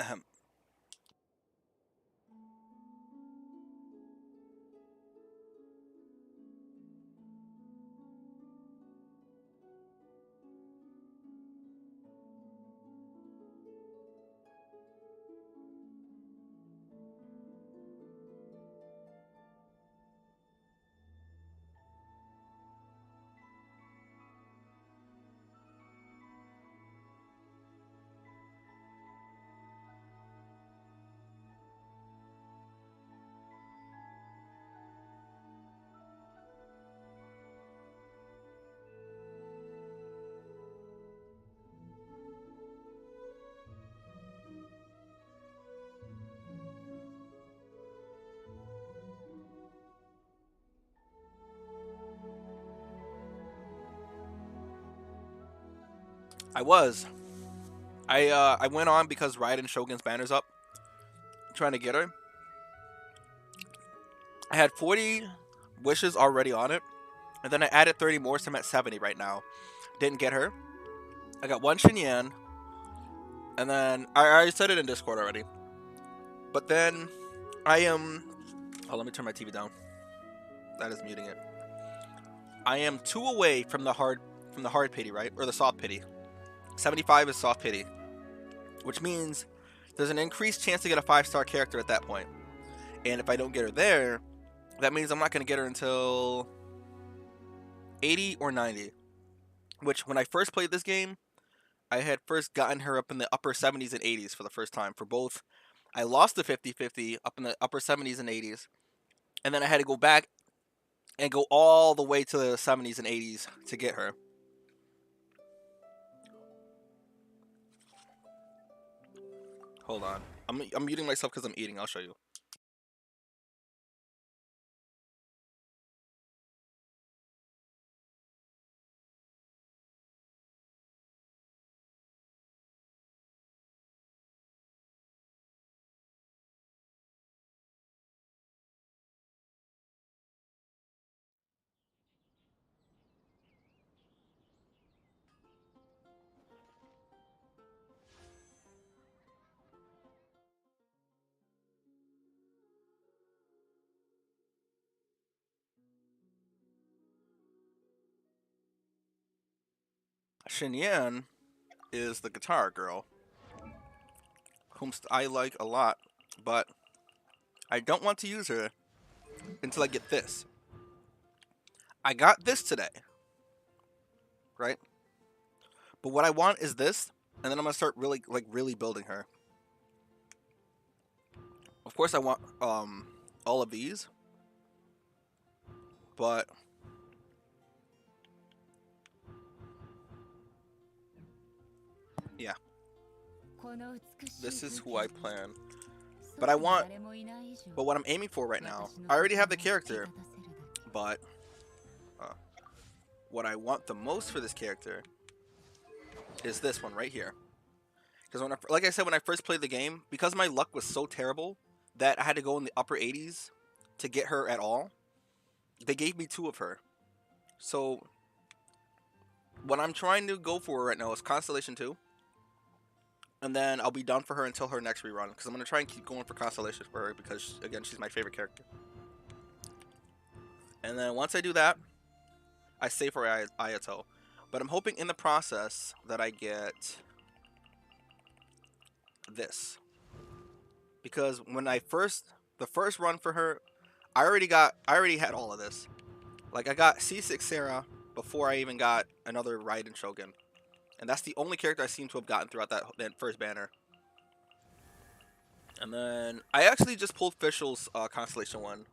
Ahem. I was. I went on because Raiden Shogun's banner's up, trying to get her. I had 40 wishes already on it, and then I added 30 more, so I'm at 70 right now. Didn't get her. I got one Shinyan, and then I said it in Discord already. But then I am. Oh, let me turn my TV down. That is muting it. I am 2 away from the hard pity, right, or the soft pity. 75 is soft pity, which means there's an increased chance to get a 5-star character at that point. And if I don't get her there, that means I'm not going to get her until 80 or 90. Which, when I first played this game, I had first gotten her up in the upper 70s and 80s for the first time. For both, I lost the 50-50 up in the upper 70s and 80s. And then I had to go back and go all the way to the 70s and 80s to get her. Hold on. I'm muting myself because I'm eating. I'll show you. Shinyan is the guitar girl, whom I like a lot, but I don't want to use her until I get this. I got this today, right? But what I want is this, and then I'm gonna start really building her. Of course, I want all of these, but yeah, this is who I plan. But but what I'm aiming for right now, I already have the character, but uh, what I want the most for this character is this one right here. Because like I said, when I first played the game, because my luck was so terrible that I had to go in the upper 80s to get her at all, they gave me 2 of her. So what I'm trying to go for right now is Constellation 2. And then I'll be done for her until her next rerun. Because I'm going to try and keep going for Constellation for her. Because, again, she's my favorite character. And then once I do that, I save for Ayato. But I'm hoping in the process that I get this. Because when the first run for her, I already had all of this. Like, I got C6 Sarah before I even got another Raiden Shogun. And that's the only character I seem to have gotten throughout that first banner. And then I actually just pulled Fischl's Constellation 1.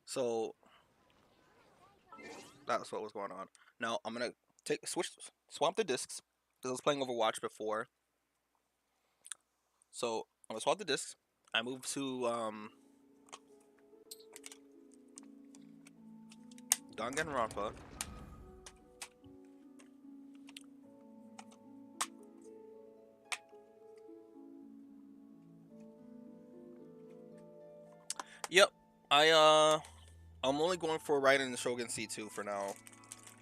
So that's what was going on. Now I'm gonna swap the discs because I was playing Overwatch before. So I'm gonna swap the discs. I move to Danganronpa. Yep, I'm only going for Raiden and Shogun C2 for now,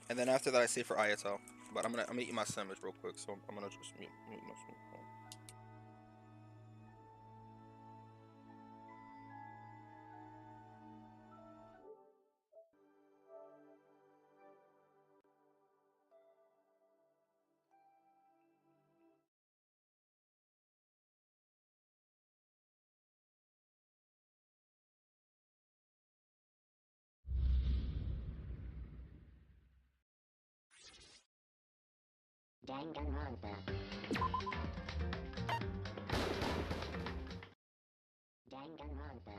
and then after that I save for Ayato. But I'm gonna eat my sandwich real quick, so I'm gonna just mute my phone. Danganronpa. Danganronpa.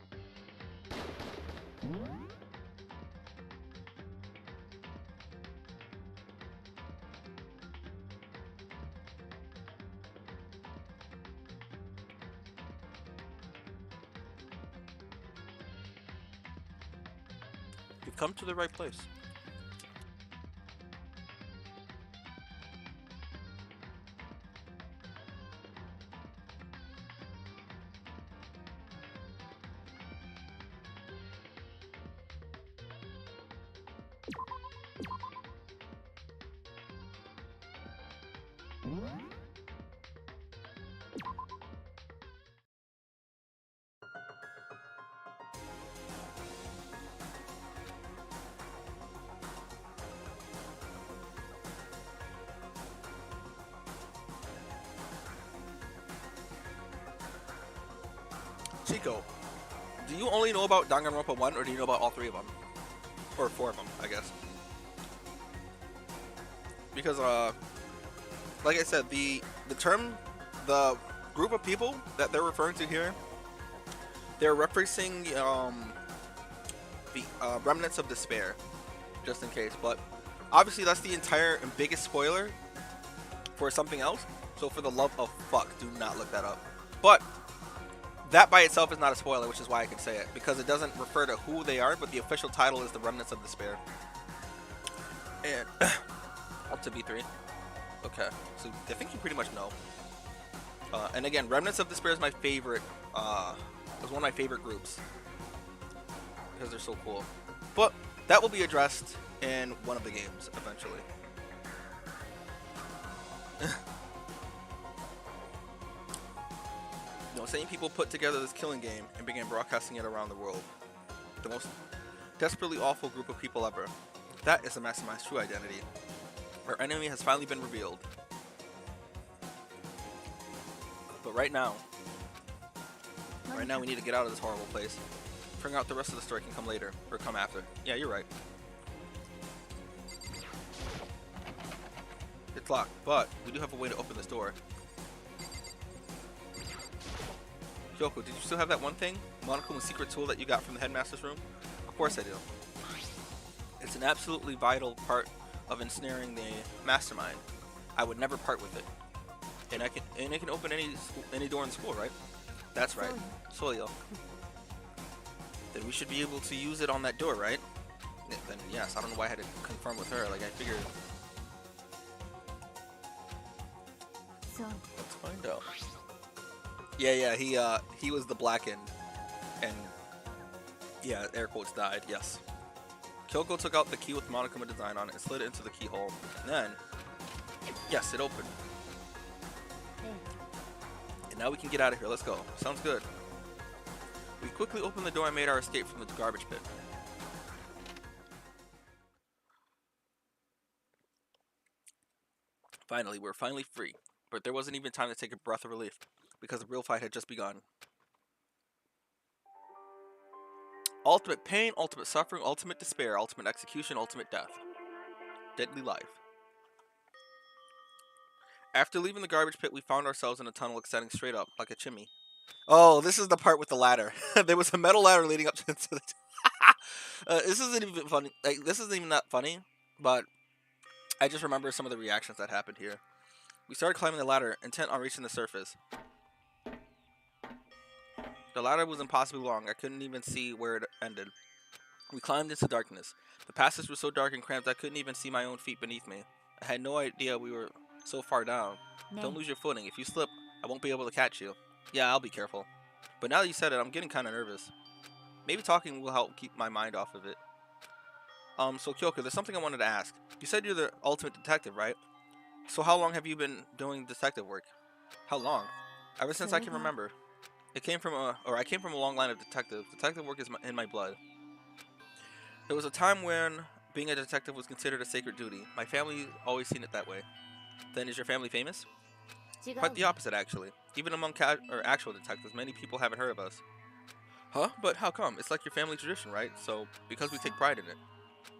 You've come to the right place. Chico, do you only know about Danganronpa 1, or do you know about all 3 of them? Or 4 of them, I guess. Because, like I said, the group of people that they're referring to here, they're referencing, the remnants of despair, just in case. But, obviously, that's the entire and biggest spoiler for something else. So, for the love of fuck, do not look that up. But that by itself is not a spoiler, which is why I can say it, because it doesn't refer to who they are, but the official title is The Remnants of Despair. And up to B3. Okay, so I think you pretty much know. And again, Remnants of Despair is my favorite. Was one of my favorite groups because they're so cool. But that will be addressed in one of the games eventually. You know, same people put together this killing game and began broadcasting it around the world. The most desperately awful group of people ever. That is the Mastermind's true identity. Our enemy has finally been revealed. But right now we need to get out of this horrible place. Figuring out the rest of the story can come later, or come after. Yeah, you're right. It's locked, but we do have a way to open this door. Kyoko, did you still have that one thing? Monokuma's secret tool that you got from the headmaster's room? Of course I do. It's an absolutely vital part of ensnaring the mastermind. I would never part with it. And it can open any door in school, right? That's right. Soyo. Then we should be able to use it on that door, right? Then yes, I don't know why I had to confirm with her. Like, I figured. So Let's find out. Yeah, he was the blackened, and yeah, air quotes died. Yes. Kyoko took out the key with Monokuma design on it and slid it into the keyhole. And then, yes, it opened. And now we can get out of here. Let's go. Sounds good. We quickly opened the door and made our escape from the garbage pit. Finally, we're finally free. But there wasn't even time to take a breath of relief, because the real fight had just begun. Ultimate pain, ultimate suffering, ultimate despair, ultimate execution, ultimate death. Deadly life. After leaving the garbage pit, we found ourselves in a tunnel extending straight up, like a chimney. Oh, this is the part with the ladder. There was a metal ladder leading up to the... this isn't even funny. Like, this isn't even that funny, but I just remember some of the reactions that happened here. We started climbing the ladder, intent on reaching the surface. The ladder was impossibly long. I couldn't even see where it ended. We climbed into darkness. The passage was so dark and cramped I couldn't even see my own feet beneath me. I had no idea we were so far down. Don't lose your footing. If you slip, I won't be able to catch you. Yeah, I'll be careful. But now that you said it, I'm getting kind of nervous. Maybe talking will help keep my mind off of it. So Kyoko, there's something I wanted to ask. You said you're the ultimate detective, right? What do you mean? So how long have you been doing detective work? How long? Ever since I can それが remember. I came from a long line of detectives. Detective work is in my blood. There was a time when being a detective was considered a sacred duty. My family always seen it that way. Then is your family famous? 違う Quite the わ opposite, actually. Even among actual detectives, many people haven't heard of us. Huh? But how come? It's like your family tradition, right? So, because we take pride in it.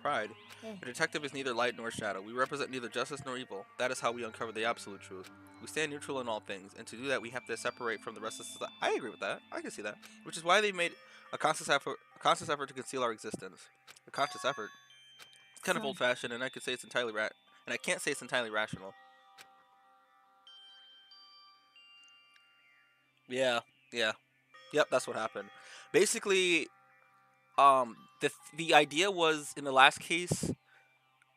Pride. ええ A detective is neither light nor shadow. We represent neither justice nor evil. That is how we uncover the absolute truth. We stand neutral in all things, and to do that, we have to separate from the rest of society. I agree with that. I can see that. Which is why they've made a conscious effort to conceal our existence. A conscious effort. It's kind of そう old-fashioned, and I could say it's and I can't say it's entirely rational. Yeah, yeah, yep. That's what happened. Basically, the idea was in the last case,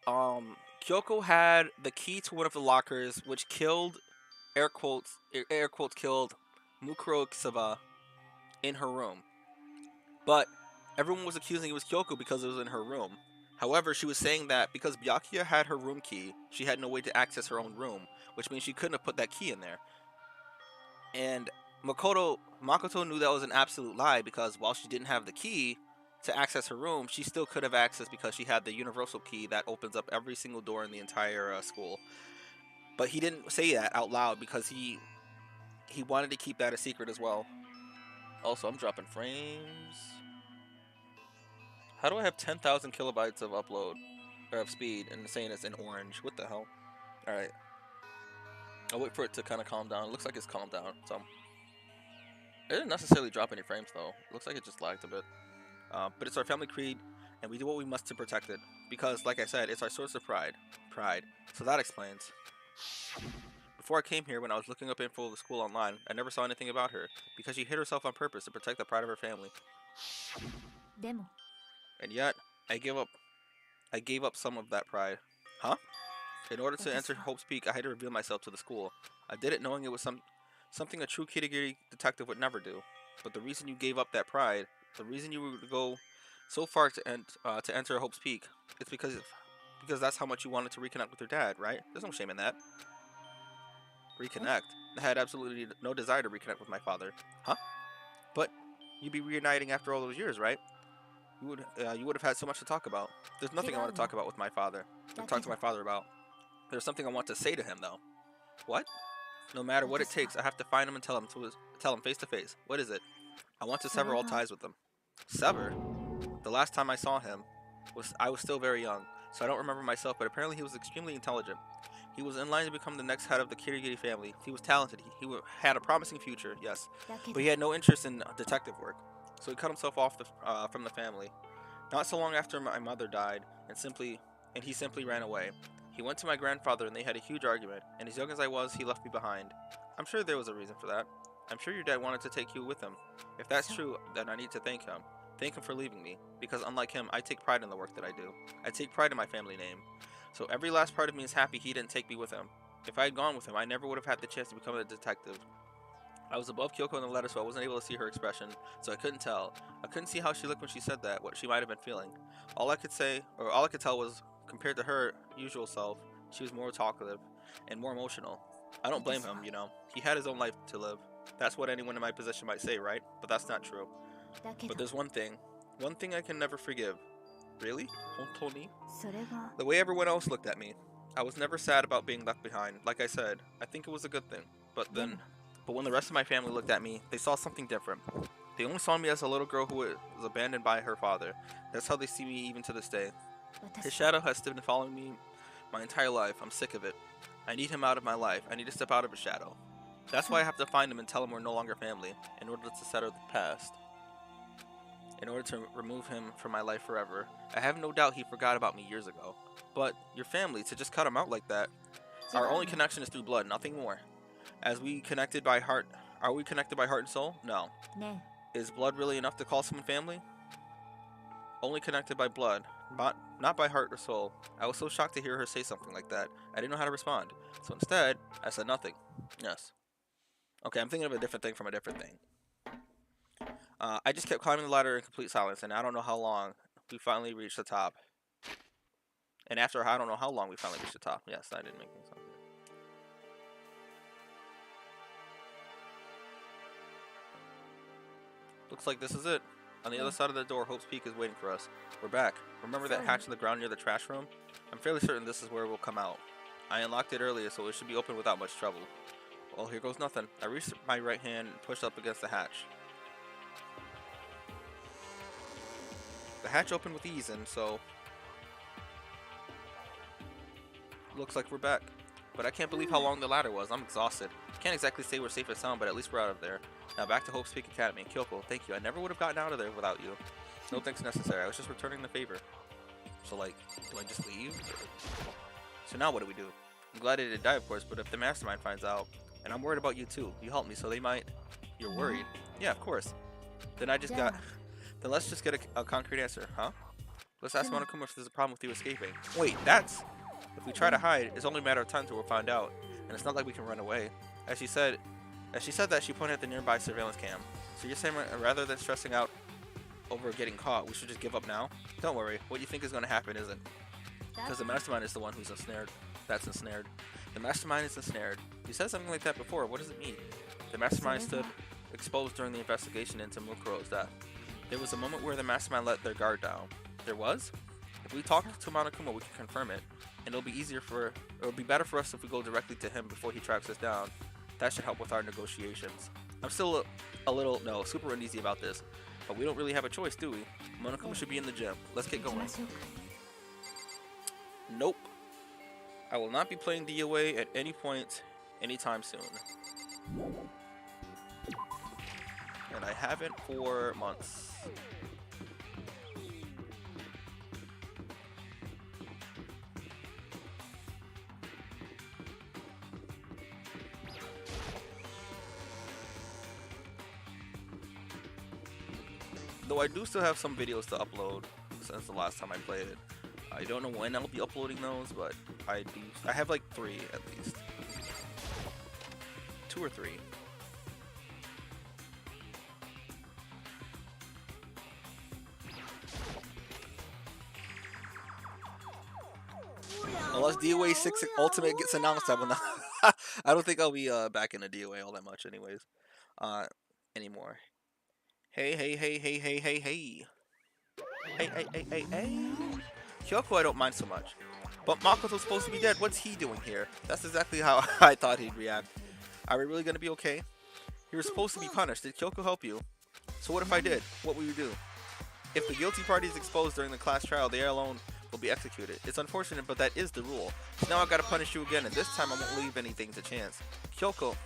Kyoko had the key to one of the lockers, which killed air quotes killed Mukuro Kisaba in her room. But everyone was accusing it was Kyoko because it was in her room. However, she was saying that because Byakuya had her room key, she had no way to access her own room, which means she couldn't have put that key in there. And Makoto knew that was an absolute lie because while she didn't have the key to access her room, she still could have access because she had the universal key that opens up every single door in the entire school. But he didn't say that out loud because he wanted to keep that a secret as well. Also, I'm dropping frames. How do I have 10,000 kilobytes of upload or of speed and saying it's in orange? What the hell? All right, I'll wait for it to kind of calm down. It looks like it's calmed down. So it didn't necessarily drop any frames though. It looks like it just lagged a bit. But it's our family creed, and we do what we must to protect it. Because, like I said, it's our source of pride. Pride. So that explains. Before I came here, when I was looking up info of the school online, I never saw anything about her, because she hid herself on purpose to protect the pride of her family. でも And yet, I gave up. I gave up some of that pride. Huh? In order to enter Hope's Peak, I had to reveal myself to the school. I did it knowing it was something a true Kitagiri detective would never do. But the reason you gave up that pride, the reason you would go so far to enter Hope's Peak, it's because that's how much you wanted to reconnect with your dad, right? There's no shame in that. Reconnect. I had absolutely no desire to reconnect with my father. Huh? But you'd be reuniting after all those years, right? You would have had so much to talk about. There's nothing I want to talk about with my father. Talk to my father about. There's something I want to say to him though. What? No matter what it takes, I have to find him and tell him face to face. What is it? I want to sever all ties with him. Sever? The last time I saw him I was still very young, so I don't remember myself, but apparently he was extremely intelligent. He was in line to become the next head of the Kirigiri family. He was talented. Had a promising future, yes, だけ but ど he had no interest in detective work, so he cut himself off from the family. Not so long after my mother died, and he simply ran away. He went to my grandfather and they had a huge argument, and as young as I was, he left me behind. I'm sure there was a reason for that. I'm sure your dad wanted to take you with him. If that's true, then I need to thank him. Thank him for leaving me, because unlike him, I take pride in the work that I do. I take pride in my family name. So every last part of me is happy he didn't take me with him. If I had gone with him, I never would have had the chance to become a detective. I was above Kyoko in the letter, so I wasn't able to see her expression, so I couldn't tell. I couldn't see how she looked when she said that, what she might have been feeling. All I could tell was, compared to her usual self, she was more talkative and more emotional. I don't blame him, you know. He had his own life to live. That's what anyone in my position might say, right? But that's not true. だけ But ど there's one thing I can never forgive. Really? Hontoni? それが The way everyone else looked at me. I was never sad about being left behind. Like I said, I think it was a good thing. But when the rest of my family looked at me, they saw something different. They only saw me as a little girl who was abandoned by her father. That's how they see me even to this day. His 私 shadow has been following me my entire life. I'm sick of it. I need him out of my life. I need to step out of his shadow. That's why I have to find him and tell him we're no longer family, in order to settle the past. In order to remove him from my life forever. I have no doubt he forgot about me years ago. But your family, to just cut him out like that. Our only connection is through blood, nothing more. Are we connected by heart and soul? No. ね Is blood really enough to call someone family? Only connected by blood, not by heart or soul. I was so shocked to hear her say something like that. I didn't know how to respond. So instead, I said nothing. Yes. Okay, I'm thinking of a different thing from a different thing. I just kept climbing the ladder in complete silence, and I don't know how long we finally reached the top. And after I don't know how long we finally reached the top. Yes, I didn't make any sense. Looks like this is it. On the other side of the door, Hope's Peak is waiting for us. We're back. Remember that hatch in the ground near the trash room? I'm fairly certain this is where it will come out. I unlocked it earlier, so it should be open without much trouble. Well, here goes nothing. I reached my right hand and pushed up against the hatch. The hatch opened with ease, and so... looks like we're back. But I can't believe how long the ladder was. I'm exhausted. Can't exactly say we're safe and sound, but at least we're out of there. Now back to Hope's Peak Academy. Kyoko, thank you. I never would have gotten out of there without you. No thanks necessary. I was just returning the favor. So, like, do I just leave? So now what do we do? I'm glad I didn't die, of course, but if the mastermind finds out, and I'm worried about you too. You helped me, so they might... You're worried? Yeah, of course. Then let's just get a concrete answer, huh? Let's ask Monokuma if there's a problem with you escaping. Wait, that's... If we try to hide, it's only a matter of time till we're found out, and it's not like we can run away. As she said that, she pointed at the nearby surveillance cam. So you're saying rather than stressing out over getting caught, we should just give up now? Don't worry, what you think is going to happen isn't. Because the mastermind is the one who's ensnared. That's ensnared. The mastermind is ensnared. You said something like that before. What does it mean? The mastermind stood exposed during the investigation into Mukuro's death. There was a moment where the mastermind let their guard down. There was? If we talk to Monokuma, we can confirm it. And it'll be better for us if we go directly to him before he tracks us down. That should help with our negotiations. I'm still super uneasy about this. But we don't really have a choice, do we? Monokuma should be in the gym. Let's get going. Nope. I will not be playing DOA at any point, anytime soon. And I haven't for months. Though I do still have some videos to upload since the last time I played it. I don't know when I'll be uploading those, but I have like 3 at least. 2 or 3. Unless DOA 6 Ultimate gets announced, I will not. I don't think I'll be back in the DOA all that much anyways. Anymore. Hey. Hey. Kyoko I don't mind so much. But Makoto's supposed to be dead. What's he doing here? That's exactly how I thought he'd react. Are we really gonna be okay? You were supposed to be punished. Did Kyoko help you? So what if I did? What will you do? If the guilty party is exposed during the class trial, they alone will be executed. It's unfortunate, but that is the rule. So now I've got to punish you again, and this time I won't leave anything to chance. Kyoko,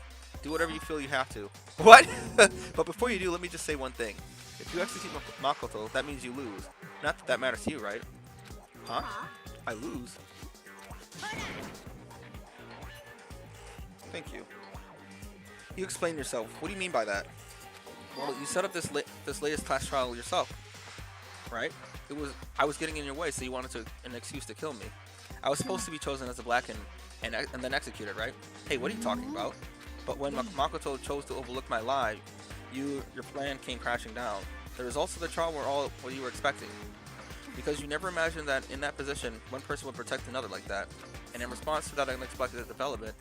do whatever you feel you have to. What? But before you do, let me just say one thing. If you execute Makoto, that means you lose. Not that that matters to you, right? Huh? I lose? Thank you. You explain yourself. What do you mean by that? Well, you set up this latest class trial yourself, right? I was getting in your way, so you wanted an excuse to kill me. I was supposed to be chosen as a black and then executed, right? Hey, what are you talking about? But when Makoto chose to overlook my lie, your plan came crashing down. The results of the trial were all what you were expecting. Because you never imagined that in that position, one person would protect another like that. And in response to that unexpected development,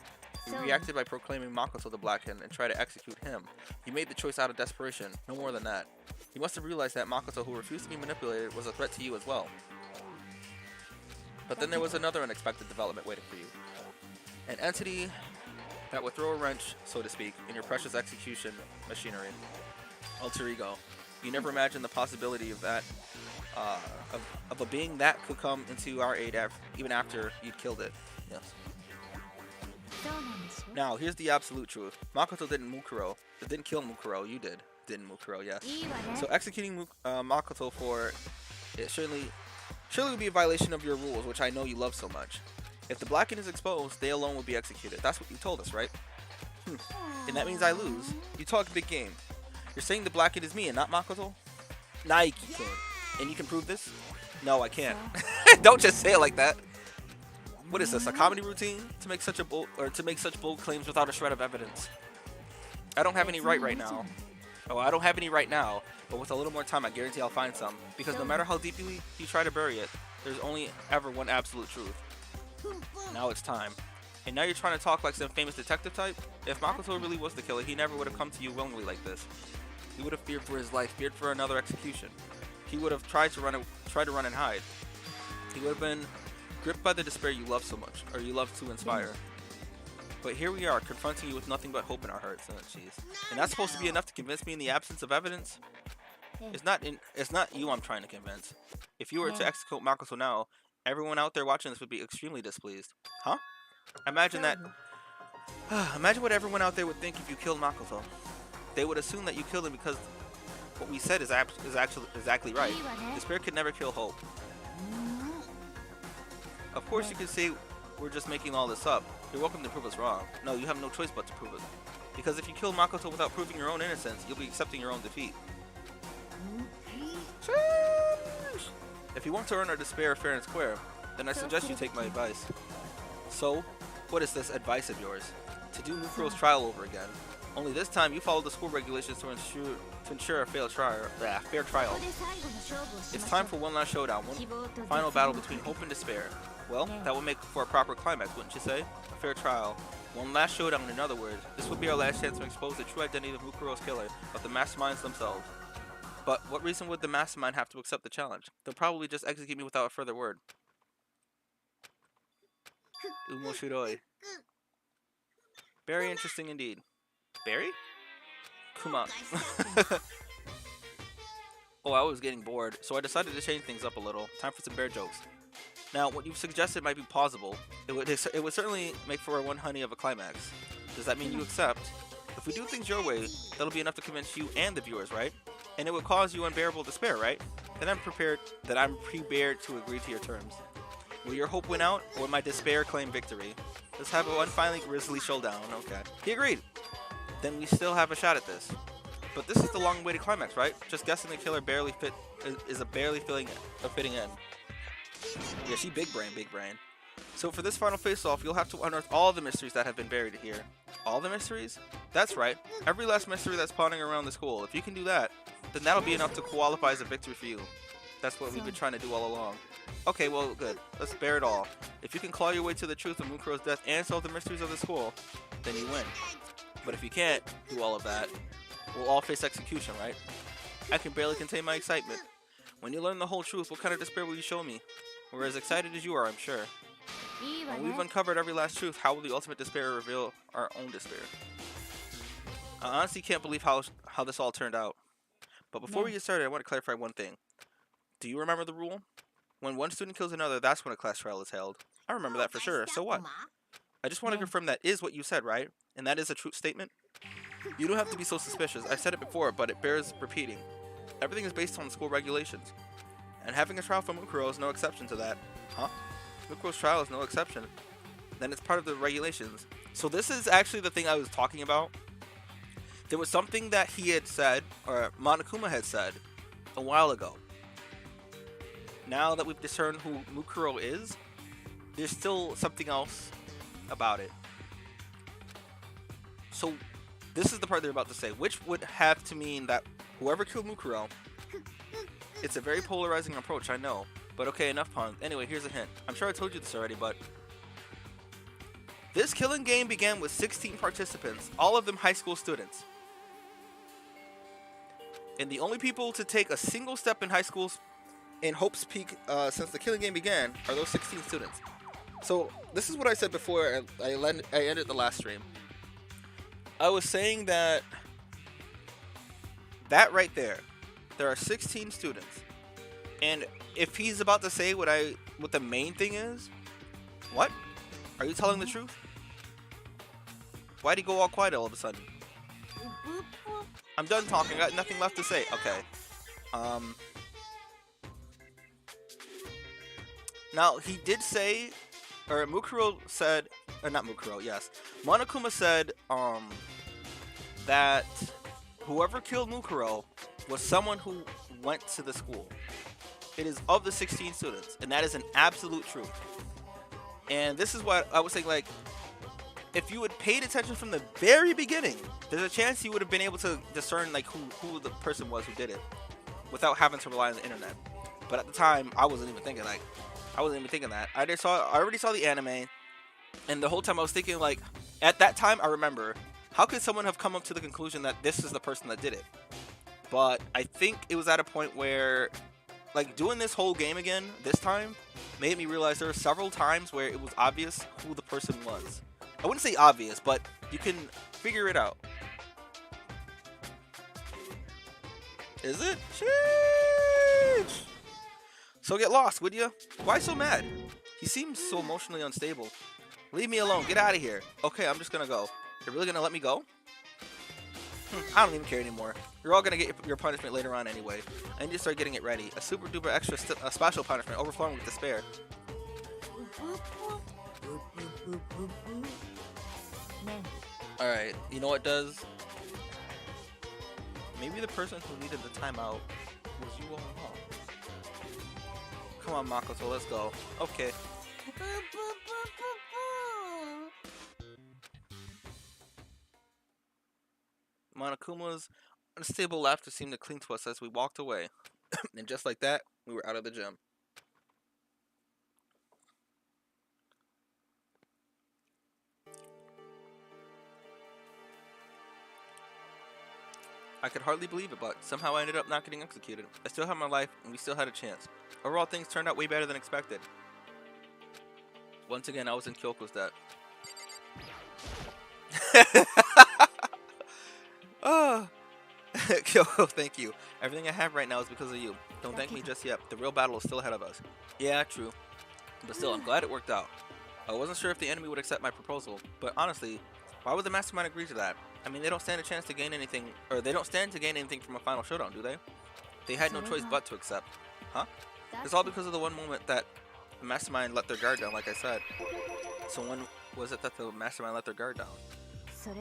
you reacted by proclaiming Makoto the Black Hand and tried to execute him. You made the choice out of desperation, no more than that. You must have realized that Makoto, who refused to be manipulated, was a threat to you as well. But then there was another unexpected development waiting for you. An entity that would throw a wrench, so to speak, in your precious execution machinery. Alter Ego. You never imagined the possibility of that, of a being that could come into our aid even after you'd killed it. Yes. Now, here's the absolute truth. Makoto didn't kill Mukuro. You didn't Mukuro, yes. So executing Makoto for it surely would be a violation of your rules, which I know you love so much. If the Blacken is exposed, they alone will be executed. That's what you told us, right? And that means I lose. You talk big game. You're saying the Blacken is me and not Makoto? Nike can. And you can prove this? No, I can't. Don't just say it like that. What is this, a comedy routine? To make such bold claims without a shred of evidence. I don't have any right now. Oh, I don't have any right now, but with a little more time, I guarantee I'll find some. Because no matter how deeply you try to bury it, there's only ever one absolute truth. Now it's time. And now you're trying to talk like some famous detective type? If Makoto really was the killer, he never would have come to you willingly like this. He would have feared for his life, feared for another execution. He would have tried to run and hide. He would have been gripped by the despair you love so much, or you love to inspire. But here we are, confronting you with nothing but hope in our hearts. Oh, jeez. And that's supposed to be enough to convince me in the absence of evidence? It's not you I'm trying to convince. If you were to execute Makoto now, everyone out there watching this would be extremely displeased. Huh? Imagine that. Imagine what everyone out there would think if you killed Makoto. They would assume that you killed him because what we said is actually exactly right. Despair could never kill hope. Of course you could say we're just making all this up. You're welcome to prove us wrong. No, you have no choice but to prove it. Because if you kill Makoto without proving your own innocence, you'll be accepting your own defeat. If you want to earn our despair fair and square, then I suggest you take my advice. So, what is this advice of yours? To do Mukuro's trial over again. Only this time you follow the school regulations to ensure a fair trial. It's time for one last showdown, one final battle between hope and despair. Well, that would make for a proper climax, wouldn't you say? A fair trial. One last showdown, in other words. This would be our last chance to expose the true identity of Mukuro's killer, of the masterminds themselves. But what reason would the mastermind have to accept the challenge? They'll probably just execute me without a further word. Umoshiroi. Very interesting indeed. Barry? Kuma. Oh, I was getting bored, so I decided to change things up a little. Time for some bear jokes. Now, what you've suggested might be plausible. It would certainly make for one honey of a climax. Does that mean you accept? If we do things your way, that'll be enough to convince you and the viewers, right? And it would cause you unbearable despair, right? Then I'm prepared to agree to your terms. Will your hope win out, or will my despair claim victory? Let's have one finally grisly showdown. Okay. He agreed. Then we still have a shot at this. But this is the long-awaited climax, right? Just guessing the killer is a barely fitting end. Yeah, she big brain. So for this final face-off, you'll have to unearth all the mysteries that have been buried here. All the mysteries? That's right. Every last mystery that's pawning around the school. If you can do that, then that'll be enough to qualify as a victory for you. That's what we've been trying to do all along. Okay, well, good. Let's bear it all. If you can claw your way to the truth of Mukuro's death and solve the mysteries of the school, then you win. But if you can't do all of that, we'll all face execution, right? I can barely contain my excitement. When you learn the whole truth, what kind of despair will you show me? We're as excited as you are, I'm sure. When we've uncovered every last truth, how will the ultimate despair reveal our own despair? I honestly can't believe how this all turned out. But before we get started, I want to clarify one thing. Do you remember the rule? When one student kills another, that's when a class trial is held. I remember that for sure, so what? I just want to confirm that is what you said, right? And that is a true statement? You don't have to be so suspicious. I've said it before, but it bears repeating. Everything is based on school regulations. And having a trial for Mukuro is no exception to that. Huh? Mukuro's trial is no exception. Then it's part of the regulations. So this is actually the thing I was talking about. There was something that he had said, or Monokuma had said, a while ago. Now that we've discerned who Mukuro is, there's still something else about it. So this is the part they're about to say, which would have to mean that whoever killed Mukuro, it's a very polarizing approach, I know. But okay, enough puns. Anyway, here's a hint. I'm sure I told you this already, but this killing game began with 16 participants, all of them high school students. And the only people to take a single step in high schools in Hope's Peak since the killing game began are those 16 students. So this is what I said before I ended the last stream. I was saying that right there are 16 students. And if he's about to say what the main thing is, what? Are you telling the truth? Why'd he go all quiet all of a sudden? I'm done talking, I got nothing left to say. Okay. Now, he did say, or Mukuro said, or not Mukuro, yes. Monokuma said, that whoever killed Mukuro was someone who went to the school. It is of the 16 students, and that is an absolute truth. And this is what I was saying, like, if you had paid attention from the very beginning, there's a chance you would have been able to discern like who the person was who did it without having to rely on the internet. But at the time, I wasn't even thinking that. I already saw the anime, and the whole time I was thinking, like, at that time I remember, how could someone have come up to the conclusion that this is the person that did it? but I think it was at a point where, like, doing this whole game again this time made me realize there were several times where it was obvious who the person was. I wouldn't say obvious, but you can figure it out. Is it? Sheesh! So get lost, would you? Why so mad? He seems so emotionally unstable. Leave me alone. Get out of here. Okay, I'm just gonna go. You're really gonna let me go? I don't even care anymore. You're all gonna get your punishment later on anyway. And you start getting it ready. A super duper extra special punishment overflowing with despair. Alright, you know what does? Maybe the person who needed the timeout was you all along. Come on, Makoto, let's go. Okay. Monokuma's unstable laughter seemed to cling to us as we walked away. And just like that, we were out of the gym. I could hardly believe it, but somehow I ended up not getting executed. I still had my life, and we still had a chance. Overall, things turned out way better than expected. Once again, I was in Kyoko's debt. Oh. Kyoko, thank you. Everything I have right now is because of you. Don't thank me just yet. The real battle is still ahead of us. Yeah, true. But still, I'm glad it worked out. I wasn't sure if the enemy would accept my proposal, but honestly, why would the mastermind agree to that? I mean, they don't stand a chance to gain anything, or they don't stand to gain anything from a final showdown, do they? They had no choice but to accept. Huh? It's all because of the one moment that the mastermind let their guard down, like I said. So when was it that the mastermind let their guard down?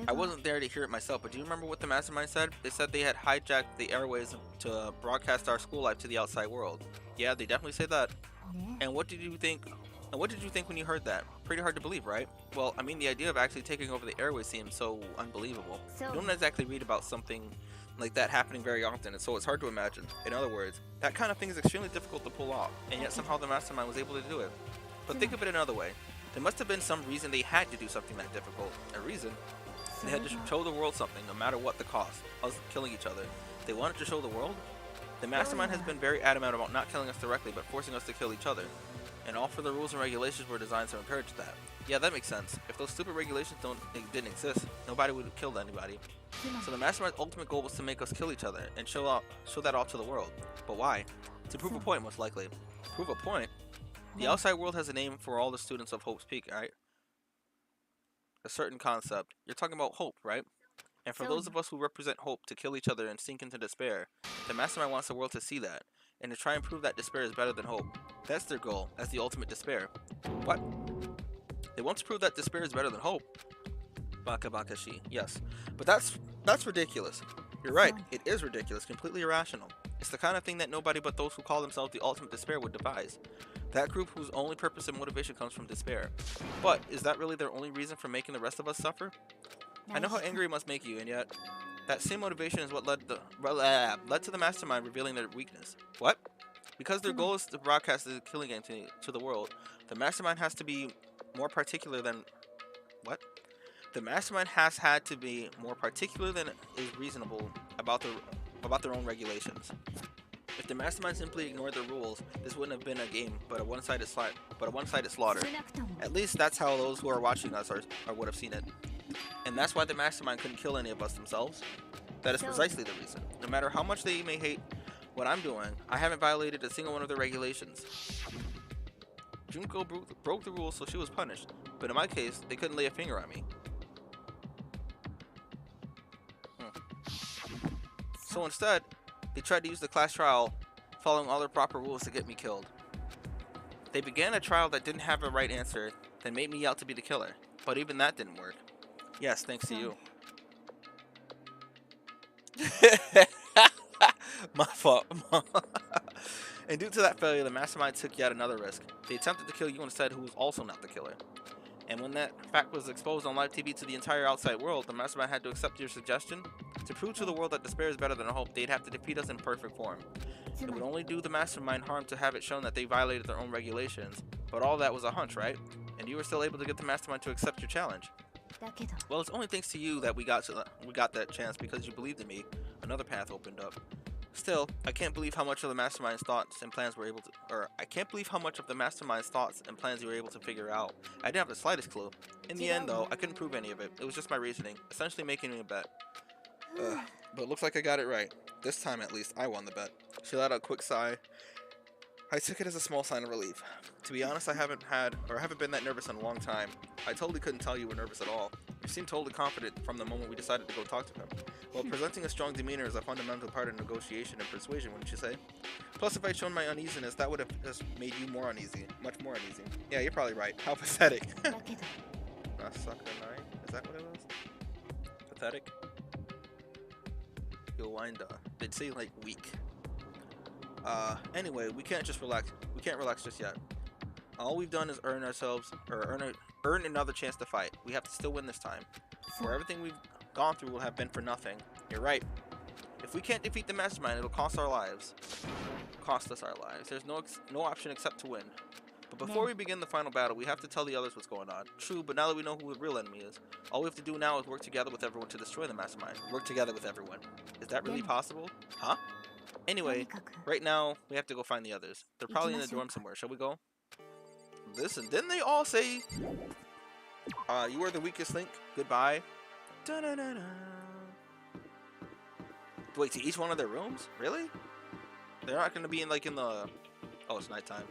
I wasn't there to hear it myself, but do you remember what the mastermind said? They said they had hijacked the airways to broadcast our school life to the outside world. Yeah, they definitely say that. And what did you think? And what did you think when you heard that? Pretty hard to believe, right? Well, I mean, the idea of actually taking over the airways seems so unbelievable. You don't exactly read about something like that happening very often, and so it's hard to imagine. In other words, that kind of thing is extremely difficult to pull off, and yet somehow the mastermind was able to do it. But think of it another way. There must have been some reason they had to do something that difficult. A reason? They had to show the world something, no matter what the cost. Us killing each other. They wanted to show the world? The mastermind has been very adamant about not killing us directly, but forcing us to kill each other. And all for the rules and regulations were designed to encourage that. Yeah, that makes sense. If those stupid regulations didn't exist, nobody would have killed anybody. So the mastermind's ultimate goal was to make us kill each other and show that all to the world. But why? To prove a point, most likely. Prove a point? The outside world has a name for all the students of Hope's Peak, right? A certain concept. You're talking about hope, right? And for those of us who represent hope to kill each other and sink into despair, the mastermind wants the world to see that, and to try and prove that despair is better than hope. That's their goal, as the ultimate despair. What? They want to prove that despair is better than hope? Baka Bakashi, yes. But that's ridiculous. You're right, it is ridiculous, completely irrational. It's the kind of thing that nobody but those who call themselves the ultimate despair would devise. That group whose only purpose and motivation comes from despair. But is that really their only reason for making the rest of us suffer? I know how angry it must make you, and yet that same motivation is what led to the mastermind revealing their weakness. What? Because their goal is to broadcast the killing game to the world, the mastermind has to be more particular than... What? The mastermind has had to be more particular than is reasonable about their own regulations. If the mastermind simply ignored the rules, this wouldn't have been a game, but a one-sided slaughter. At least that's how those who are watching us would have seen it. And that's why the mastermind couldn't kill any of us themselves. That is precisely the reason. No matter how much they may hate what I'm doing, I haven't violated a single one of their regulations. Junko broke the rules, so she was punished. But in my case, they couldn't lay a finger on me. So instead, they tried to use the class trial, following all their proper rules to get me killed. They began a trial that didn't have a right answer, then made me out to be the killer. But even that didn't work. Yes, thanks to you. My fault. And due to that failure, the mastermind took yet another risk. They attempted to kill you instead, who was also not the killer. And when that fact was exposed on live TV to the entire outside world, the mastermind had to accept your suggestion. To prove to the world that despair is better than hope, they'd have to defeat us in perfect form. It would only do the mastermind harm to have it shown that they violated their own regulations. But all that was a hunch, right? And you were still able to get the mastermind to accept your challenge. Well, it's only thanks to you that we got that chance, because you believed in me. Another path opened up. Still, I can't believe how much of the mastermind's thoughts and plans were able to, or I can't believe how much of the mastermind's thoughts and plans you were able to figure out. I didn't have the slightest clue. In the end, though, I couldn't prove any of it. It was just my reasoning, essentially making me a bet. But it looks like I got it right. This time, at least, I won the bet. She let out a quick sigh. I took it as a small sign of relief. To be honest, I haven't been that nervous in a long time. I totally couldn't tell you were nervous at all. You seemed totally confident from the moment we decided to go talk to him. Well, presenting a strong demeanor is a fundamental part of negotiation and persuasion, wouldn't you say? Plus, if I'd shown my uneasiness, that would have just made you more uneasy. Much more uneasy. Yeah, you're probably right. How pathetic. Sucker nine? Is that what it was? Pathetic? You'll wind up. They'd say, like, weak. Anyway, we can't just relax. We can't relax just yet. All we've done is earn another chance to fight. We have to still win this time. For everything we've gone through will have been for nothing. You're right. If we can't defeat the mastermind, it'll cost our lives. Cost us our lives. There's no option except to win. But before we begin the final battle, we have to tell the others what's going on. True, but now that we know who the real enemy is, all we have to do now is work together with everyone to destroy the mastermind. Work together with everyone. Is that really possible? Huh? Anyway, right now, we have to go find the others. They're probably in the dorm somewhere. Shall we go? Listen, didn't they all say, you are the weakest link, goodbye? Da-da-da-da. Wait, to each one of their rooms? Really? They're not going to be in, like, in the... Oh, it's nighttime.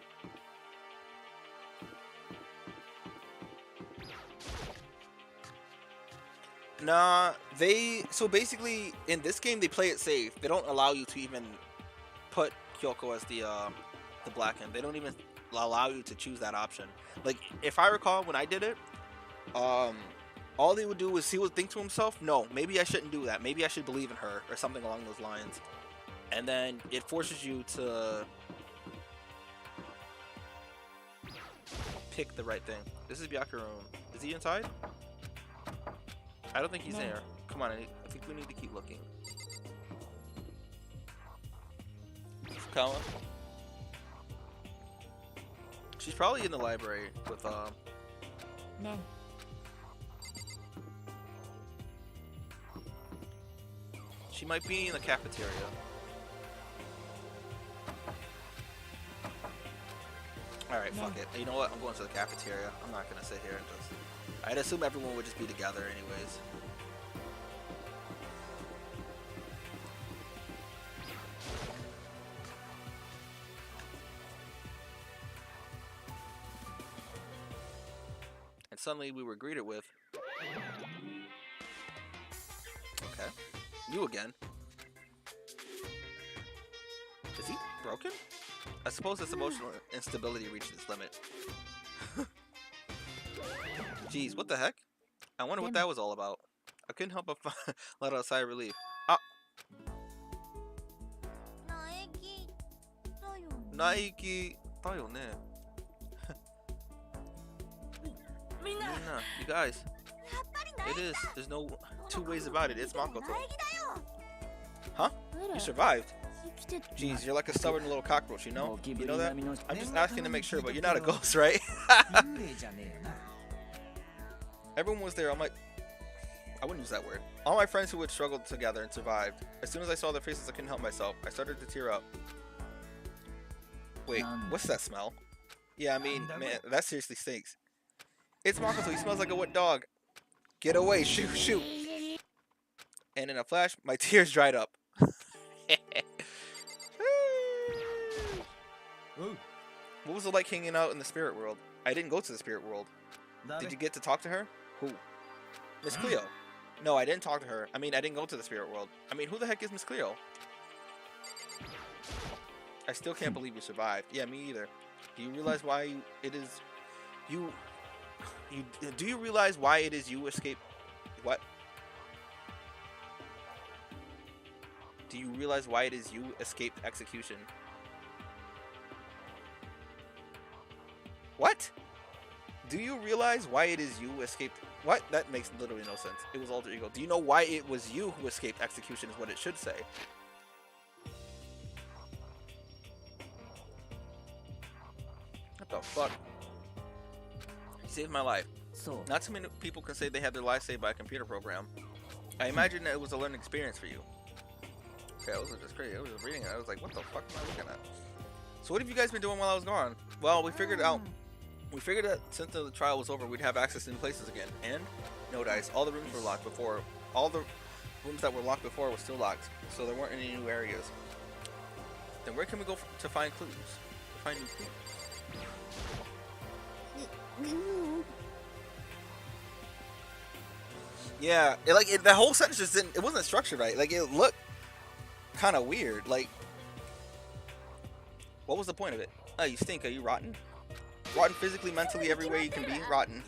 Nah, so basically, in this game, they play it safe. They don't allow you to even put Kyoko as the black end. They don't even allow you to choose that option. Like, if I recall, when I did it, all they would do is he would think to himself, no, maybe I shouldn't do that. Maybe I should believe in her, or something along those lines. And then it forces you to pick the right thing. This is Byakuroon. Is he inside? I don't think he's there. Come on, I think we need to keep looking. Fukawa? She's probably in the library with, She might be in the cafeteria. Alright, fuck it. You know what? I'm going to the cafeteria. I'm not gonna sit here and just... I'd assume everyone would just be together anyways. And suddenly we were greeted with... Okay. You again. Is he broken? I suppose this emotional instability reached its limit. Jeez, what the heck? I wonder what that was all about. I couldn't help but let out a sigh of relief. Ah! Naiki tayo ne. Mina, you guys. It is. There's no two ways about it. It's Makoto. Huh? You survived? Jeez, you're like a stubborn little cockroach, you know? You know that? I'm just asking to make sure, but you're not a ghost, right? Everyone was there. I wouldn't use that word. All my friends who had struggled together and survived. As soon as I saw their faces, I couldn't help myself. I started to tear up. Wait, what's that smell? Yeah, I mean, man, that seriously stinks. It's Makoto. He smells like a wet dog. Get away. Shoot, shoot. And in a flash, my tears dried up. What was it like hanging out in the spirit world? I didn't go to the spirit world. Did you get to talk to her? Who? Miss Cleo. No, I didn't talk to her. I mean, I didn't go to the spirit world. I mean, who the heck is Miss Cleo? I still can't believe you survived. Yeah, me either. Do you realize why it is you do you realize why it is you escape? What? Do you realize why it is you escaped execution? What? Do you realize why it is you escaped? What? That makes literally no sense. It was alter ego. Do you know why it was you who escaped execution is what it should say. What the fuck? You saved my life. Not too many people can say they had their life saved by a computer program. I imagine that it was a learning experience for you. okay, I wasn't just crazy. I was just reading it. I was like, what the fuck am I looking at? So what have you guys been doing while I was gone? Well, we figured that since the trial was over, we'd have access to new places again. And no dice. All the rooms were locked before. All the rooms that were locked before were still locked, so there weren't any new areas. Then where can we go to find clues? To find new clues? Yeah, the whole sentence just didn't. It wasn't structured right. Like, it looked kind of weird. Like, what was the point of it? Oh, you stink. Are you rotten? Rotten physically, mentally, every way you can be. Rotten.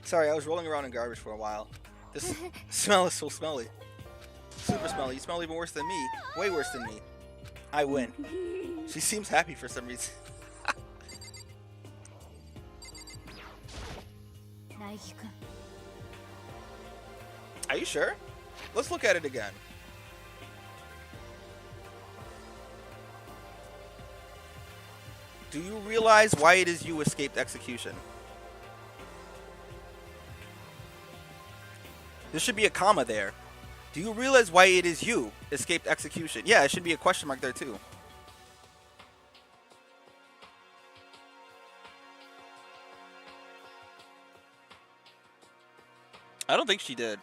Sorry, I was rolling around in garbage for a while. This smell is so smelly. Super smelly. You smell even worse than me. Way worse than me. I win. She seems happy for some reason. Are you sure? Let's look at it again. Do you realize why it is you escaped execution? There should be a comma there. Do you realize why it is you escaped execution? Yeah, it should be a question mark there too. I don't think she did.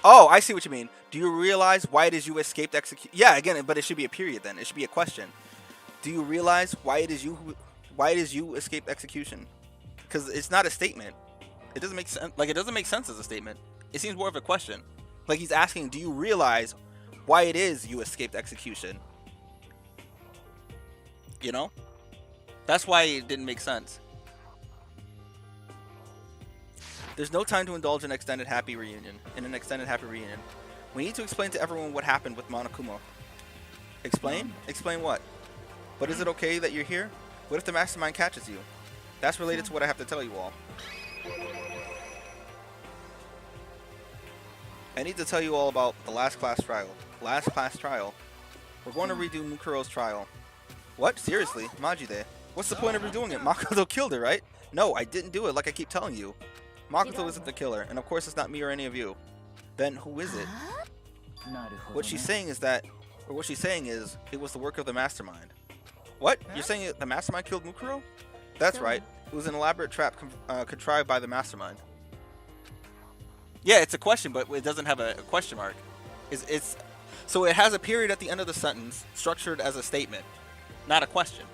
Oh, I see what you mean. Do you realize why it is you escaped execution? Yeah, again, but it should be a period then. It should be a question. Do you realize why it is you escaped execution? Because it's not a statement. It doesn't make sense. Like, it doesn't make sense as a statement. It seems more of a question. Like, he's asking, do you realize why it is you escaped execution? You know? That's why it didn't make sense. There's no time to indulge in an extended happy reunion. We need to explain to everyone what happened with Monokuma. Explain? Explain what? But is it okay that you're here? What if the mastermind catches you? That's related to what I have to tell you all. I need to tell you all about the last class trial. We're going to redo Mukuro's trial. What? Seriously? Majide? What's the point of redoing it? Makoto killed her, right? No, I didn't do it like I keep telling you. Makoto isn't the killer, and of course it's not me or any of you. Then who is it? What she's saying is it was the work of the mastermind. What? You're saying the mastermind killed Mukuro? That's right. It was an elaborate trap contrived by the mastermind. Yeah, it's a question, but it doesn't have a question mark. So it has a period at the end of the sentence, structured as a statement, not a question.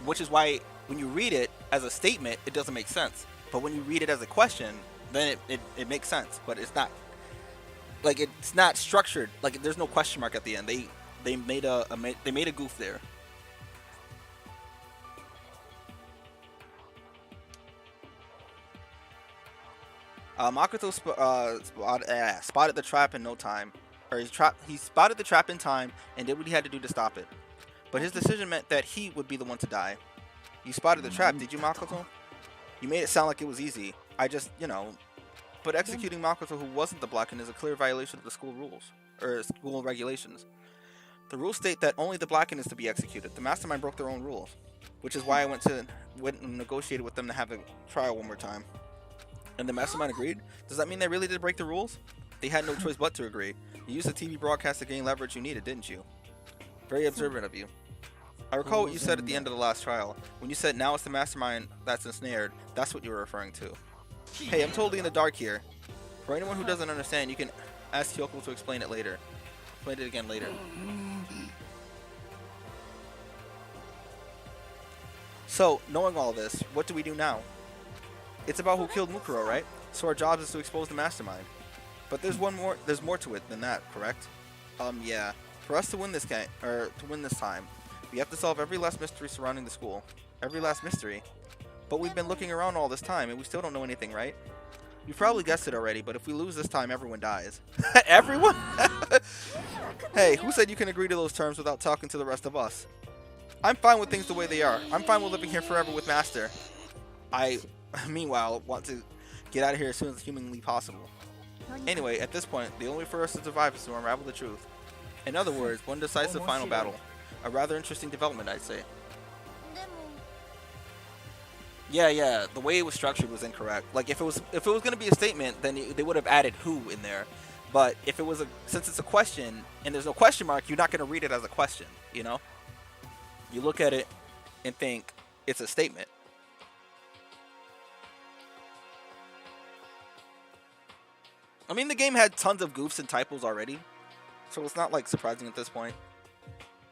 Which is why when you read it as a statement, it doesn't make sense. But when you read it as a question, then it makes sense. But it's not, like, it's not structured. Like, there's no question mark at the end. They made a goof there. Makoto spotted the trap in no time. Or he spotted the trap in time and did what he had to do to stop it. But his decision meant that he would be the one to die. You spotted the trap, did you, Makoto? You made it sound like it was easy. I just, But executing Makoto, who wasn't the Blacken, is a clear violation of the school rules. Or school regulations. The rules state that only the Blacken is to be executed. The mastermind broke their own rules. Which is why I went and negotiated with them to have a trial one more time. And the mastermind agreed? Does that mean they really did break the rules? They had no choice but to agree. You used the TV broadcast to gain leverage you needed, didn't you? Very observant of you. I recall what you said at the end of the last trial. When you said, now it's the mastermind that's ensnared, that's what you were referring to. Hey, I'm totally in the dark here. For anyone who doesn't understand, you can ask Kyoko to explain it later. Explain it again later. So, knowing all this, what do we do now? It's about who killed Mukuro, right? So our job is to expose the mastermind. But there's more to it than that, correct? Yeah. For us to win this time, we have to solve every last mystery surrounding the school. Every last mystery. But we've been looking around all this time and we still don't know anything, right? You've probably guessed it already, but if we lose this time, everyone dies. Everyone? Hey, who said you can agree to those terms without talking to the rest of us? I'm fine with things the way they are. I'm fine with living here forever with Master. I, meanwhile, want to get out of here as soon as humanly possible. Anyway, at this point, the only way for us to survive is to unravel the truth. In other words, one decisive final battle. A rather interesting development, I'd say. Yeah. The way it was structured was incorrect. Like if it was gonna be a statement, then they would have added who in there. But if it was since it's a question and there's no question mark, you're not gonna read it as a question. You know, you look at it and think it's a statement. I mean, the game had tons of goofs and typos already, so it's not like surprising at this point.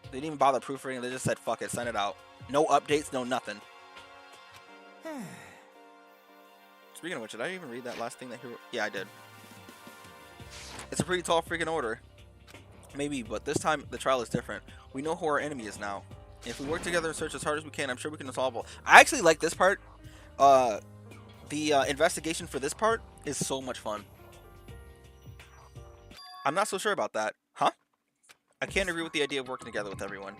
They didn't even bother proofreading. They just said, "Fuck it, send it out." No updates, no nothing. Speaking of which, did I even read that last thing that he wrote? Yeah, I did. It's a pretty tall freaking order. Maybe, but this time the trial is different. We know who our enemy is now. If we work together and search as hard as we can, I'm sure we can solve all. I actually like this part. The investigation for this part is so much fun. I'm not so sure about that. Huh? I can't agree with the idea of working together with everyone.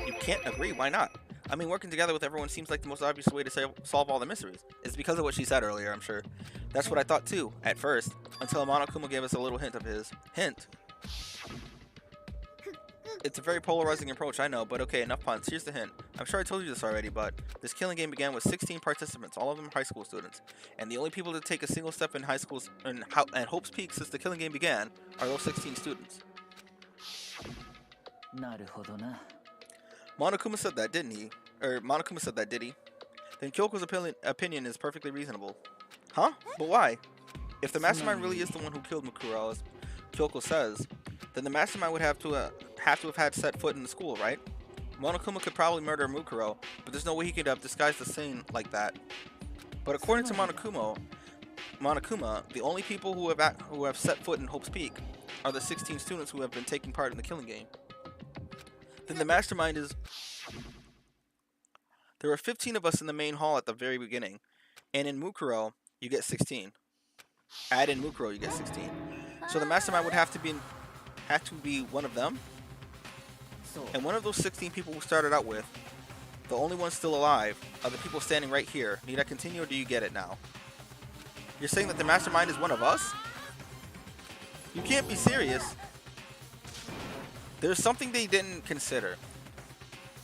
You can't agree? Why not? I mean, working together with everyone seems like the most obvious way to solve all the mysteries. It's because of what she said earlier, I'm sure. That's what I thought too, at first, until Monokuma gave us a little hint of his. Hint? It's a very polarizing approach, I know, but okay, enough puns. Here's the hint. I'm sure I told you this already, but this killing game began with 16 participants, all of them high school students. And the only people to take a single step in high school and Hope's Peak since the killing game began are those 16 students. Monokuma said that, didn't he? Or Monokuma said that, did he? Then Kyoko's opinion is perfectly reasonable. Huh? But why? If the mastermind really is the one who killed Mukuro, as Kyoko says, then the mastermind would have to have had set foot in the school, right? Monokuma could probably murder Mukuro, but there's no way he could have disguised the scene like that. But according to Monokuma, the only people who have set foot in Hope's Peak are the 16 students who have been taking part in the killing game. Then the mastermind is... There were 15 of us in the main hall at the very beginning, and in Mukuro, you get 16. Add in Mukuro, you get 16. So the mastermind would have to be one of them. And one of those 16 people we started out with, the only ones still alive, are the people standing right here. Need I continue, or do you get it now? You're saying that the mastermind is one of us? You can't be serious. There's something they didn't consider.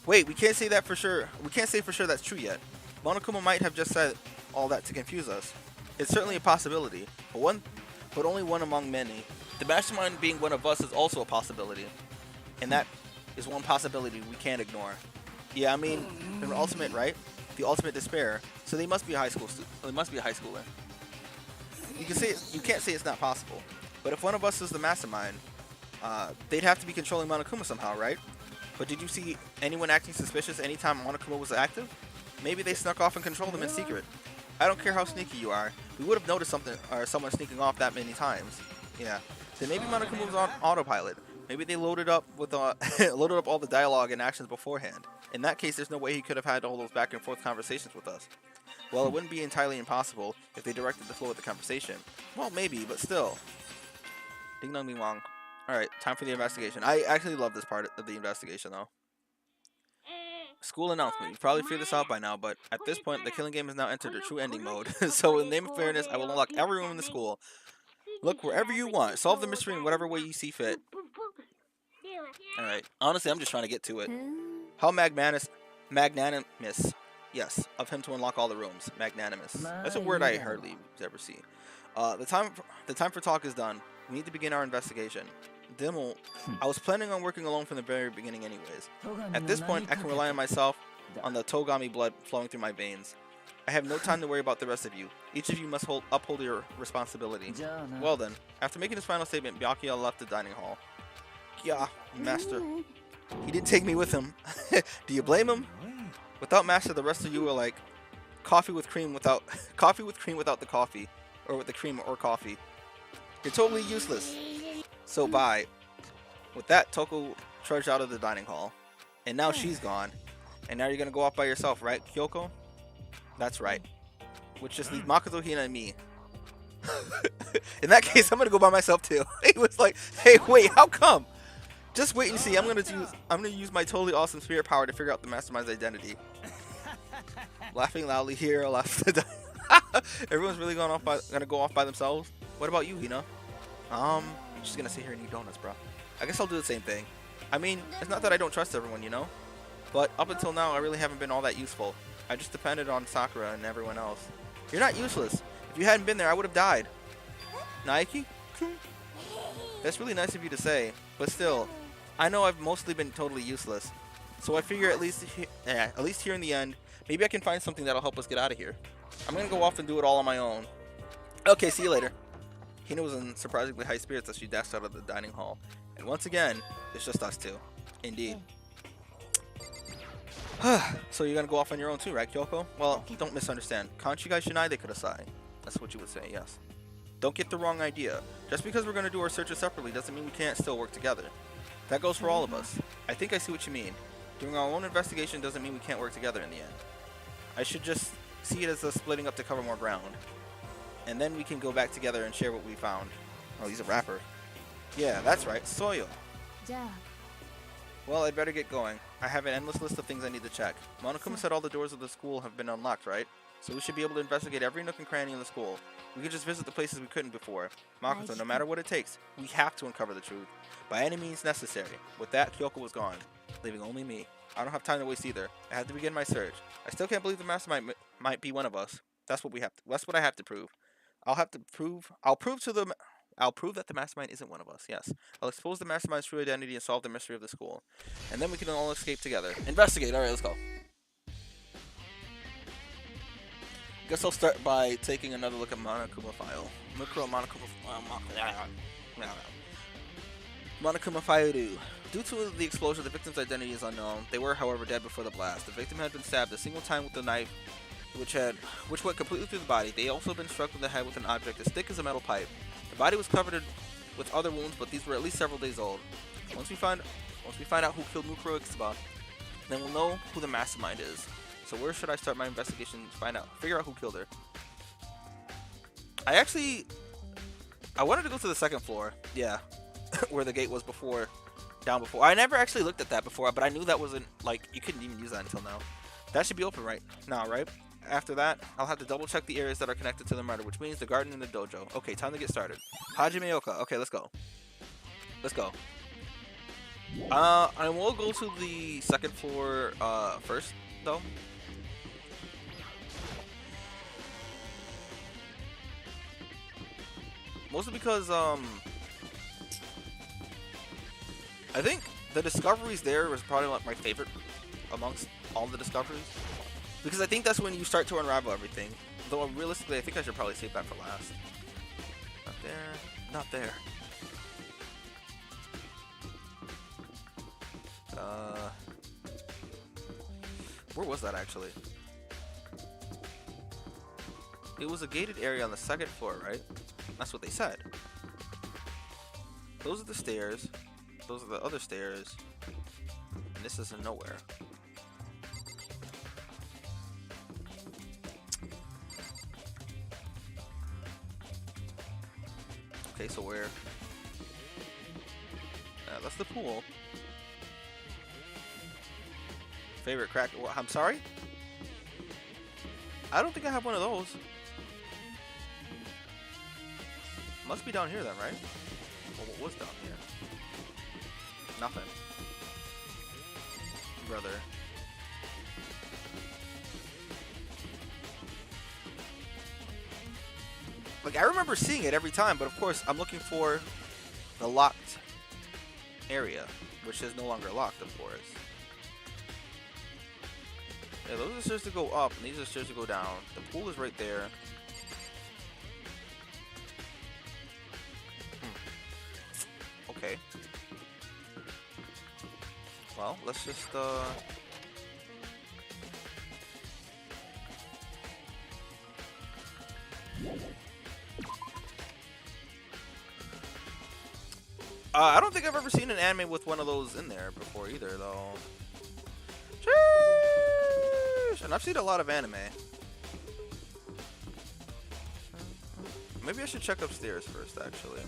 Wait, we can't say that for sure. We can't say for sure that's true yet. Monokuma might have just said all that to confuse us. It's certainly a possibility, but only one among many. The mastermind being one of us is also a possibility, and that is one possibility we can't ignore. Yeah, I mean, the ultimate, right? The ultimate despair. So they must be a high school student. They must be a high schooler. You can't say it's not possible. But if one of us is the mastermind, they'd have to be controlling Monokuma somehow, right? But did you see anyone acting suspicious anytime Monokuma was active? Maybe they snuck off and controlled him in secret. I don't care how sneaky you are. We would have noticed something or someone sneaking off that many times. Yeah. Then maybe Monokuma was on autopilot. Maybe they loaded up with loaded up all the dialogue and actions beforehand. In that case, there's no way he could have had all those back and forth conversations with us. Well, it wouldn't be entirely impossible if they directed the flow of the conversation. Well, maybe, but still. Ding dong ding wong. Alright, time for the investigation. I actually love this part of the investigation, though. School announcement. You've probably figured this out by now, but at this point, the killing game has now entered a true ending mode. So in the name of fairness, I will unlock everyone in the school. Look wherever you want. Solve the mystery in whatever way you see fit. Alright. Honestly, I'm just trying to get to it. How magnanimous. Yes, of him to unlock all the rooms. Magnanimous. That's a word I hardly ever see. The time for talk is done. We need to begin our investigation. Dimmel, I was planning on working alone from the very beginning anyways. At this point, I can rely on myself, on the Togami blood flowing through my veins. I have no time to worry about the rest of you. Each of you must uphold your responsibility. Well then, after making his final statement, Byakuya left the dining hall. Yeah, Master. He didn't take me with him. Do you blame him? Without Master, the rest of you are like coffee with cream without the coffee, or with the cream or coffee. You're totally useless. So bye. With that, Toko trudged out of the dining hall. And now she's gone. And now you're gonna go off by yourself, right, Kyoko? That's right. Which just leaves Makoto, Hina, and me. In that case, I'm gonna go by myself too. He was like, hey, wait, how come? Just wait and see. I'm gonna use my totally awesome spirit power to figure out the mastermind's identity. Laughing loudly here, everyone's really gonna go off by themselves. What about you, Hina? I'm just gonna sit here and eat donuts, bro. I guess I'll do the same thing. I mean, it's not that I don't trust everyone, you know? But up until now, I really haven't been all that useful. I just depended on Sakura and everyone else. You're not useless. If you hadn't been there, I would have died. Naiki? That's really nice of you to say, but still, I know I've mostly been totally useless. So I figure at least here in the end, maybe I can find something that'll help us get out of here. I'm gonna go off and do it all on my own. Okay, see you later. Hina was in surprisingly high spirits as she dashed out of the dining hall. And once again, it's just us two. Indeed. So you're gonna go off on your own too, right, Kyoko? Well, don't misunderstand. Kanchigai Shinai Kudasai. That's what you would say, yes. Don't get the wrong idea. Just because we're gonna do our searches separately doesn't mean we can't still work together. That goes for all of us. I think I see what you mean. Doing our own investigation doesn't mean we can't work together in the end. I should just see it as us splitting up to cover more ground. And then we can go back together and share what we found. Oh, he's a rapper. Yeah, that's right, Soyo. Well, I'd better get going. I have an endless list of things I need to check. Monokuma said all the doors of the school have been unlocked, right? So we should be able to investigate every nook and cranny in the school. We could just visit the places we couldn't before. Makoto, no matter what it takes, we have to uncover the truth. By any means necessary. With that, Kyoko was gone, leaving only me. I don't have time to waste either. I have to begin my search. I still can't believe the mastermind might be one of us. That's what I have to prove. I'll prove that the mastermind isn't one of us, yes. I'll expose the mastermind's true identity and solve the mystery of the school. And then we can all escape together. Investigate, alright, let's go. Guess I'll start by taking another look at Monokuma file. Monokuma file. Due to the explosion, the victim's identity is unknown. They were, however, dead before the blast. The victim had been stabbed a single time with a knife, which went completely through the body. They also been struck in the head with an object as thick as a metal pipe. The body was covered with other wounds, but these were at least several days old. Once we find out who killed Mukuro Itsuba, then we'll know who the mastermind is. So where should I start my investigation to figure out who killed her? I wanted to go to the second floor, yeah, where the gate was down before. I never actually looked at that before, but I knew that wasn't, like, you couldn't even use that until now. That should be open right now, right? After that, I'll have to double check the areas that are connected to the murder, which means the garden and the dojo. Okay, time to get started. Hajime Oka. Okay, let's go. Let's go. I will go to the second floor first, though. Mostly because, I think the discoveries there was probably like my favorite amongst all the discoveries. Because I think that's when you start to unravel everything. Though realistically, I think I should probably save that for last. Not there. Not there. Where was that actually? It was a gated area on the second floor, right? That's what they said. Those are the stairs. Those are the other stairs. And this is nowhere. Okay, so where? That's the pool. Favorite crack? Well, I'm sorry? I don't think I have one of those. Must be down here then, right? Well, what was down here? Nothing. Brother. Like, I remember seeing it every time, but of course, I'm looking for the locked area, which is no longer locked, of course. Yeah, those are stairs to go up, and these are stairs to go down. The pool is right there. Okay. Well, let's just, I don't think I've ever seen an anime with one of those in there before either, though. Sheesh! And I've seen a lot of anime. Maybe I should check upstairs first, actually.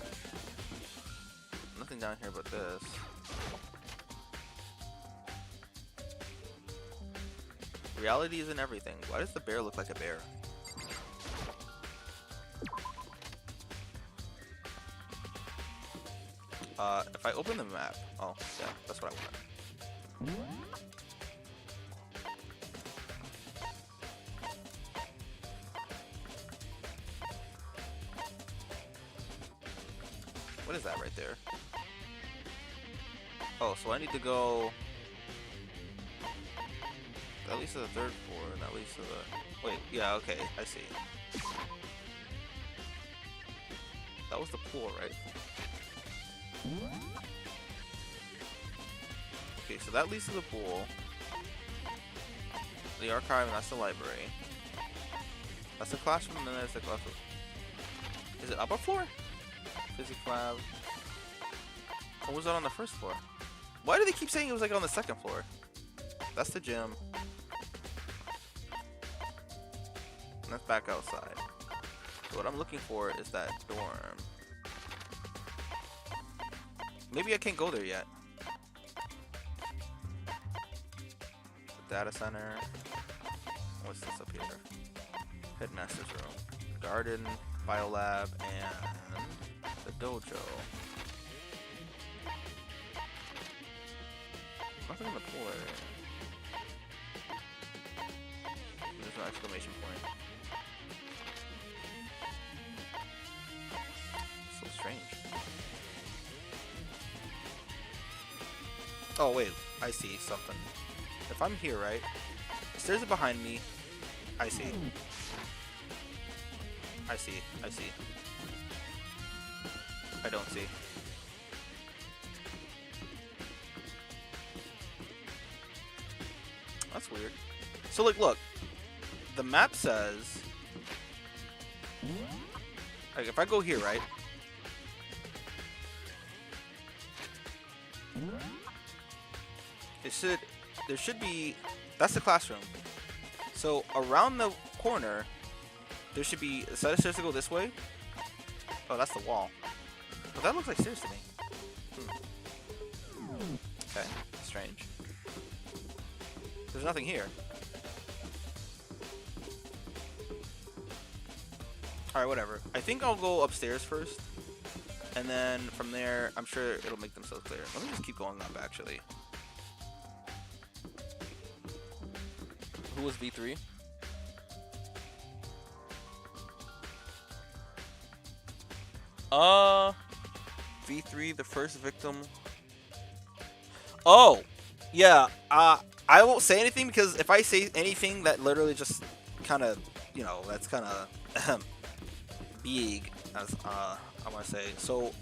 Nothing down here but this. Reality isn't everything. Why does the bear look like a bear? If I open the map, oh yeah, that's what I want. What is that right there? Oh, so I need to go at least to the 3rd floor, and at least to the... Wait, yeah, okay, I see. That was the pool, right? Okay, so that leads to the pool. The archive, and that's the library. That's the classroom, and then there's the classroom. Is it upper floor? Physics lab. Or was that on the 1st floor? Why do they keep saying it was like on the 2nd floor? That's the gym. And that's back outside. So what I'm looking for is that dorm. Maybe I can't go there yet. The data center. What's this up here? Headmaster's room. Garden, biolab, and the dojo. Nothing in the pool area. There's no exclamation point. So strange. Oh wait, I see something. If I'm here, right? The stairs are behind me. I see. I see. I see. I don't see. That's weird. So like, look. The map says... Like, if I go here, right? There should be... That's the classroom. So, around the corner, there should be a set of stairs to go this way. Oh, that's the wall. But that looks like stairs to me. Okay, strange. There's nothing here. Alright, whatever. I think I'll go upstairs first. And then from there, I'm sure it'll make themselves clear. Let me just keep going up, actually. Who was V3? V3, the first victim. Oh! Yeah, I won't say anything because if I say anything that literally just kind of, you know, that's kind of big, as I want to say. So,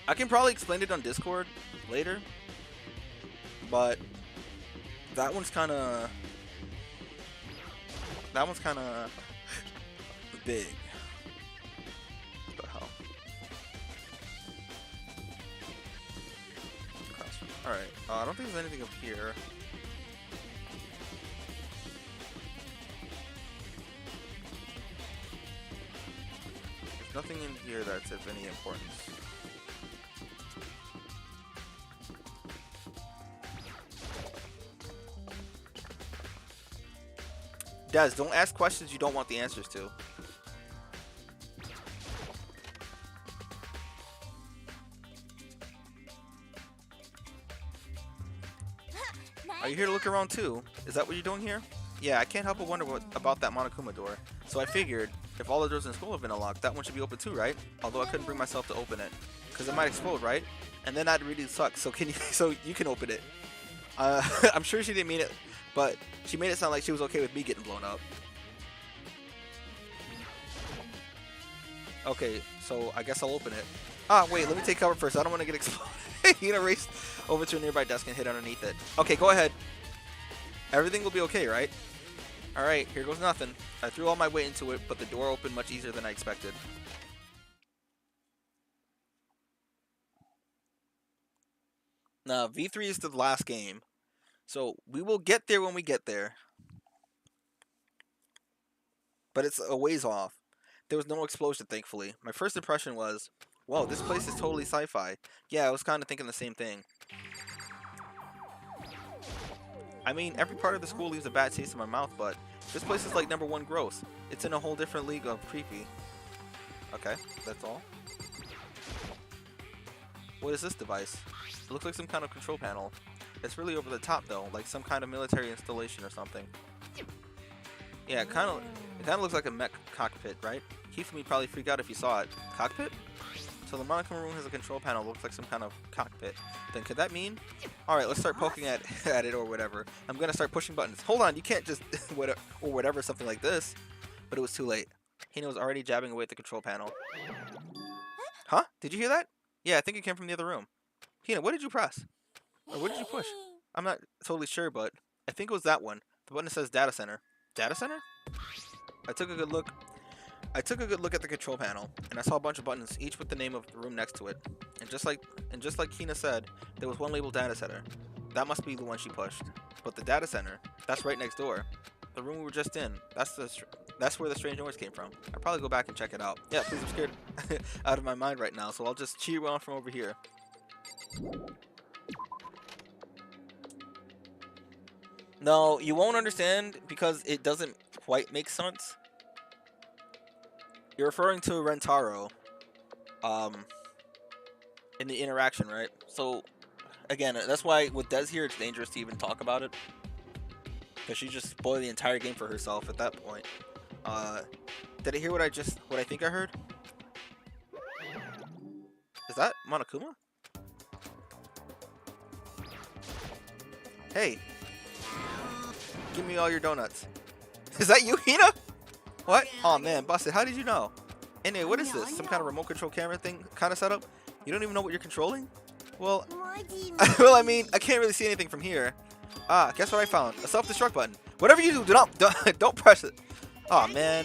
I can probably explain it on Discord later, but that one's kind of big. What the hell? Alright, I don't think there's anything up here. There's nothing in here that's of any importance. Des, don't ask questions you don't want the answers to. Are you here to look around too? Is that what you're doing here? Yeah, I can't help but wonder what about that Monokuma door. So I figured, if all the doors in school have been unlocked, that one should be open too, right? Although I couldn't bring myself to open it. Because it might explode, right? And then that'd really suck. So you can open it. I'm sure she didn't mean it, but she made it sound like she was okay with me getting blown up. Okay, so I guess I'll open it. Ah, wait, let me take cover first. I don't want to get exploded. You're gonna race over to a nearby desk and hit underneath it. Okay, go ahead. Everything will be okay, right? Alright, here goes nothing. I threw all my weight into it, but the door opened much easier than I expected. Now, V3 is the last game. So, we will get there when we get there. But it's a ways off. There was no explosion, thankfully. My first impression was, whoa, this place is totally sci-fi. Yeah, I was kind of thinking the same thing. I mean, every part of the school leaves a bad taste in my mouth, but this place is like #1 gross. It's in a whole different league of creepy. Okay, that's all. What is this device? It looks like some kind of control panel. It's really over the top though, like some kind of military installation or something. Yeah, it kind of looks like a mech cockpit, right? Keith and me probably freak out if you saw it. Cockpit? So the Monokuma room has a control panel, looks like some kind of cockpit. Then could that mean? Alright, let's start poking at it or whatever. I'm gonna start pushing buttons. Hold on, you can't just whatever, something like this. But it was too late. Hina was already jabbing away at the control panel. Huh? Did you hear that? Yeah, I think it came from the other room. Hina, what did you press? Or what did you push? I'm not totally sure, but I think it was that one. The button that says data center. Data center? I took a good look at the control panel, and I saw a bunch of buttons, each with the name of the room next to it. And just like Hina said, there was one labeled data center. That must be the one she pushed. But the data center, that's right next door. The room we were just in, that's where the strange noise came from. I'll probably go back and check it out. Yeah, please, I'm scared out of my mind right now, so I'll just cheer on from over here. No, you won't understand because it doesn't quite make sense. You're referring to Rentaro, in the interaction, right? So, again, that's why with Des here, it's dangerous to even talk about it. Because she just spoiled the entire game for herself at that point. Did I hear what I think I heard? Is that Monokuma? Hey. Give me all your donuts. Is that you, Hina? What? Oh man, busted. How did you know? Anyway, what is this? Some kind of remote control camera thing kind of setup? You don't even know what you're controlling? Well, I mean, I can't really see anything from here. Ah, guess what I found? A self-destruct button. Whatever you do, don't press it. Oh man.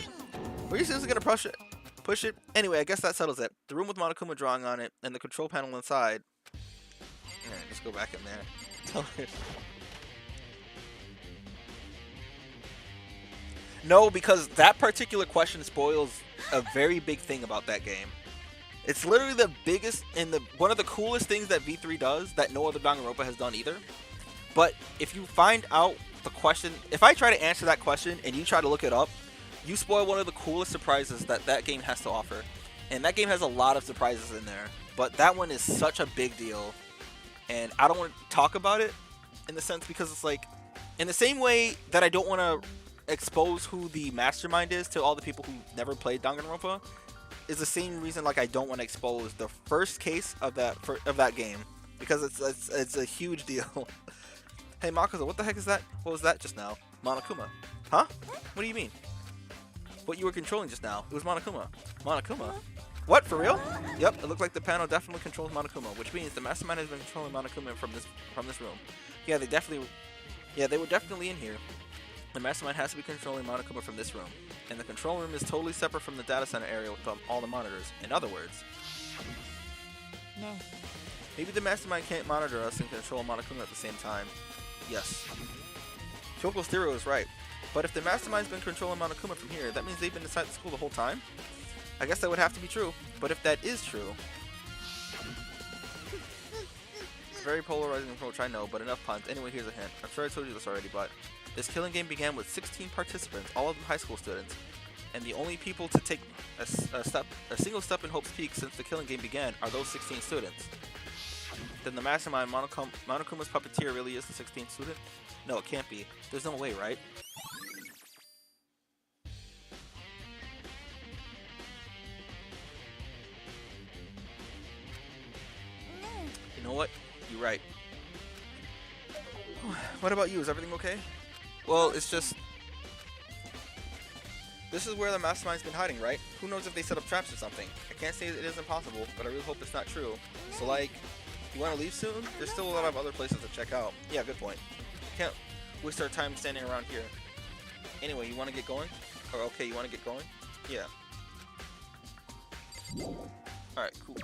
Were you seriously gonna push it? Push it? Anyway, I guess that settles it. The room with Monokuma drawing on it and the control panel inside. Yeah, just go back in there. No, because that particular question spoils a very big thing about that game. It's literally the biggest and one of the coolest things that V3 does that no other Danganronpa has done either. But if you find out the question, if I try to answer that question and you try to look it up, you spoil one of the coolest surprises that game has to offer. And that game has a lot of surprises in there. But that one is such a big deal. And I don't want to talk about it in the sense because it's like, in the same way that I don't want to expose who the mastermind is to all the people who never played Danganronpa, is the same reason like I don't want to expose the first case of that game because it's a huge deal. Hey Makoto, what the heck is that? What was that just now? Monokuma. Huh? What do you mean? What you were controlling just now? It was Monokuma. Monokuma? What, for real? Yep, it looked like the panel definitely controls Monokuma, which means the mastermind has been controlling Monokuma from this room. Yeah, they were definitely in here. The mastermind has to be controlling Monokuma from this room, and the control room is totally separate from the data center area with all the monitors. In other words, maybe the mastermind can't monitor us and control Monokuma at the same time. Yes. Kyoko's theory was right, but if the mastermind's been controlling Monokuma from here, that means they've been inside the school the whole time? I guess that would have to be true, but if that is true... It's a very polarizing approach, I know, but enough puns. Anyway, here's a hint. I'm sure I told you this already, but... This killing game began with 16 participants, all of them high school students, and the only people to take a single step in Hope's Peak since the killing game began are those 16 students. Then the mastermind Monokuma's puppeteer really is the 16th student? No, it can't be. There's no way, right? You know what? You're right. What about you? Is everything okay? Well, it's just... This is where the mastermind's been hiding, right? Who knows if they set up traps or something? I can't say it isn't possible, but I really hope it's not true. So, like, you want to leave soon? There's still a lot of other places to check out. Yeah, good point. Can't waste our time standing around here. Anyway, you want to get going? Or, okay, you want to get going? Yeah. Alright, cool.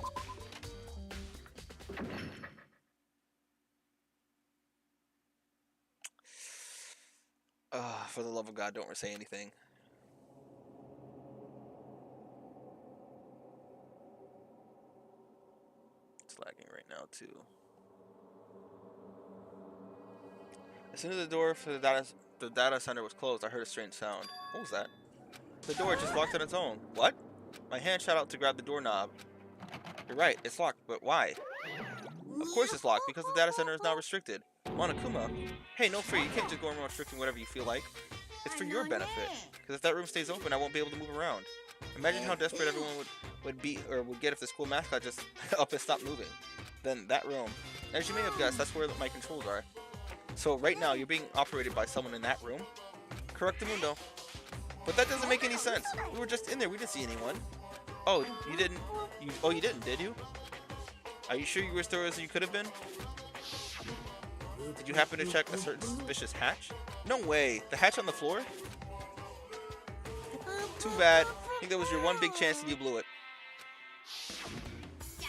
For the love of God, don't say anything. It's lagging right now, too. As soon as the door for the data center was closed, I heard a strange sound. What was that? The door just locked on its own. What? My hand shot out to grab the doorknob. You're right, it's locked, but why? Of course it's locked, because the data center is now restricted. Monokuma? Hey, no free, you can't just go around restricting whatever you feel like. It's for your benefit, because if that room stays open, I won't be able to move around. Imagine how desperate everyone would be or would get if the school mascot just up and stopped moving. Then that room, as you may have guessed, that's where my controls are. So right now you're being operated by someone in that room. Correctamundo. But that doesn't make any sense. We were just in there. We didn't see anyone. Oh, you didn't? You didn't, did you? Are you sure you were as thorough as you could have been? Did you happen to check a certain suspicious hatch? No way. The hatch on the floor? Too bad. I think that was your one big chance and you blew it.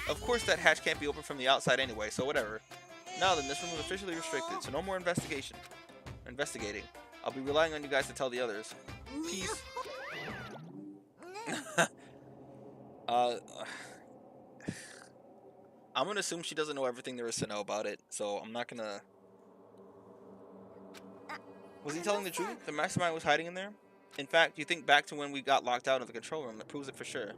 Of course that hatch can't be opened from the outside anyway, so whatever. Now then, this room is officially restricted, so no more investigating. I'll be relying on you guys to tell the others. Peace. I'm gonna assume she doesn't know everything there is to know about it, so I'm not gonna... Was he telling the truth? The mastermind was hiding in there? In fact, you think back to when we got locked out of the control room, that proves it for sure.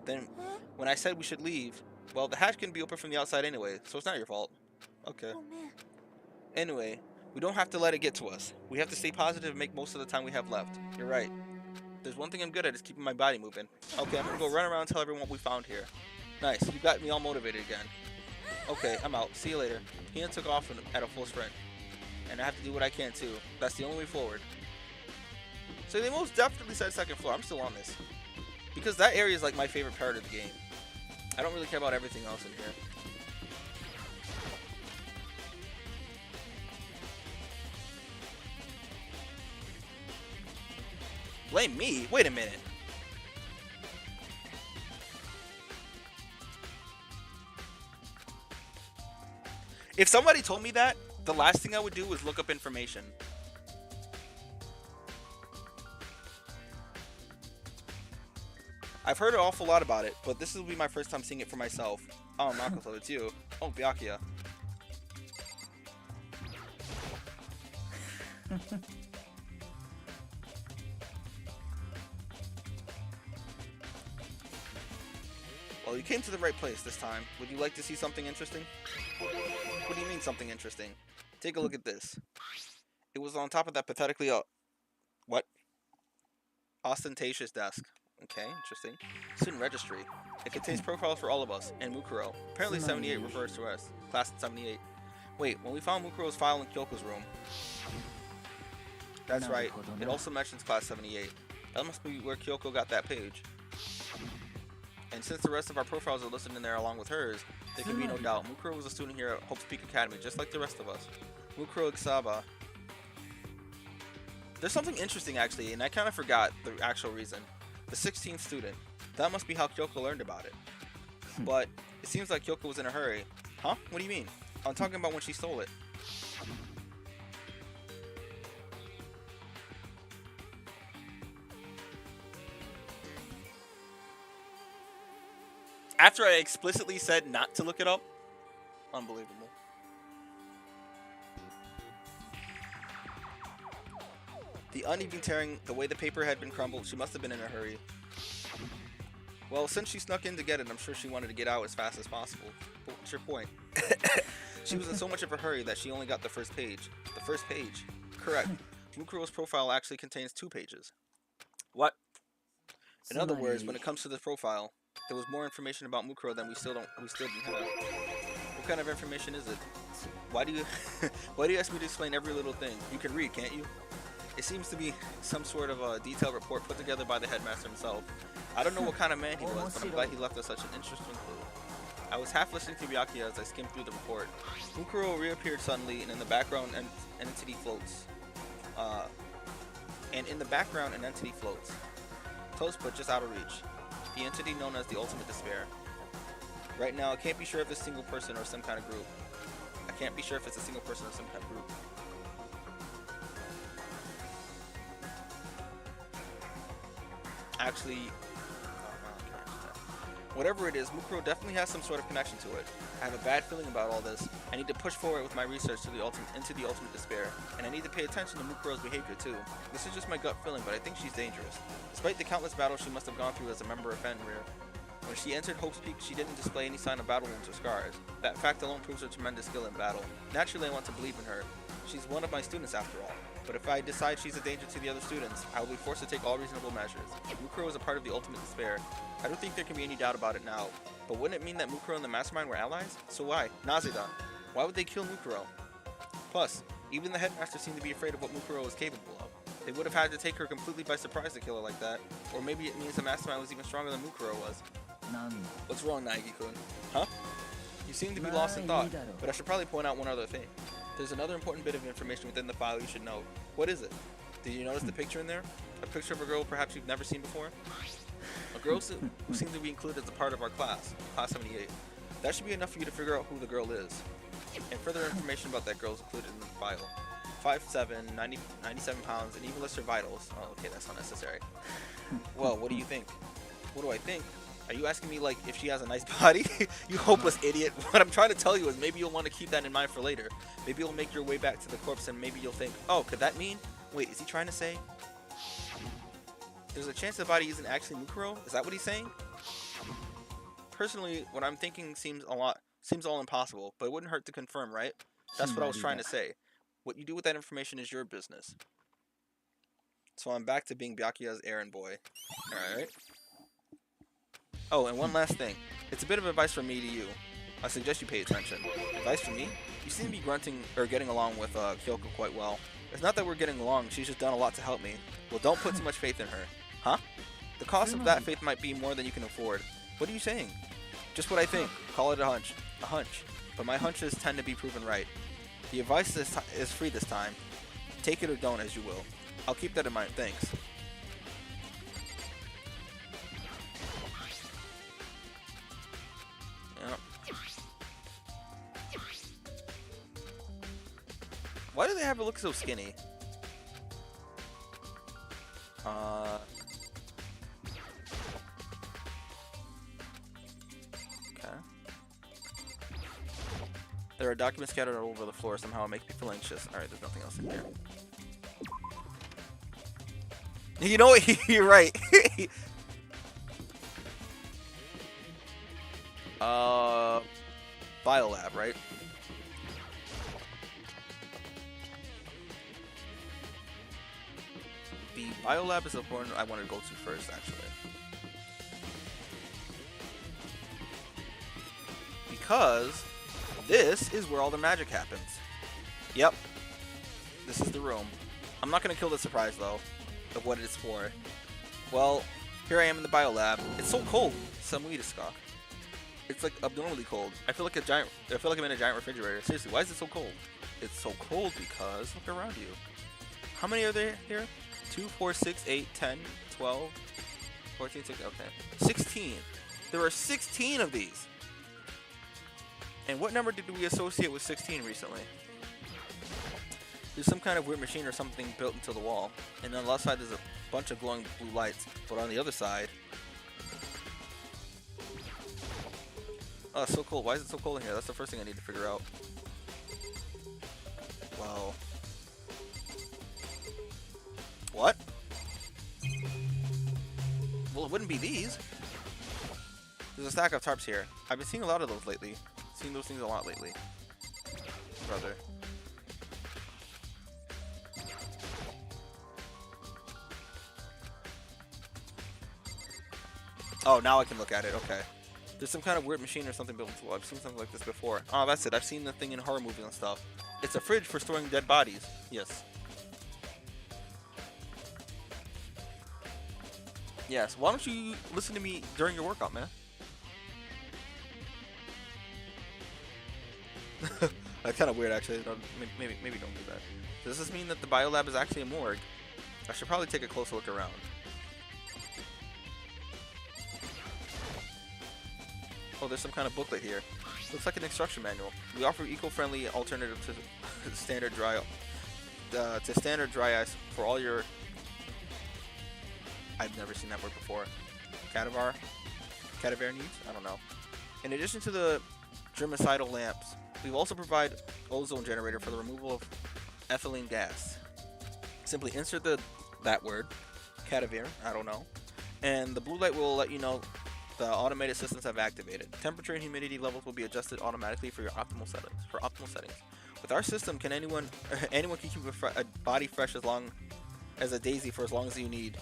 Then, when I said we should leave, well, the hatch can be open from the outside anyway, so it's not your fault. Okay. Anyway, we don't have to let it get to us. We have to stay positive and make most of the time we have left. You're right. There's one thing I'm good at is keeping my body moving. Okay, I'm gonna go run around and tell everyone what we found here. Nice, you got me all motivated again. Okay, I'm out. See you later. Hina took off at a full sprint. And I have to do what I can too. That's the only way forward. So they most definitely said second floor. I'm still on this. Because that area is like my favorite part of the game. I don't really care about everything else in here. Blame me? Wait a minute. If somebody told me that, the last thing I would do was look up information. I've heard an awful lot about it, but this will be my first time seeing it for myself. Oh, Makoto, it's you. Oh, Byakuya. Well, you came to the right place this time. Would you like to see something interesting? What do you mean something interesting? Take a look at this. It was on top of that pathetically what? Ostentatious desk. Okay, interesting. Student registry. It contains profiles for all of us, and Mukuro. Apparently 78 refers to us. Class of 78. Wait, when we found Mukuro's file in Kyoko's room. That's right. It also mentions class 78. That must be where Kyoko got that page. And since the rest of our profiles are listed in there along with hers, there can be no doubt. Mukuro was a student here at Hope's Peak Academy, just like the rest of us. Mukuro Isaba. There's something interesting actually, and I kind of forgot the actual reason. The 16th student. That must be how Kyoko learned about it. But it seems like Kyoko was in a hurry. Huh? What do you mean? I'm talking about when she stole it. After I explicitly said not to look it up? Unbelievable. The uneven tearing, the way the paper had been crumbled, she must have been in a hurry. Well, since she snuck in to get it, I'm sure she wanted to get out as fast as possible. But what's your point? She was in so much of a hurry that she only got the first page. The first page? Correct. Mukuro's profile actually contains 2 pages. What? In other words, when it comes to the profile, there was more information about Mukuro than we still didn't have. What kind of information is it? Why do you ask me to explain every little thing? You can read, can't you? It seems to be some sort of a detailed report put together by the headmaster himself. I don't know what kind of man he was, but I'm glad he left us such an interesting clue. I was half listening to Byakuya as I skimmed through the report. Mukuro reappeared suddenly, and in the background an entity floats. Close but just out of reach. The entity known as the Ultimate Despair. Right now, I can't be sure if it's a single person or some kind of group. Actually, whatever it is, Mukuro definitely has some sort of connection to it. I have a bad feeling about all this. I need to push forward with my research into the ultimate despair, and I need to pay attention to Mukuro's behavior too. This is just my gut feeling, but I think she's dangerous. Despite the countless battles she must have gone through as a member of Fenrir, when she entered Hope's Peak, she didn't display any sign of battle wounds or scars. That fact alone proves her tremendous skill in battle. Naturally, I want to believe in her. She's one of my students after all. But if I decide she's a danger to the other students, I will be forced to take all reasonable measures. Mukuro is a part of the ultimate despair. I don't think there can be any doubt about it now. But wouldn't it mean that Mukuro and the Mastermind were allies? So why? Nazedan. Why would they kill Mukuro? Plus, even the headmaster seemed to be afraid of what Mukuro was capable of. They would have had to take her completely by surprise to kill her like that. Or maybe it means the Mastermind was even stronger than Mukuro was. What's wrong, Naegi-kun? Huh? You seem to be lost in thought, but I should probably point out one other thing. There's another important bit of information within the file you should know. What is it? Did you notice the picture in there? A picture of a girl perhaps you've never seen before? A girl who seems to be included as a part of our class, Class 78. That should be enough for you to figure out who the girl is. And further information about that girl is included in the file. 5'7", 97 pounds, and even lists her vitals. Oh, okay, that's unnecessary. Well, what do you think? What do I think? Are you asking me, like, if she has a nice body? You hopeless idiot. What I'm trying to tell you is maybe you'll want to keep that in mind for later. Maybe you'll make your way back to the corpse and maybe you'll think, oh, could that mean? Wait, is he trying to say? There's a chance the body isn't actually Mukuro? Is that what he's saying? Personally, what I'm thinking seems all impossible, but it wouldn't hurt to confirm, right? That's what I was trying to say. What you do with that information is your business. So I'm back to being Byakuya's errand boy. Alright. Oh, and one last thing. It's a bit of advice from me to you. I suggest you pay attention. Advice from me? You seem to be grunting or getting along with Kyoko quite well. It's not that we're getting along, she's just done a lot to help me. Well, don't put too much faith in her. Huh? The cost of that faith might be more than you can afford. What are you saying? Just what I think. Call it a hunch. A hunch. But my hunches tend to be proven right. The advice is free this time. Take it or don't as you will. I'll keep that in mind. Thanks. Yep. Why do they have her look so skinny? Okay. There are documents scattered all over the floor. Somehow it makes me feel anxious. Alright, there's nothing else in here. You know what? You're right. Biolab, right? The biolab is the one I want to go to first, actually. Because this is where all the magic happens. Yep. This is the room. I'm not going to kill the surprise, though, of what it's for. Well, here I am in the biolab. It's so cold. Samuidesuka. It's like abnormally cold. I feel like I'm in a giant refrigerator. Seriously, why is it so cold? It's so cold because look around you. How many are there here? 2, 4, 6, 8, 10, 12, 14, 16, okay. 16. There are 16 of these. And what number did we associate with 16 recently? There's some kind of weird machine or something built into the wall. And on the left side there's a bunch of glowing blue lights. But on the other side... Oh, it's so cold. Why is it so cold in here? That's the first thing I need to figure out. Wow. What? Well, it wouldn't be these. There's a stack of tarps here. I've been seeing a lot of those lately. Seen those things a lot lately. Brother. Oh, now I can look at it. Okay. There's some kind of weird machine or something built into the wall. I've seen something like this before. Oh, that's it. I've seen the thing in horror movies and stuff. It's a fridge for storing dead bodies. Yes. Yes. Why don't you listen to me during your workout, man? That's kind of weird, actually. Maybe don't do that. Does this mean that the biolab is actually a morgue? I should probably take a closer look around. Oh, there's some kind of booklet here. Looks like an instruction manual. We offer eco-friendly alternative to standard dry ice for all your... I've never seen that word before. Cadaver needs? I don't know. In addition to the germicidal lamps, we also provide ozone generator for the removal of ethylene gas. Simply insert that word, cadaver, I don't know, and the blue light will let you know the automated systems have activated. Temperature and humidity levels will be adjusted automatically for your optimal settings. With our system, can anyone can keep a body fresh as long as a daisy for as long as you need.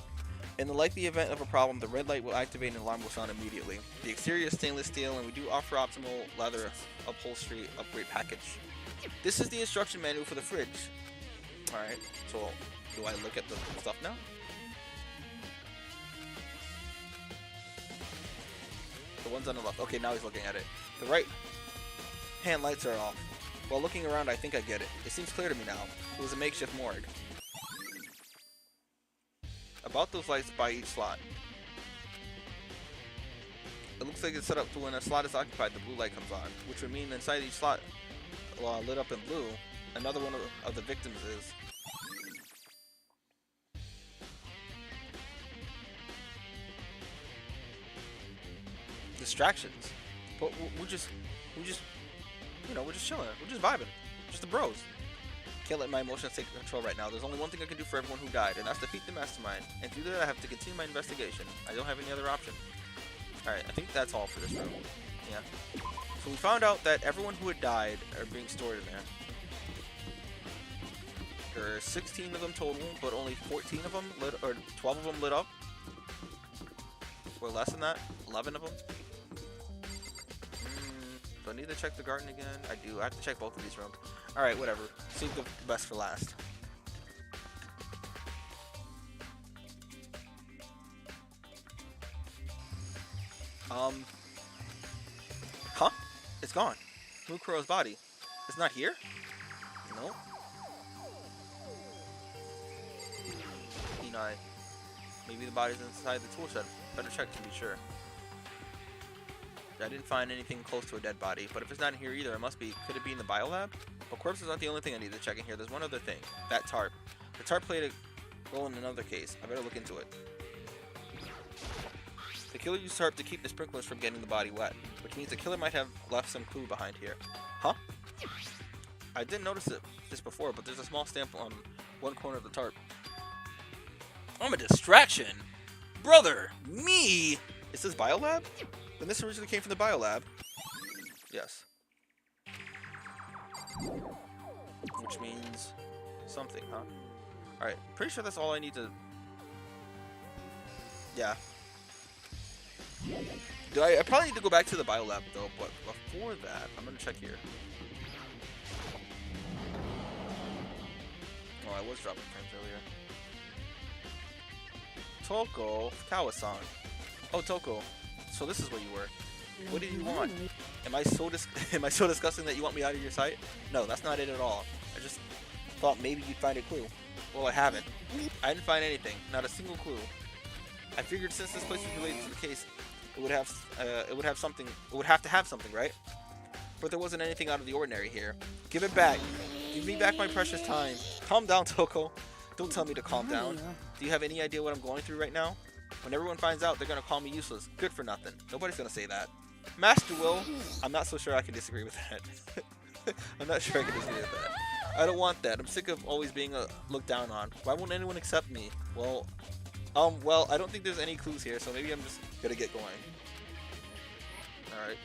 In the likely event of a problem, the red light will activate and an alarm will sound immediately. The exterior is stainless steel, and we do offer optimal leather upholstery upgrade package. This is the instruction manual for the fridge. Alright, so do I look at the stuff now? The ones on the left. Okay, now he's looking at it. The right hand lights are off. While looking around, I think I get it. It seems clear to me now. It was a makeshift morgue. About those lights by each slot. It looks like it's set up to when a slot is occupied, the blue light comes on, which would mean inside each slot lit up in blue, another one of the victims is. Distractions. But we're just chilling. We're just vibing. Just the bros. Can't let my emotions take control right now. There's only one thing I can do for everyone who died, and that's defeat the mastermind. And to do that, I have to continue my investigation. I don't have any other option. Alright, I think that's all for this room. Yeah. So we found out that everyone who had died are being stored in there. There are 16 of them total, but only 14 of them lit, or 12 of them lit up. Or less than that. 11 of them. Do I need to check the garden again? I do. I have to check both of these rooms. Alright, whatever. Save the best for last. Huh? It's gone. Mukuro's body. It's not here? No. Denied. Maybe the body's inside the tool shed. Better check to be sure. I didn't find anything close to a dead body, but if it's not in here either, it must be. Could it be in the biolab? Well, corpse is not the only thing I need to check in here. There's one other thing. That tarp. The tarp played a role in another case. I better look into it. The killer used tarp to keep the sprinklers from getting the body wet, which means the killer might have left some clue behind here. Huh? I didn't notice this before, but there's a small stamp on one corner of the tarp. I'm a distraction! Brother! Me! It says biolab? Then this originally came from the biolab. Yes. Which means something, huh? Alright, pretty sure that's all I need to... Yeah. I probably need to go back to the biolab though, but before that, I'm gonna check here. Oh, I was dropping frames earlier. Toko Kawa-san. Oh, Toko. So this is what you were. What did you want? Am I so disgusting that you want me out of your sight? No, that's not it at all. I just thought maybe you'd find a clue. Well, I haven't. I didn't find anything. Not a single clue. I figured since this place was related to the case, it would have something. It would have to have something, right? But there wasn't anything out of the ordinary here. Give it back. Give me back my precious time. Calm down, Toko. Don't tell me to calm down. Do you have any idea what I'm going through right now? When everyone finds out, they're gonna call me useless. Good for nothing. Nobody's gonna say that. Master will. I'm not so sure I can disagree with that. I'm not sure I can disagree with that. I don't want that. I'm sick of always being looked down on. Why won't anyone accept me? Well, I don't think there's any clues here, so maybe I'm just gonna get going. Alright.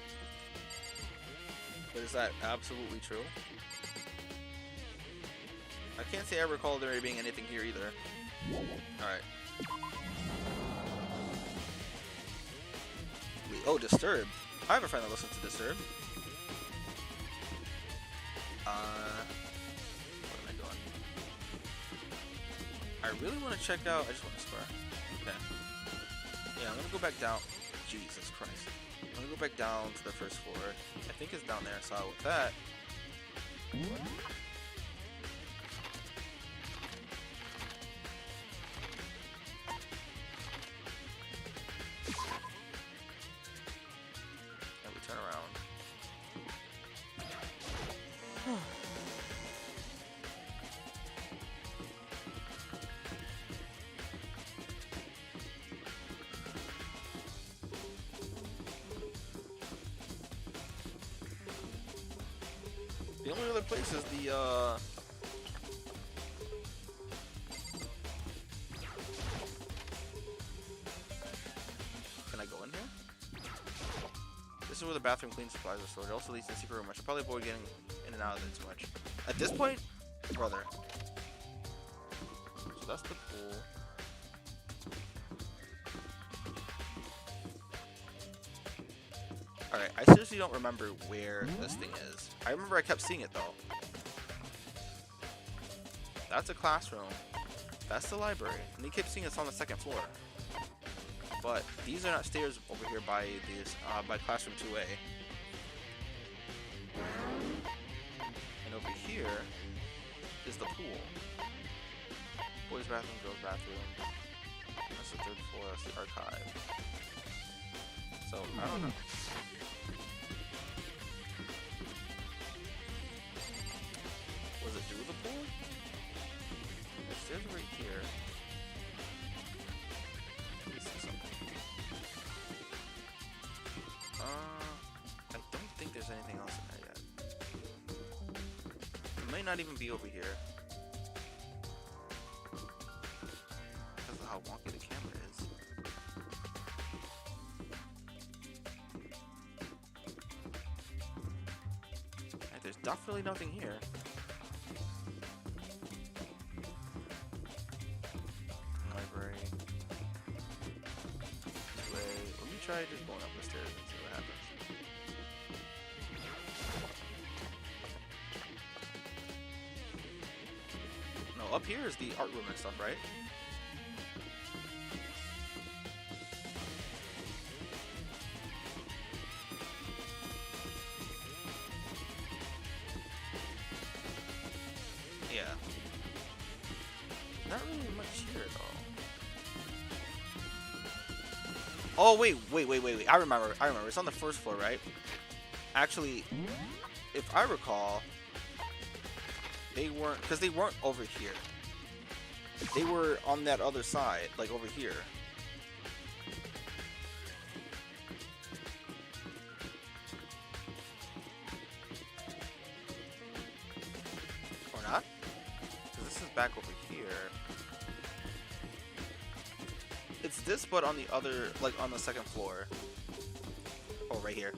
But is that absolutely true? I can't say I recall there being anything here either. Alright. Oh, Disturbed. I have a friend that listens to Disturbed. What am I doing? I really want to check out... I just want to square. Okay. Yeah, I'm going to go back down... Jesus Christ. I'm going to go back down to the first floor. I think it's down there, so with that... Turn around. The only other place is the Can I go in here? this is where the bathroom cleaning supplies are stored. It also leads to the secret room. I should probably avoid getting in and out of it too much. At this point, brother. So that's the pool. Alright, I seriously don't remember where this thing is. I remember I kept seeing it though. That's a classroom. That's the library. And you keep seeing it's on the second floor. But these are not stairs over here by these by classroom 2A. And over here is the pool. Boys' bathroom, girls' bathroom. That's the third floor. That's the archive. So I don't know. Was it through the pool? The stairs are right here. Let me see something. I don't think there's anything else in there yet. It may not even be over here. Because of how wonky the camera is. And there's definitely nothing here. Library. Let me try just going up the stairs and see what happens. No, up here is the art room and stuff, right? Yeah. Not really much here though. Oh wait. I remember. It's on the first floor, right? Actually, if I recall, they weren't over here. They were on that other side, like over here. Or not? Because this is back over here. It's this, but on the other, like on the second floor. Oh, right here.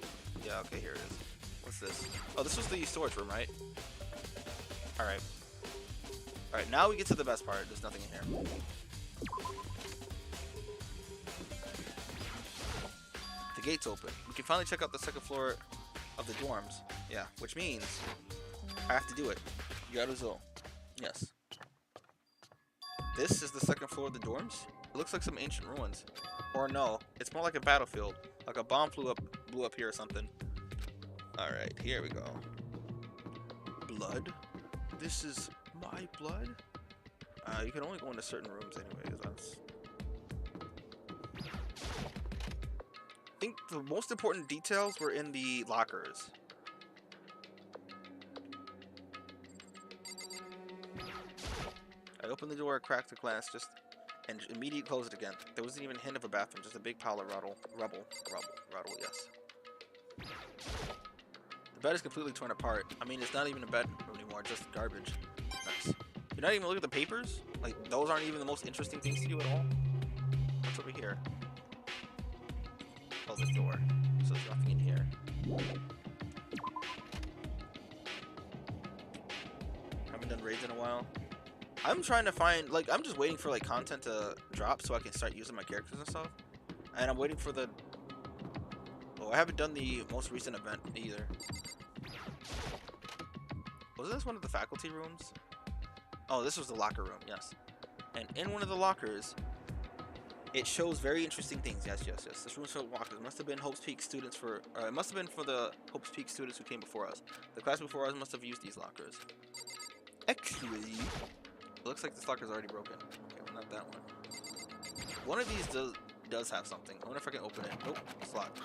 Yeah, okay, here it is. What's this? Oh, this was the storage room, right? Alright. Alright, now we get to the best part. There's nothing in here. The gate's open. We can finally check out the second floor of the dorms. Yeah, which means I have to do it. Yaruzo. Yes. This is the second floor of the dorms? It looks like some ancient ruins. Or no, it's more like a battlefield. Like a bomb blew up here or something. Alright, here we go. Blood? This is my blood? You can only go into certain rooms anyways. I think the most important details were in the lockers. I opened the door, cracked the glass, and immediately closed it again. There wasn't even a hint of a bathroom, just a big pile of rubble, yes. The bed is completely torn apart. I mean, it's not even a bed anymore, just garbage. Nice. You're not even looking at the papers? Like, those aren't even the most interesting things to do at all? What's over here? Close the door. So there's nothing in here. Haven't done raids in a while. I'm trying to find, like, I'm just waiting for, like, content to drop so I can start using my characters and stuff. And I'm waiting for the... Oh, I haven't done the most recent event either. Was this one of the faculty rooms? Oh, this was the locker room, yes. And in one of the lockers, it shows very interesting things. Yes. This room showed lockers. It must have been Hope's Peak students for... it must have been for the Hope's Peak students who came before us. The class before us must have used these lockers. Actually... It looks like this locker's already broken. Okay, well, not that one. One of these does have something. I wonder if I can open it. Nope, it's locked.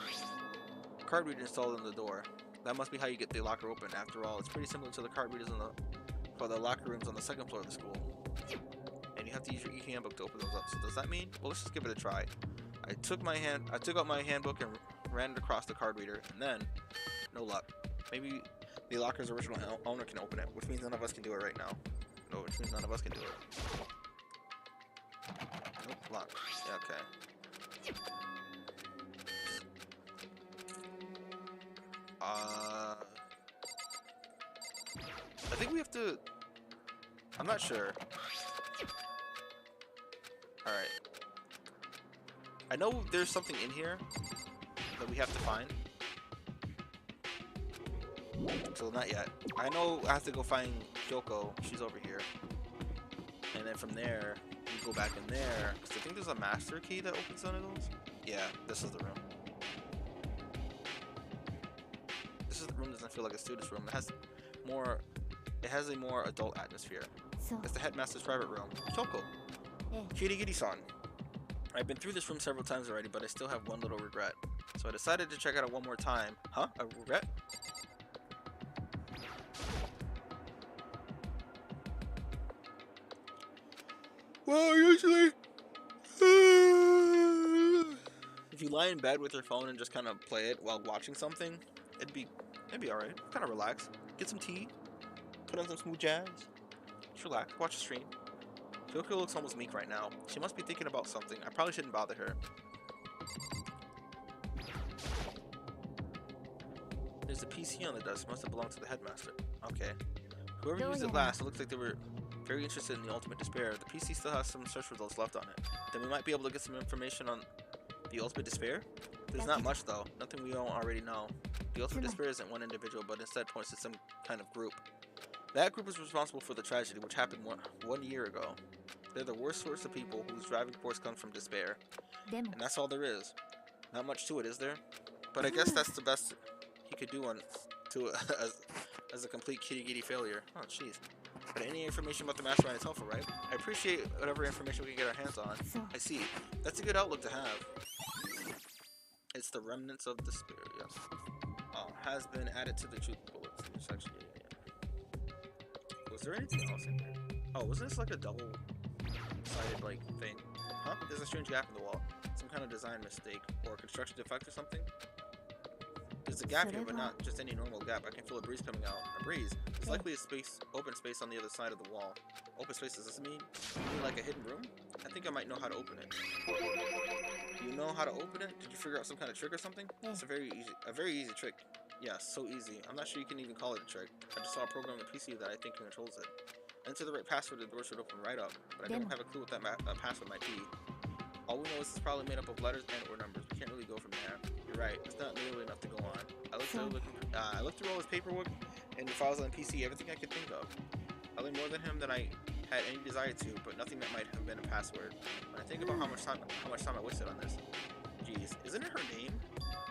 Card reader installed on the door. That must be how you get the locker open. After all, it's pretty similar to the card readers for the locker rooms on the second floor of the school. And you have to use your e-handbook to open those up. So does that mean? Well, let's just give it a try. I took out my handbook and ran it across the card reader, and then no luck. Maybe the locker's original owner can open it, which means none of us can do it right now. No, which means none of us can do it. Nope, locked. Yeah, okay. I think we have to... I'm not sure. Alright. I know there's something in here that we have to find. So not yet. I know I have to go find Kyoko. She's over here. And then from there, we go back in there. Because I think there's a master key that opens one of those. Yeah, this is the room. This is the room. Doesn't feel like a student's room. It has more... It has a more adult atmosphere. So, It's the headmaster's private room. Kyoko. Kirigiri-san. I've been through this room several times already, but I still have one little regret. So I decided to check it out one more time. Huh? A regret? Well, usually... if you lie in bed with your phone and just kind of play it while watching something, it'd be alright. Kind of relax. Get some tea. Put on some smooth jazz. Just relax. Watch a stream. Kyoko looks almost meek right now. She must be thinking about something. I probably shouldn't bother her. There's a PC on the desk. Must have belonged to the headmaster. Okay. Whoever used it last, it looks like they were very interested in the ultimate despair. The PC still has some search results left on it. Then we might be able to get some information on the ultimate despair. There's not much though. Nothing we don't already know. The ultimate despair isn't one individual, but instead points to some kind of group. That group is responsible for the tragedy which happened one year ago. They're the worst source of people whose driving force comes from despair. And that's all there is. Not much to it, is there? But I guess that's the best he could do as a complete kitty-giddy failure. Oh, jeez. But any information about the mastermind is helpful, right? I appreciate whatever information we can get our hands on. I see. That's a good outlook to have. It's the remnants of despair, yes. Has been added to the truth bullets in this section. Was there anything else in here? Oh, wasn't this like a double-sided like thing? Huh? There's a strange gap in the wall. Some kind of design mistake or a construction defect or something? There's a gap here, but not just any normal gap. I can feel a breeze coming out. A breeze? There's likely a open space on the other side of the wall. Open space, does this mean like a hidden room? I think I might know how to open it. Do you know how to open it? Did you figure out some kind of trick or something? It's a very easy trick. Yeah, so easy. I'm not sure you can even call it a trick. I just saw a program on the PC that I think controls it. Enter the right password, the door should open right up. But I don't have a clue what that password might be. All we know is it's probably made up of letters and or numbers. We can't really go from there. You're right. It's not nearly enough to go on. I looked through all his paperwork and the files on the PC, everything I could think of. I learned more than him than I had any desire to, but nothing that might have been a password. When I think about how much time I wasted on this. Jeez, isn't it her name?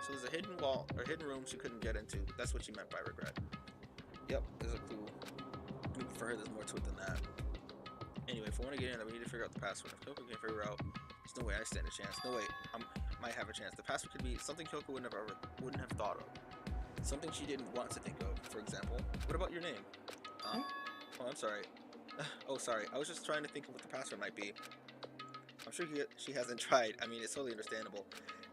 So there's a hidden wall or hidden room she couldn't get into. That's what she meant by regret. Yep, there's a clue. Maybe for her, there's more to it than that. Anyway, if I want to get in, we need to figure out the password. If Kyoko can figure out, there's no way I stand a chance. No way, I might have a chance. The password could be something Kyoko wouldn't have thought of. Something she didn't want to think of. For example, what about your name? Oh, I'm sorry. Oh, sorry. I was just trying to think of what the password might be. I'm sure she hasn't tried. I mean, it's totally understandable.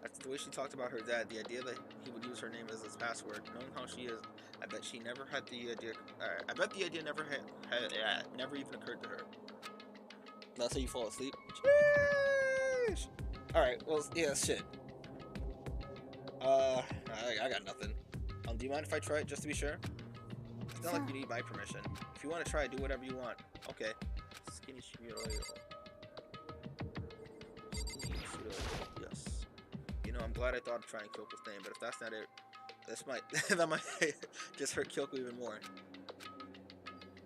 After the way she talked about her dad, the idea that he would use her name as his password, knowing how she is, I bet she never had the idea. I bet the idea never never even occurred to her. That's how you fall asleep. Sheesh. All right. Well, yeah, shit. I got nothing. Do you mind if I try it just to be sure? It's not like you need my permission. If you want to try, do whatever you want. Okay. Skinny Shiroi. Yes. You know, I'm glad I thought of trying Kyoko's name, but if that's not it, that might just hurt Kyoko even more.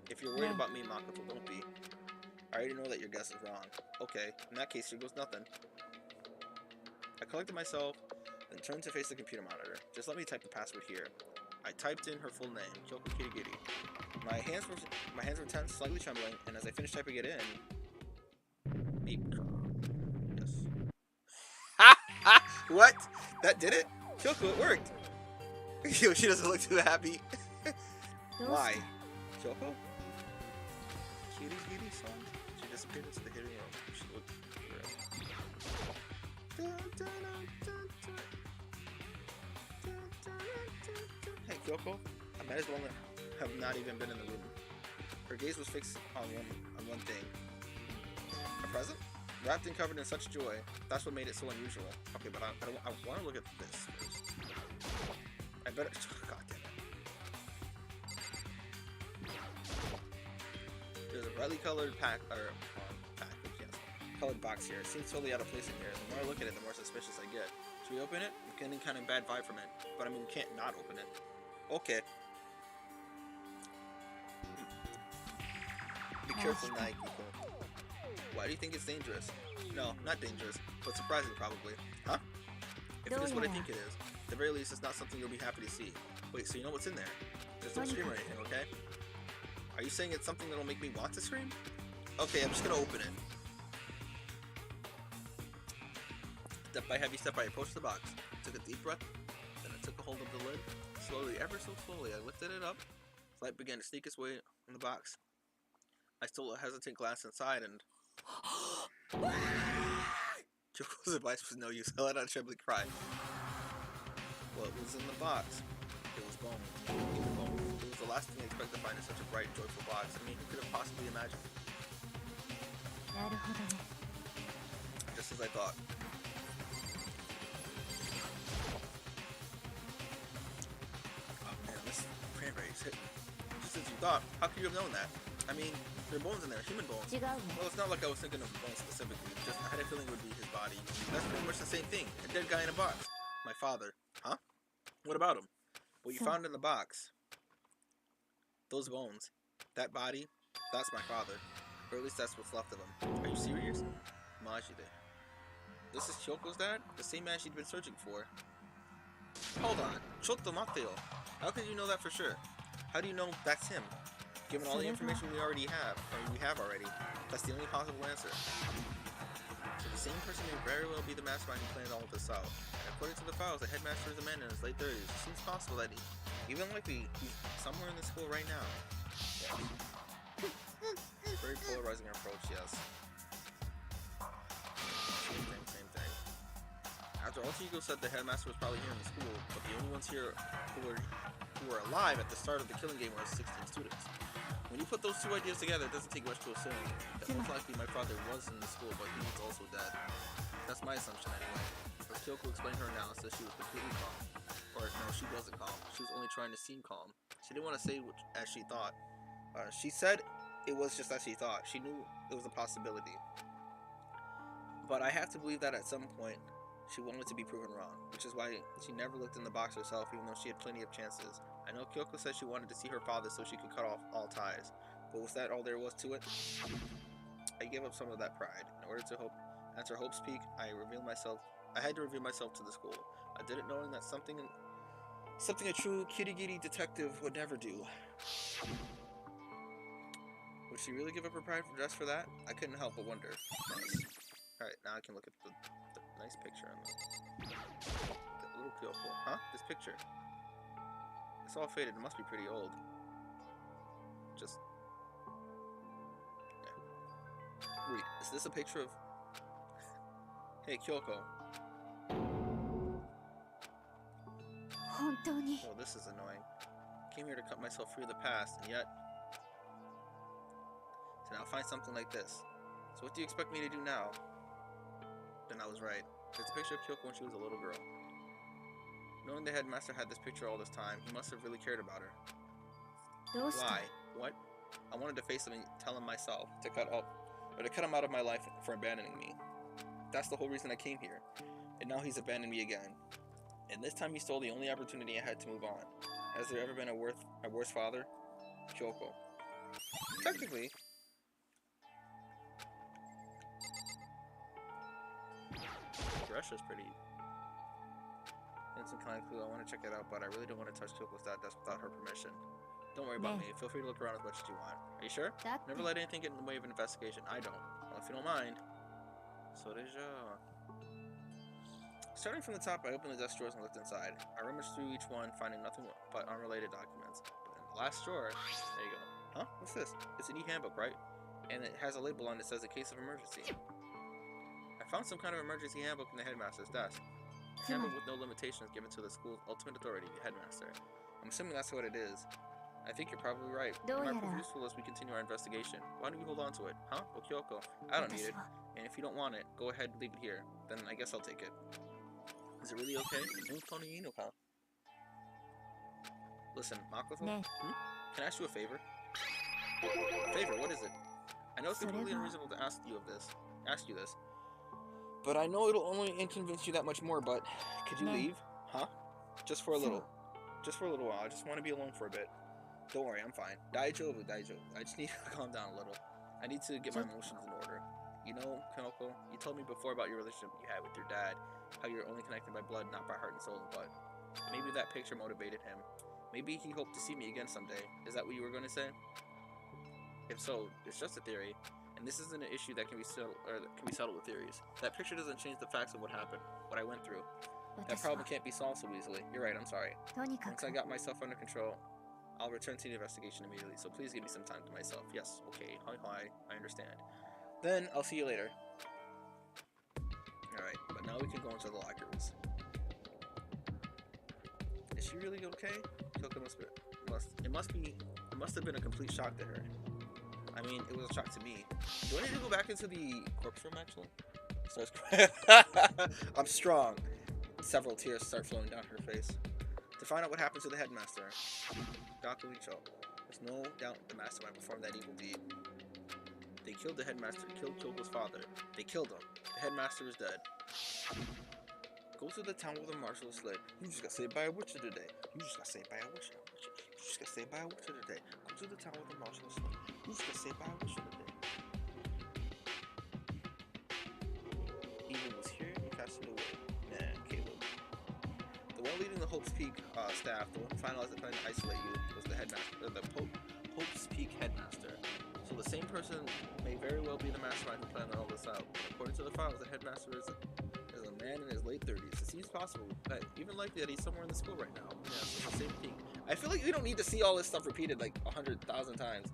If you're worried about me, Makoto, don't be. I already know that your guess is wrong. Okay, in that case, here goes nothing. I collected myself, then turned to face the computer monitor. Just let me type the password here. I typed in her full name, Kyoko Kirigiri. My hands were tense, slightly trembling, and as I finished typing it in, beep. Yes. Ha! What? That did it? Kyoko, it worked. She doesn't look too happy. Why? Kyoko? Kirigiri-san? She disappeared into the hidden room. She looked Hey, Kyoko. I might as well have not even been in the room. Her gaze was fixed on one thing. A present? Wrapped and covered in such joy. That's what made it so unusual. Okay, but I want to look at this first. I better. God damn it. There's a brightly colored package, yes. Colored box here. It seems totally out of place in here. The more I look at it, the more suspicious I get. Should we open it? I'm getting kind of bad vibe from it. But I mean, we can't not open it. Okay. Be careful, Nike. Why do you think it's dangerous? No, not dangerous, but surprising probably. Huh? If it is what I think it is, at the very least, it's not something you'll be happy to see. Wait, so you know what's in there? Just don't scream or anything, okay? Are you saying it's something that'll make me want to scream? Okay, I'm just gonna open it. Step by heavy step, I approached the box. Took a deep breath, then I took a hold of the lid. Slowly, ever so slowly, I lifted it up. Light began to sneak its way in the box. I stole a hesitant glance inside and... Kyoko's advice was no use. I let out a trembling cry. What was in the box? It was bone. It was the last thing I expected to find in such a bright, joyful box. I mean, who could have possibly imagined? Just as I thought. Oh man, this cranberry is hitting. Just as you thought. How could you have known that? I mean, there are bones in there, human bones. Well, it's not like I was thinking of bones specifically. Just I had a feeling it would be his body. That's pretty much the same thing. A dead guy in a box. My father. Huh? What about him? What you found in the box. Those bones. That body. That's my father. Or at least that's what's left of him. Are you serious? Majide. This is Kyoko's dad? The same man she'd been searching for. Hold on. Chotto mateo. How could you know that for sure? How do you know that's him? Given all the information we already have, that's the only possible answer. So the same person may very well be the mastermind who planned all of this out. And according to the files, the headmaster is a man in his late 30s. It seems possible that even likely, he's somewhere in the school right now. Yes. Very polarizing approach, yes. Same thing. After all, Chico said the headmaster was probably here in the school, but the only ones here who were alive at the start of the killing game were 16 students. When you put those two ideas together, it doesn't take much to assume that most likely my father was in the school, but he was also dead. That's my assumption anyway. As Kyoko explained her analysis, she was completely calm. Or no, she wasn't calm. She was only trying to seem calm. She didn't want to say as she thought. She said it was just as she thought. She knew it was a possibility. But I have to believe that at some point, she wanted to be proven wrong, which is why she never looked in the box herself, even though she had plenty of chances. I know Kyoko said she wanted to see her father so she could cut off all ties, but was that all there was to it? I gave up some of that pride. In order to answer Hope's Peak, I had to reveal myself to the school. I did it knowing that something a true kitty-gitty detective would never do. Would she really give up her pride just for that? I couldn't help but wonder. Nice. Alright, now I can look at the nice picture on the little Kyoko. Huh? This picture. It's all faded. It must be pretty old. Just... yeah. Wait, is this a picture of... Hey, Kyoko. Oh, this is annoying. I came here to cut myself free of the past, and yet... to now find something like this. So what do you expect me to do now? Then I was right. It's a picture of Kyoko when she was a little girl. Knowing the headmaster had this picture all this time, he must have really cared about her. Why? What? I wanted to face him and tell him myself to cut him out of my life for abandoning me. That's the whole reason I came here. And now he's abandoned me again. And this time he stole the only opportunity I had to move on. Has there ever been a worse father? Kyoko. Technically. Russia's pretty. Instant kind clue. I want to check it out, but I really don't want to touch Kyoko's dad without her permission. Don't worry about me. Feel free to look around as much as you want. Are you sure? Never let anything get in the way of an investigation. I don't. Well, if you don't mind. So deja. Starting from the top, I opened the desk drawers and looked inside. I rummaged through each one, finding nothing but unrelated documents. But in the last drawer, there you go. Huh? What's this? It's an e-handbook, right? And it has a label on it that says a case of emergency. I found some kind of emergency handbook in the headmaster's desk. A handbook with no limitations given to the school's ultimate authority, the headmaster. I'm assuming that's what it is. I think you're probably right. It might prove useful as we continue our investigation. Why don't you hold on to it? Huh? Well, Kyoko, I don't need it. And if you don't want it, go ahead and leave it here. Then I guess I'll take it. Is it really okay? Listen, Makoto, Ne. can I ask you a favor? A favor? What is it? I know it's completely unreasonable to ask you this. But I know it'll only inconvenience you that much more, but could you leave? Huh? Just for a little. Just for a little while. I just want to be alone for a bit. Don't worry, I'm fine. Daijobu. I just need to calm down a little. I need to get my emotions in order. You know, Kanoko, you told me before about your relationship you had with your dad, how you're only connected by blood, not by heart and soul, but maybe that picture motivated him. Maybe he hoped to see me again someday. Is that what you were going to say? If so, it's just a theory, and this isn't an issue that can be settled with theories. That picture doesn't change the facts of what happened, what I went through. That problem can't be solved so easily. You're right, I'm sorry. Once I got myself under control, I'll return to the investigation immediately, so please give me some time to myself. Yes, okay, hi, I understand. Then, I'll see you later. Alright, but now we can go into the lockers. Is she really okay? Kyoko it must have been a complete shock to her. I mean, it was a shock to me. Do I need to go back into the corpse room, actually? Starts crying. I'm strong. Several tears start flowing down her face. To find out what happened to the headmaster, Gakuicho. There's no doubt the mastermind performed that evil deed. They killed the headmaster, killed Kyoko's father. They killed him. The headmaster is dead. Go to the town with a marshal sled. You just got saved by a witcher today. You just got saved by a witcher. You just got saved by a witcher today. Go to the town with a marshal sled. You just got saved by a witcher today. Even was here and cast it away. Nah, Caleb. The one leading the Hope's Peak staff, the one who finalized the plan to isolate you, was the headmaster, Hope's Peak headmaster. So the same person may very well be the mastermind who planned all this out. But according to the files, the headmaster is a man in his late 30s. It seems possible, but even likely that he's somewhere in the school right now. Yeah, it's the same thing. I feel like we don't need to see all this stuff repeated like 100,000 times.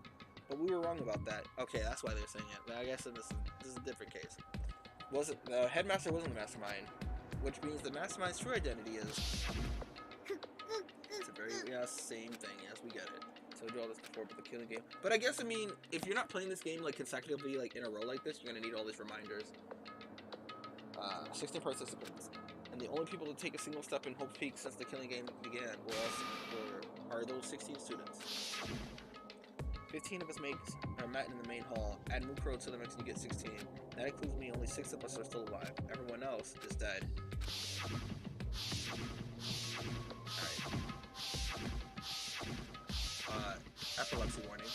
But we were wrong about that. Okay, that's why they're saying it. But I guess this is a different case. The headmaster wasn't the mastermind, which means the mastermind's true identity is. It's a very same thing. Yes, we get it. So we do all this before, but the killing game. But I guess if you're not playing this game like consecutively, like in a row like this, you're gonna need all these reminders. 16 participants, and the only people to take a single step in Hope Peak since the killing game began are those 16 students. 15 of us are met in the main hall. Add Mukuro to the mix and you get 16. That includes me. Only 6 of us are still alive. Everyone else is dead. Alright. Epilepsy warning.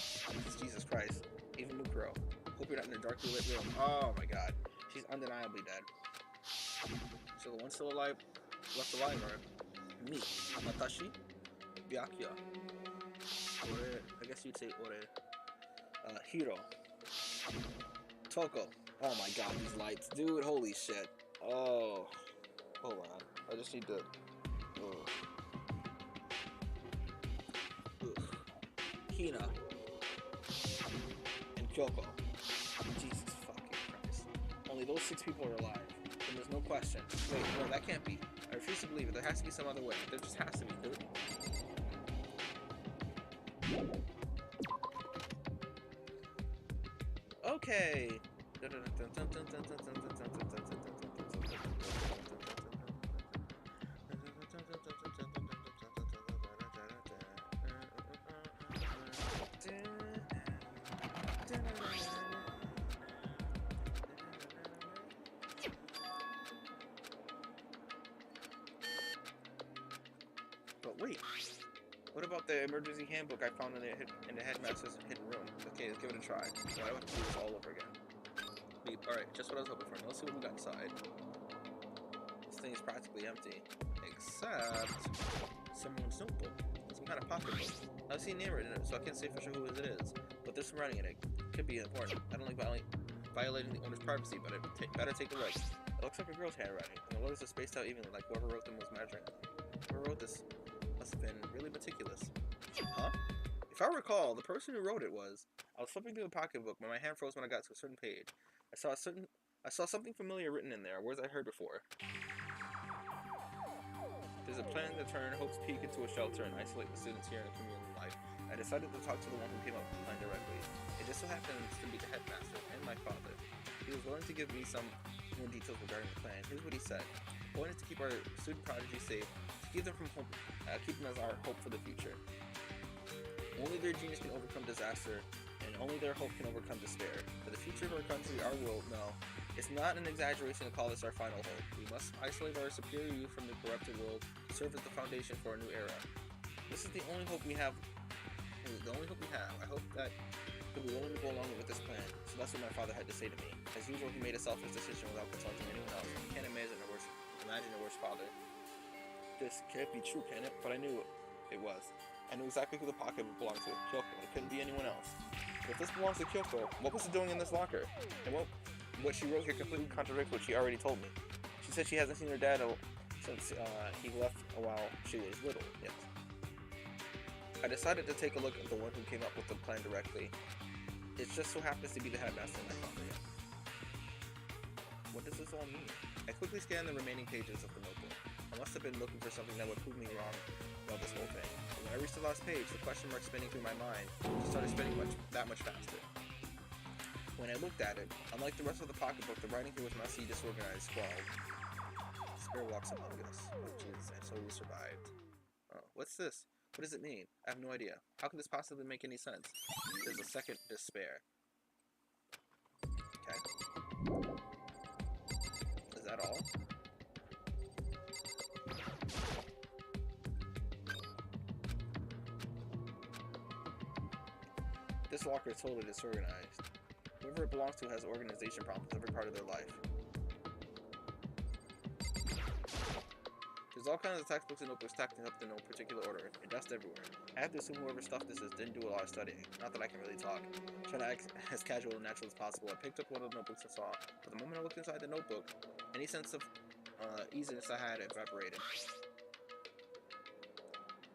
Jesus Christ. Even Mukuro. Hope you're not in a darkly lit room. Oh my god. She's undeniably dead. So the ones still alive, left alive are me, Matashi, Byakuya, Ore, I guess you'd say Ore, Hiro, Toko. Oh my god, these lights. Dude, holy shit. Oh, hold on. I just need to... Hina. And Kyoko. Jesus fucking Christ. Only those 6 people are alive. And there's no question. Wait, no, that can't be. I refuse to believe it. There has to be some other way. There just has to be, dude. Okay. But wait, what about the emergency handbook I found in the headmaster's hidden room? Okay, let's give it a try. Why do I have to do this all over again? Alright, just what I was hoping for. Let's see what we got inside. This thing is practically empty. Except someone's notebook. Some kind of pocketbook. I've seen name written in it, so I can't say for sure who it is. But there's some writing in it. Could be important. I don't like violating the owner's privacy, but better take a look. It looks like a girl's handwriting, and the letters are spaced out evenly, like whoever wrote them was measuring. Whoever wrote this must have been really meticulous. Huh? If I recall, the person who wrote it was... I was flipping through the pocketbook, but my hand froze when I got to a certain page. I saw something familiar written in there, words I heard before. There's a plan to turn Hope's Peak into a shelter and isolate the students here in a community life. I decided to talk to the one who came up with the plan directly. It just so happens to be the headmaster and my father. He was willing to give me some more details regarding the plan. Here's what he said. The point is to keep our student prodigy safe, to keep them from hope. Keep them as our hope for the future. Only their genius can overcome disaster, and only their hope can overcome despair. For the future of our country, our world, no. It's not an exaggeration to call this our final hope. We must isolate our superior youth from the corrupted world to serve as the foundation for a new era. This is the only hope we have. I hope that he'll be willing to go along with this plan. So that's what my father had to say to me. As usual, he made a selfish decision without consulting anyone else. I can't imagine a worse father. This can't be true, can it? But I knew it was. I knew exactly who the pocket belonged to. Kyoko. It couldn't be anyone else. If this belongs to Kyoko, what was it doing in this locker? And what she wrote here completely contradicts what she already told me. She said she hasn't seen her dad since he left a while she was little. Yes. I decided to take a look at the one who came up with the plan directly. It just so happens to be the headmaster in my family. What does this all mean? I quickly scanned the remaining pages of the notebook. I must have been looking for something that would prove me wrong about this whole thing. But when I reached the last page, the question mark spinning through my mind started spinning that much faster. When I looked at it, unlike the rest of the pocketbook, the writing here was messy, disorganized, scrawled. Spirit walks among us. Oh Jesus, and so we survived. Oh, what's this? What does it mean? I have no idea. How can this possibly make any sense? There's a second despair. Okay. Is that all? This locker is totally disorganized. Whoever it belongs to has organization problems every part of their life. There's all kinds of textbooks and notebooks stacked up in no particular order, and dust everywhere. I have to assume whoever stuffed this didn't do a lot of studying. Not that I can really talk. Trying to act as casual and natural as possible, I picked up one of the notebooks I saw. But the moment I looked inside the notebook, any sense of easiness I had evaporated.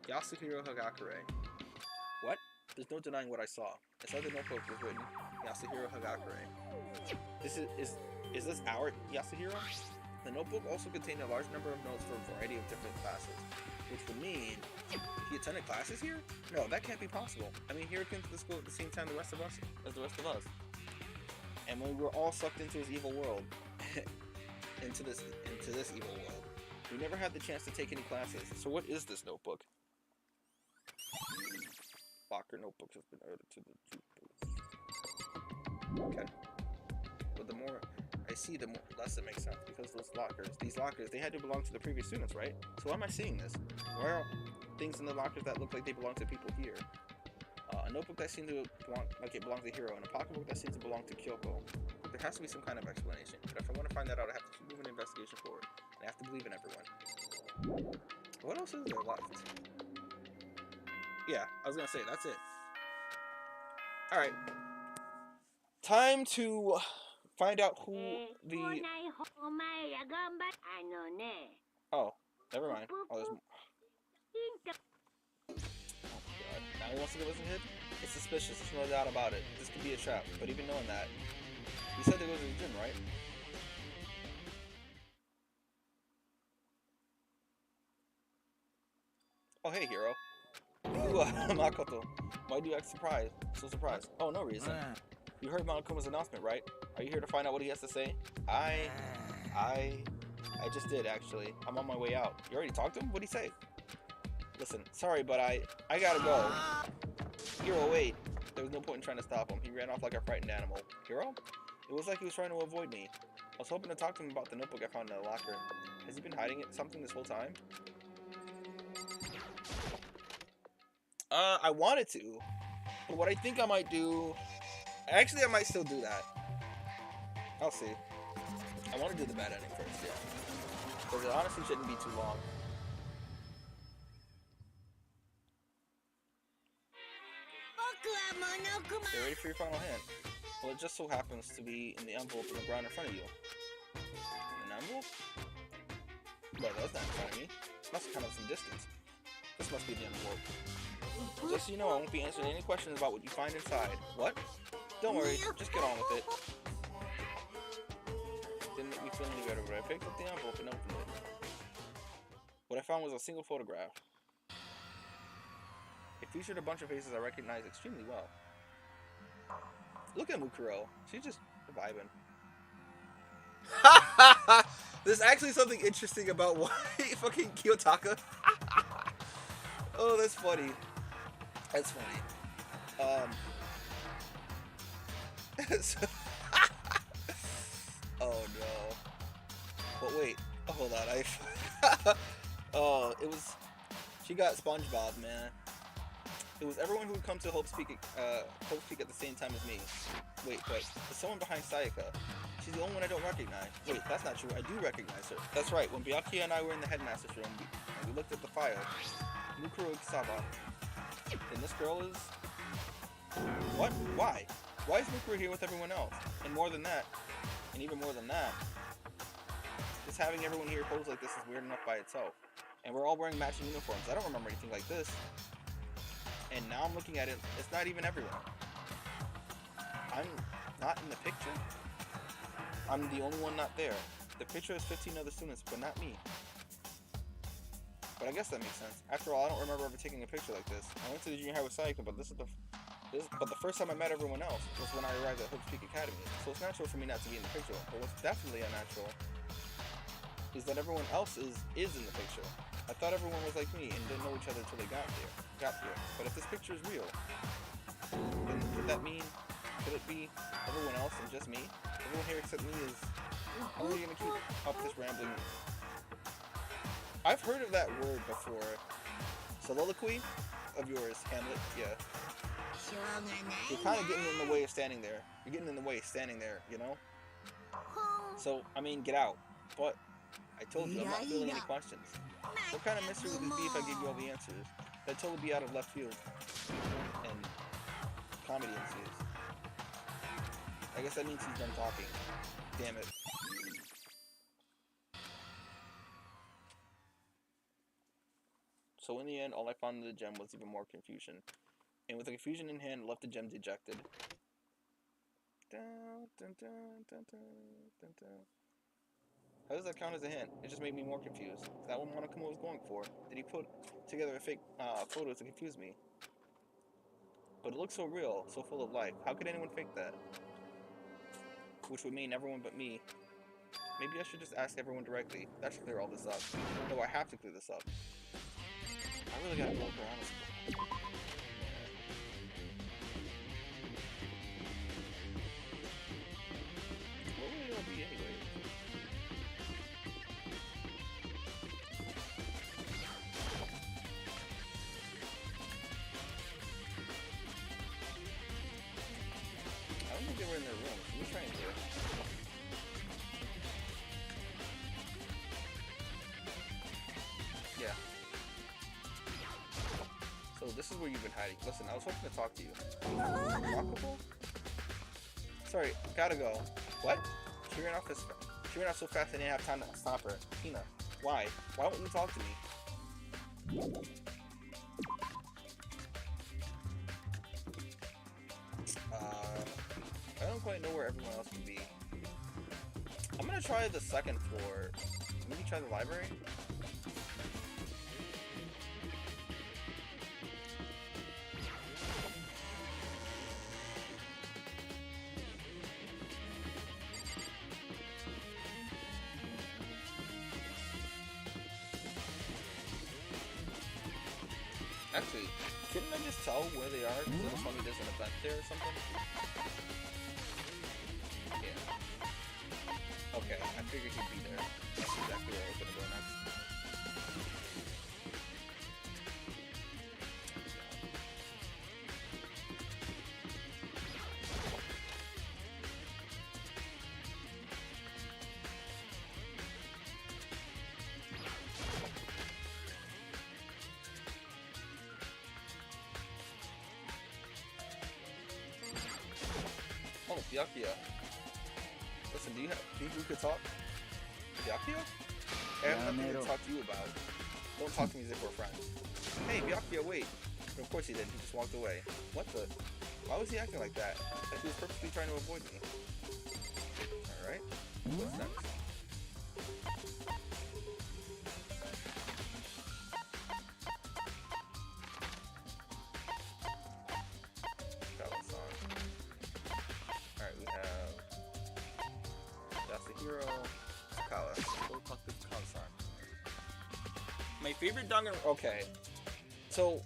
Yasuhiro Hagakure. What? There's no denying what I saw. Inside the notebook was written Yasuhiro Hagakure. Is this our Yasuhiro? The notebook also contained a large number of notes for a variety of different classes, which would mean he attended classes here? No, that can't be possible. I mean, here came to the school at the same time as the rest of us. And we were all sucked into his evil world, into this evil world. We never had the chance to take any classes. So what is this notebook? Locker notebooks have been added to the jukebox. Okay. But the more I see, the less it makes sense, because these lockers, they had to belong to the previous students, right? So why am I seeing this? Where are things in the lockers that look like they belong to people here? A notebook that seemed to belong, like it belonged to Hiro, and a pocketbook that seems to belong to Kyoko. There has to be some kind of explanation, but if I want to find that out, I have to keep moving the investigation forward, and I have to believe in everyone. What else is there left? Yeah, I was gonna say, that's it. Alright. Time to find out who the... Oh, never mind. Oh, there's... Oh my god. Now he wants to give us a hint? It's suspicious, there's no doubt about it. This could be a trap, but even knowing that, he said to go to the gym, right? Oh, hey, Hiro. Makoto. Why do you act surprised? So surprised. Oh, no reason. You heard Monokuma's announcement, right? Are you here to find out what he has to say? I just did, actually. I'm on my way out. You already talked to him? What'd he say? Listen, sorry, but I gotta go. Hiro, wait. There was no point in trying to stop him. He ran off like a frightened animal. Hiro? It was like he was trying to avoid me. I was hoping to talk to him about the notebook I found in the locker. Has he been hiding something this whole time? I wanted to. But what I think I might do... Actually, I might still do that. I'll see. I want to do the bad ending first, yeah. Because it honestly shouldn't be too long. You ready for your final hand? Well, it just so happens to be in the envelope on the ground in front of you. An envelope? Well, that's not in front of me. It must come at some distance. This must be the envelope. Just so you know, I won't be answering any questions about what you find inside. What? Don't worry, just get on with it. Didn't make me feel any better, but I picked up the envelope and opened it. What I found was a single photograph. It featured a bunch of faces I recognized extremely well. Look at Mukuro. She's just vibing. There's actually something interesting about why fucking Kiyotaka Oh, that's funny. That's funny. So- oh no. But wait. Oh, hold on. Oh, it was. She got SpongeBob, man. It was everyone who would come to Hope's Peak at the same time as me. Wait, but there's someone behind Sayaka. She's the only one I don't recognize. Wait, that's not true. I do recognize her. That's right. When Byakuya and I were in the headmaster's room, we looked at the file. Mukuro Saba. And this girl is... What? Why? Why is Mukuro here with everyone else? And more than that, and even more than that, just having everyone here pose like this is weird enough by itself. And we're all wearing matching uniforms. I don't remember anything like this. And now I'm looking at it, it's not even everyone. I'm not in the picture. I'm the only one not there. The picture has 15 other students, but not me. But I guess that makes sense. After all, I don't remember ever taking a picture like this. I went to the junior high with Sayaka, but the first time I met everyone else was when I arrived at Hope's Peak Academy. So it's natural for me not to be in the picture. But what's definitely unnatural is that everyone else is in the picture. I thought everyone was like me and didn't know each other until they got here. But if this picture is real, then could that mean, could it be everyone else and just me? Everyone here except me is... How are you going to keep up this rambling? I've heard of that word before. Soliloquy of yours, Hamlet. Yeah. You're kind of getting in the way of standing there. You're getting in the way standing there, you know? So, I mean, get out. But I told you, I'm not feeling any questions. What kind of mystery would this be if I gave you all the answers? That'd totally be out of left field. And comedy ensues. I guess that means he's done talking. Damn it. So in the end, all I found in the gem was even more confusion. And with the confusion in hand, left the gem dejected. Dun, dun, dun, dun, dun, dun, dun. How does that count as a hint? It just made me more confused. Is that what Monokuma was going for? Did he put together a fake photo to confuse me? But it looks so real, so full of life. How could anyone fake that? Which would mean everyone but me. Maybe I should just ask everyone directly. That should clear all this up. No, I have to clear this up. I really gotta go look around this. What would it all be anyway? I don't think they were in their room. Let me try and do it. Yeah. So this is where you've been hiding. Listen, I was hoping to talk to you. Remarkable? Sorry, gotta go. What? She ran off so fast I didn't have time to stop her. Hina, why? Why won't you talk to me? I don't quite know where everyone else can be. I'm gonna try the second floor. Maybe try the library? Actually, couldn't I just tell where they are? Because it'll tell me there's an event there or something? Yeah. Okay, I figured he'd be there. That's exactly where I was gonna go next. Oh, Byakuya. Listen, do you think we could talk? Byakuya? I have nothing to talk to you about. Don't talk to me as if we're friends. Hey, Byakuya, wait. But of course he didn't. He just walked away. What the? Why was he acting like that? Like he was purposely trying to avoid me. Alright. What's next? Alright, we have Yasuhiro Takala. Go talk to Takala-san. My favorite Dangan... Okay. So,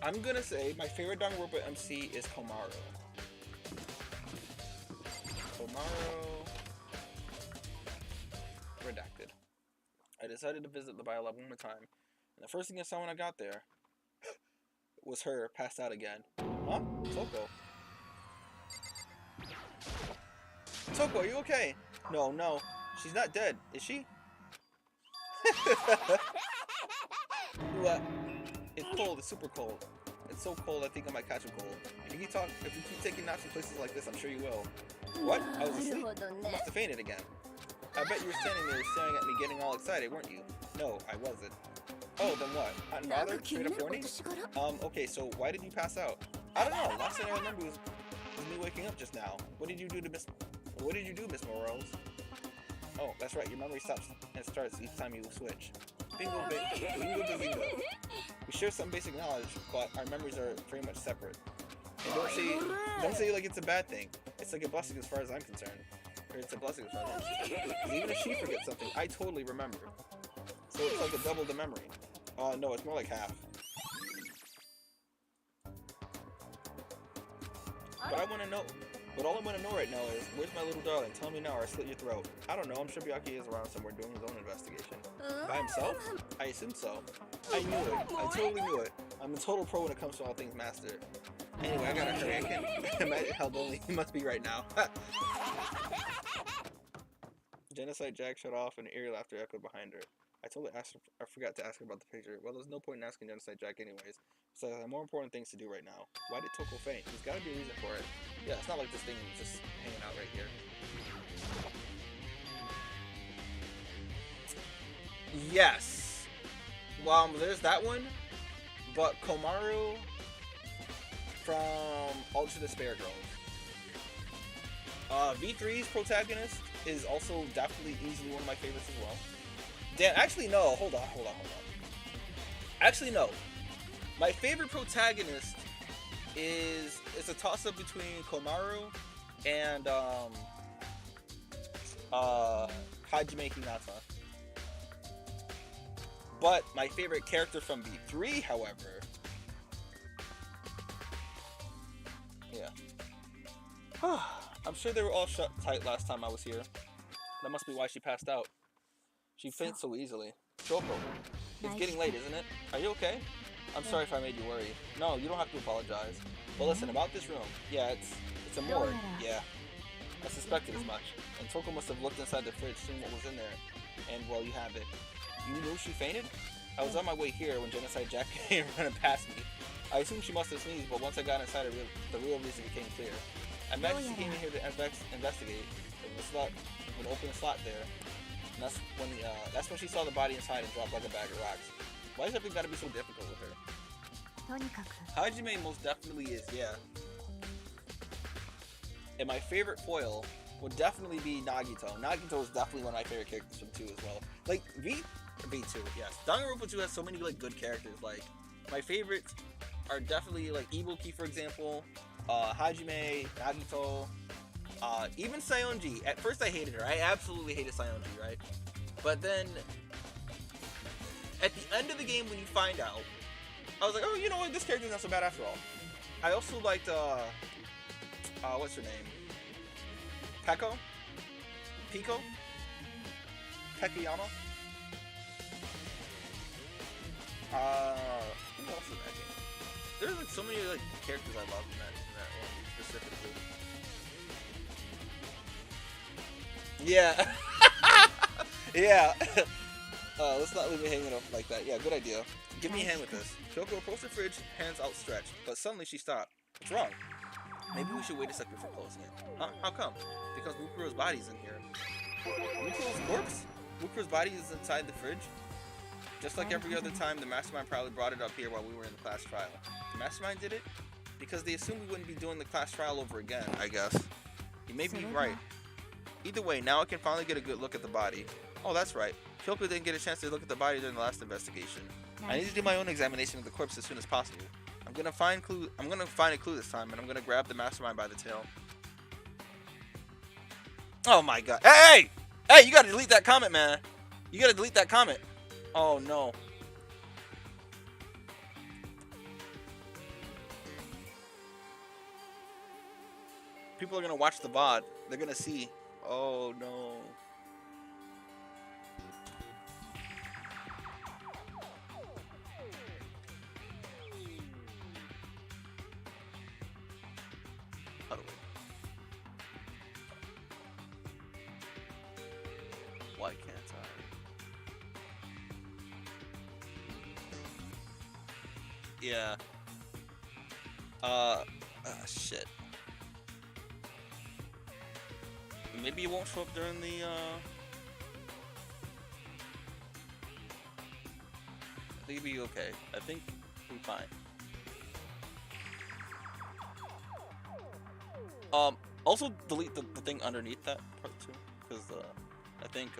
I'm gonna say my favorite Danganronpa MC is Komaru. Komaru. Redacted. I decided to visit the biolab one more time, and the first thing I saw when I got there was her passed out again. Huh? Toko. Toko, are you okay? No, she's not dead, is she? What? It's cold. It's super cold. It's so cold. I think I might catch a cold. If you keep taking naps in places like this, I'm sure you will. What? I was asleep. I must have fainted again. I bet you were standing there staring at me, getting all excited, weren't you? No, I wasn't. Oh, then what? Hot and bothered? Straight up horny? Okay, so why did you pass out? I don't know. Last thing I remember was me waking up just now. What did you do, Miss Morose? Oh, that's right. Your memory stops and starts each time you switch. Bingo, bingo. We share some basic knowledge, but our memories are very much separate. And don't say like it's a bad thing. It's like a blessing as far as I'm concerned. Or it's a blessing as far as I'm concerned. Even if she forgets something, I totally remember. So it's like a double the memory. No, it's more like half. But all I want to know right now is, where's my little darling? Tell me now or I slit your throat. I don't know, I'm sure Byakuya is around somewhere doing his own investigation. By himself? I assume so. I knew it. I totally knew it. I'm a total pro when it comes to all things master. Anyway, I gotta hurry. I can't imagine how lonely he must be right now. Genocide Jack shut off and eerie laughter echoed behind her. I forgot to ask her about the picture. Well, there's no point in asking Genocide Jack anyways. So I have more important things to do right now. Why did Toko faint? There's gotta be a reason for it. Yeah, it's not like this thing is just hanging out right here. Yes. Well, there's that one. But Komaru from Ultra Despair Girls. V3's protagonist is also definitely easily one of my favorites as well. Damn, actually no, hold on. Actually no. My favorite protagonist is a toss-up between Komaru and Hajime Hinata. But my favorite character from B3, however, yeah. I'm sure they were all shut tight last time I was here. That must be why she passed out. She faints so easily. Shoko, it's getting late, isn't it? Are you okay? I'm sorry if I made you worry. No, you don't have to apologize. But listen, about this room. Yeah, it's a morgue. Yeah. I suspected as much. And Toko must have looked inside the fridge, seen what was in there. And, well, you have it. You knew she fainted? I was on my way here when Genocide Jack came running past me. I assumed she must have sneezed, but once I got inside, the real reason became clear. I imagine she came in here to investigate. Would open a slot there. And that's when she saw the body inside and dropped like a bag of rocks. Why does everything gotta be so difficult with her? Hajime most definitely is, yeah. And my favorite foil would definitely be Nagito. Nagito is definitely one of my favorite characters from 2 as well. Like, V2, yes. Danganronpa 2 has so many, like, good characters. Like, my favorites are definitely, like, Ibuki, for example. Hajime, Nagito, even Sayonji. At first I hated her. I absolutely hated Sayonji, right? But then, at the end of the game when you find out, I was like, oh, you know what? This character's not so bad after all. I also liked, what's her name? Pico? Pekuyama? Who else in that game? There's like so many like characters I love in that one specifically. Yeah. Yeah. Let's not leave me hanging up like that. Yeah, good idea. Give me a hand with this. Shoko approached the fridge, hands outstretched, but suddenly she stopped. What's wrong? Maybe we should wait a second before closing it. Huh? How come? Because Mukuro's body's in here. Mukuro's corpse? Mukuro's body is inside the fridge? Just like every other time, the Mastermind probably brought it up here while we were in the class trial. The Mastermind did it? Because they assumed we wouldn't be doing the class trial over again, I guess. You may be right. Either way, now I can finally get a good look at the body. Oh, that's right. Kyoko didn't get a chance to look at the body during the last investigation. I need to do my own examination of the corpse as soon as possible. I'm gonna find a clue this time, and I'm gonna grab the Mastermind by the tail. Oh my god. Hey! Hey, you gotta delete that comment, man. You gotta delete that comment. Oh no. people are gonna watch the VOD. They're gonna see. Oh no. How do we? Why can't I? Yeah. Shit. Maybe it won't show up during the, I think it'll be okay. I think we'll be fine. Also delete the thing underneath that part too, because, I think,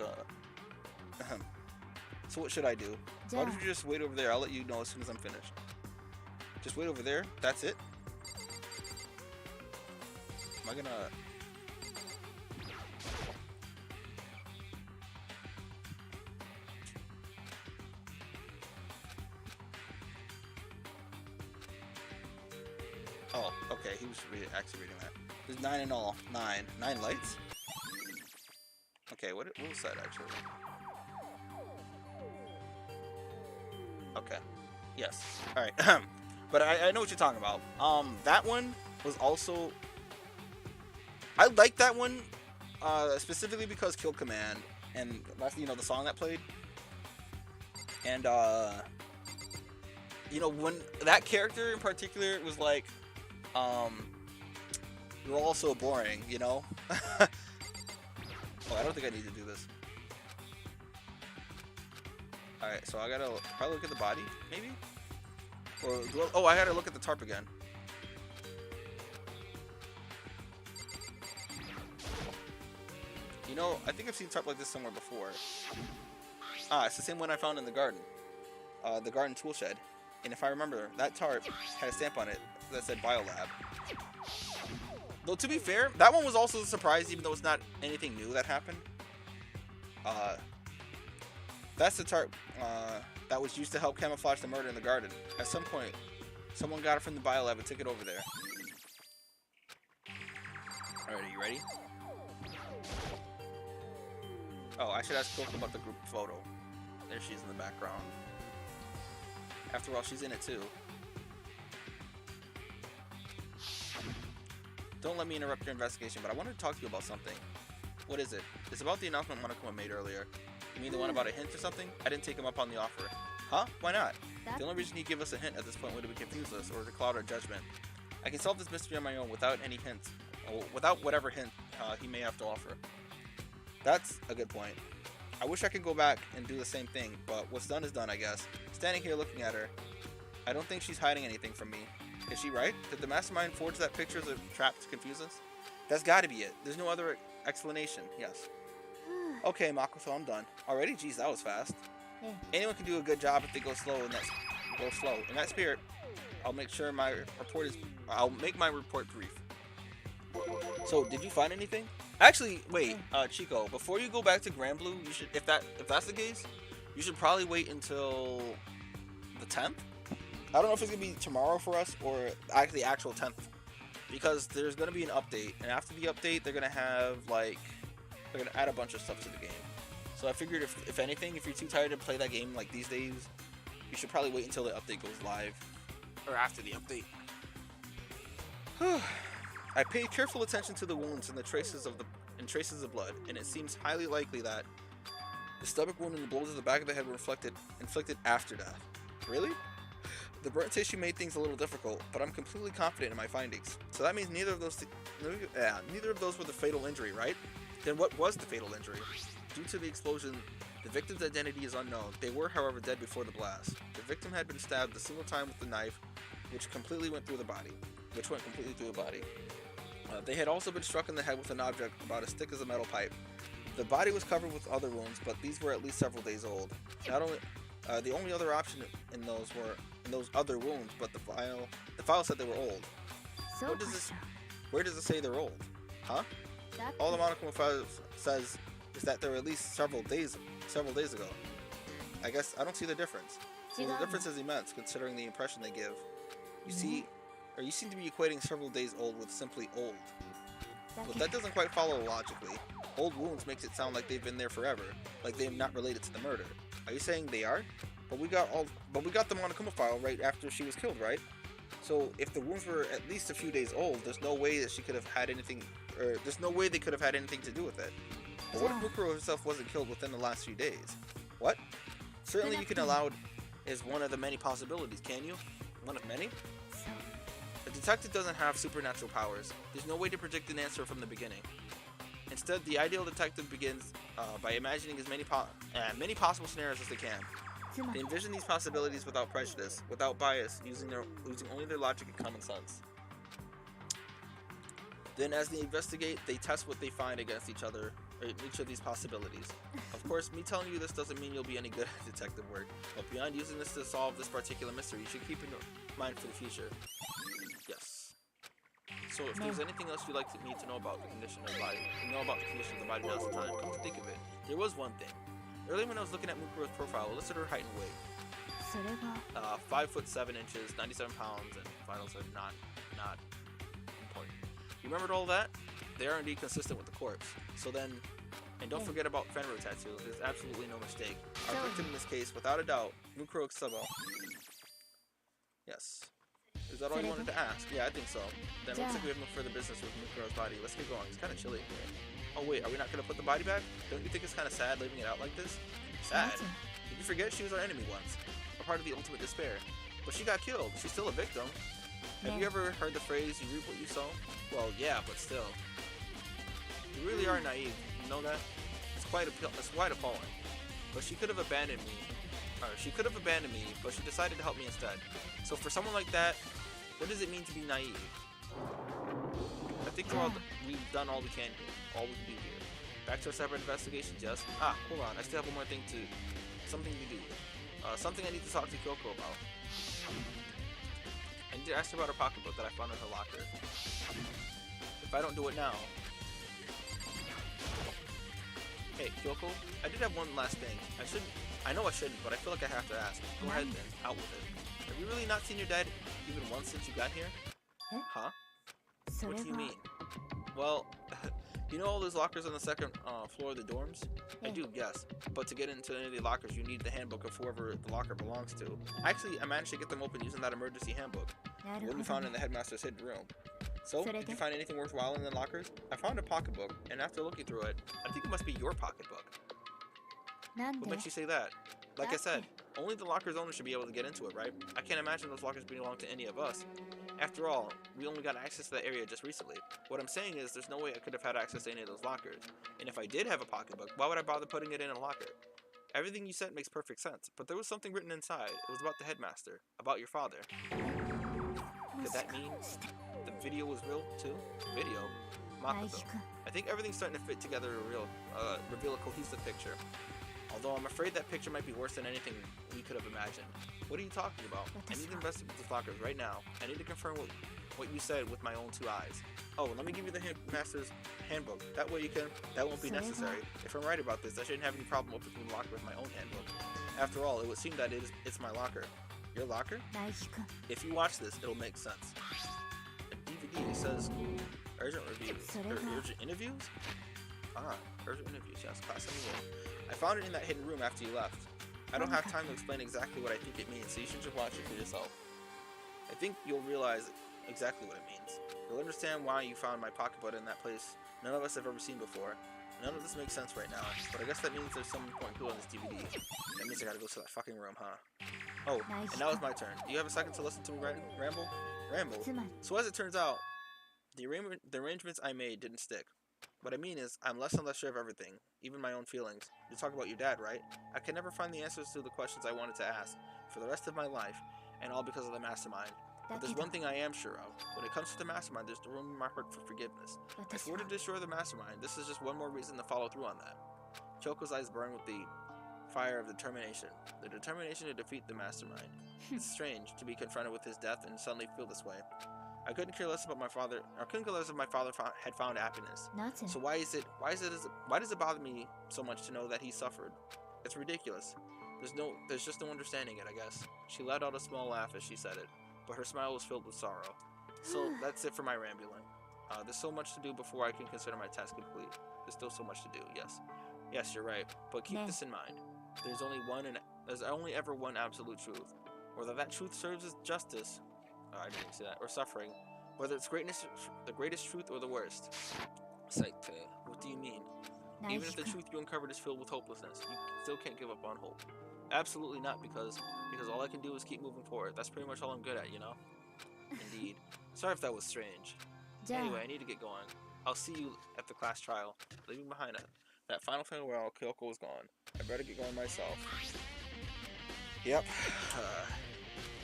so what should I do? Why don't you just wait over there? I'll let you know as soon as I'm finished. Just wait over there? That's it? Am I gonna... Oh, okay, he was actually reading that. There's 9 in all. 9. 9 lights? Okay, what was that actually? Okay. Yes. Alright. But I know what you're talking about. That one was also... I like that one, specifically because Kill Command, and that's, you know, the song that played. And, you know, when that character in particular was like, you're all so boring, you know? Oh, I don't think I need to do this. Alright, so I gotta probably look at the body, maybe? Or, oh, I gotta look at the tarp again. You know, I think I've seen tarp like this somewhere before. Ah, it's the same one I found in the garden. The garden tool shed. And if I remember, that tarp had a stamp on it that said Biolab. Though, to be fair, that one was also a surprise, even though it's not anything new that happened. That's the tarp that was used to help camouflage the murder in the garden. At some point, someone got it from the Biolab and took it over there. Alright, are you ready? Oh, I should ask Coco about the group photo. There she is in the background. After all, she's in it too. Don't let me interrupt your investigation, but I wanted to talk to you about something. What is it? It's about the announcement Monokuma made earlier. You mean the one about a hint or something? I didn't take him up on the offer. Huh? Why not? The only reason he'd give us a hint at this point would have confused us or to cloud our judgment. I can solve this mystery on my own without any hints. Without whatever hint he may have to offer. That's a good point. I wish I could go back and do the same thing, but what's done is done, I guess. Standing here looking at her, I don't think she's hiding anything from me. Is she right? Did the mastermind forge that picture as a trap to confuse us? That's gotta be it. There's no other explanation. Yes. Okay, Makoto, I'm done. Already? Jeez, that was fast. Anyone can do a good job if they go slow. In that spirit, I'll make my report brief. So, did you find anything? Actually, wait, Chico, before you go back to Grand Blue, you should, if that's the case, you should probably wait until the 10th. I don't know if it's gonna be tomorrow for us or actually the actual 10th, because there's gonna be an update, and after the update, they're gonna have they're gonna add a bunch of stuff to the game. So I figured if anything, if you're too tired to play that game like these days, you should probably wait until the update goes live, or after the update. I paid careful attention to the wounds and the traces of blood, and it seems highly likely that the stomach wound and the blows to the back of the head were inflicted after death. Really? The burnt tissue made things a little difficult, but I'm completely confident in my findings. So that means neither of those were the fatal injury, right? Then what was the fatal injury? Due to the explosion, the victim's identity is unknown. They were, however, dead before the blast. The victim had been stabbed a single time with the knife, which went completely through the body. They had also been struck in the head with an object about as thick as a metal pipe. The body was covered with other wounds, but these were at least several days old. Not only the only other option in those other wounds, but the file said they were old. Where does it say they're old? Huh? All the Monokuma file says is that they were at least several days ago. I guess I don't see the difference. Well, the difference is immense considering the impression they give. You seem to be equating several days old with simply old. But that doesn't quite follow logically. Old wounds makes it sound like they've been there forever, like they're not related to the murder. Are you saying they are? But we got them on a Kuma file right after she was killed, right? So if the wounds were at least a few days old, there's no way that she could have had anything, or there's no way they could have had anything to do with it. But what if Mukuro herself wasn't killed within the last few days? What? Certainly you can allow it as one of the many possibilities, can you? One of many? A detective doesn't have supernatural powers. There's no way to predict an answer from the beginning. Instead, the ideal detective begins by imagining as many possible scenarios as they can. They envision these possibilities without prejudice, without bias, using only their logic and common sense. Then, as they investigate, they test what they find against each other, or each of these possibilities. Of course, me telling you this doesn't mean you'll be any good at detective work, but beyond using this to solve this particular mystery, you should keep in mind for the future. Yes. So, if there's anything else you'd like me to know about the condition of the body, now's the time. Come to think of it, there was one thing. Earlier when I was looking at Mukuro's profile, it listed her height and weight. 5 foot 7 inches, 97 pounds, and vitals are not important. You remembered all that? They are indeed consistent with the corpse. So then, and don't forget about Fenrir tattoos, there's absolutely no mistake. Our victim in this case, without a doubt, Mukuro Kusaba. Yes. Is that all you wanted to ask? Yeah, I think so. Then looks like we have no further business with Mukuro's body. Let's get going. It's kind of chilly in here. Oh wait, are we not going to put the body back? Don't you think it's kind of sad leaving it out like this? Sad? Did you forget she was our enemy once? A part of the ultimate despair. But she got killed. She's still a victim. Have you ever heard the phrase, you reap what you sow? Well, yeah, but still. You really are naive. You know that? It's quite appalling. But she could have abandoned me. But she decided to help me instead. So for someone like that, what does it mean to be naive? I think we've done all we can here. All we can do here. Back to our separate investigations, yes? Hold on. I still have one more thing something to do. Something I need to talk to Kyoko about. I need to ask her about her pocketbook that I found in her locker. If I don't do it now... Hey, Kyoko, I did have one last thing. I know I shouldn't, but I feel like I have to ask. Go ahead then, out with it. Have you really not seen your dad even once since you got here? Huh? What do you mean? Well, you know all those lockers on the second floor of the dorms? I do, yes. But to get into any of the lockers, you need the handbook of whoever the locker belongs to. Actually, I managed to get them open using that emergency handbook. The one we found in the headmaster's hidden room. So, did you find anything worthwhile in the lockers? I found a pocketbook, and after looking through it, I think it must be your pocketbook. What makes you say that? Like I said, only the locker's owner should be able to get into it, right? I can't imagine those lockers belong to any of us. After all, we only got access to that area just recently. What I'm saying is, there's no way I could have had access to any of those lockers. And if I did have a pocketbook, why would I bother putting it in a locker? Everything you said makes perfect sense, but there was something written inside. It was about the headmaster, about your father. Did that mean the video was real, too? Video? Makoto. I think everything's starting to fit together to reveal a cohesive picture. Although I'm afraid that picture might be worse than anything we could have imagined. What are you talking about? I need to investigate these lockers right now. I need to confirm what you said with my own 2 eyes. Oh, let me give you the headmaster's handbook. That way that won't be necessary. If I'm right about this, I shouldn't have any problem opening the locker with my own handbook. After all, it would seem that it's my locker. Your locker? If you watch this, it'll make sense. A DVD says urgent reviews. Urgent interviews? Urgent interviews, yes, class anyway. I found it in that hidden room after you left. I don't have time to explain exactly what I think it means, so you should just watch it for yourself. I think you'll realize exactly what it means. You'll understand why you found my pocketbook in that place none of us have ever seen before. None of this makes sense right now, but I guess that means there's some important clue on this DVD. That means I gotta go to that fucking room, huh? Oh, and now it's my turn. Do you have a second to listen to me ramble? Ramble? So as it turns out, the arrangements I made didn't stick. What I mean is, I'm less and less sure of everything, even my own feelings. You talk about your dad, right? I can never find the answers to the questions I wanted to ask for the rest of my life, and all because of the mastermind. But there's one thing I am sure of. When it comes to the mastermind, there's room in my heart for forgiveness. I swore to destroy the mastermind. This is just one more reason to follow through on that. Kyoko's eyes burn with the fire of determination. The determination to defeat the mastermind. It's strange to be confronted with his death and suddenly feel this way. I couldn't care less about my father. I couldn't care less if my father had found happiness. So why does it bother me so much to know that he suffered? It's ridiculous. There's just no understanding it, I guess. She let out a small laugh as she said it, but her smile was filled with sorrow. So that's it for my rambling. There's so much to do before I can consider my task complete. There's still so much to do. Yes. Yes, you're right. But keep this in mind. There's only ever one absolute truth. Whether that truth serves as justice, I didn't say that, or suffering. Whether it's the greatest truth or the worst. Saite, what do you mean? Even if the truth you uncovered is filled with hopelessness, you still can't give up on hope. Absolutely not, because all I can do is keep moving forward. That's pretty much all I'm good at, you know? Indeed. Sorry if that was strange. Anyway, I need to get going. I'll see you at the class trial. Leaving behind that final farewell, Kyoko is gone. I better get going myself. Yep.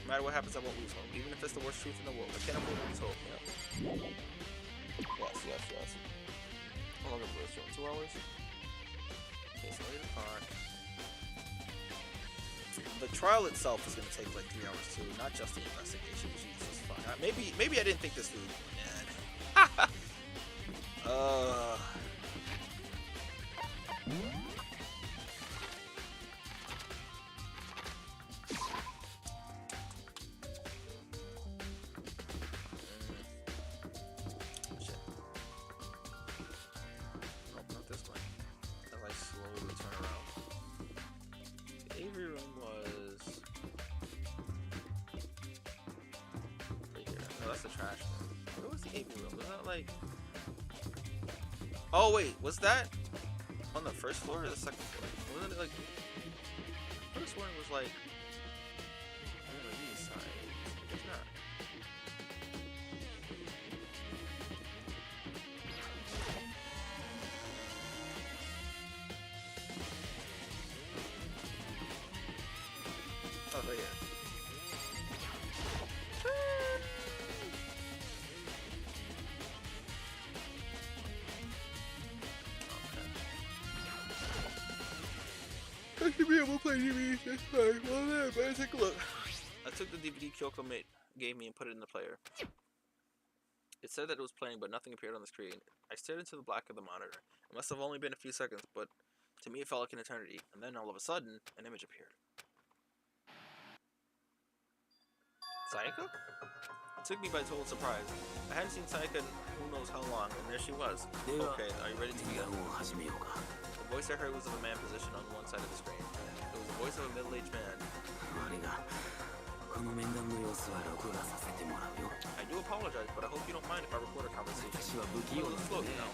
No matter what happens, I won't lose hope. Even if it's the worst truth in the world. I can't afford to lose hope. Yep. Yes. How long have we been 2 hours? Okay, so 8 o'clock. The trial itself is going to take like 3 hours too, not just the investigation. Jesus fuck. Maybe I didn't think this through. Man. Shit. Nope, not this way. As I slowly turn around. The Avery room was right here. No, that's the trash room. Where was the Avery room? Was that like... Oh wait, was that on the first floor or the second floor? Wasn't it like... The first one was like... on the east side. I guess not. Oh, right here. I should be able to play DVDs this time. Well, there, better take a look. I took the DVD Kyoko gave me and put it in the player. It said that it was playing, but nothing appeared on the screen. I stared into the black of the monitor. It must have only been a few seconds, but to me it felt like an eternity. And then all of a sudden, an image appeared. Sayaka? It took me by total surprise. I hadn't seen Sayaka in who knows how long, and there she was. Okay, are you ready to begin? The voice I heard was of a man positioned on one side of the screen. It was the voice of a middle-aged man. I do apologize, but I hope you don't mind if I record a conversation. I'm a little slow, you know.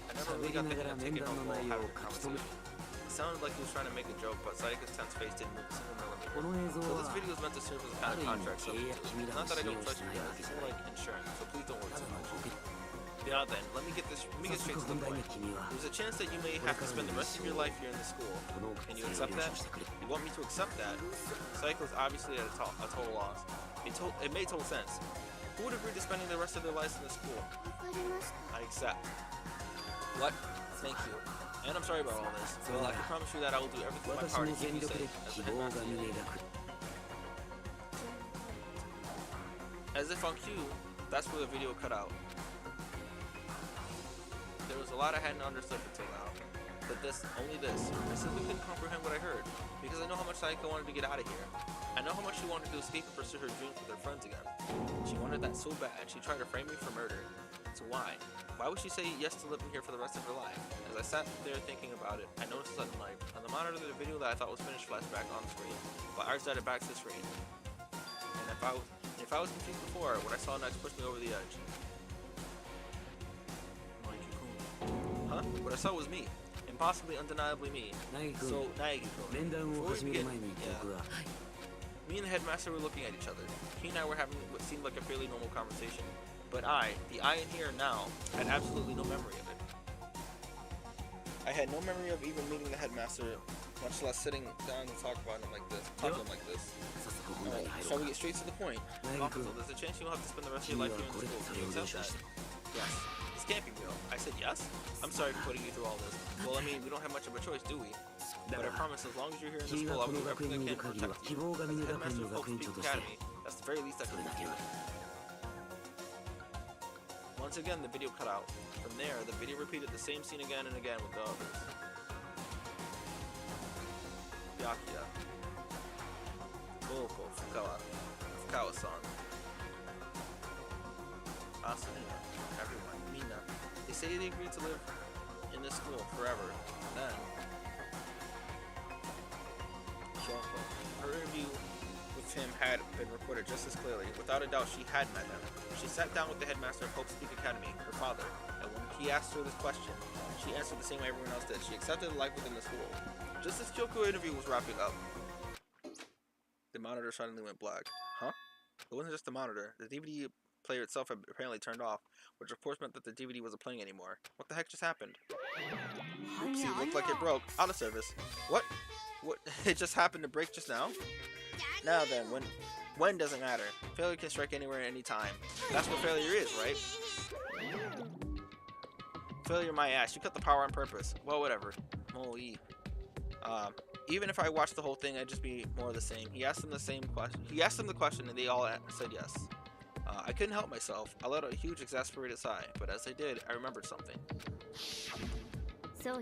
I never really got the hint of taking off while having a conversation. It sounded like he was trying to make a joke, but Sayaka's tense face didn't move a single millimeter. So this video is meant to serve as a kind of contract subject to it. Not that I don't trust you guys, it's more like insurance, so please don't worry too much. Now then, let me get straight to the point. There's a chance that you may have to spend the rest of your life here in the school. Can you accept that? You want me to accept that? Sayaka was obviously at a total loss. It made total sense. Who would agree to spending the rest of their lives in the school? I accept. What? Thank you. And I'm sorry about all this. Well, I can promise you that I will do everything in my power to keep you safe as the headmaster unit. As if on cue, that's where the video cut out. There was a lot I hadn't understood until now. But only this. I simply couldn't comprehend what I heard, because I know how much Sayaka wanted to get out of here. I know how much she wanted to escape and pursue her dreams with her friends again. She wanted that so bad, she tried to frame me for murder. So why? Why would she say yes to living here for the rest of her life? As I sat there thinking about it, I noticed a sudden light. On the monitor, the video that I thought was finished flashed back on the screen, but I started back to the screen. And if I was confused before, what I saw next pushed me over the edge. Huh? What I saw was me. Impossibly, undeniably me. So, Naegi-kun. Before we begin, me and the headmaster were looking at each other. He and I were having what seemed like a fairly normal conversation. But the I in here now, had absolutely no memory of it. I had no memory of even meeting the headmaster, much less sitting down and talking to him like this. Alright, shall we get straight to the point? Officer, there's a chance you'll have to spend the rest of your life here in the school. Can you accept that? Yes. This can't be real. I said yes? I'm sorry for putting you through all this. Well, I mean, we don't have much of a choice, do we? But I promise, as long as you're here in the school, I'll do everything I can to protect you. As the headmaster of Hope Peak Academy, that's the very least I can do. Once again, the video cut out. From there, the video repeated the same scene again and again with the others. Byakuya. Boko, Fukawa-san. Asuna, everyone. say they agreed to live in this school forever. And then, her interview with him had been recorded just as clearly. Without a doubt, she had met him. She sat down with the headmaster of Hope Speak Academy, her father, and when he asked her this question, she answered the same way everyone else did. She accepted life within the school. Just as Kyoko's interview was wrapping up, the monitor suddenly went black. Huh? It wasn't just the monitor. The DVD player itself had apparently turned off, which of course meant that the DVD wasn't playing anymore. What the heck just happened? Oopsie, looked like it broke. Out of service. What? What? It just happened to break just now? Now then, when doesn't matter. Failure can strike anywhere at any time. That's what failure is, right? Failure my ass. You cut the power on purpose. Well, whatever. Even if I watched the whole thing, I'd just be more of the same. He asked them the same question. He asked them the question, and they all said yes. I couldn't help myself. I let out a huge, exasperated sigh, but as I did, I remembered something.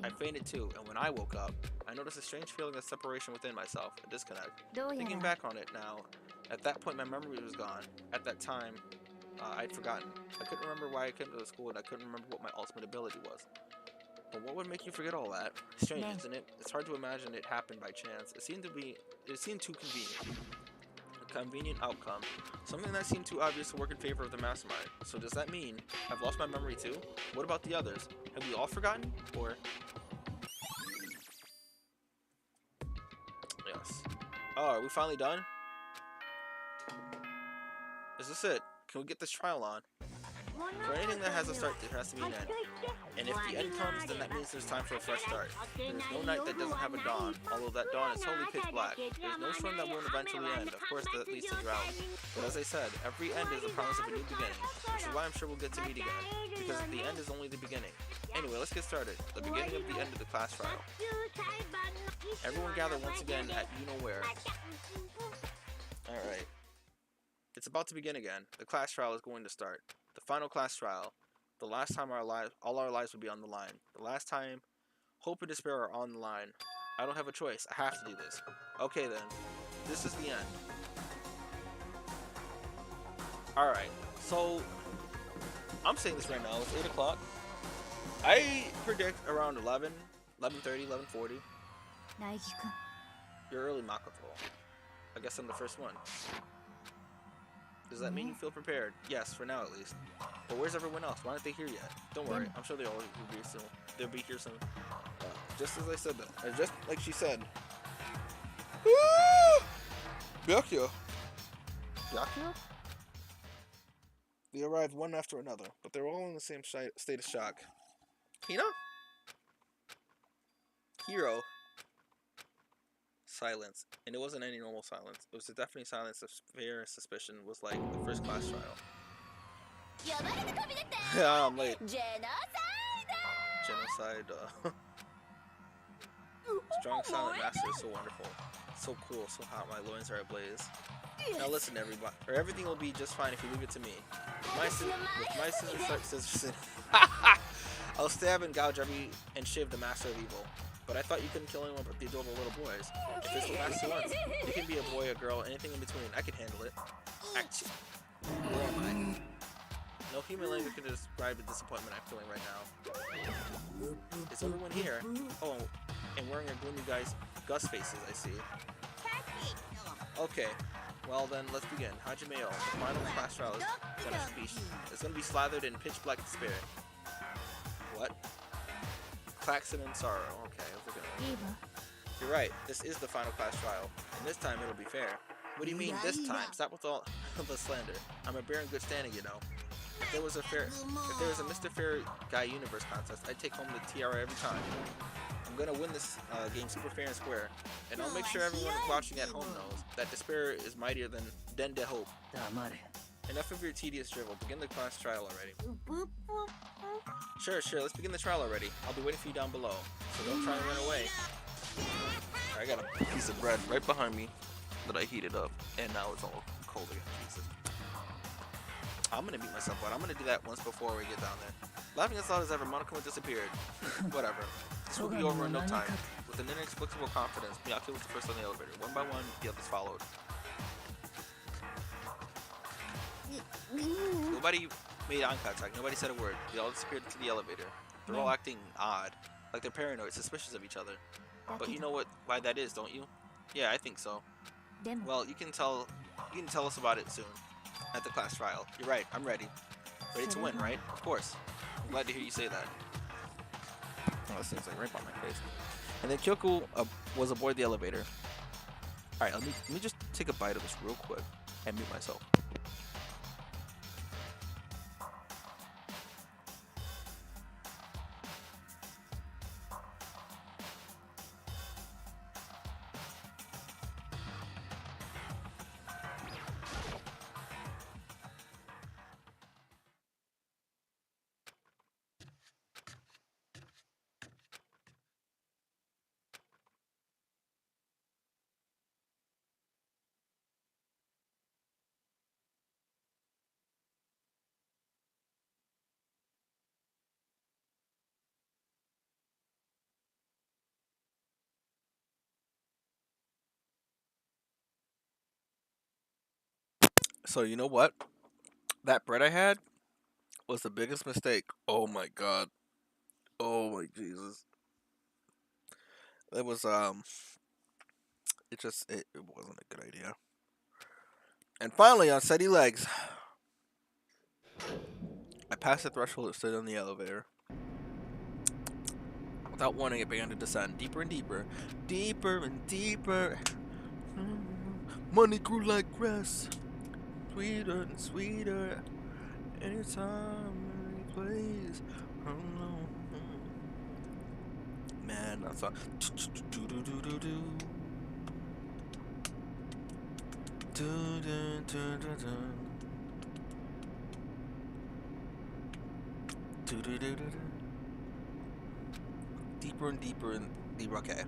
I fainted too, and when I woke up, I noticed a strange feeling of separation within myself, a disconnect. Thinking back on it now, at that point my memory was gone. At that time, I'd forgotten. I couldn't remember why I came to the school, and I couldn't remember what my ultimate ability was. But what would make you forget all that? Strange, isn't it? It's hard to imagine it happened by chance. It seemed too convenient. A convenient outcome. Something that seemed too obvious to work in favor of the mastermind. So does that mean I've lost my memory too? What about the others? Have we all forgotten? Or... Yes. Oh, are we finally done? Is this it? Can we get this trial on? For anything that has a start, there has to be an end. And if the end comes, then that means there's time for a fresh start. There's no night that doesn't have a dawn, although that dawn is totally pitch black. There's no storm that won't eventually end. Of course, that leads to drought. But as I said, every end is a promise of a new beginning, which is why I'm sure we'll get to meet again. Because the end is only the beginning. Anyway, let's get started. The beginning of the end of the class trial. Everyone gather once again at you-know-where. Alright. It's about to begin again. The class trial is going to start. The final class trial. The last time all our lives will be on the line. The last time hope and despair are on the line. I don't have a choice. I have to do this. Okay then. This is the end. Alright. So, I'm saying this right now. It's 8 o'clock. I predict around 11, 11:30, 11:40. You're early, Makoto. I guess I'm the first one. Does that mean you feel prepared? Yes, for now at least. But where's everyone else? Why aren't they here yet? Don't worry, I'm sure they'll be soon. They'll be here soon. Just as I said that, just like she said. Byakuya. Byakuya? They arrived one after another, but they were all in the same state of shock. Hina? Hiro. Silence. And it wasn't any normal silence. It was a deafening silence of fear and suspicion. Was like the first class trial. Yeah, I'm late. Genocide. Strong silent master is so wonderful. So cool, so hot, my loins are ablaze. Now listen everybody, or everything will be just fine if you leave it to me. With my scissors, I'll stab and gouge and shiv the master of evil. But I thought you couldn't kill anyone but the adorable little boys. If this will last 2 months, it can be a boy, a girl, anything in between. I can handle it. Actually, where am I? No human language can describe the disappointment I'm feeling right now. Is everyone here? Oh, and wearing your gloomy Gus faces, I see. Okay, well then, let's begin. Hajime-o, the final class trial is gonna be slathered in pitch black despair. What? Klaxon and sorrow. Okay, look at it. You're right. This is the final class trial, and this time it'll be fair. What do you mean this time? Stop with all the slander. I'm a bear in good standing, you know. If there was a Mr. Fair Guy Universe contest, I'd take home the tiara every time. I'm gonna win this game super fair and square, and I'll make sure everyone watching at home knows that despair is mightier than Den de Hope. Enough of your tedious drivel. Begin the class trial already. Sure, let's begin the trial already. I'll be waiting for you down below, so don't try and run away. I got a piece of bread right behind me that I heated up, and now it's all cold again. Jesus. I'm gonna beat myself out. I'm gonna do that once before we get down there. Laughing as loud as ever, Monokuma disappeared. Whatever. This will be over in no time. With an inexplicable confidence, Byakuya was the first on the elevator. One by one, the others followed. made eye contact. Nobody said a word. They all disappeared into the elevator. They're all acting odd, like they're paranoid, suspicious of each other. But you know why that is, don't you? Yeah, I think so. Well, you can tell us about it soon at the class trial. You're right. I'm ready. Ready to win, right? Of course. I'm glad to hear you say that. Oh, this thing's like right by my face. And then Kyoko was aboard the elevator. All right, let me just take a bite of this real quick and mute myself. So you know what? That bread I had was the biggest mistake. Oh my god. Oh my Jesus. It was it wasn't a good idea. And finally on steady legs, I passed the threshold and stood on the elevator. Without warning, it began to descend deeper and deeper, deeper and deeper. Money grew like grass, sweeter and sweeter. Anytime, any place. Man, that's a deeper and deeper and deeper. Okay,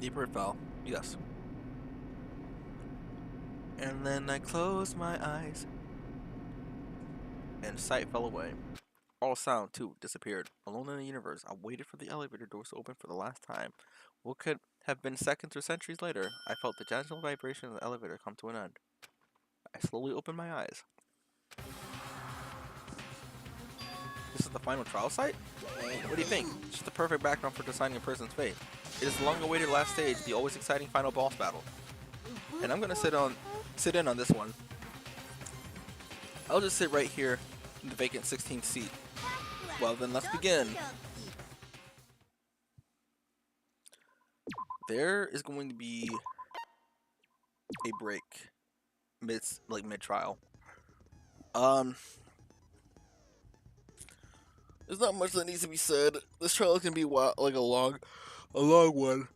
deeper it fell. Yes. And then I closed my eyes, and sight fell away. All sound, too, disappeared. Alone in the universe, I waited for the elevator doors to open for the last time. What could have been seconds or centuries later, I felt the gentle vibration of the elevator come to an end. I slowly opened my eyes. This is the final trial site? What do you think? It's just the perfect background for deciding a person's fate. It is the long-awaited last stage, the always exciting final boss battle. And I'm gonna sit in on this one. I'll just sit right here in the vacant 16th seat. Well then, let's begin. There is going to be a break mid-trial. There's not much that needs to be said. This trial is gonna be like a long one.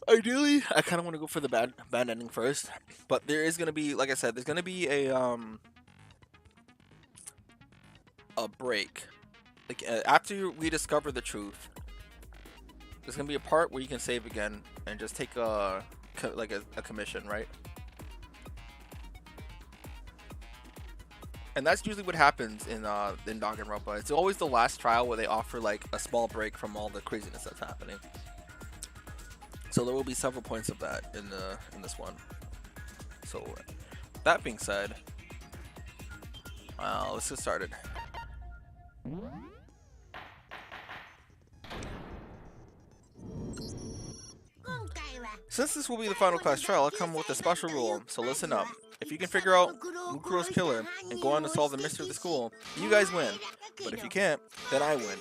Ideally, I kind of want to go for the bad ending first, but there is gonna be, like I said, there's gonna be a break. Like after we discover the truth, there's gonna be a part where you can save again and just take a commission, right? And that's usually what happens in Danganronpa. It's always the last trial where they offer like a small break from all the craziness that's happening. So there will be several points of that in this one. So that being said, let's get started. Since this will be the final class trial, I'll come with a special rule, so listen up. If you can figure out Mukuro's killer and go on to solve the mystery of the school, you guys win. But if you can't, then I win.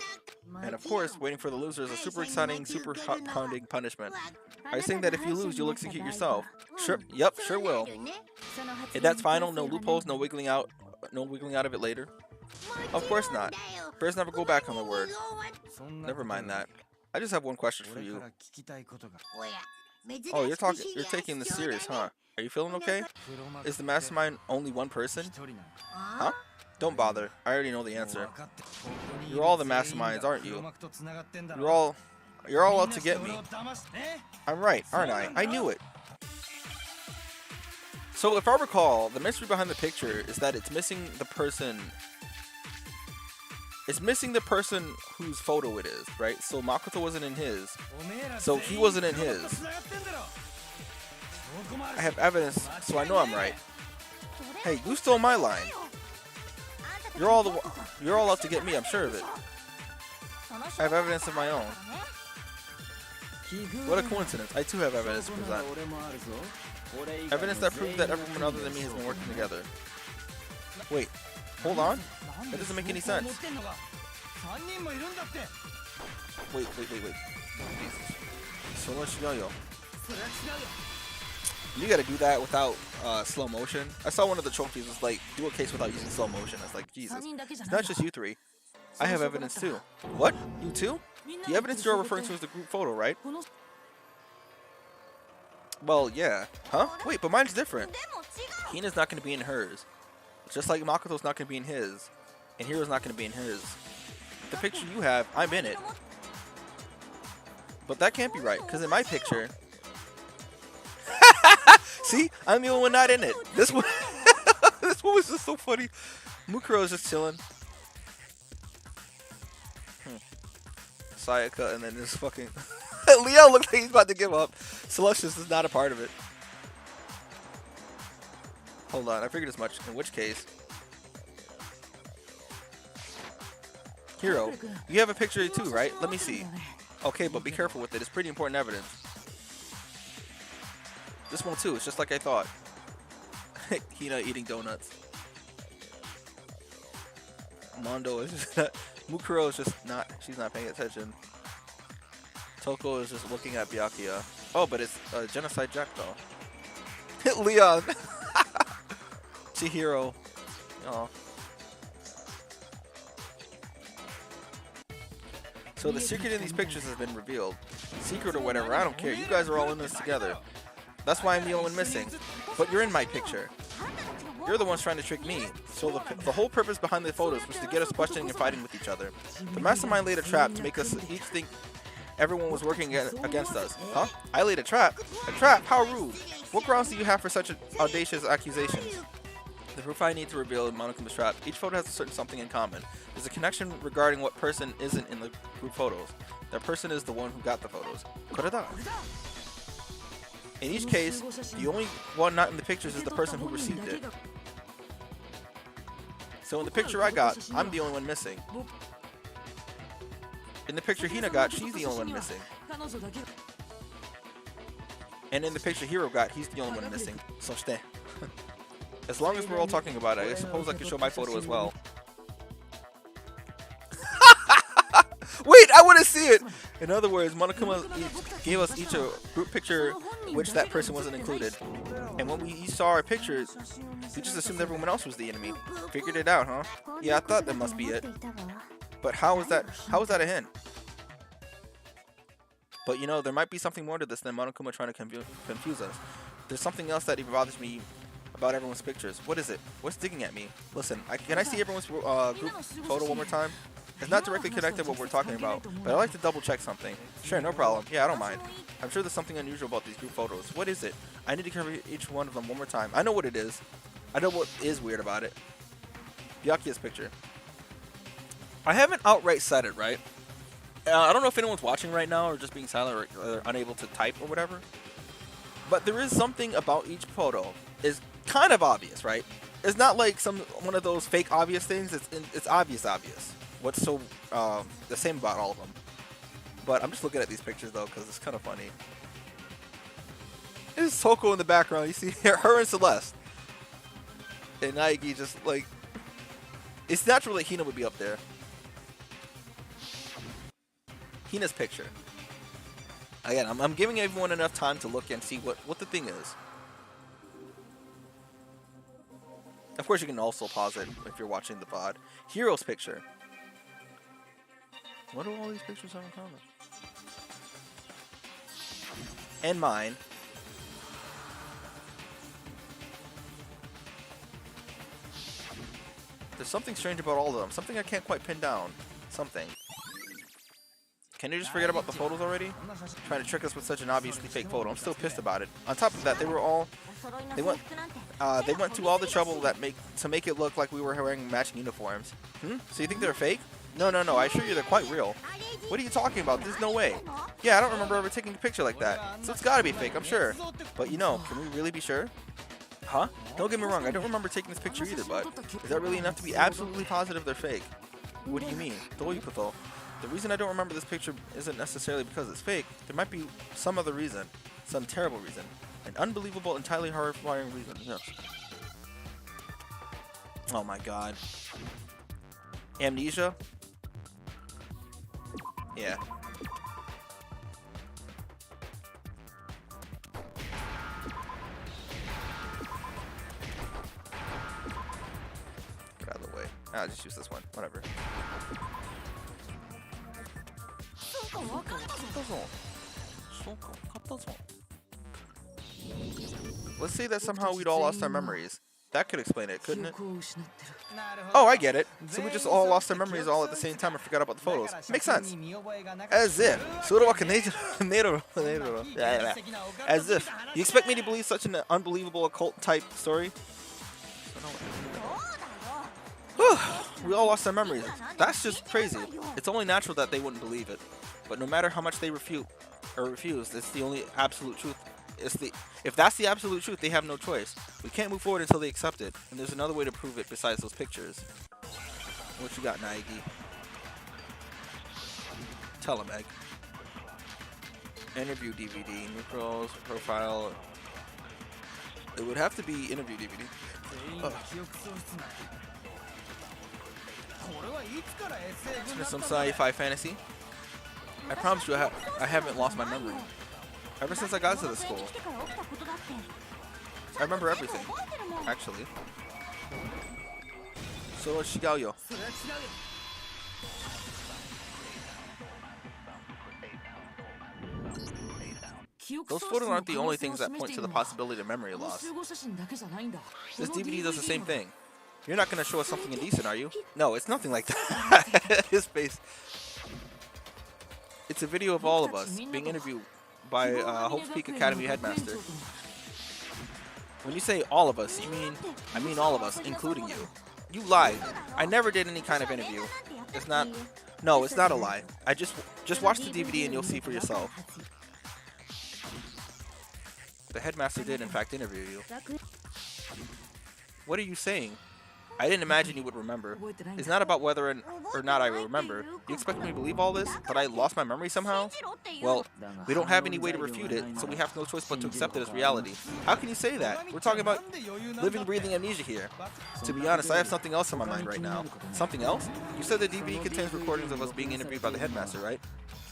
And of course, waiting for the loser is a super exciting, super pounding punishment. Are you saying that if you lose, you'll execute yourself? Sure, yep, sure will. If that's final, no loopholes, no wiggling out of it later? Of course not. Bears never go back on their word. Never mind that. I just have one question for you. Oh, you're taking this serious, huh? Are you feeling okay? Is the mastermind only one person? Huh? Don't bother. I already know the answer. You're all the masterminds, aren't you? You're all out to get me. I'm right, aren't I? I knew it. So if I recall, the mystery behind the picture is that it's missing the person. It's missing the person whose photo it is, right? So Makoto wasn't in his. So he wasn't in his. I have evidence, so I know I'm right. Hey, you stole my line. You're all out to get me, I'm sure of it. I have evidence of my own. What a coincidence. I too have evidence to present. Evidence that proves that everyone other than me has been working together. Wait, hold on? That doesn't make any sense. Wait. So much yo-yo. You gotta do that without slow motion. I saw one of the trophies was like, do a case without using slow motion. I was like, Jesus. It's not just you three. I have evidence too. What? You too? The evidence you're referring to is the group photo, right? Well, yeah. Huh? Wait, but mine's different. Hina's not gonna be in hers. Just like Makoto's not gonna be in his. And Hiro's not gonna be in his. The picture you have, I'm in it. But that can't be right, because in my picture... See? I'm the only one not in it. This one... this one was just so funny. Mukuro is just chilling. Sayaka, and then this fucking... Leo looks like he's about to give up. Celestius is not a part of it. Hold on, I figured as much. In which case... Hiro, you have a picture too, right? Let me see. Okay, but be careful with it. It's pretty important evidence. This one too. It's just like I thought. Hina eating donuts. Mondo is just not... Mukuro is just not... She's not paying attention. Toko is just looking at Byakuya. Oh, but it's Genocide Jack though. Leon. Chihiro. Oh. So the secret in these pictures has been revealed. Secret or whatever, I don't care. You guys are all in this together. That's why I'm the only one missing. But you're in my picture. You're the ones trying to trick me. So the whole purpose behind the photos was to get us questioning and fighting with each other. The mastermind laid a trap to make us each think everyone was working against us. Huh? I laid a trap? A trap? How rude. What grounds do you have for such audacious accusations? The proof I need to reveal in Monokuma's trap. Each photo has a certain something in common. There's a connection regarding what person isn't in the group photos. That person is the one who got the photos. Koreda. In each case, the only one not in the pictures is the person who received it. So in the picture I got, I'm the only one missing. In the picture Hina got, she's the only one missing. And in the picture Hiro got, he's the only one missing. So stay. As long as we're all talking about it, I suppose I could show my photo as well. Wait, I want to see it! In other words, Monokuma gave us each a group picture which that person wasn't included. And when we each saw our pictures, we just assumed everyone else was the enemy. Figured it out, huh? Yeah, I thought that must be it. But how is that a hint? But you know, there might be something more to this than Monokuma trying to confuse us. There's something else that even bothers me about everyone's pictures. What is it? What's digging at me? Listen, can I see everyone's group photo one more time? It's not directly connected to what we're talking about, but I like to double check something. Sure, no problem. Yeah, I don't mind. I'm sure there's something unusual about these group photos. What is it? I need to cover each one of them one more time. I know what it is. I know what is weird about it. Byakuya's picture. I haven't outright said it, right? I don't know if anyone's watching right now or just being silent or unable to type or whatever. But there is something about each photo. It's kind of obvious, right? It's not like one of those fake obvious things. It's obvious. What's so the same about all of them? But I'm just looking at these pictures though because it's kind of funny. There's Toko in the background. You see her and Celeste, and Naegi just like. It's natural that Hina would be up there. Hina's picture. Again, I'm giving everyone enough time to look and see what the thing is. Of course, you can also pause it if you're watching the VOD. Hiro's picture. What do all these pictures have in common? And mine. There's something strange about all of them. Something I can't quite pin down. Something. Can you just forget about the photos already? Trying to trick us with such an obviously fake photo. I'm still pissed about it. On top of that, they went to all the trouble to make it look like we were wearing matching uniforms. So you think they're fake? No. I assure you they're quite real. What are you talking about? There's no way. Yeah, I don't remember ever taking a picture like that. So it's gotta be fake, I'm sure. But you know, can we really be sure? Huh? Don't get me wrong, I don't remember taking this picture either, but is that really enough to be absolutely positive they're fake? What do you mean? The reason I don't remember this picture isn't necessarily because it's fake. There might be some other reason. Some terrible reason. An unbelievable, entirely horrifying reason. Yes. Oh my god. Amnesia? Yeah. Get out of the way. I'll just use this one. Whatever. Let's say that somehow we'd all lost our memories. That could explain it, couldn't it? Oh, I get it. So we just all lost our memories all at the same time and forgot about the photos. Makes sense. As if. As if. You expect me to believe such an unbelievable occult type story? We all lost our memories. That's just crazy. It's only natural that they wouldn't believe it. But no matter how much they refuse, it's the only absolute truth. If that's the absolute truth, they have no choice. We can't move forward until they accept it. And there's another way to prove it besides those pictures. What you got, Naegi? Tell him, Egg. Interview DVD, Nucleus, profile. It would have to be interview DVD. It's some sci-fi fantasy. I promise you, I haven't lost my memory. Ever since I got to the school. I remember everything, actually. So it's Shigaoyo. Those photos aren't the only things that point to the possibility of memory loss. This DVD does the same thing. You're not going to show us something indecent, are you? No, it's nothing like that. His face. It's a video of all of us being interviewed by Hope's Peak Academy headmaster. When you say all of us, I mean all of us, including you. You lied. I never did any kind of interview. It's not. No, it's not a lie. I just watch the DVD and you'll see for yourself. The headmaster did in fact interview you. What are you saying? I didn't imagine you would remember. It's not about whether or not I remember. You expect me to believe all this? But I lost my memory somehow? Well, we don't have any way to refute it, so we have no choice but to accept it as reality. How can you say that? We're talking about living, breathing amnesia here. To be honest, I have something else on my mind right now. Something else? You said the DVD contains recordings of us being interviewed by the headmaster, right?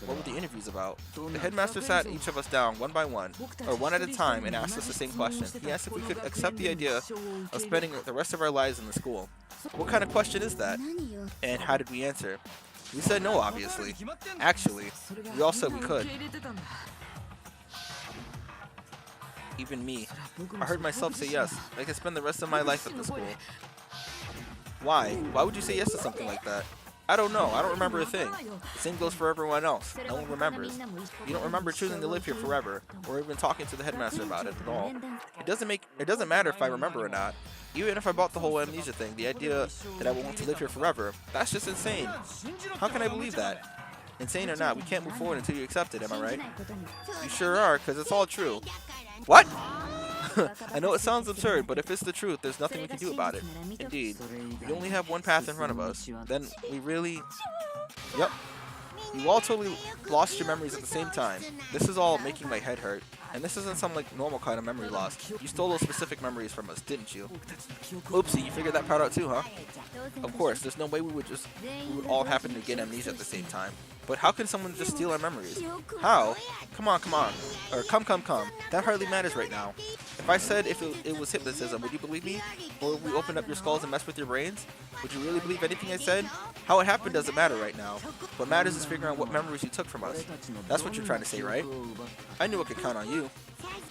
What were the interviews about? The headmaster sat each of us down one by one, or one at a time, and asked us the same question. He asked if we could accept the idea of spending the rest of our lives in the school. What kind of question is that? And how did we answer? We said no, obviously. Actually, we all said we could. Even me. I heard myself say yes. I could spend the rest of my life at the school. Why? Why would you say yes to something like that? I don't know. I don't remember a thing. The same goes for everyone else. No one remembers. You don't remember choosing to live here forever, or even talking to the headmaster about it at all. It doesn't matter if I remember or not. Even if I bought the whole amnesia thing, the idea that I will want to live here forever, that's just insane. How can I believe that? Insane or not, we can't move forward until you accept it, am I right? You sure are, because it's all true. What? I know it sounds absurd, but if it's the truth, there's nothing we can do about it. Indeed. We only have one path in front of us. Then we really... Yep. You all totally lost your memories at the same time. This is all making my head hurt. And this isn't some like normal kind of memory loss. You stole those specific memories from us, didn't you? Oopsie, you figured that part out too, huh? Of course, there's no way we would all happen to get amnesia at the same time. But how can someone just steal our memories? How? Come on. Or come. That hardly matters right now. If I said if it was hypnotism, would you believe me? Or if we opened up your skulls and messed with your brains? Would you really believe anything I said? How it happened doesn't matter right now. What matters is figuring out what memories you took from us. That's what you're trying to say, right? I knew I could count on you.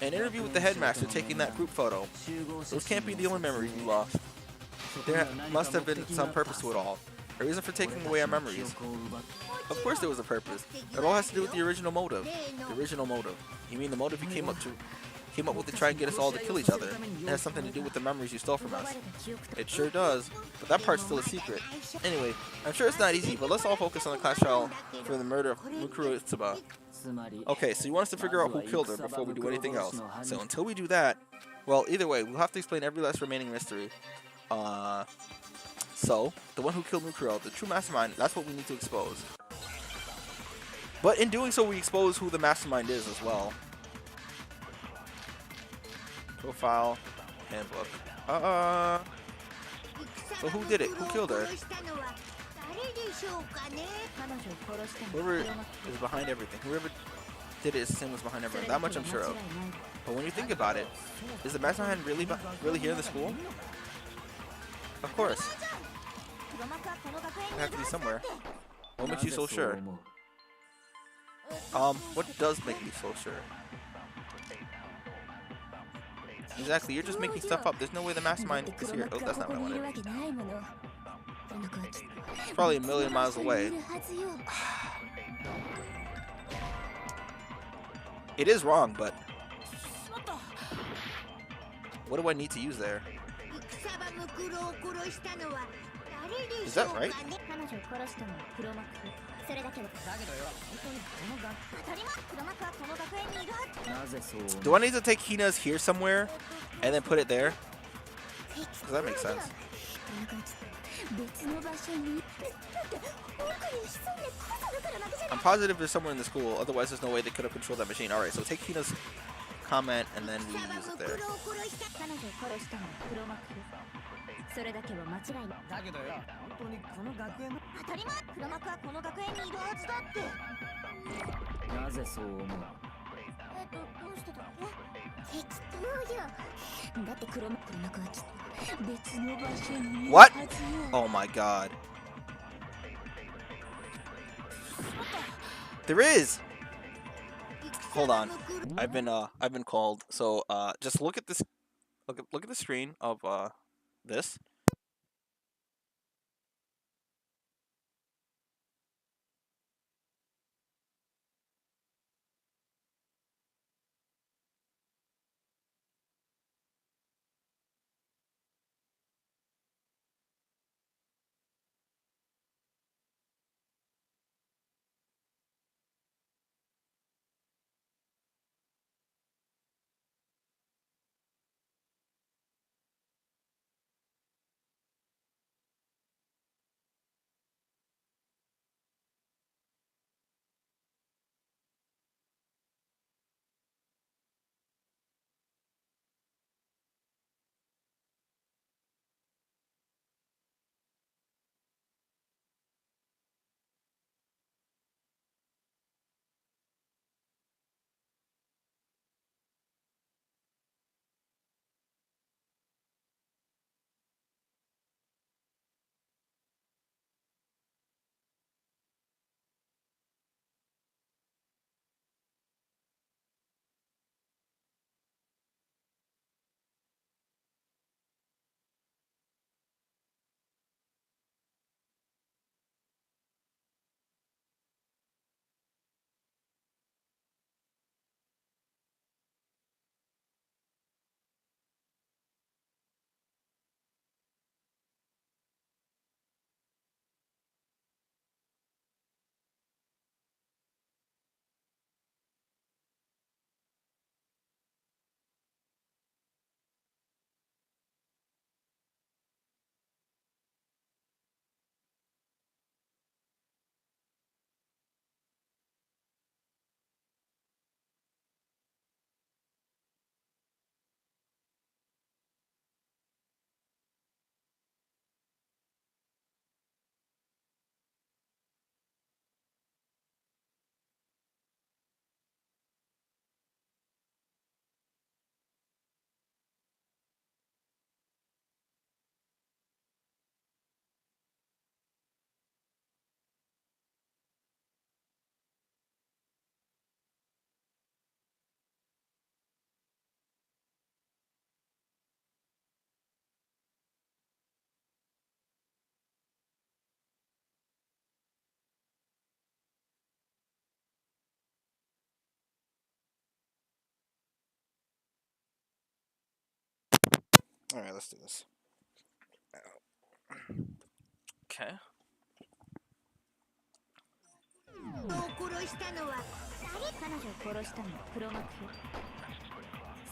An interview with the headmaster taking that group photo. Those can't be the only memories you lost. There must have been some purpose to it all. A reason for taking away our memories. Of course there was a purpose. It all has to do with the original motive. The original motive. You mean the motive you came up with to try and get us all to kill each other? It has something to do with the memories you stole from us. It sure does, but that part's still a secret. Anyway, I'm sure it's not easy, but let's all focus on the class trial for the murder of Mukuro Itsuba. Okay, so you want us to figure out who killed her before we do anything else. So until we do that, Well, either way, we'll have to explain every last remaining mystery. So, the one who killed Mukuro, the true mastermind, that's what we need to expose. But in doing so, we expose who the mastermind is as well. Profile, handbook. So who did it? Who killed her? Whoever is behind everything. Whoever did it is the same was behind everything. That much I'm sure of. But when you think about it, is the mastermind really here in the school? Of course. It has to be somewhere. What makes you so sure? What does make you so sure? Exactly, you're just making stuff up. There's no way the mastermind is here. Oh, that's not what I wanted. It's probably a million miles away. It is wrong, but what do I need to use there? Is that right? Do I need to take Hina's here somewhere and then put it there? Does that make sense? I'm positive there's somewhere in the school, otherwise there's no way they could have controlled that machine. Alright, so take Hina's comment and then we use it there. What? Oh my god. There is. Hold on. I've been called. So just look at this. Look at the screen of this. All right, let's do this. Okay.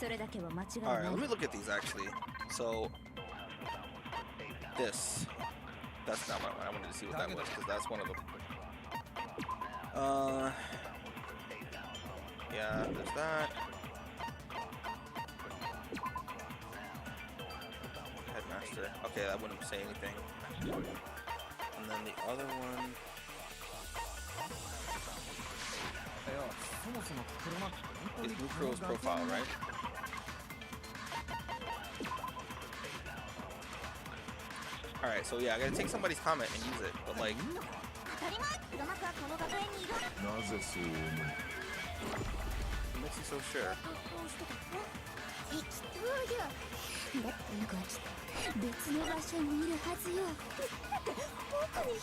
Alright, let me look at these actually. So, this. That's not what I wanted to see what that was, because that's one of them. Yeah, there's that. Headmaster. Okay, that wouldn't say anything. And then the other one. Is Mukuro's profile, right? Alright, so yeah, I gotta take somebody's comment and use it, but like... What makes you so sure?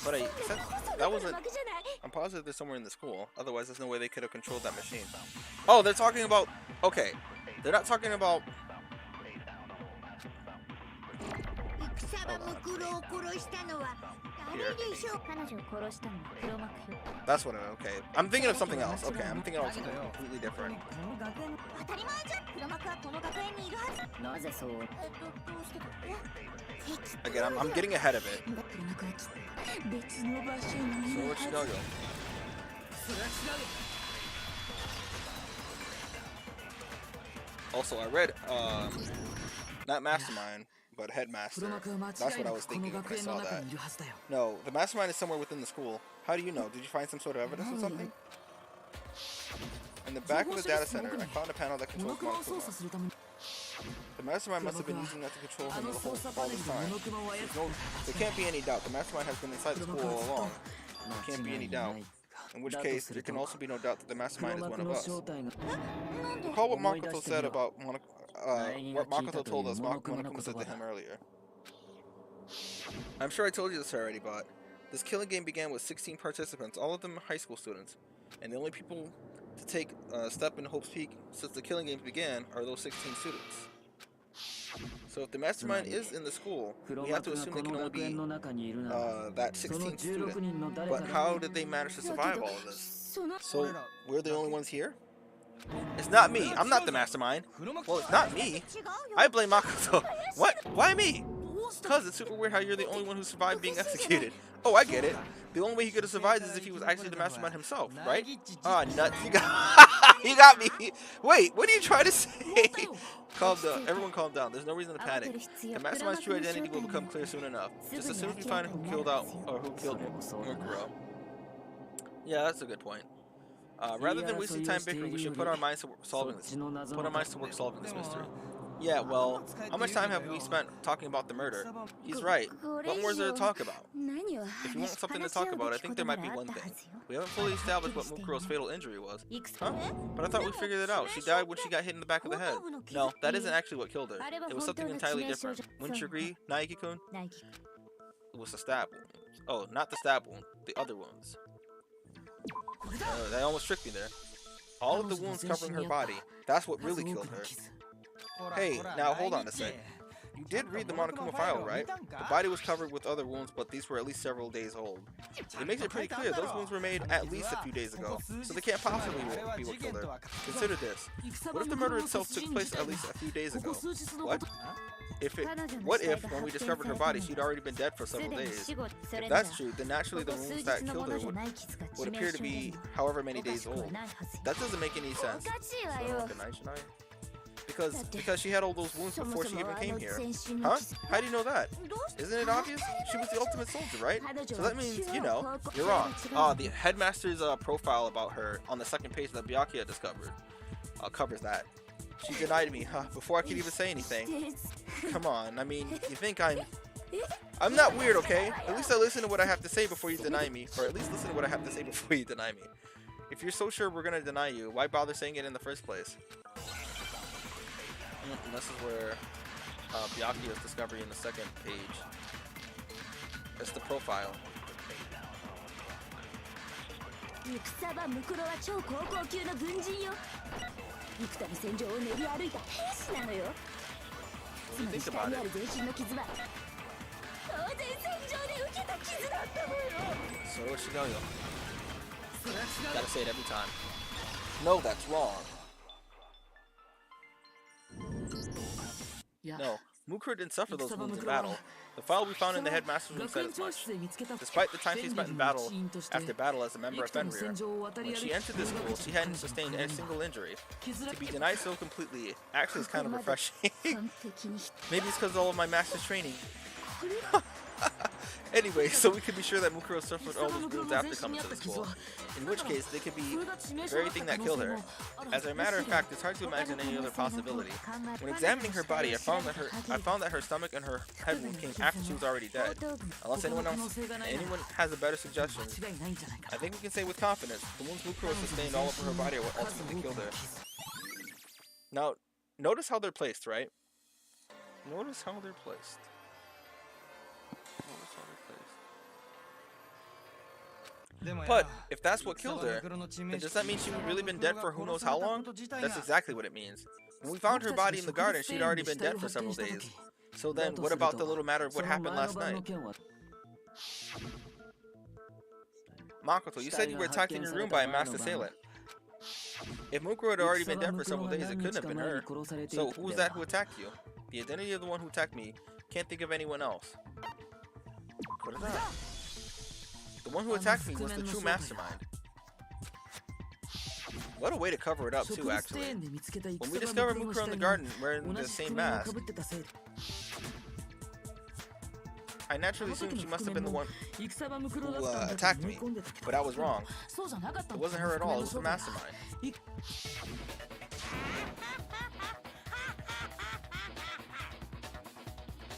But that wasn't... I'm positive they're somewhere in the school, otherwise there's no way they could have controlled that machine. Oh, they're talking about... Okay, they're not talking about... Here. That's what okay. I'm thinking of something else. Okay, I'm thinking of something completely different. Again, I'm getting ahead of it. Also, I read, not Mastermind, but Headmaster. That's what I was thinking when I saw that. No, the Mastermind is somewhere within the school. How do you know? Did you find some sort of evidence or something? In the back of the data center, I found a panel that controls Monokuma. The Mastermind must have been using that to control him all this time. There can't be any doubt. The Mastermind has been inside the school all along. There can't be any doubt. In which case, there can also be no doubt that the Mastermind is one of us. Recall what Makoto said about what Makoto told us Monokuma said to him earlier. I'm sure I told you this already, but this killing game began with 16 participants, all of them high school students. And the only people to take a step in Hope's Peak since the killing games began are those 16 students. So if the Mastermind is in the school, we have to assume they can only be that 16th student. But how did they manage to survive all of this? So we're the only ones here? It's not me. I'm not the Mastermind. Well, it's not me. I blame Makoto. What? Why me? Because it's super weird how you're the only one who survived being executed. Oh, I get it. The only way he could have survived is if he was actually the Mastermind himself, right? Ah, nuts. You got me. Wait, what are you trying to say? Calm down. Everyone calm down. There's no reason to panic. The Mastermind's true identity will become clear soon enough. Just as soon as we find who killed Mukuro. Yeah, that's a good point. Rather than wasting time bickering, we should put our minds to work solving this. Mystery. Yeah, well, how much time have we spent talking about the murder? He's right. What more is there to talk about? If you want something to talk about, I think there might be one thing. We haven't fully established what Mukuro's fatal injury was. Huh? But I thought we figured it out. She died when she got hit in the back of the head. No, that isn't actually what killed her. It was something entirely different. Wouldn't you agree, Naiki-kun? It was the stab wound. Oh, not the stab wound. The other wounds. They almost tricked me there. All of the wounds covering her body. That's what really killed her. Hey, now hold on a sec. You did read the Monokuma file, right? The body was covered with other wounds, but these were at least several days old. It makes it pretty clear those wounds were made at least a few days ago, so they can't possibly be what killed her. Consider this. What if the murder itself took place at least a few days ago? What? What if, when we discovered her body, she'd already been dead for several days? If that's true, then naturally the wounds that killed her would appear to be however many days old. That doesn't make any sense. Because she had all those wounds before she even came here. Huh? How do you know that? Isn't it obvious? She was the ultimate soldier, right? So that means, you know, you're wrong. The headmaster's profile about her on the second page that Byakuya discovered covers that. She denied me, before I could even say anything. Come on, I mean, you think I'm not weird, okay? At least I listen to what I have to say before you deny me. Or at least listen to what I have to say before you deny me. If you're so sure we're gonna deny you, why bother saying it in the first place? And this is where Byakuya's discovery in the second page. It's the profile. What do you think about it? So gotta say it every time. No, that's wrong. No, Mukuro didn't suffer those wounds in battle. The file we found in the headmaster's room said as much. Despite the time she spent in battle after battle as a member of Fenrir, when she entered the school, she hadn't sustained a single injury. To be denied so completely actually is kind of refreshing. Maybe it's because of all of my master's training. Anyway, so we can be sure that Mukuro suffered all those wounds after coming to the school, in which case they could be the very thing that killed her. As a matter of fact, it's hard to imagine any other possibility. When examining her body, I found that her stomach and her head wound came after she was already dead. Unless anyone has a better suggestion, I think we can say with confidence, the wounds Mukuro sustained all over her body are what ultimately killed her. Now, notice how they're placed, right? Notice how they're placed. But if that's what killed her, then does that mean she's really been dead for who knows how long? That's exactly what it means. When we found her body in the garden, she'd already been dead for several days. So then, what about the little matter of what happened last night? Makoto, you said you were attacked in your room by a masked assailant. If Mukuro had already been dead for several days, it couldn't have been her. So who was that who attacked you? The identity of the one who attacked me. Can't think of anyone else. What is that? The one who attacked me was the true mastermind. What a way to cover it up too, actually. When we discovered Mukuro in the garden wearing the same mask, I naturally assumed she must have been the one who attacked me, but I was wrong. It wasn't her at all, it was the mastermind.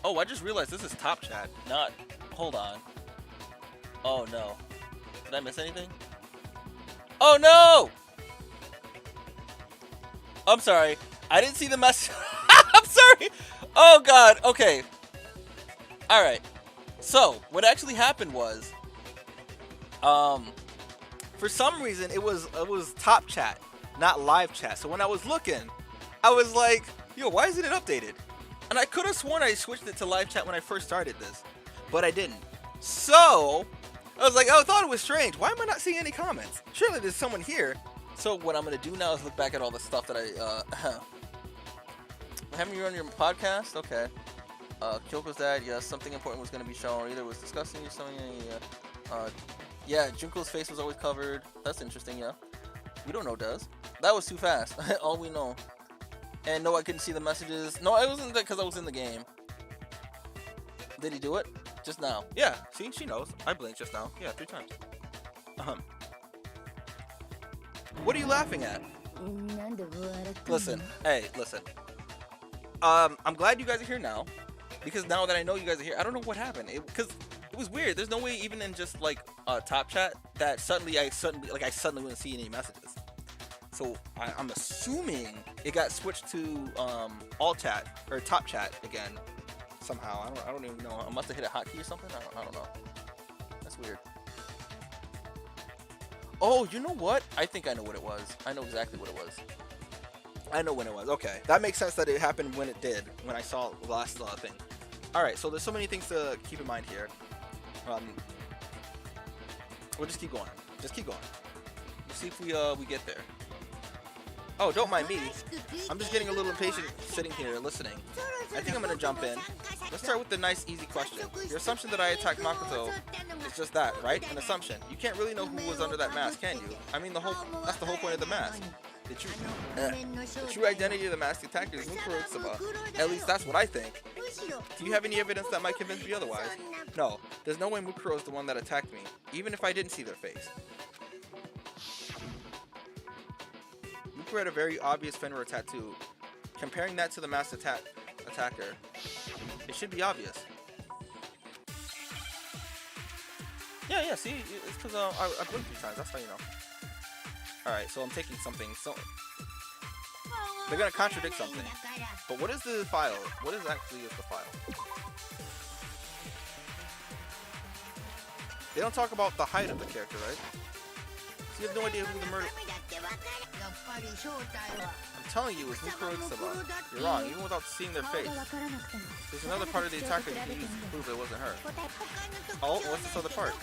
Oh, I just realized this is top chat, not... Hold on. Oh no. Did I miss anything? Oh no! I'm sorry. I didn't see the message. I'm sorry! Oh god, okay. Alright. So, what actually happened was... for some reason, it was top chat, not live chat. So when I was looking, I was like, yo, why isn't it updated? And I could have sworn I switched it to live chat when I first started this. But I didn't. So... I was like, oh, I thought it was strange. Why am I not seeing any comments? Surely there's someone here. So what I'm going to do now is look back at all the stuff that I, having you on your podcast? Okay. Kyoko's dad, yes, something important was going to be shown. Either it was discussing or something, yeah, Junko's face was always covered. That's interesting, yeah. We don't know, Does. That was too fast. All we know. And no, I couldn't see the messages. No, it wasn't that because I was in the game. Did he do it? Just now. Yeah, see, she knows. I blinked just now. Yeah, 3 times. What are you laughing at? Listen, hey, listen. I'm glad you guys are here now. Because now that I know you guys are here, I don't know what happened. Because it was weird. There's no way even in just, like, top chat that suddenly I wouldn't see any messages. So, I'm assuming it got switched to, all chat, or top chat again. Somehow, I don't even know. I must have hit a hotkey or something. I don't know. That's weird. Oh, you know what? I think I know what it was. I know exactly what it was. I know when it was. Okay, that makes sense that it happened when it did. When I saw the last thing. All right, so there's so many things to keep in mind here. We'll just keep going. Just keep going. We'll see if we get there. Oh, don't mind me. I'm just getting a little impatient sitting here listening. I think I'm gonna jump in. Let's start with the nice, easy question. Your assumption that I attacked Makoto is just that, right? An assumption. You can't really know who was under that mask, can you? I mean, that's the whole point of the mask. The true identity of the masked attacker is Mukuro. At least that's what I think. Do you have any evidence that might convince me otherwise? No, there's no way Mukuro is the one that attacked me, even if I didn't see their face. Mukuro had a very obvious Fenrir tattoo. Comparing that to the masked attacker, it should be obvious. Yeah, see, it's because I blinked 3 times, that's how you know. Alright, so I'm taking something, so... They're gonna contradict something. But what is the file? What exactly is the file? They don't talk about the height of the character, right? So you have no idea who the murder... I'm telling you, it's Mukuro. You're wrong, even without seeing their face. There's another part of the attacker you can use to prove it wasn't her. Oh, what's this other part?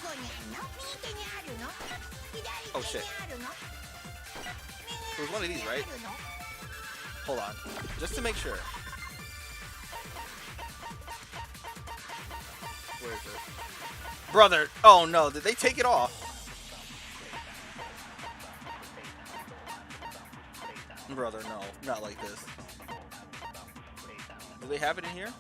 Oh shit. It was one of these, right? Hold on. Just to make sure. it. Brother, oh no, did they take it off? Brother, no, not like this. Do they have it in here?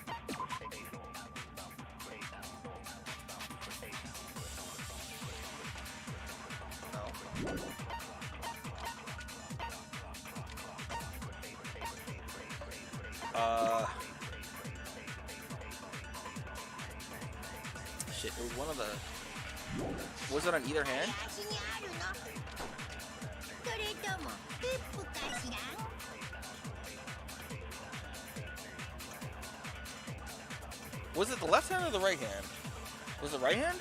No. Shit, it was one of the... Was it on either hand? Was it the left hand or the right hand? Was it right hand?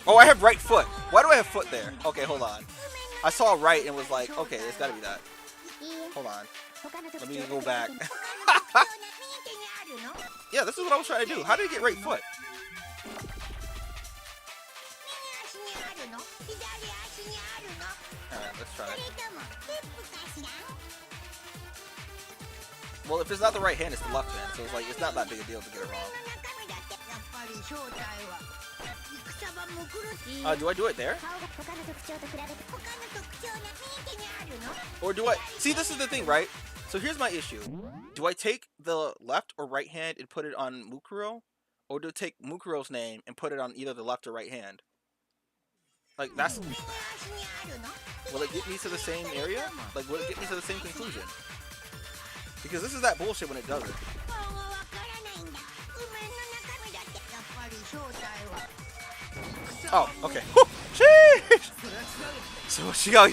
Oh, I have right foot. Why do I have foot there? Okay, hold on. I saw right and was like, okay, it's gotta be that. Hold on. Let me go back. Yeah, this is what I was trying to do. How did I get right foot? Alright, let's try it. Well, if it's not the right hand, it's the left hand. So it's like, it's not that big a deal to get it wrong. Do I do it there? Or do I... See, this is the thing, right? So here's my issue. Do I take the left or right hand and put it on Mukuro? Or do I take Mukuro's name and put it on either the left or right hand? Like, that's... Will it get me to the same area? Like, will it get me to the same conclusion? Because this is that bullshit when it doesn't. Oh, okay. Sheesh! So she got...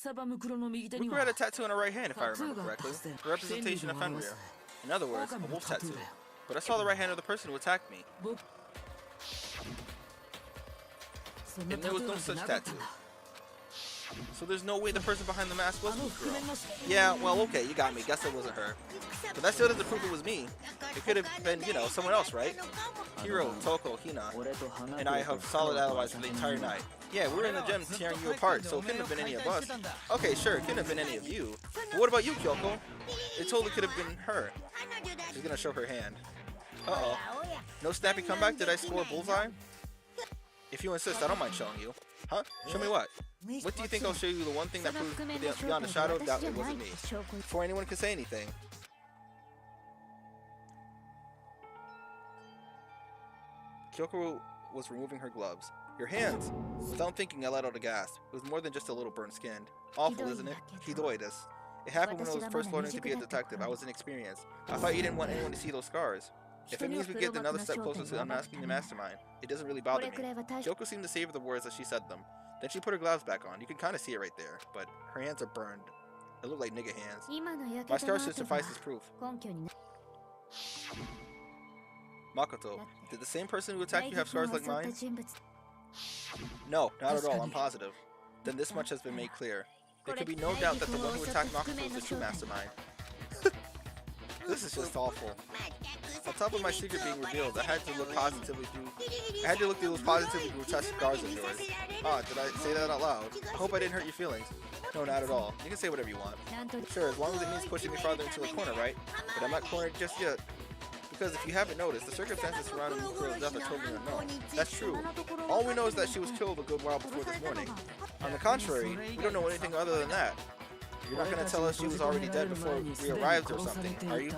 Mukuro had a tattoo on her right hand, if I remember correctly. The representation of Fenrir. In other words, a wolf tattoo. But I saw the right hand of the person who attacked me. And there was no such tattoo. So there's no way the person behind the mask was Mukuro. Yeah, well, okay, you got me. Guess it wasn't her. But that still doesn't prove it was me. It could have been, you know, someone else, right? Hiro, Toko, Hina, and I have solid allies for the entire night. Yeah, we were in the gym tearing you apart, so it couldn't have been any of us. Okay, sure, it couldn't have been any of you. But what about you, Kyoko? It totally could have been her. She's gonna show her hand. Uh-oh. No snappy comeback? Did I score a bullseye? If you insist, I don't mind showing you. Huh? Show me what? What do you think I'll show you? The one thing that proves beyond a shadow of doubt it wasn't me. Before anyone could say anything. Kyoko was removing her gloves. Your hands! Without thinking, I let out a gasp. It was more than just a little burned skin. Awful, isn't it? Hidoides. It happened when I was first learning to be a detective. I was inexperienced. I thought you didn't want anyone to see those scars. If it means we get another step closer to unmasking the mastermind, it doesn't really bother me. Kyoko seemed to savor the words as she said them. Then she put her gloves back on. You can kind of see it right there, but her hands are burned. They look like nigga hands. My scars should suffice as proof. Makoto, did the same person who attacked you have scars like mine? No, not at all, I'm positive. Then this much has been made clear. There could be no doubt that the one who attacked Makoto is the true mastermind. This is just awful. On top of my secret being revealed, I had to look through those positively grotesque scars of yours. Ah, did I say that out loud? I hope I didn't hurt your feelings. No, not at all. You can say whatever you want. Sure, as long as it means pushing me farther into the corner, right? But I'm not cornered just yet. Because if you haven't noticed, the circumstances surrounding Mukuro's death are totally unknown. That's true. All we know is that she was killed a good while before this morning. On the contrary, we don't know anything other than that. You're not going to tell us she was already dead before we arrived or something, are you?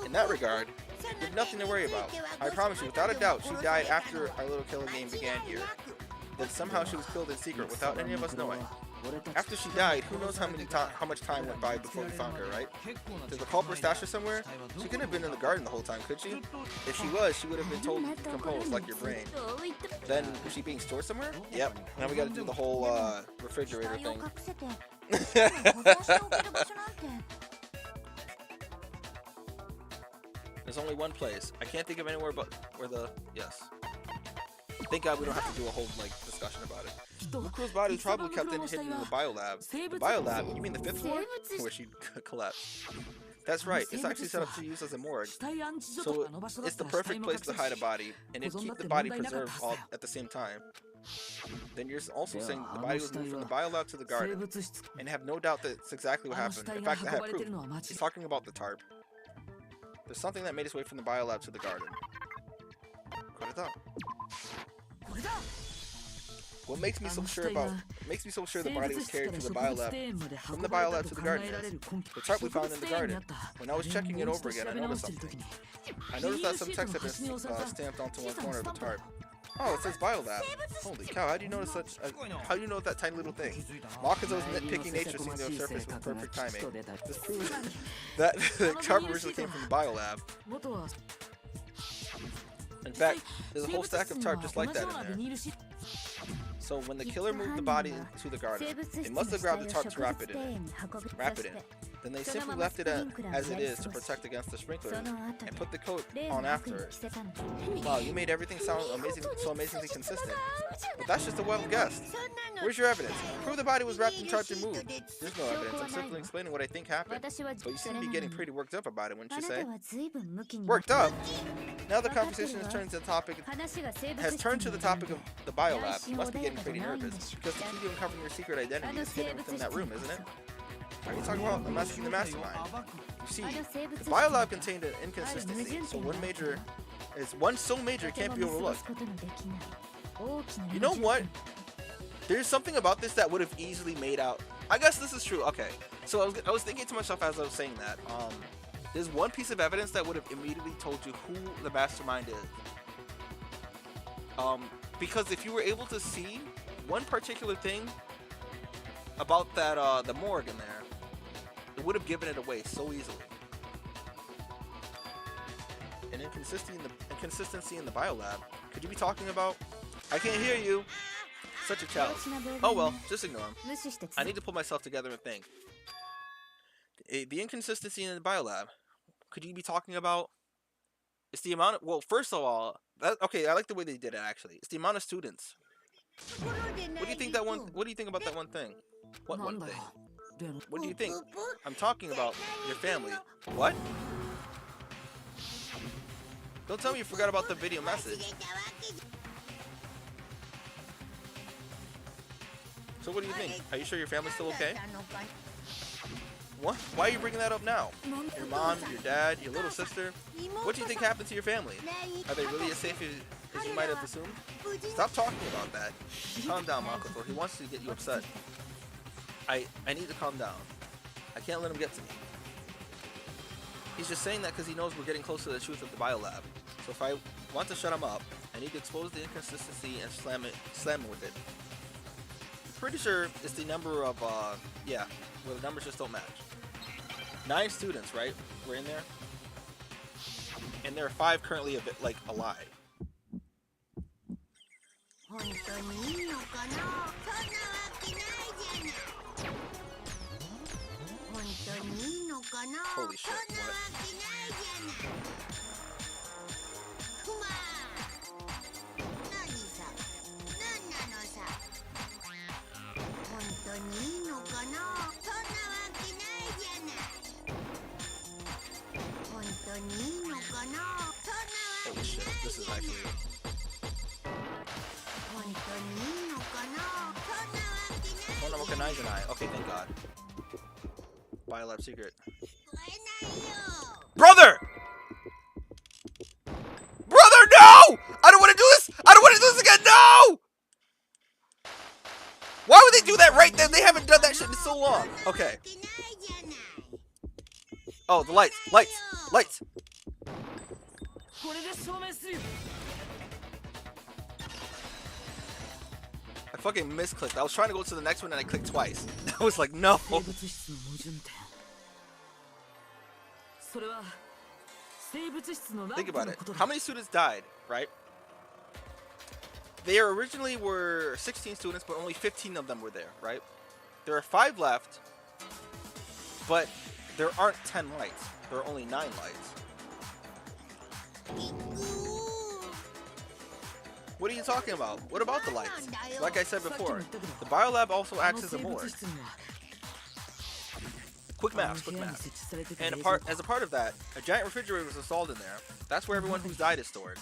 In that regard, you have nothing to worry about. I promise you, without a doubt, she died after our little killing game began here. Then somehow she was killed in secret without any of us knowing. After she died, who knows how much time went by before we found her, right? Did the culprit stash her somewhere? She couldn't have been in the garden the whole time, could she? If she was, she would have been totally composed like your brain. Then, was she being stored somewhere? Yep. Now we gotta do the whole, refrigerator thing. There's only one place. I can't think of anywhere but where the... Yes. Thank God we don't have to do a whole, like, discussion about it. Mukuro's body was probably kept hidden in the biolab. The biolab? You mean the 5th floor? Where she collapsed. That's right. It's actually set up to use as a morgue. So it's the perfect place to hide a body, and it keep the body preserved all at the same time. then you're also saying the body was moved from the biolab to the garden, and have no doubt that it's exactly what happened. In fact, I have proof. He's talking about the tarp. There's something that made its way from the biolab to the garden. What makes me so sure the body was carried from the biolab to the garden is the tarp we found in the garden. When I was checking it over again, I noticed something. I noticed that some text had been stamped onto one corner of the tarp. Oh, it says biolab. Holy cow, how do you notice such how do you know that tiny little thing? Makazo's nitpicking nature seemed to have surfaced with perfect timing. This proves that the tarp originally came from the biolab. In fact, there's a whole stack of tarp just like that in there. So when the killer moved the body to the garden, they must have grabbed the tarp to wrap it in. Then they simply left it as it is to protect against the sprinklers and put the coat on after it. Wow, you made everything sound so amazingly consistent. But that's just a wild guess. Where's your evidence? Prove the body was wrapped in tarp and moved. There's no evidence. I'm simply explaining what I think happened. But you seem to be getting pretty worked up about it, wouldn't you say? Worked up? Now the conversation has turned to the topic of the biolab. You must be getting pretty nervous, because the key to uncovering your secret identity is hidden within that room, isn't it? Are you talking about unmasking the mastermind? You see, the biolab contained an inconsistency, so one so major it can't be overlooked. You know what? There's something about this that would have easily made out. I guess this is true. Okay, so I was thinking to myself as I was saying that. There's one piece of evidence that would have immediately told you who the mastermind is. Because if you were able to see one particular thing about that the morgue in there, it would have given it away so easily. An inconsistency in the biolab. Could you be talking about? I can't hear you. Such a challenge. Oh well, just ignore him. I need to pull myself together and think. The inconsistency in the biolab. Could you be talking about? It's the amount of. Well, first of all, okay, I like the way they did it. Actually, it's the amount of students. What do you think What do you think about that one thing? What one thing? What do you think? I'm talking about your family. What? Don't tell me you forgot about the video message. So what do you think? Are you sure your family's still okay? What? Why are you bringing that up now? Your mom, your dad, your little sister? What do you think happened to your family? Are they really as safe as you might have assumed? Stop talking about that. Calm down, Makoto. He wants to get you upset. I need to calm down. I can't let him get to me. He's just saying that because he knows we're getting close to the truth of the biolab. So if I want to shut him up, I need to expose the inconsistency and slam it with it. I'm pretty sure it's the number of, where the numbers just don't match. 9 students, right? We're in there. And there are 5 currently alive. Holy shit, what? Holy shit, this is actually... Okay, thank God. Biolab secret. Brother! Brother, no! I don't want to do this! I don't want to do this again! No! Why would they do that right then? They haven't done that shit in so long. Okay. Oh, the lights. Lights. Lights. I fucking misclicked. I was trying to go to the next one and I clicked twice. I was like, no. Think about it. How many students died, right? There originally were 16 students, but only 15 of them were there, right? There are 5 left, but there aren't 10 lights. There are only 9 lights. What are you talking about? What about the lights? Like I said before, the biolab also acts as a morgue. Quick math. And as a part of that, a giant refrigerator was installed in there. That's where everyone who's died is stored.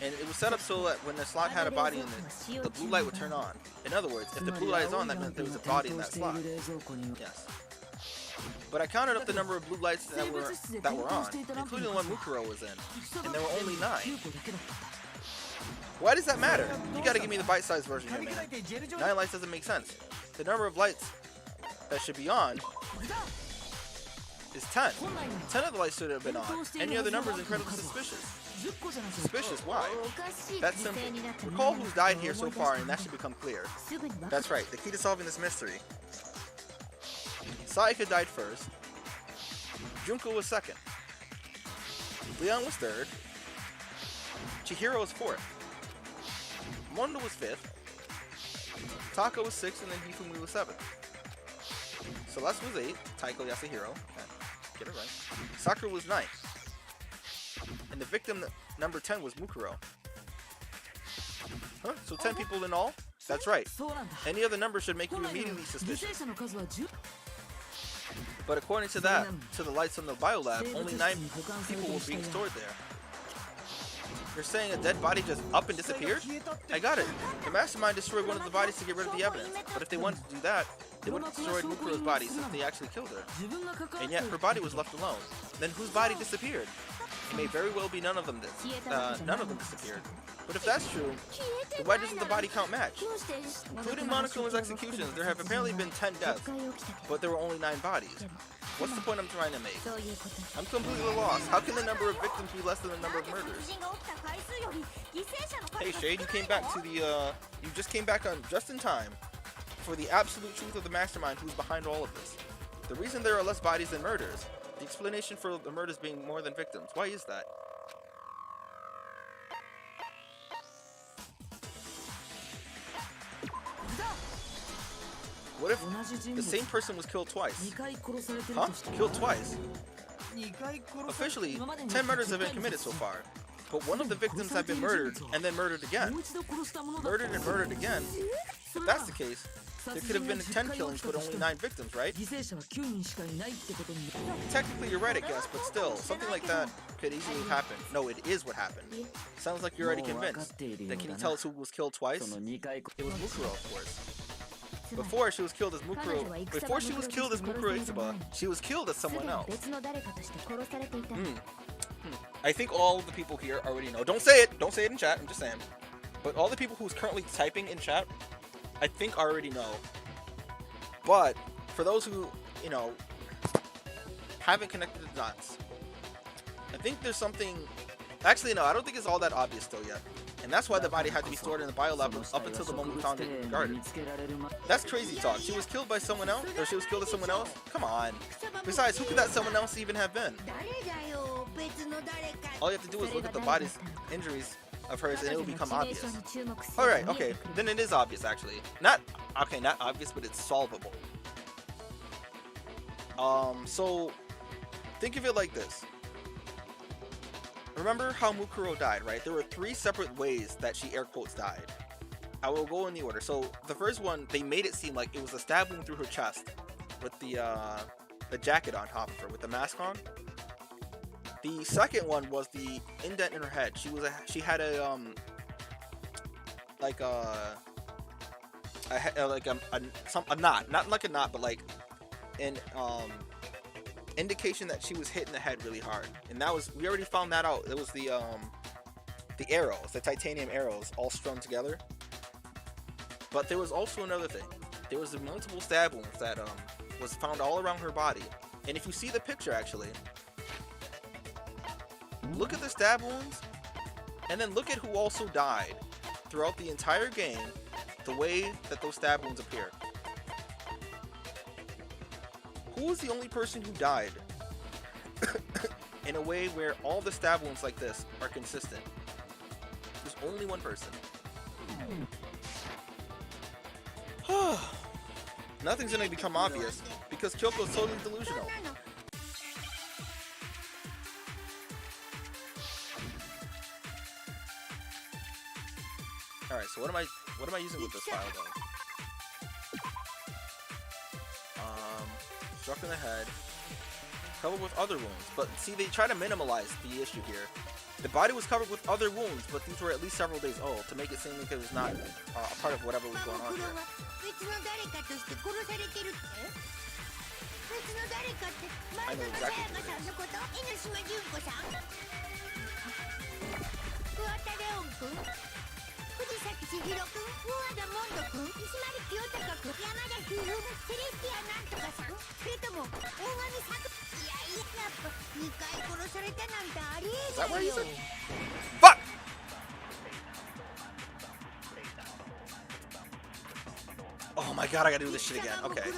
And it was set up so that when the slot had a body in it, the blue light would turn on. In other words, if the blue light is on, that meant there was a body in that slot. Yes. But I counted up the number of blue lights that were on, including the one Mukuro was in, and there were only 9. Why does that matter? You gotta give me the bite-sized version here, man. 9 lights doesn't make sense. The number of lights that should be on is 10. 10 of the lights should have been on. Any other number is incredibly suspicious. Suspicious? Why? That's simple. Recall who's died here so far, and that should become clear. That's right, the key to solving this mystery. Sayaka died first. Junko was second. Leon was third. Chihiro was fourth. Mondo was fifth. Taka was sixth, and then Hifumi was seventh. Celeste was 8th, Taiko Yasuhiro. Okay, get it right. Sakura was 9th. And the victim number 10 was Mukuro. Huh? So 10 people in all? That's right. Any other number should make you immediately suspicious. But according to that, to the lights on the biolab, only 9 people were being stored there. You're saying a dead body just up and disappeared? I got it. The mastermind destroyed one of the bodies to get rid of the evidence. But if they wanted to do that, they would have destroyed Mukuro's body since they actually killed her. And yet her body was left alone. Then whose body disappeared? It may very well be none of them disappeared. But if that's true, then why doesn't the body count match? Including Monokuma's executions, there have apparently been 10 deaths, but there were only 9 bodies. What's the point I'm trying to make? I'm completely lost. How can the number of victims be less than the number of murders? Hey Shade, you came back to the, you just came back on just in time for the absolute truth of the mastermind who's behind all of this. The reason there are less bodies than murders, the explanation for the murders being more than victims. Why is that? What if the same person was killed twice? Huh? Killed twice? Officially, 10 murders have been committed so far. But one of the victims have been murdered and then murdered again. Murdered and murdered again? If that's the case, there could have been 10 killings but only 9 victims, right? Technically you're right, I guess, but still, something like that could easily happen. No, it is what happened. Sounds like you're already convinced. Then can you tell us who was killed twice? It was Mukuro, of course. Before she was killed as Mukuro Itsuba, she was killed as someone else. I think all the people here already know. Don't say it! Don't say it in chat, I'm just saying. But all the people who's currently typing in chat, I think already know. But, for those who, you know, haven't connected the dots, I think there's something... Actually, no, I don't think it's all that obvious still yet. And that's why the body had to be stored in the biolab up until the moment we found it in the garden. That's crazy talk. She was killed by someone else? Or she was killed as someone else? Come on. Besides, who could that someone else even have been? All you have to do is look at the body's injuries of hers and it will become obvious. Alright, okay. Then it is obvious, actually. Not obvious, but it's solvable. So, think of it like this. Remember how Mukuro died, right? There were 3 separate ways that she air quotes died. I will go in the order. So the first one, they made it seem like it was a stab wound through her chest with the jacket on top of her, with the mask on. The second one was the indent in her head. She had a knot, not like a knot, but like an indication that she was hit in the head really hard, and that was, we already found that out. It was the arrows, the titanium arrows, all strung together. But there was also another thing. There was multiple stab wounds that was found all around her body. And if you see the picture, actually, look at the stab wounds, and then look at who also died throughout the entire game. The way that those stab wounds appear. Who was the only person who died in a way where all the stab wounds like this are consistent? There's only one person. Nothing's gonna become obvious because Kyoko's totally delusional. Alright, so what am I using with this file though? Struck in the head. covered with other wounds. But see, they try to minimalize the issue here. The body was covered with other wounds, but these were at least several days old to make it seem like it was not a part of whatever was going on here. I know exactly who it is that what you said? Fuck! Oh my god, I gotta do this shit again. Okay.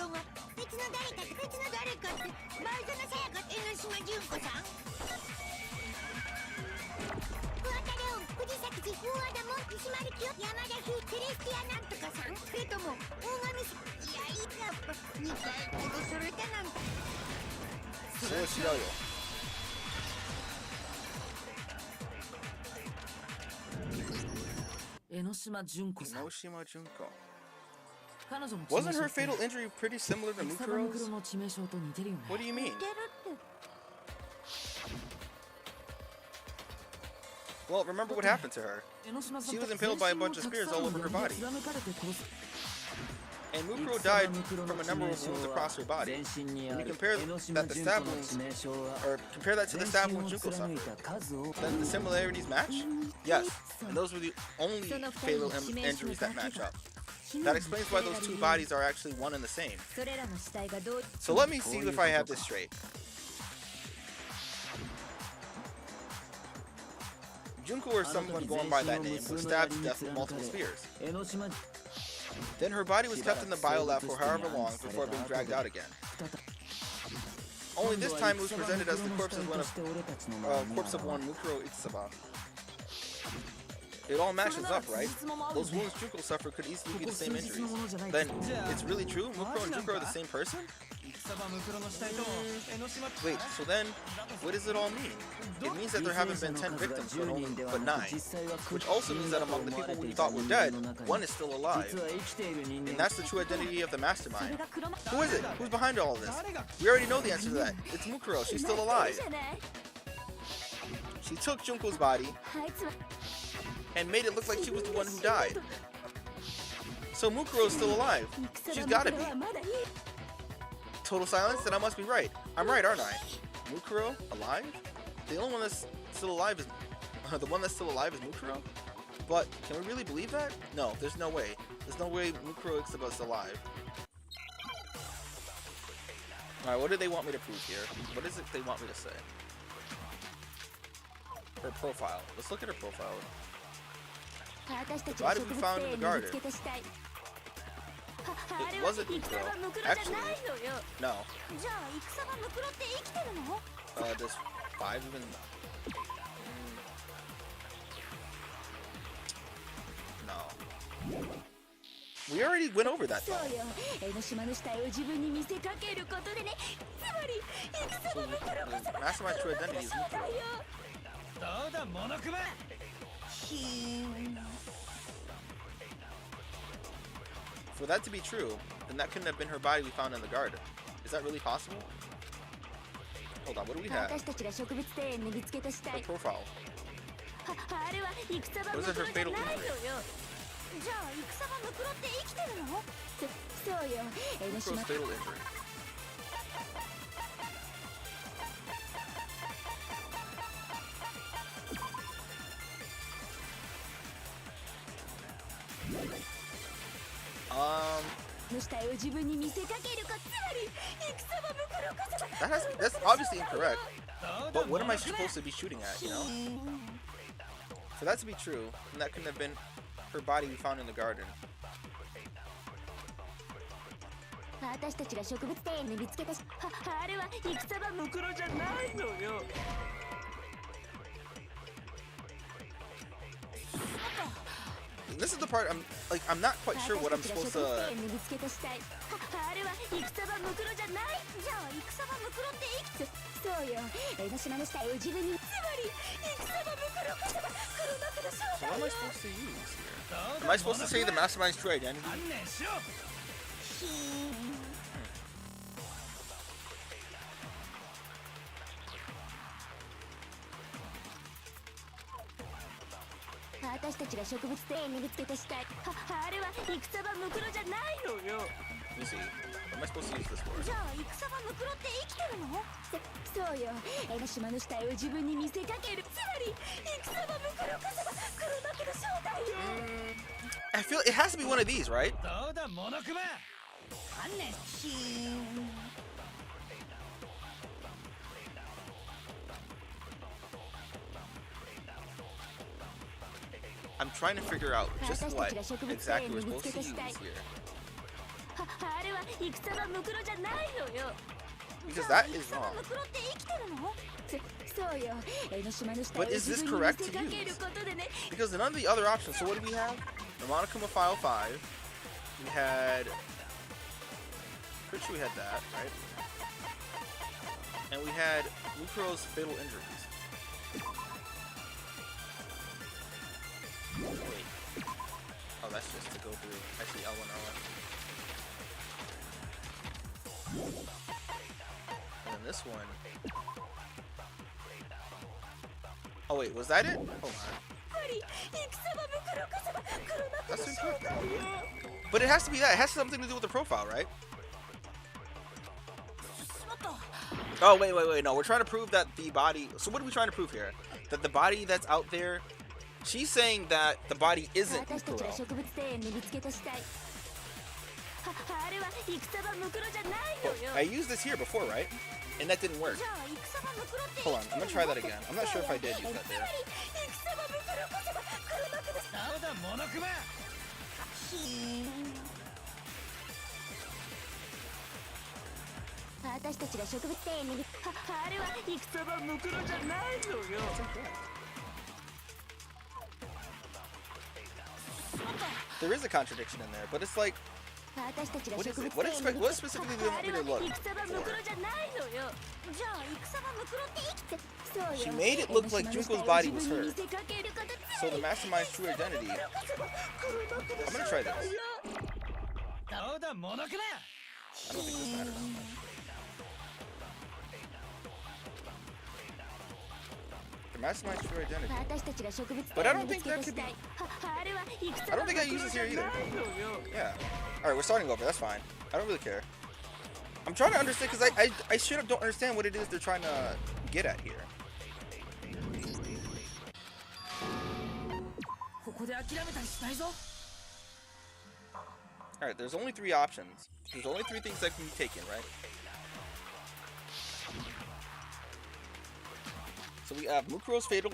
Enoshima Junko. Wasn't her fatal injury pretty similar to Mukuro's? What do you mean? Well, remember what happened to her. She was impaled by a bunch of spears all over her body. And Mukuro died from a number of wounds across her body. When you compare that to stab wounds, or compare that to the stab wounds Junko suffered, then the similarities match? Yes, and those were the only fatal injuries that match up. That explains why those two bodies are actually one and the same. So let me see if I have this straight. Junko, or someone going by that name, was stabbed to death with multiple spears. Then her body was kept in the biolab for however long before being dragged out again. Only this time it was presented as the corpse of one Mukuro Itsaba. It all matches up, right? Those wounds Junko suffered could easily be the same injuries. Then, it's really true? Mukuro and Junko are the same person? Wait, so then, what does it all mean? It means that there haven't been 10 victims, but 9. Which also means that among the people we thought were dead, one is still alive. And that's the true identity of the mastermind. Who is it? Who's behind all of this? We already know the answer to that. It's Mukuro. She's still alive. She took Junko's body and made it look like she was the one who died. So Mukuro's still alive. She's gotta be. Total silence? Then I must be right. I'm right, aren't I? Mukuro alive? The only one that's still alive is the one that's still alive is Mukuro? But can we really believe that? No, there's no way. There's no way Mukuro is alive. Alright, what do they want me to prove here? What is it they want me to say? Her profile. Let's look at her profile. The body we found in the garden. It wasn't Mukuro. Actually, no. Does 5 even... No. We already went over that though. Mastermind's true identity is Mukuro. For that to be true, then that couldn't have been her body we found in the garden. Is that really possible? Hold on, what do we have? Her profile. What is her fatal injury? Mukuro's fatal injury. That's obviously incorrect. But what am I supposed to be shooting at, you know? For that to be true, then that couldn't have been her body we found in the garden. This is the part I'm not quite sure what I'm supposed to. So what am I supposed to use here? Am I supposed to say the mastermind's true identity? 私たちが植物庭園に見つけた死体あれは戦場ムクロじゃないのよ Let me see. What am I supposed to use this for? じゃあ戦場ムクロって生きてるのそうよ江ノ島の死体を自分に見せかけるつまり戦場ムクロこそが黒幕の正体よ I feel it has to be one of these, right? どうだモノクマ観念 I'm trying to figure out just what exactly we're supposed to use here. あれは戦場ムクロじゃないのよ Because that is wrong. ムクロって生きてるのそうよ江ノ島の死体 But を is 自 this 分に correct 見 to せかける use? ことでね Because none of the other options. So what do we have? The Monokuma File 5. We had. Pretty sure we had that, right? And we had Mukuro's fatal injuries. Wait. Oh, that's just to go through. I see L1, L1. And then this one. Oh wait, was that it? Hold on. That's incorrect. But it has to be that. It has something to do with the profile, right? Oh wait. No, we're trying to prove that the body. So what are we trying to prove here? That the body that's out there. She's saying that the body isn't Mukuro. I used this here before, right? And that didn't work. Hold on, I'm gonna try that again. I'm not sure if I did use that there. どうだモノクマ 私たちが植物庭園にあれは戦場ムクロじゃないのよ There is a contradiction in there, but it's like, 私たちが what 植 is 物 it? 庭園に What specifically do you want me to look 戦場ムクロ for? じゃないのよじゃあ戦場ムクロって生きてそうよ She made it look like Junko's body was her. So to maximize true identity, I'm gonna try this. どうだモノクマ I don't think this matters. To maximize true identity. 私たちが植物 But I 庭 don't 園に見 think つけた that 死 could be. 体あれは I don't think I use this here either. Yeah. Alright, we're starting over. That's fine. I don't really care. I'm trying to understand because I straight up don't understand what it is they're trying to get at here. ここで諦めたりしないぞ Alright, there's only 3 options. There's only 3 things that can be taken, right? So we have Mukuro's fatal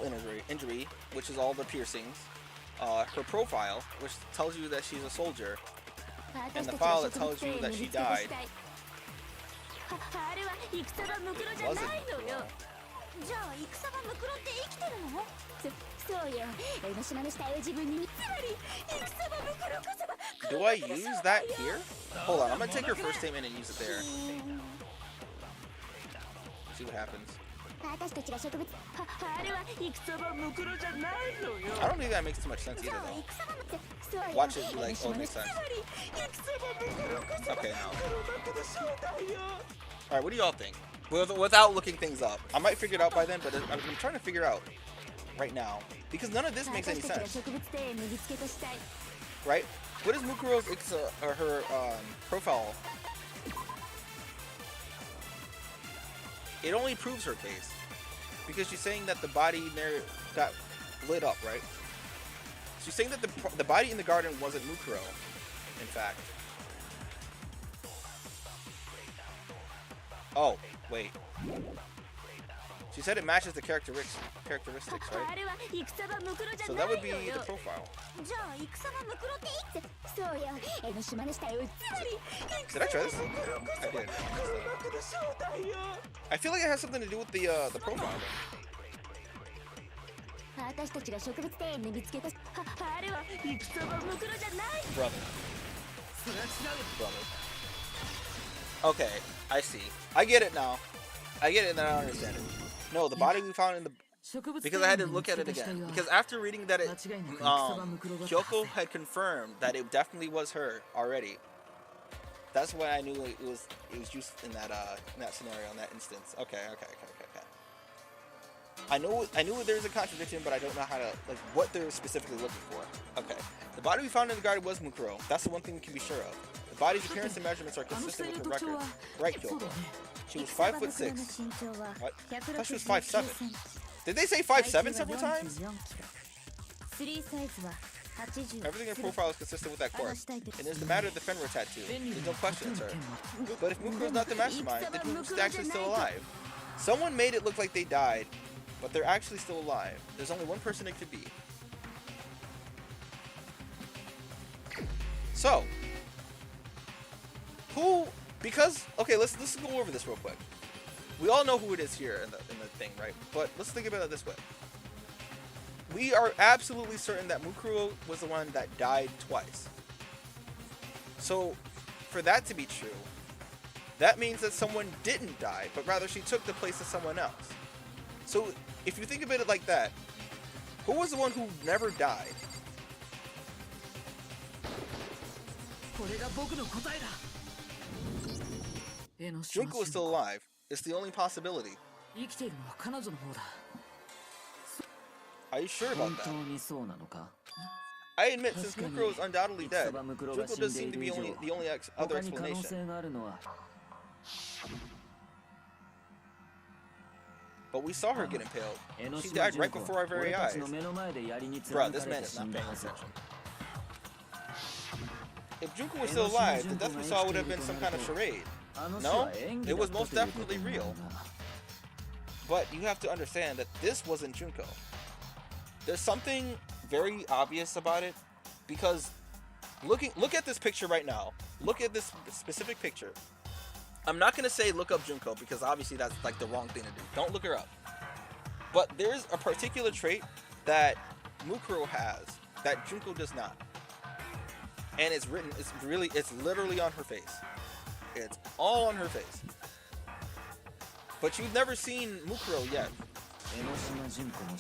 injury, which is all the piercings. Her profile, which tells you that she's a soldier. And the file that tells you that she died. あれは戦場ムクロじゃないのよじゃあ戦場ムクロって生きてるのそうよ江ノ島の死体を自分につまり戦場ムクロこそが Do I use that here? Hold on, I'm gonna take her first statement and use it there. See what happens. 私たちが植物あれは戦場ムクロじゃないのよ I don't think that makes too much sense either though. Watch it be like, oh, it makes sense. Okay, now. Alright, what do y'all think? Without looking things up. I might figure it out by then, but I'm trying to figure out right now. Because none of this makes any sense. Right? What is Mukuro's or her profile? It only proves her case. Because she's saying that the body there got lit up, right? She's saying that the body in the garden wasn't Mukuro, in fact. Oh, wait. She said it matches the characteristics, right? So that would be the profile. Did I try this? I did. I feel like it has something to do with the profile. Brother. Okay, I see. I get it now. I get it and then I don't understand it. No, the body we found in the... Because I had to look at it again. Because after reading that Kyoko had confirmed that it definitely was her already. That's when I knew it was used in that scenario, in that instance. Okay. I knew there's a contradiction, but I don't know how to, like, what they're specifically looking for. Okay. The body we found in the garden was Mukuro. That's the one thing we can be sure of. The body's appearance and measurements are consistent with her record. Right, Kyoko. She was 5'6". What? I thought she was 5'7". Did they say 5'7" several times? Everything in her profile is consistent with that corp. And there's the matter of the Fenrir tattoo. There's no question it's her. But if Mukuro's not the mastermind, then who's actually still alive? Someone made it look like they died, but they're actually still alive. There's only one person it could be. So, who? Because okay, let's go over this real quick. We all know who it is here in the thing, right? But let's think about it this way. We are absolutely certain that Mukuro was the one that died twice. So, for that to be true, that means that someone didn't die, but rather she took the place of someone else. So, if you think about it like that, who was the one who never died? Junko is still alive. It's the only possibility. Are you sure about that? I admit, since Mukuro is undoubtedly dead, Junko does seem to be the only other explanation. But we saw her get impaled. She died right before our very eyes. Bruh, this man is not paying attention. If Junko was still alive, the death we saw would have been some kind of charade. No, it was most definitely real. But you have to understand that this wasn't Junko. There's something very obvious about it, because look at this picture right now. Look at this specific picture. I'm not gonna say look up Junko, because obviously that's like the wrong thing to do. Don't look her up. But there's a particular trait that Mukuro has that Junko does not. And it's literally on her face. It's all on her face. But you've never seen Mukuro yet.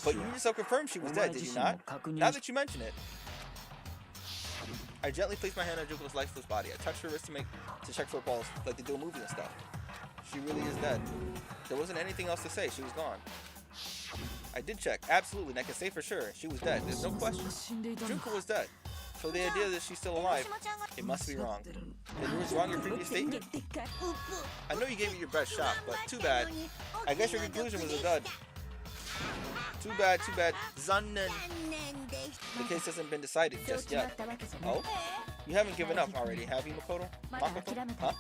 But you yourself confirmed she was dead, did you not? Now that you mention it. I gently placed my hand on Junko's lifeless body. I touched her wrist to check for a pulse, like they do a movie and stuff. She really is dead. There wasn't anything else to say. She was gone. I did check, absolutely, and I can say for sure she was dead. There's no question. Junko was dead. So the idea that she's still alive, it must be wrong. Then you was wrong in your previous statement? I know you gave it your best shot, but too bad. I guess your conclusion was a dud. Too bad. Zannen. The case hasn't been decided just yet. Oh? You haven't given up already, have you, Makoto? Huh?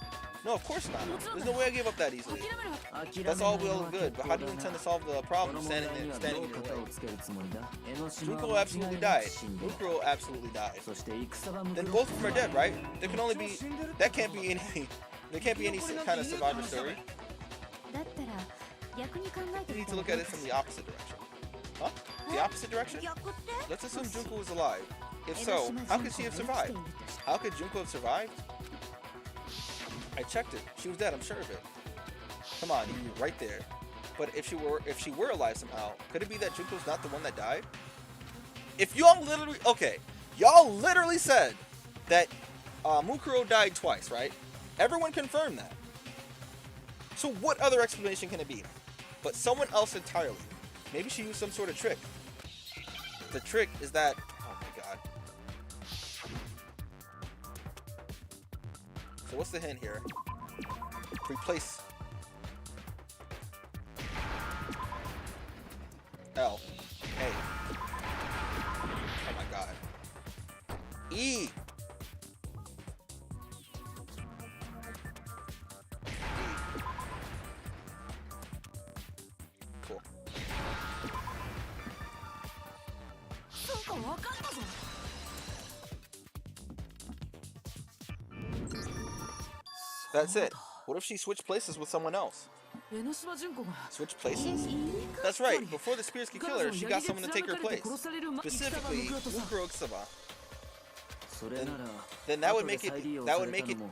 No, of course not. There's no way I give up that easily. That's all well and good, but how do you intend to solve the problem standing in your way? Junko absolutely died. Mukuro absolutely died. Then both of them are dead, right? There can't be any kind of survivor story. You need to look at it from the opposite direction. Huh? The opposite direction? Let's assume Junko was alive. If so, how could she have survived? How could Junko have survived? I checked it. She was dead, I'm sure of it. Come on, you're right there. But if she were alive somehow, could it be that Junko's not the one that died? If y'all literally said that Mukuro died twice, right? Everyone confirmed that. So what other explanation can it be? But someone else entirely. Maybe she used some sort of trick. The trick is that, oh my god. So what's the hint here? Replace L. A. Oh my god. E. Cool. That's it. What if she switched places with someone else? Switch places? That's right. Before the spirits could kill her, she got someone to take her place. Specifically, Mukuro Ikisaba. Then that would make it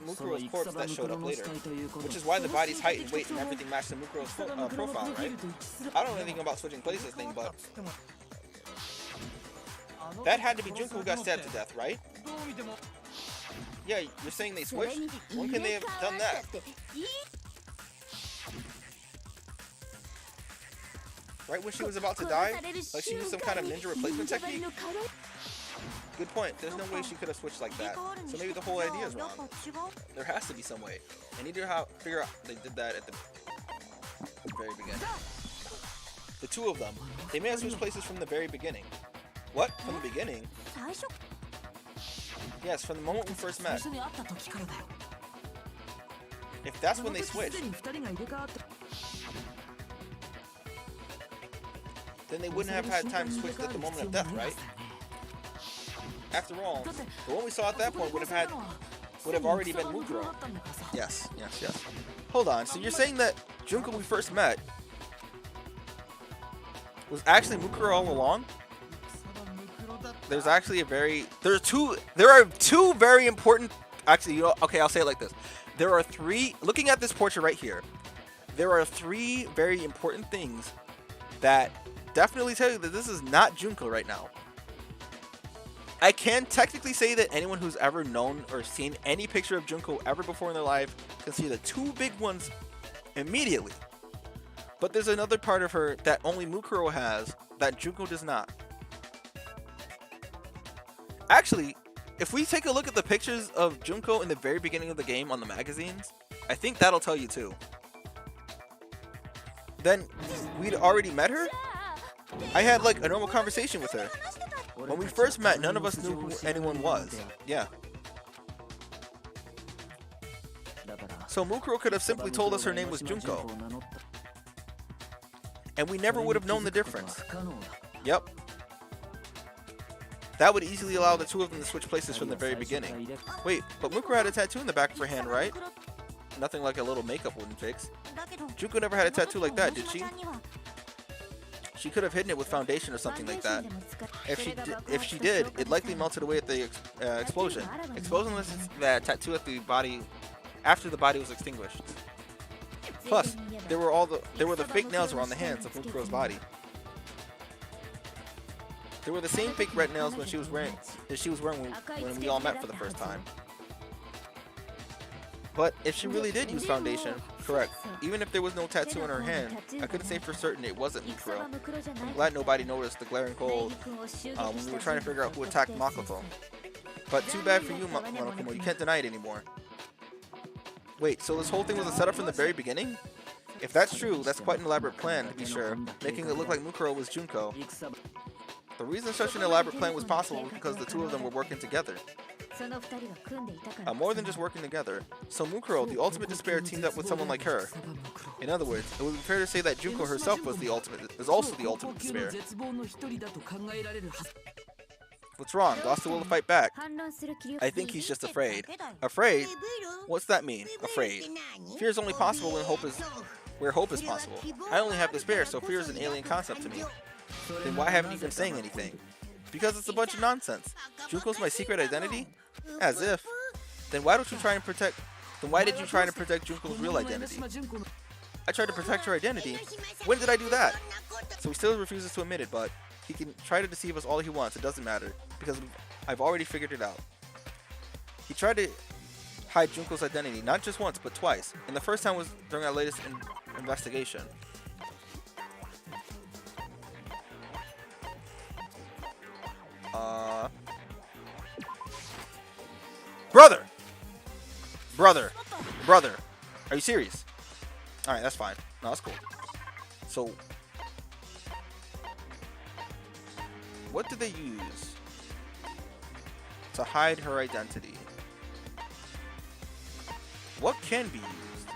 Mukuro's corpse that showed up later. Which is why the body's height and weight and everything matched to Mukuro's profile, right? I don't know anything about switching places thing, but that had to be Junko who got stabbed to death, right? Yeah, you're saying they switched? When can they have done that? Right when she was about to die? Like she used some kind of ninja replacement technique? Good point. There's no way she could have switched like that. So maybe the whole idea is wrong. There has to be some way. I need to figure out they did that at the very beginning. The two of them. They may have switched places from the very beginning. What? From the beginning? Yes, from the moment we first met. If that's when they switched, then they wouldn't have had time to switch at the moment of death, right? After all, the one we saw at that point would have already been Mukuro. Yes. Hold on, so you're saying that Junko we first met was actually Mukuro all along? There's actually there are two very important, actually, okay, I'll say it like this. There are three, looking at this portrait right here, there are three very important things that definitely tell you that this is not Junko right now. I can technically say that anyone who's ever known or seen any picture of Junko ever before in their life can see the two big ones immediately. But there's another part of her that only Mukuro has that Junko does not. Actually, if we take a look at the pictures of Junko in the very beginning of the game on the magazines, I think that'll tell you too. Then we'd already met her? I had like a normal conversation with her. When we first met, none of us knew who anyone was. Yeah. So Mukuro could have simply told us her name was Junko. And we never would have known the difference. Yep. That would easily allow the two of them to switch places from the very beginning. Wait, but Mukuro had a tattoo in the back of her hand, right? Nothing like a little makeup wouldn't fix. Junko never had a tattoo like that, did she? She could have hidden it with foundation or something like that. If she did, it likely melted away at the explosion. Exposing that tattoo at the body after the body was extinguished. Plus, there were the fake nails around the hands of Mukuro's body. There were the same fake red nails when she was wearing when we all met for the first time. But if she really did use foundation, correct, even if there was no tattoo on her hand, I couldn't say for certain it wasn't Mukuro. I'm glad nobody noticed the glaring hole when we were trying to figure out who attacked Makoto. But too bad for you, Monokuma, you can't deny it anymore. Wait, so this whole thing was a setup from the very beginning? If that's true, that's quite an elaborate plan, to be sure, making it look like Mukuro was Junko. The reason such an elaborate plan was possible was because the two of them were working together. More than just working together. So Mukuro, the ultimate despair, teamed up with someone like her. In other words, it would be fair to say that Junko herself was also the ultimate despair. What's wrong? Lost the will to fight back? I think he's just afraid. Afraid? What's that mean? Afraid. Fear is only possible where hope is possible. I only have despair, so fear is an alien concept to me. Then why haven't you been saying anything? Because it's a bunch of nonsense. Junko's my secret identity? As if. Then why did you try to protect Junko's real identity? I tried to protect her identity? When did I do that? So he still refuses to admit it, but he can try to deceive us all he wants, it doesn't matter, because I've already figured it out. He tried to hide Junko's identity, not just once, but twice, and the first time was during our latest investigation. Brother, are you serious? Alright, that's fine. No, that's cool. So, what did they use to hide her identity? What can be used?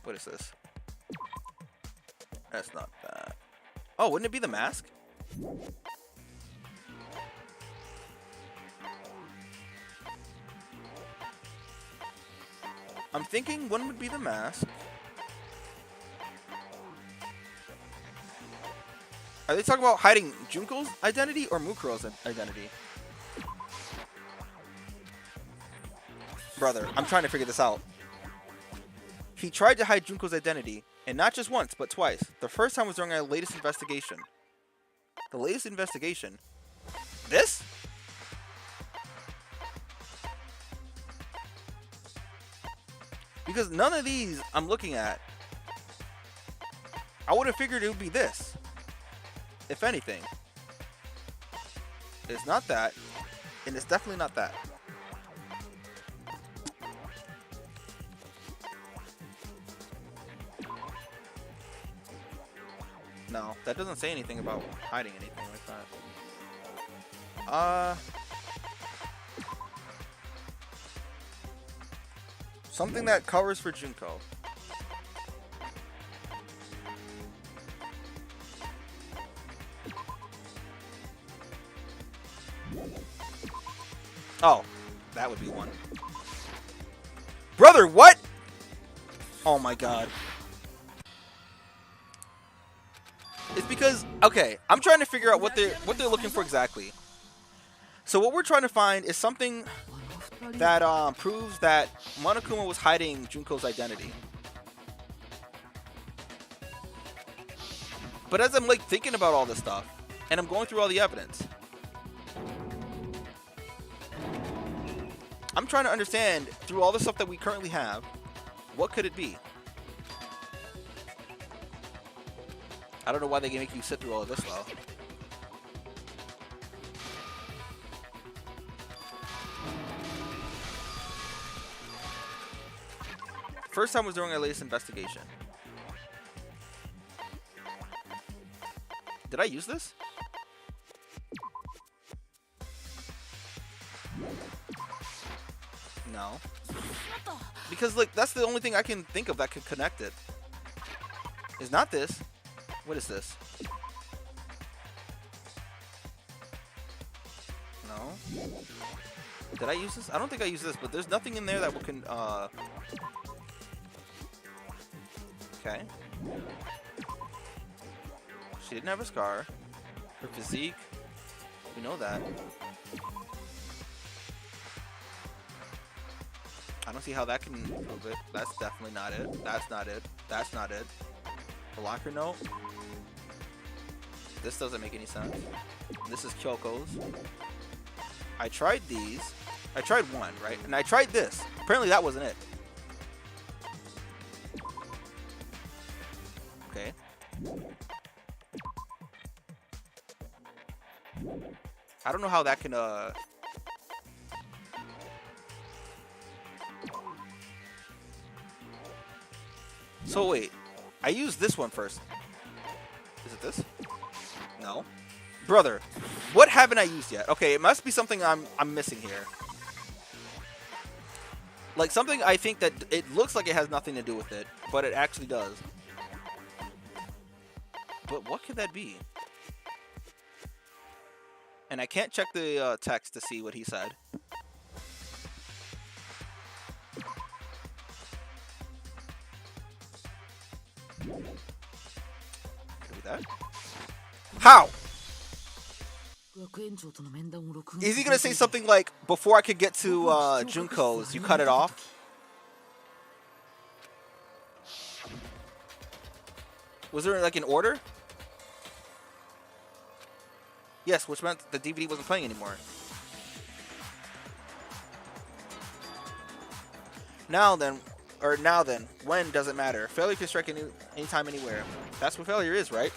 What is this? That's not that. Oh, wouldn't it be the mask? I'm thinking one would be the mask. Are they talking about hiding Junko's identity or Mukuro's identity? Brother, I'm trying to figure this out. He tried to hide Junko's identity, and not just once, but twice. The first time was during our latest investigation. The latest investigation? This? Because none of these I'm looking at. I would have figured it would be this. If anything. It's not that. And it's definitely not that. No, that doesn't say anything about hiding anything like that. Something that covers for Junko. Oh, that would be one. Brother, what? Oh my god. It's because, okay, I'm trying to figure out what they're looking for exactly. So what we're trying to find is something that proves that Monokuma was hiding Junko's identity. But as I'm like thinking about all this stuff, and I'm going through all the evidence, I'm trying to understand through all the stuff that we currently have, what could it be? I don't know why they can make you sit through all of this though. First time was during our latest investigation. Did I use this? No. Because like that's the only thing I can think of that could connect it. Is not this. What is this? No. Did I use this? I don't think I used this, but there's nothing in there that can okay. She didn't have a scar. Her physique, we know that. I don't see how that can prove it. That's definitely not it. That's not it. That's not it. The locker note. This doesn't make any sense. This is Kyoko's. I tried these. I tried one, right? And I tried this. Apparently that wasn't it. Okay. I don't know how that can So wait, I used this one first. Is it this? No. Brother, what haven't I used yet? Okay, it must be something I'm missing here. Like something I think that it looks like it has nothing to do with it, but it actually does. But what could that be? And I can't check the text to see what he said. Could be that? How? Is he gonna say something like, before I could get to Junko's, you cut it off? Was there like an order? Yes, which meant the DVD wasn't playing anymore. Now then, when does it matter? Failure can strike anytime, anywhere. That's what failure is, right?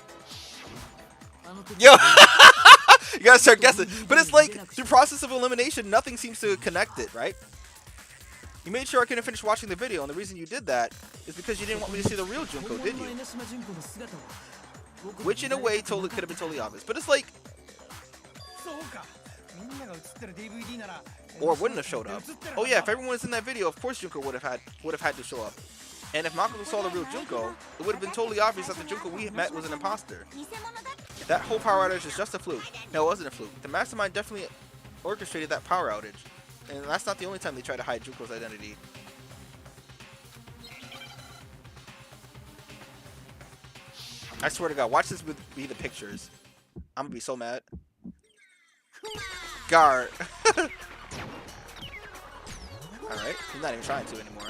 Yo! You gotta start guessing. But it's like, through process of elimination, nothing seems to connect it, right? You made sure I couldn't finish watching the video, and the reason you did that is because you didn't want me to see the real Junko, did you? Which in a way totally could have been totally obvious. But it's like, or wouldn't have showed up. Oh yeah, if everyone was in that video, of course Junko would have had to show up. And if Makoto saw the real Junko, it would have been totally obvious that the Junko we met was an imposter. That whole power outage is just a fluke. No, it wasn't a fluke. The mastermind definitely orchestrated that power outage. And that's not the only time they try to hide Junko's identity. I swear to God, watch this be the pictures. I'm gonna be so mad. Gar. Alright, he's not even trying to anymore.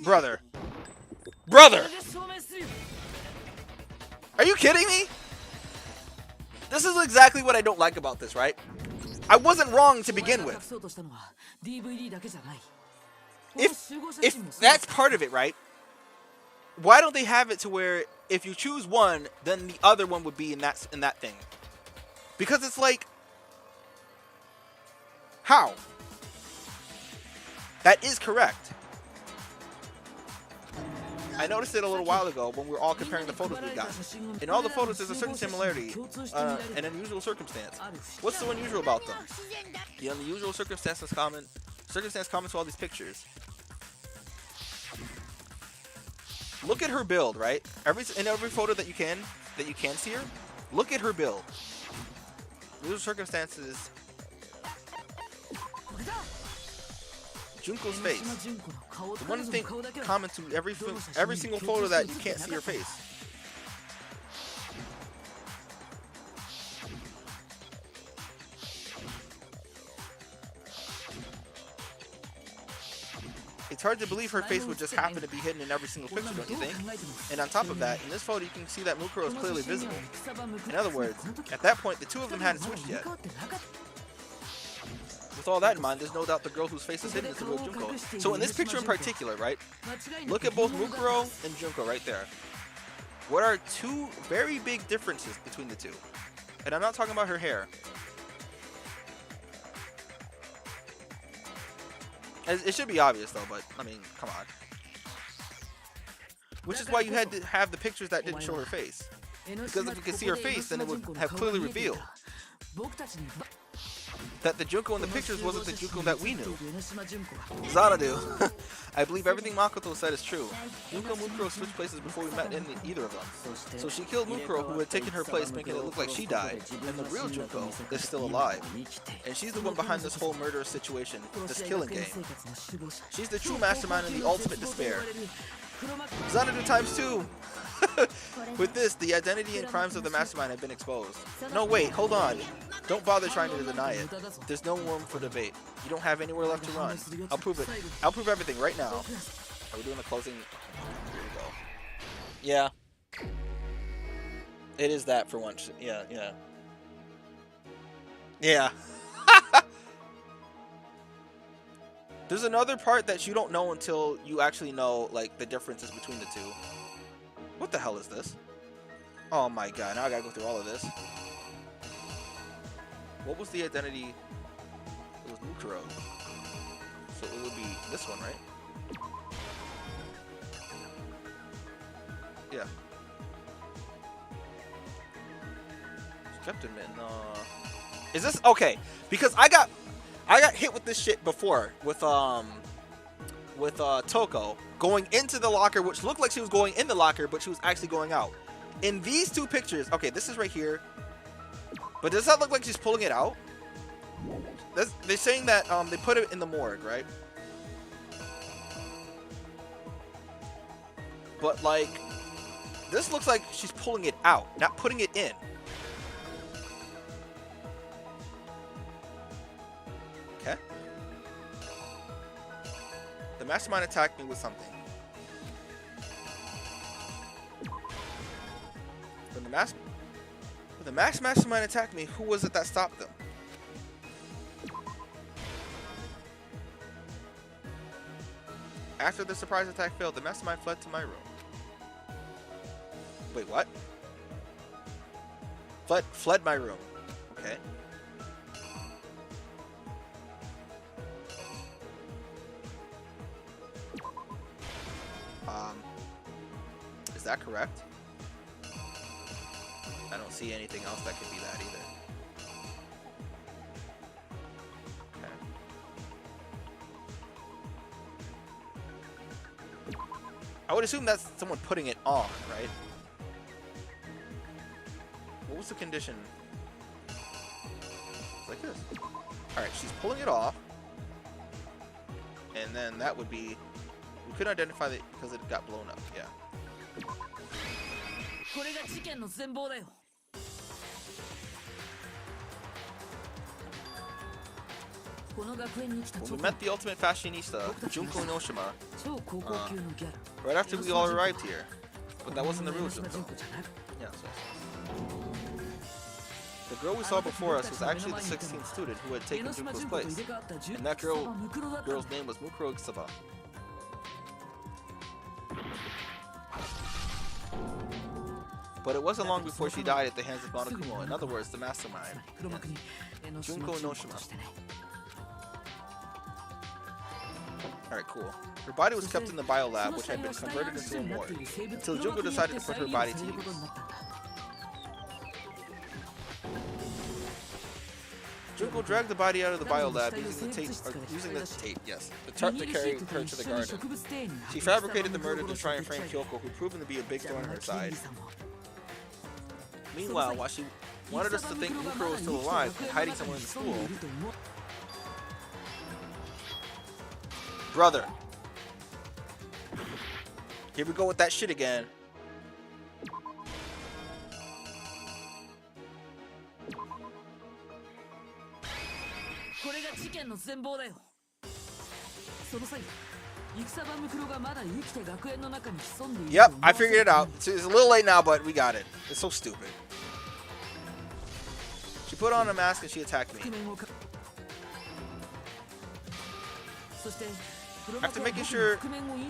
Brother. Brother! Are you kidding me? This is exactly what I don't like about this, right? I wasn't wrong to begin with. If that's part of it, right? Why don't they have it to where if you choose one, then the other one would be in that thing? Because it's like, how? That is correct. I noticed it a little while ago when we were all comparing the photos we got. In all the photos, there's a certain similarity, an unusual circumstance. What's so unusual about them? The unusual circumstance common to all these pictures. Look at her build, right? In every photo that you can see her, look at her build. Unusual circumstances. Junko's face. The one thing common to every single photo that you can't see her face. It's hard to believe her face would just happen to be hidden in every single picture, don't you think? And on top of that, in this photo you can see that Mukuro is clearly visible. In other words, at that point the two of them hadn't switched yet. With all that in mind, there's no doubt the girl whose face is hidden is the real Junko. So in this picture in particular, right? Look at both Mukuro and Junko right there. What are two very big differences between the two? And I'm not talking about her hair. It should be obvious though, but I mean, come on. Which is why you had to have the pictures that didn't show her face. Because if you could see her face, then it would have clearly revealed that the Junko in the pictures wasn't the Junko that we knew. Xanadu. I believe everything Makoto said is true. Junko and Mukuro switched places before we met either of them. So she killed Mukuro, who had taken her place, making it look like she died. And the real Junko is still alive. And she's the one behind this whole murderous situation, this killing game. She's the true mastermind and the ultimate despair. Xanadu times 2! With this, the identity and crimes of the mastermind have been exposed. No, wait, hold on. Don't bother trying to deny it. There's no room for debate. You don't have anywhere left to run. I'll prove it. I'll prove everything right now. Are we doing the closing? Here we go. Yeah. It is that for once. Yeah, yeah. Yeah. There's another part that you don't know until you actually know, like, the differences between the two. What the hell is this? Oh my god, now I gotta go through all of this. What was the identity? It was Mukuro. So it would be this one, right? Yeah. Captain Man, is this okay? Because I got hit with this shit before with Toko going into the locker, which looked like she was going in the locker, but she was actually going out. In these two pictures, okay, this is right here, but does that look like she's pulling it out? They're saying that they put it in the morgue, right? But like, this looks like she's pulling it out, not putting it in. Okay. The mastermind attacked me with something. When the mastermind attacked me, who was it that stopped them? After the surprise attack failed, the mastermind fled to my room. Wait, what? Fled my room. Okay. Is that correct? I don't see anything else that could be that either. Okay. I would assume that's someone putting it on, right? What was the condition? It's like this. Alright, she's pulling it off. And then that would be... We couldn't identify it because it got blown up, yeah. When we met the ultimate fashionista, Junko Inoshima, right after we all arrived here. But that wasn't the real Junko. Yeah, the girl we saw before us was actually the 16th student who had taken Junko's place. And that girl's name was Mukuro Ikisaba. But it wasn't long before she died at the hands of Monokuma, in other words, the mastermind. Yes. Junko Inoshima. Alright, cool. Her body was kept in the biolab, which had been converted into a morgue, until Junko decided to put her body to use. Junko dragged the body out of the biolab using the tarp to carry her to the garden. She fabricated the murder to try and frame Kyoko, who proved to be a big thorn on her side. Meanwhile, while she wanted us to think Mukuro was still alive and hiding somewhere in the school, brother, here we go with that shit again. Yep, I figured it out. It's a little late now, but we got it. It's so stupid. She put on a mask and she attacked me. After making sure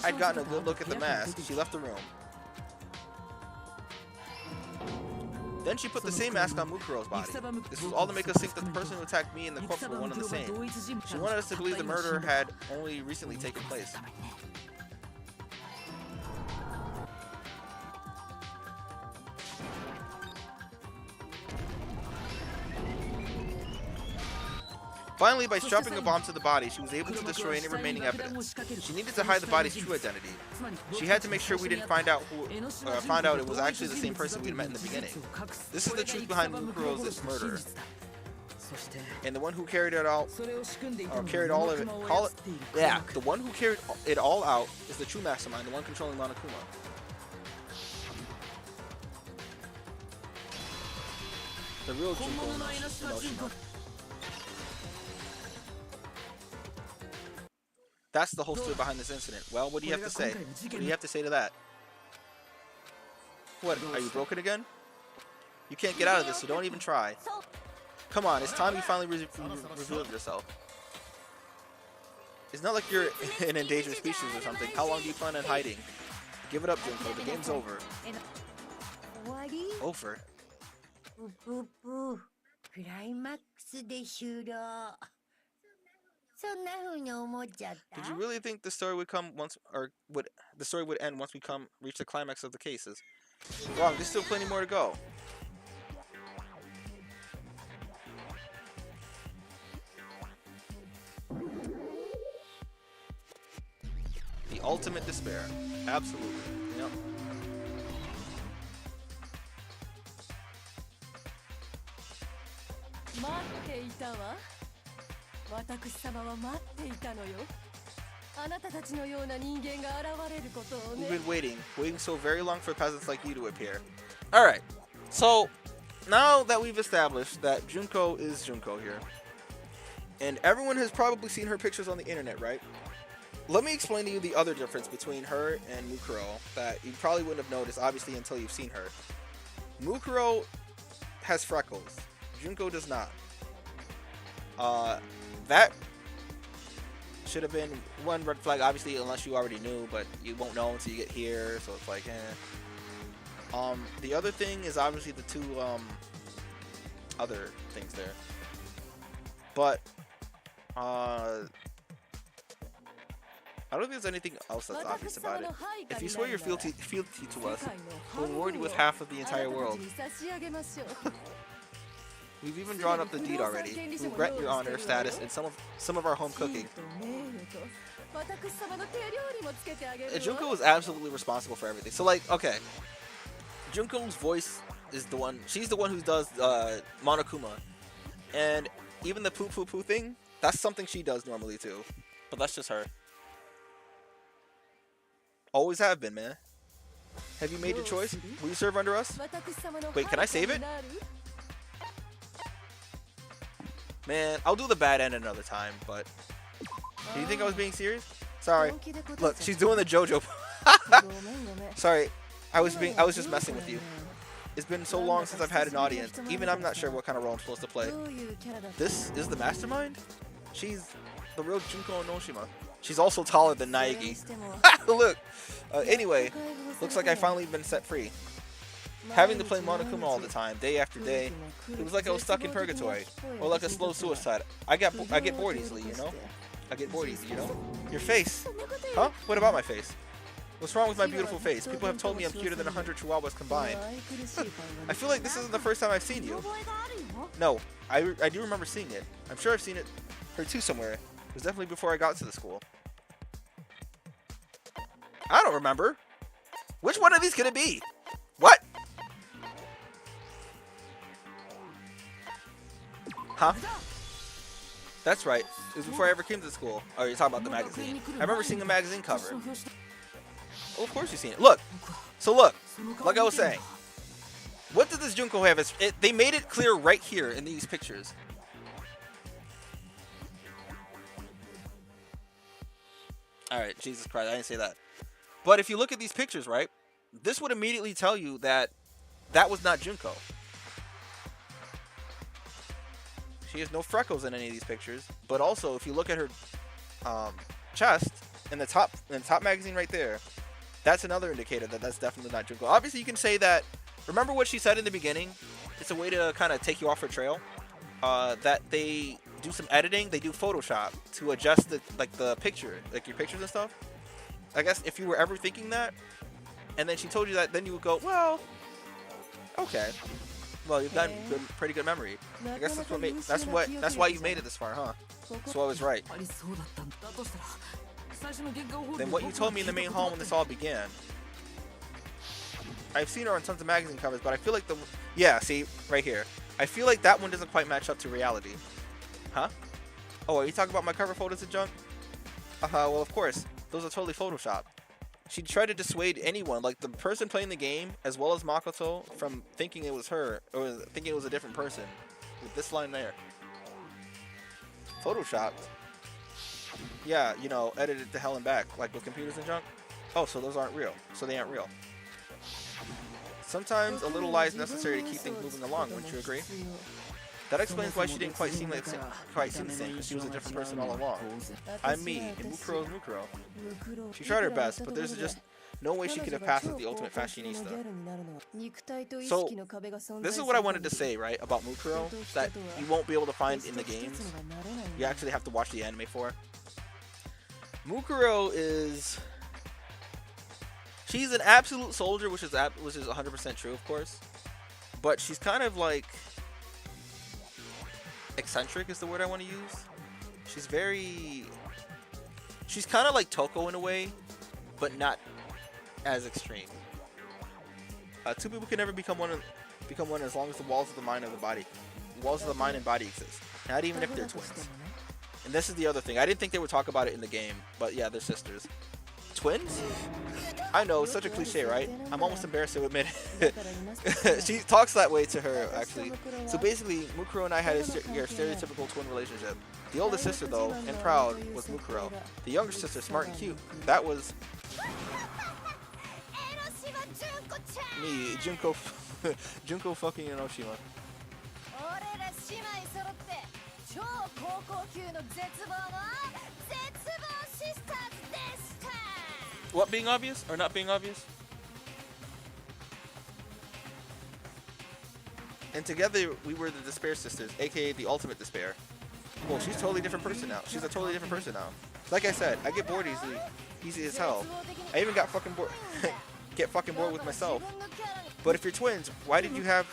I'd gotten a good look at the mask, she left the room. Then she put the same mask on Mukuro's body. This was all to make us think that the person who attacked me and the corpse were one and the same. She wanted us to believe the murder had only recently taken place. Finally, by strapping a bomb to the body, she was able to destroy any remaining evidence. She needed to hide the body's true identity. She had to make sure we didn't find out it was actually the same person we'd met in the beginning. This is the truth behind Mukuro's murder. And the one who carried it all, the one who carried it all out is the true mastermind, the one controlling Monokuma. The real Junko Inoshima. That's the whole story behind this incident. Well, what do you have to say? What do you have to say to that? What, are you broken again? You can't get out of this, so don't even try. Come on, it's time you finally revealed yourself. It's not like you're an endangered species or something. How long do you plan on hiding? Give it up, Junko. The game's over. Over? Did you really think the story would come once, the story would end once we reach the climax of the cases? Wrong. There's still plenty more to go. The ultimate despair. Absolutely. Yep. We've been waiting so very long for peasants like you to appear. Alright, so now that we've established that Junko is Junko here, and everyone has probably seen her pictures on the internet, right? Let me explain to you the other difference between her and Mukuro that you probably wouldn't have noticed, obviously, until you've seen her. Mukuro has freckles. Junko does not. That should have been one red flag, obviously, unless you already knew, but you won't know until you get here, so it's like, eh. The other thing is obviously the two, other things there. But, I don't think there's anything else that's obvious about it. If you swear your fealty to us, we'll reward you with half of the entire world. We've even drawn up the deed already. We grant your honor, status, and some of our home cooking. Junko was absolutely responsible for everything. So, like, okay, Junko's voice is the one. She's the one who does Monokuma, and even the poo poo poo thing. That's something she does normally too. But that's just her. Always have been, man. Have you made your choice? Will you serve under us? Wait, can I save it? Man, I'll do the bad end another time, but... Do you think I was being serious? Sorry. Look, she's doing the JoJo. Sorry, I was just messing with you. It's been so long since I've had an audience. Even I'm not sure what kind of role I'm supposed to play. This is the mastermind? She's the real Junko Onoshima. She's also taller than Naegi. Look! Anyway, looks like I've finally been set free. Having to play Monokuma all the time, day after day, it was like I was stuck in purgatory. Or like a slow suicide. I get bored easily, you know? I get bored easily, you know? Your face! Huh? What about my face? What's wrong with my beautiful face? People have told me I'm cuter than 100 chihuahuas combined. I feel like this isn't the first time I've seen you. No, I do remember seeing it. I'm sure I've seen it her too somewhere. It was definitely before I got to the school. I don't remember. Which one of these could it be? What? Huh? That's right. It was before I ever came to school. Oh, you're talking about the magazine. I remember seeing a magazine cover. Oh, of course you've seen it. Look. So look. Like I was saying. What does this Junko have? They made it clear right here in these pictures. Alright, Jesus Christ, I didn't say that. But if you look at these pictures, right? This would immediately tell you that that was not Junko. She has no freckles in any of these pictures. But also, if you look at her chest in the top magazine right there, that's another indicator that that's definitely not Junko. Obviously, you can say that. Remember what she said in the beginning? It's a way to kind of take you off her trail. That they do some editing. They do Photoshop to adjust the picture, like your pictures and stuff. I guess if you were ever thinking that, and then she told you that, then you would go, well, okay. Well, you've got pretty good memory. I guess that's why you made it this far, huh? So I was right. Then what you told me in the main hall when this all began. I've seen her on tons of magazine covers, but I feel like yeah, see, right here. I feel like that one doesn't quite match up to reality. Huh? Oh, are you talking about my cover photos and junk? Well, of course. Those are totally photoshopped. She tried to dissuade anyone, like the person playing the game, as well as Makoto, from thinking it was her, or thinking it was a different person. With this line there. Photoshopped? Yeah, you know, edited to hell and back, like with computers and junk. Oh, so those aren't real. So they aren't real. Sometimes a little lie is necessary to keep things moving along, wouldn't you agree? That explains why she didn't quite seem the same, because she was a different person all along. I'm me, and Mukuro is Mukuro. She tried her best, but there's just no way she could have passed as the ultimate fashionista. So, this is what I wanted to say, right, about Mukuro, that you won't be able to find in the games. You actually have to watch the anime for. Mukuro is... She's an absolute soldier, which is 100% true, of course. But she's kind of like... eccentric is the word I want to use. She's kind of like Toko in a way, but not as extreme. Two people can never become one as long as the walls of the mind and body exist. Not even if they're twins. And this is the other thing. I didn't think they would talk about it in the game, but yeah, they're sisters. Twins? I know, it's such a cliche, right? I'm almost embarrassed to admit it. She talks that way to her, actually. So basically, Mukuro and I had your stereotypical twin relationship. The older sister, though, and proud, was Mukuro. The younger sister, smart and cute. That was... me, Junko... Junko fucking Enoshima. What being obvious? Or not being obvious? And together, we were the Despair Sisters, aka the Ultimate Despair. Well, she's a totally different person now. She's a totally different person now. Like I said, I get bored easy as hell. I even got fucking bored, get fucking bored with myself. But if you're twins, why did you have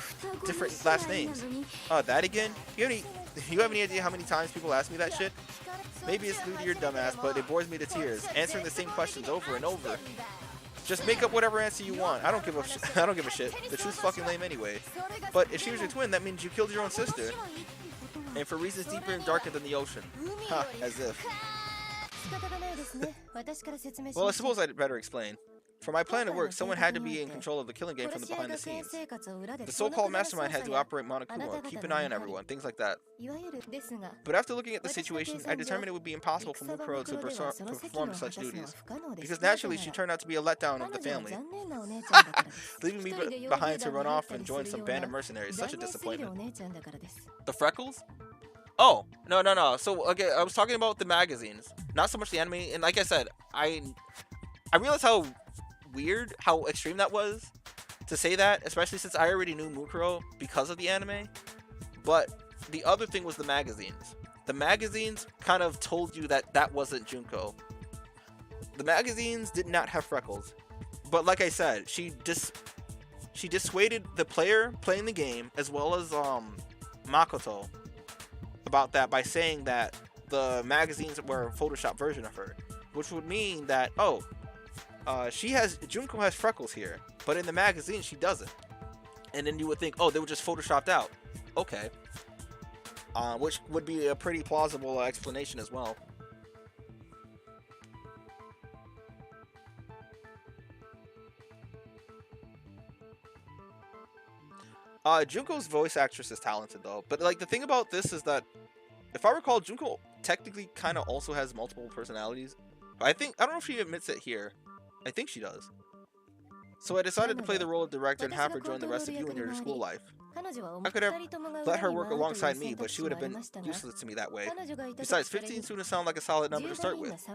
different last names? That again? You have any idea how many times people ask me that shit? Maybe it's due to your dumbass, but it bores me to tears, answering the same questions over and over. Just make up whatever answer you want. I don't give a shit. The truth's fucking lame anyway. But if she was your twin, that means you killed your own sister. And for reasons deeper and darker than the ocean. Ha, as if. Well, I suppose I'd better explain. For my plan to work, someone had to be in control of the killing game from the behind the scenes. The so-called mastermind had to operate Monokuma, keep an eye on everyone, things like that. But after looking at the situation, I determined it would be impossible for Mukuro to perform such duties, because naturally she turned out to be a letdown of the family, leaving me behind to run off and join some band of mercenaries. Such a disappointment. The freckles? Oh, no. So, okay, I was talking about the magazines, not so much the anime, and like I said, I realized how weird, how extreme that was to say that, especially since I already knew Mukuro because of the anime. But the other thing was the magazines. The magazines kind of told you that that wasn't Junko. The magazines did not have freckles, but like I said, she dissuaded the player playing the game as well as Makoto about that by saying that the magazines were a Photoshop version of her, which would mean that Junko has freckles here, but in the magazine she doesn't. And then you would think, oh, they were just photoshopped out. Okay. Which would be a pretty plausible explanation as well. Junko's voice actress is talented though, but like the thing about this is that if I recall, Junko technically kind of also has multiple personalities. I don't know if she admits it here. I think she does. So I decided to play the role of director and have her join the rest of you in your school life. I could have let her work alongside me, but she would have been useless to me that way. Besides, 15 students sound like a solid number to start with.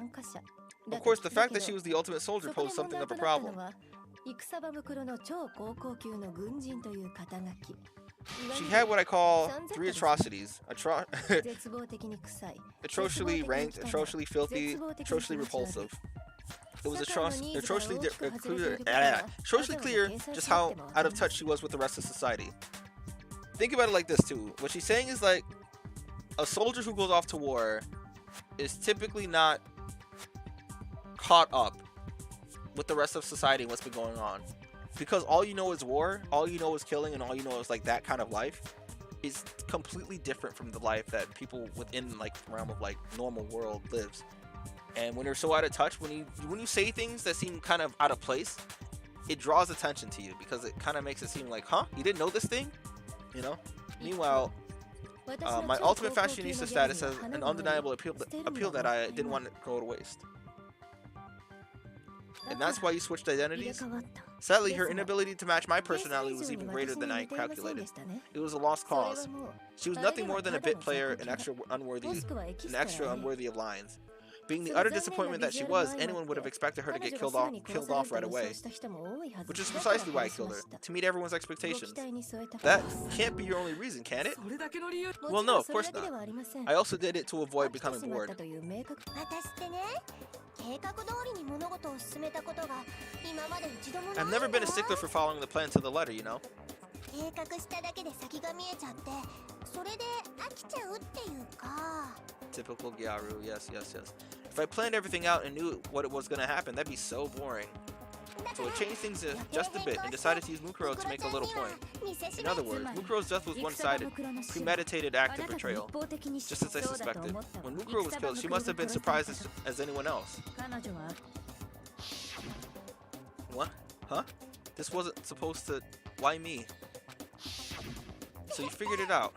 Of course, the fact that she was the ultimate soldier posed something of a problem. She had what I call 3 atrocities. Atrociously ranked, atrociously filthy, atrociously repulsive. It was atrociously clear just how out of touch she was with the rest of society. Think about it like this too. What she's saying is like, a soldier who goes off to war is typically not caught up with the rest of society and what's been going on. Because all you know is war, all you know is killing, and all you know is like that kind of life is completely different from the life that people within like the realm of like normal world lives. And when you're so out of touch, when you say things that seem kind of out of place, it draws attention to you because it kind of makes it seem like, huh, you didn't know this thing, you know? Meanwhile, my ultimate fashionista status has an undeniable appeal that I didn't want to go to waste. And that's why you switched identities? Sadly, her inability to match my personality was even greater than I calculated. It was a lost cause. She was nothing more than a bit player, an extra unworthy of lines. Being the utter disappointment that she was, anyone would have expected her to get killed off right away. Which is precisely why I killed her, to meet everyone's expectations. That can't be your only reason, can it? Well, no, of course not. I also did it to avoid becoming bored. I've never been a stickler for following the plan to the letter, you know? Typical Gyaru, yes. If I planned everything out and knew what was going to happen, that'd be so boring. So I changed things just a bit and decided to use Mukuro to make a little point. In other words, Mukuro's death was one-sided, premeditated act of betrayal, just as I suspected. When Mukuro was killed, she must have been surprised as anyone else. What? Huh? This wasn't supposed to... Why me? So you figured it out.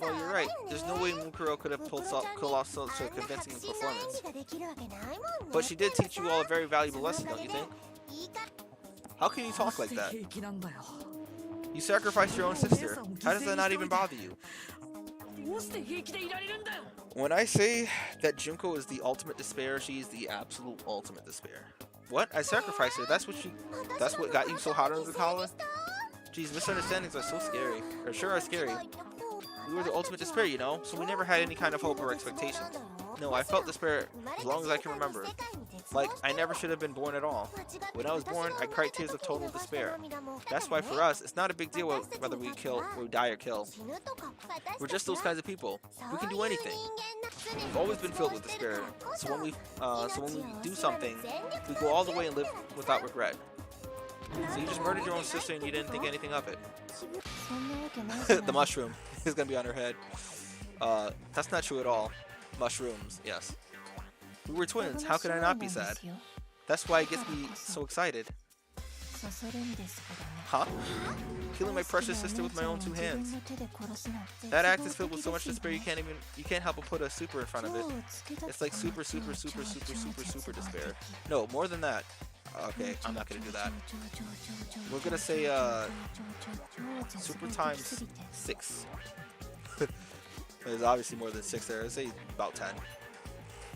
Well, you're right. There's no way Mukuro could have pulled off such a convincing performance. But she did teach you all a very valuable lesson, don't you think? How can you talk like that? You sacrificed your own sister. How does that not even bother you? When I say that Junko is the ultimate despair, she's the absolute ultimate despair. What? I sacrificed her. That's what got you so hot under the collar? Geez, misunderstandings are so scary. Or sure are scary. We were the ultimate despair, you know, so we never had any kind of hope or expectations. No, I felt despair as long as I can remember. Like, I never should have been born at all. When I was born, I cried tears of total despair. That's why for us, it's not a big deal whether we die or kill. We're just those kinds of people. We can do anything. We've always been filled with despair. So when we do something, we go all the way and live without regret. So you just murdered your own sister and you didn't think anything of it. The mushroom is gonna be on her head. That's not true at all. Mushrooms, yes. We were twins. How could I not be sad? That's why it gets me so excited. Huh? Killing my precious sister with my own two hands. That act is filled with so much despair you can't help but put a super in front of it. It's like super despair. No, more than that. Okay, I'm not gonna do that. We're gonna say super times 6. There's obviously more than 6 there. Let's say about 10.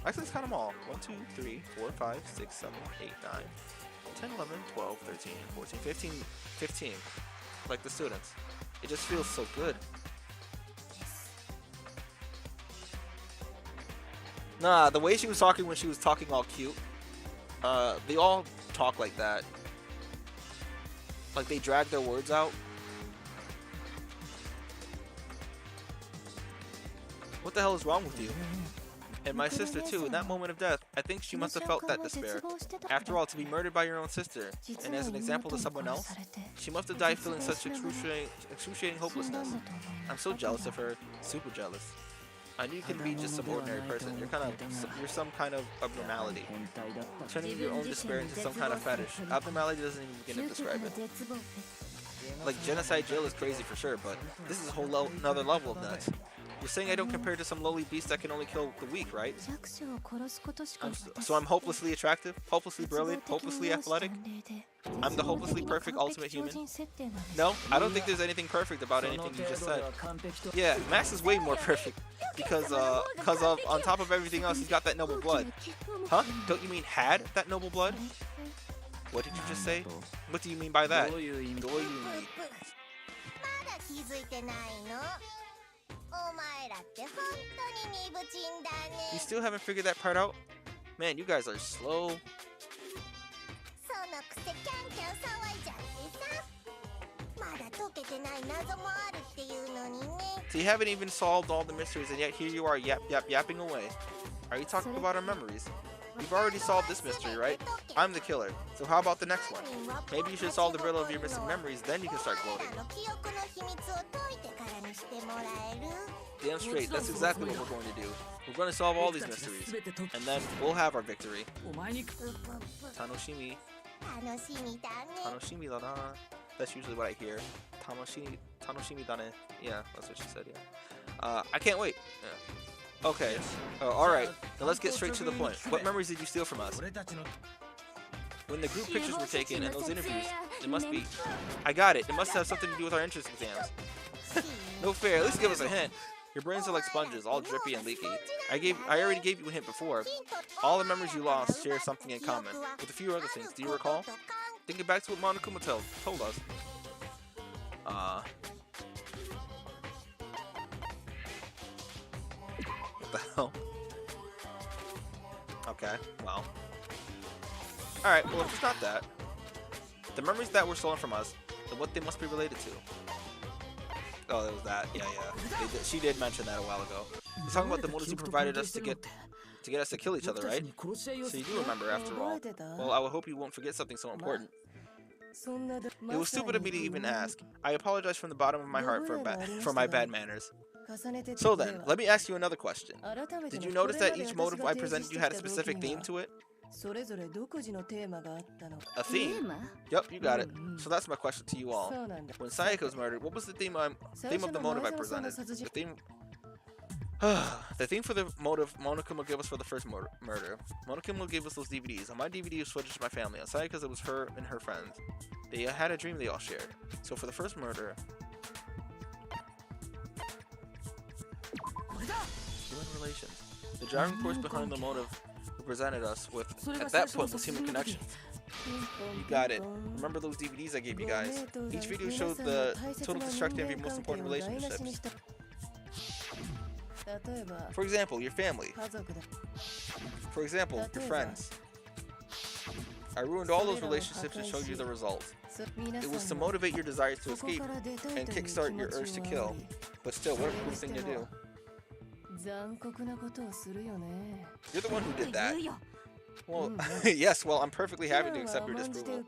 Actually, let's count them all. 1, 2, 3, 4, 5, 6, 7, 8, 9, 10, 11, 12, 13, 14, 15. Like the students. It just feels so good. Nah, the way she was talking when she was talking all cute. They all talk like that. Like they drag their words out. What the hell is wrong with you? And my sister too, in that moment of death, I think she must have felt that despair. After all, to be murdered by your own sister, and as an example to someone else, she must have died feeling such excruciating hopelessness. I'm so jealous of her, super jealous. I knew you can be just some ordinary person. You're some kind of abnormality. Turning your own despair into some kind of fetish. Abnormality doesn't even begin to describe it. Like, genocide Jill is crazy for sure, but this is a whole another level of nuts. You're saying I don't compare to some lowly beast that can only kill the weak, right? So I'm hopelessly attractive, hopelessly brilliant, hopelessly athletic? I'm the hopelessly perfect ultimate human? No, I don't think there's anything perfect about anything you just said. Yeah, Max is way more perfect because of on top of everything else, he's got that noble blood. Huh? Don't you mean had that noble blood? What did you just say? What do you mean by that? You still haven't figured that part out? Man, you guys are slow. So you haven't even solved all the mysteries and yet here you are yapping away. Are you talking about our memories? You've already solved this mystery, right? I'm the killer. So how about the next one? Maybe you should solve the riddle of your missing memories, then you can start gloating. Damn straight, that's exactly what we're going to do. We're going to solve all these mysteries, and then we'll have our victory. Tanoshimi. Tanoshimi dana. That's usually what I hear. Tanoshimi dane. Yeah, that's what she said, yeah. I can't wait. Yeah. Okay. Alright, now let's get straight to the point. What memories did you steal from us? When the group pictures were taken and those interviews, it must be... I got it. It must have something to do with our entrance exams. No fair. At least give us a hint. Your brains are like sponges, all drippy and leaky. I already gave you a hint before. All the memories you lost share something in common, with a few other things. Do you recall? Thinking back to what Monokuma told us. What the hell? Okay, well. Alright, well if it's not that, the memories that were stolen from us, then what they must be related to. Oh, it was that. Yeah. She did mention that a while ago. He's talking about the motives you provided us to get us to kill each other, right? So you do remember after all. Well, I would hope you won't forget something so important. It was stupid of me to even ask. I apologize from the bottom of my heart for my bad manners. So then, let me ask you another question. Did you notice that each motive I presented you had a specific theme to it? A theme? Yup, you got it. So that's my question to you all. When Sayaka was murdered, what was the theme of the motive I presented? The theme for the motive Monokuma gave us for the first murder. Monokuma gave us those DVDs. On my DVD was footage of my family. On Sayaka's it was her and her friends. They had a dream they all shared. So for the first murder... Human relations. The driving force behind the motive presented us with at that point was human connection. You got it. Remember those DVDs I gave you guys? Each video showed the total destruction of your most important relationships. For example, your family. For example, your friends. I ruined all those relationships and showed you the results. It was to motivate your desires to escape and kickstart your urge to kill. But still, what a cool thing to do. You're the one who did that. Well, yes, well, I'm perfectly happy to accept your disapproval.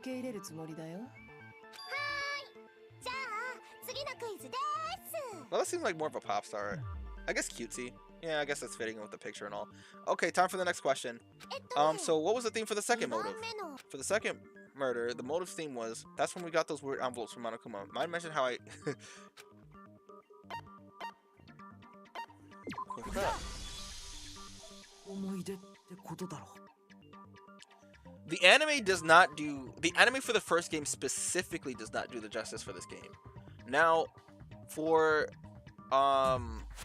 Well, that seems like more of a pop star I guess cutesy. Yeah, I guess that's fitting with the picture and all. Okay, time for the next question. So what was the theme for the second motive? For the second murder, the motive theme was, that's when we got those weird envelopes from Monokuma. Mind mention how I... What's that? The anime does not do... The anime for the first game specifically does not do the justice for this game. Now, for...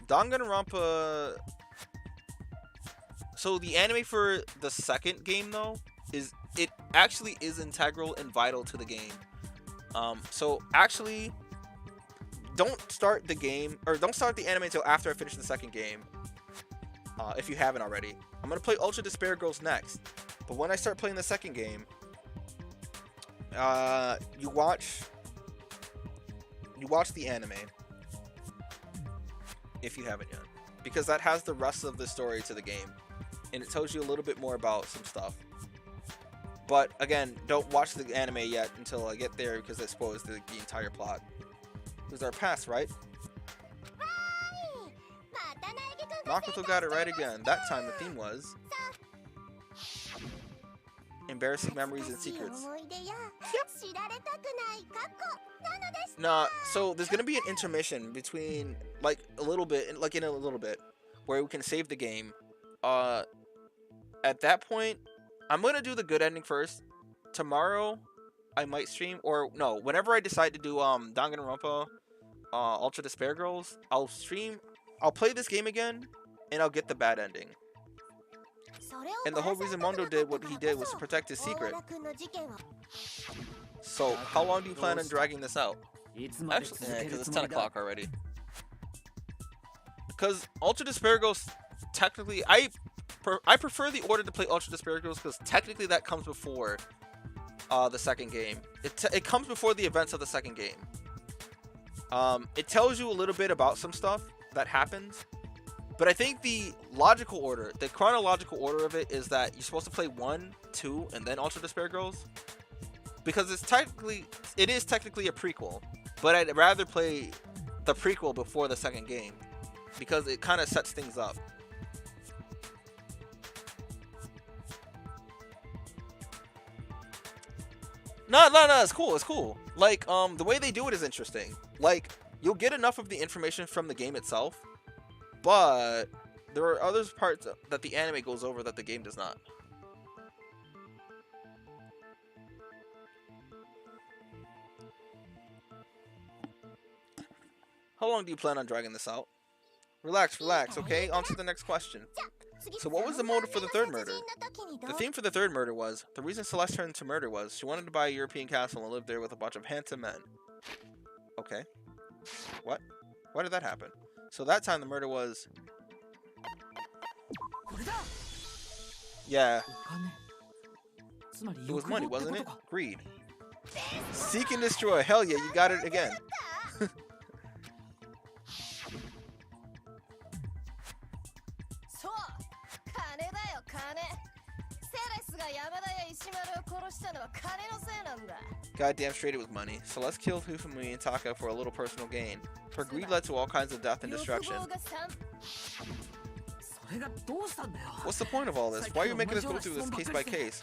Danganronpa... So the anime for the second game, though, is... It actually is integral and vital to the game. So, actually... Don't start the game... Or don't start the anime until after I finish the second game. If you haven't already. I'm going to play Ultra Despair Girls next. But when I start playing the second game, you watch the anime, if you haven't yet, because that has the rest of the story to the game, and it tells you a little bit more about some stuff. But again, don't watch the anime yet until I get there, because it spoils the entire plot. It was our past, right? Makoto got it right again. That time the theme was embarrassing memories and secrets. Yep. Nah, so there's gonna be an intermission between, like, a little bit, in a little bit, where we can save the game. At that point, I'm gonna do the good ending first. Tomorrow, I might stream, or no, whenever I decide to do Danganronpa, Ultra Despair Girls, I'll stream. I'll play this game again, and I'll get the bad ending. And the whole reason Mondo did what he did was to protect his secret. So, how long do you plan on dragging this out? Actually, yeah, because it's 10 o'clock already. Because Ultra Despair Girls, technically, I prefer the order to play Ultra Despair Girls, because technically that comes before the second game. It comes before the events of the second game. It tells you a little bit about some stuff that happens. But I think the logical order, the chronological order of it is that you're supposed to play 1, 2, and then Ultra Despair Girls. Because it is technically a prequel. But I'd rather play the prequel before the second game. Because it kind of sets things up. No, it's cool. Like, the way they do it is interesting. Like, you'll get enough of the information from the game itself. But there are other parts that the anime goes over that the game does not. How long do you plan on dragging this out? Relax, okay? On to the next question. So what was the motive for the third murder? The theme for the third murder was, the reason Celeste turned to murder was, she wanted to buy a European castle and live there with a bunch of handsome men. Okay. What? Why did that happen? So that time the murder was... Yeah. It was money, wasn't it? Greed. Seek and destroy. Hell yeah, you got it again. Goddamn straight it was money. Celeste killed Hifumi and Taka for a little personal gain. Her greed led to all kinds of death and destruction. What's the point of all this? Why are you making us go through this case by case?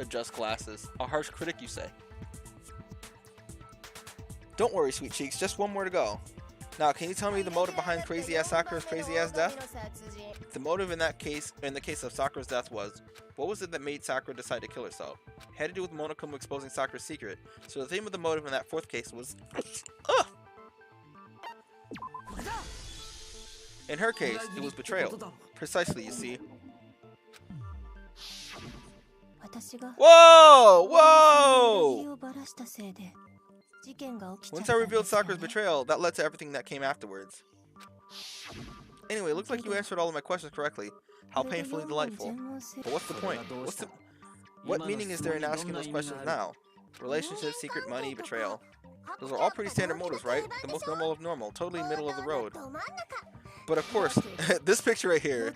Adjust glasses. A harsh critic, you say? Don't worry, sweet cheeks. Just one more to go. Now, can you tell me the motive behind crazy-ass Sakura's crazy-ass death? The motive in the case of Sakura's death was, what was it that made Sakura decide to kill herself? It had to do with Monokuma exposing Sakura's secret. So the theme of the motive in that fourth case was... In her case, it was betrayal. Precisely, you see. Whoa! Whoa! Once I revealed Sakura's betrayal, that led to everything that came afterwards. Anyway, it looks like you answered all of my questions correctly. How painfully delightful. But what's the point? What meaning is there in asking those questions now? Relationship, secret, money, betrayal. Those are all pretty standard motives, right? The most normal of normal. Totally middle of the road. But of course, this picture right here,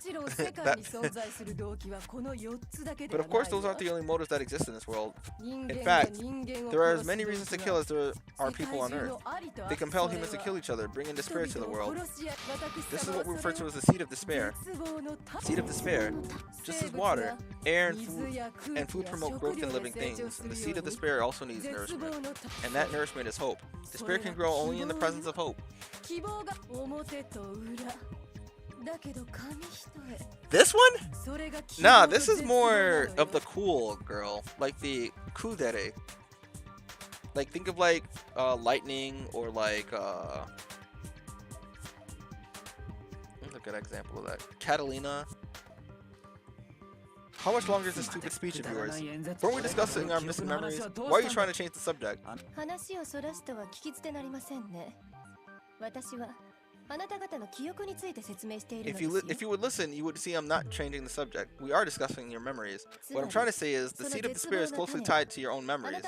but of course those aren't the only motives that exist in this world. In fact, there are as many reasons to kill as there are people on Earth. They compel humans to kill each other, bringing despair to the world. This is what we refer to as the seed of despair. Seed of despair, just as water, air, and food promote growth in living things. And the seed of despair also needs nourishment, and that nourishment is hope. Despair can grow only in the presence of hope. This one? Nah, this is more of the cool girl, like the kudere. Like think of like lightning or like what's a good example of that? Catalina. How much longer is this stupid speech of yours? Weren't we discussing our missing memories? Why are you trying to change the subject? If you would listen, you would see I'm not changing the subject. We are discussing your memories. What I'm trying to say is the seed of despair is closely tied to your own memories.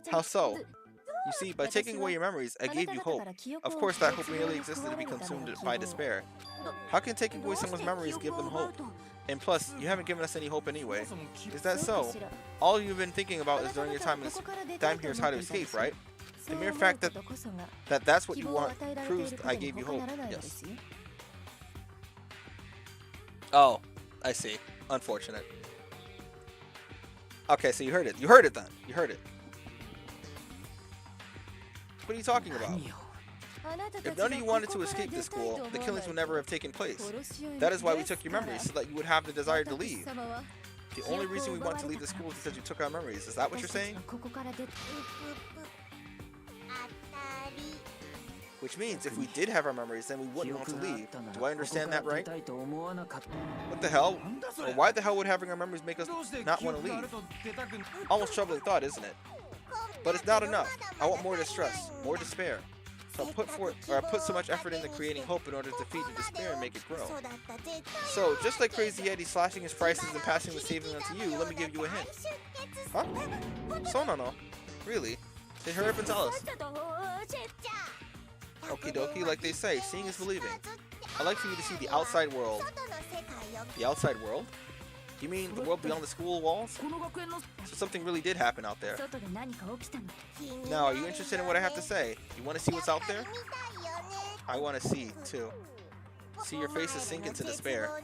How so? You see, by taking away your memories, I gave you hope. Of course, that hope merely existed to be consumed by despair. How can taking away someone's memories give them hope? And plus, you haven't given us any hope anyway. Is that so? All you've been thinking about is during your time here is how to escape, right? The mere fact that that's what you want proves I gave you hope. Yes. Oh, I see. Unfortunate. Okay, so you heard it. You heard it then. You heard it. What are you talking about? If none of you wanted to escape this school, the killings would never have taken place. That is why we took your memories, so that you would have the desire to leave. The only reason we want to leave the school is because you took our memories. Is that what you're saying? Which means if we did have our memories, then we wouldn't want to leave. Do I understand that right? What the hell? Or why the hell would having our memories make us not want to leave? Almost troubling thought, isn't it? But it's not enough. I want more distress, more despair. So I put so much effort into creating hope in order to defeat the despair and make it grow. So, just like Crazy Eddie slashing his prices and passing the savings on to you, let me give you a hint. Huh? So no. Really? Then hurry up and tell us. Okie dokie, like they say, seeing is believing. I'd like for you to see the outside world. The outside world? You mean the world beyond the school walls? So something really did happen out there. Now, are you interested in what I have to say? You want to see what's out there? I want to see, too. See your faces sink into despair.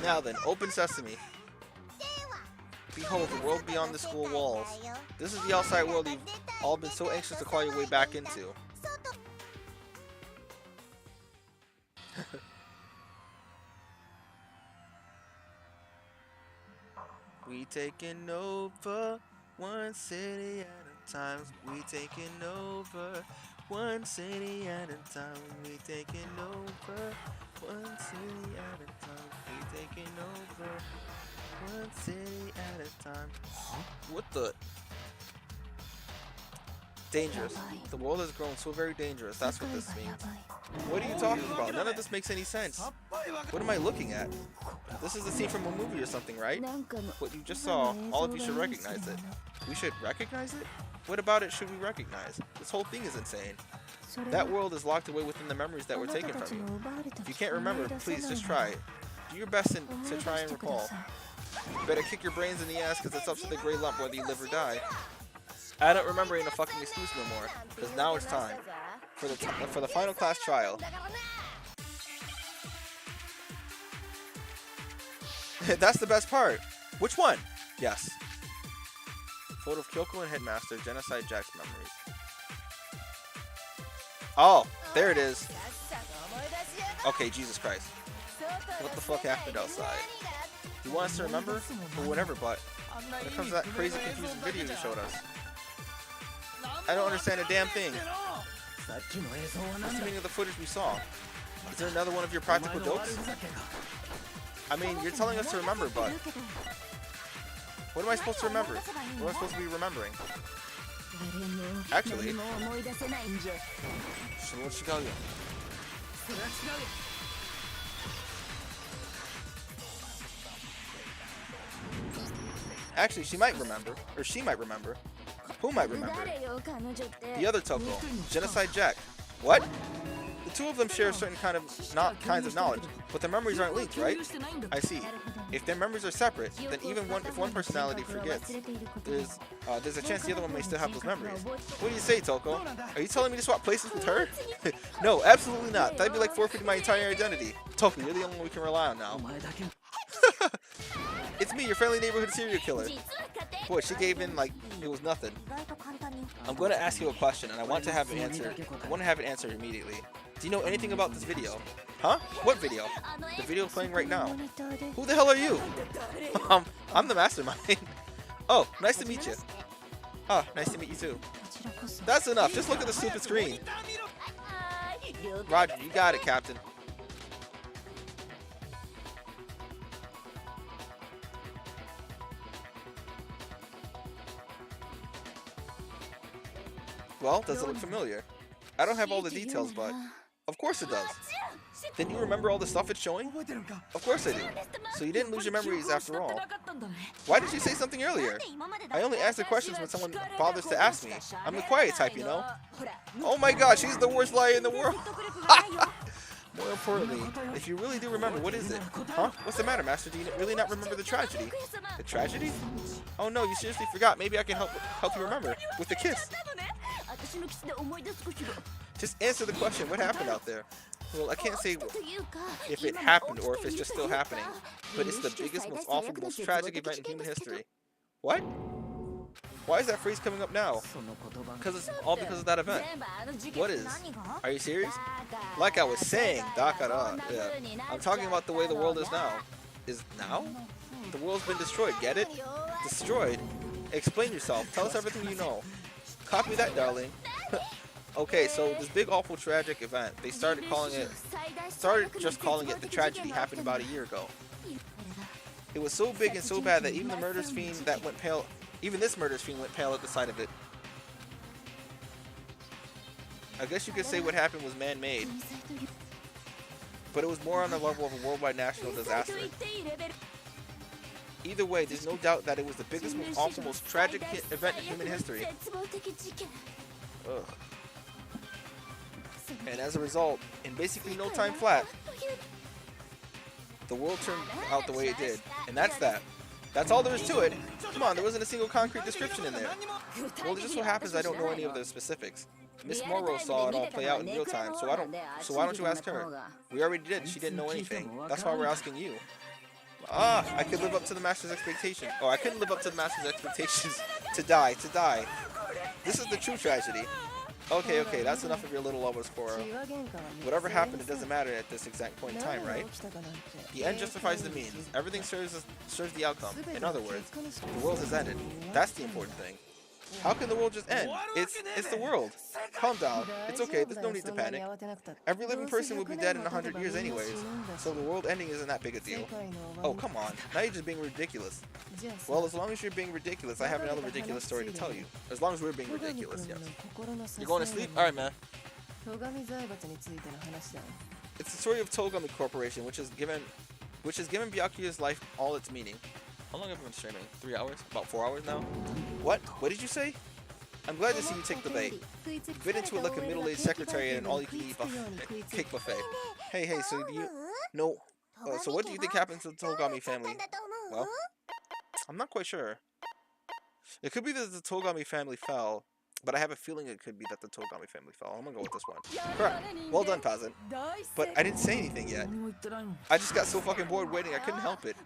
Now then, open sesame. Behold, the world beyond the school walls. This is the outside world you've all been so anxious to claw your way back into. We taking over one city at a time. We taking over one city at a time. We taking over one city at a time. We taking over one city at a time. Huh? What the? Dangerous. The world has grown so very dangerous. That's what this means. What are you talking about? None of this makes any sense. What am I looking at? This is a scene from a movie or something, right? What you just saw, all of you should recognize it. We should recognize it? What about it should we recognize? This whole thing is insane. That world is locked away within the memories that were taken from you. If you can't remember, please just try. Do your best to try and recall. You better kick your brains in the ass because it's up to the gray lump whether you live or die. I don't remember ain't a fucking excuse no more, because now it's time for the final class trial. That's the best part. Which one? Yes. Photo of Kyoko and Headmaster, Genocide Jack's memories. Oh, there it is. Okay, Jesus Christ. What the fuck happened outside? You want us to remember? Or whatever, but when it comes to that crazy confusing video you showed us, I don't understand a damn thing. What's the meaning of the footage we saw? Is there another one of your practical jokes? I mean, you're telling us to remember, but what am I supposed to remember? What am I supposed to be remembering? Actually, she might remember, or she might remember. Who might remember? The other Toko, Genocide Jack. What? The two of them share certain kinds of knowledge, but their memories aren't linked, right? I see. If their memories are separate, then even if one personality forgets, there's a chance the other one may still have those memories. What do you say, Toko? Are you telling me to swap places with her? No, absolutely not. That'd be like forfeiting my entire identity. Toko, you're the only one we can rely on now. It's me, your friendly neighborhood serial killer. Boy, she gave in like it was nothing. I'm going to ask you a question, and I want to have an answer. I want to have an answer immediately. Do you know anything about this video? Huh? What video? The video playing right now. Who the hell are you? I'm the mastermind. Oh, nice to meet you. Oh, nice to meet you too. That's enough. Just look at the stupid screen. Roger, you got it, Captain. Well, does it look familiar? I don't have all the details, but of course it does. Didn't you remember all the stuff it's showing? Of course I do. So you didn't lose your memories after all. Why did you say something earlier? I only answer questions when someone bothers to ask me. I'm the quiet type, you know? Oh my god, she's the worst liar in the world! More importantly, if you really do remember, what is it? Huh? What's the matter, Master? Do you really not remember the tragedy? The tragedy? Oh no, you seriously forgot. Maybe I can help you remember. With the kiss. Just answer the question. What happened out there? Well, I can't say if it happened or if it's just still happening, but it's the biggest, most awful, most tragic event in human history. What? Why is that phrase coming up now? Because it's all because of that event. What is? Are you serious? Like I was saying, Dakara. Yeah. I'm talking about the way the world is now. Is now? The world's been destroyed, get it? Destroyed? Explain yourself. Tell us everything you know. Copy that, darling. Okay, so this big, awful, tragic event, they started just calling it the tragedy happened about a year ago. It was so big and so bad that even the murderous fiend that went pale, even this murderous fiend went pale at the sight of it. I guess you could say what happened was man-made, but it was more on the level of a worldwide national disaster. Either way, there's no doubt that it was the biggest, most awful, most tragic event in human history. Ugh. And as a result, in basically no time flat, the world turned out the way it did. And that's that. That's all there is to it. Come on, there wasn't a single concrete description in there. Well, it just so happens I don't know any of the specifics. Miss Morrow saw it all play out in real time, so why don't you ask her? We already did. She didn't know anything. That's why we're asking you. Ah, I could live up to the Master's expectation. Oh, I couldn't live up to the Master's expectations to die. This is the true tragedy. Okay, that's enough of your little lover's quarrel. Whatever happened, it doesn't matter at this exact point in time, right? The end justifies the means. Everything serves the outcome. In other words, the world has ended. That's the important thing. How can the world just end? It's the world. Calm down. It's okay. There's no need to panic. Every living person will be dead in 100 years anyways, so the world ending isn't that big a deal. Oh, come on. Now you're just being ridiculous. Well, as long as you're being ridiculous, I have another ridiculous story to tell you. As long as we're being ridiculous, yes. You're going to sleep? Alright, man. It's the story of Togami Corporation, which has given Byakuya's life all its meaning. How long have I been streaming? 3 hours? About 4 hours now? What? What did you say? I'm glad to see you take the bait. Fit into it like a middle-aged secretary at an all-you-can-eat cake buffet. Hey, so do you... No. So what do you think happened to the Togami family? Well, I'm not quite sure. It could be that the Togami family fell, but I have a feeling it could be that the Togami family fell. I'm gonna go with this one. Correct. Well done, peasant. But I didn't say anything yet. I just got so fucking bored waiting, I couldn't help it.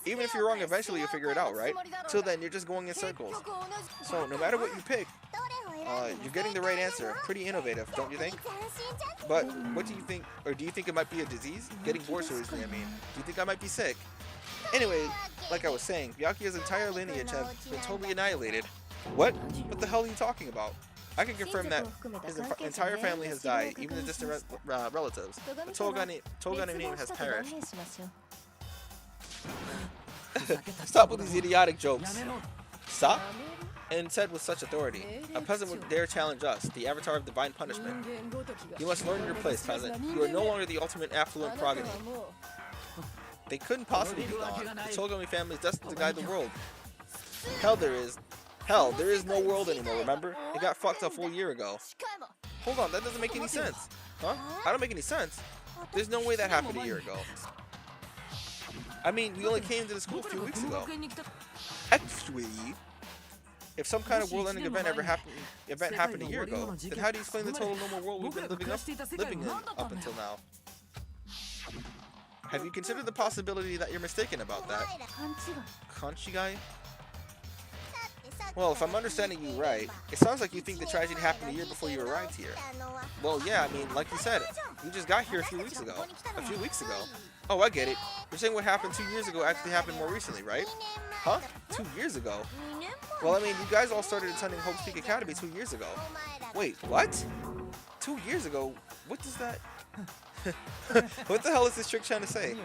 Even if you're wrong, eventually you'll figure it out, right? Till then, you're just going in circles. So, no matter what you pick, you're getting the right answer. Pretty innovative, don't you think? But, what do you think, or do you think it might be a disease? Getting bored so easily, I mean. Do you think I might be sick? Anyway, like I was saying, Byakuya's entire lineage has been totally annihilated. What? What the hell are you talking about? I can confirm that his entire family has died, even the distant relatives. The Togami name has perished. Stop with these idiotic jokes. Stop? And said with such authority. A peasant would dare challenge us, the avatar of divine punishment. You must learn your place, peasant. You are no longer the ultimate affluent progeny. They couldn't possibly be gone. The Togami family is destined to guide the world. Hell, there is no world anymore, remember? It got fucked a full year ago. Hold on, that doesn't make any sense. Huh? I don't make any sense. There's no way that happened a year ago. I mean, we only came to the school a few weeks ago. Actually, if some kind of world-ending event happened a year ago, then how do you explain the total normal world we've been living in up until now? Have you considered the possibility that you're mistaken about that? Kanchigai? Well, if I'm understanding you right, it sounds like you think the tragedy happened a year before you arrived here. Well, yeah, I mean, like you said, you just got here a few weeks ago. Oh, I get it. You're saying what happened 2 years ago actually happened more recently, right? Huh? 2 years ago? Well, I mean, you guys all started attending Hope's Peak Academy 2 years ago. Wait, what? 2 years ago? What does that... What the hell is this trick trying to say?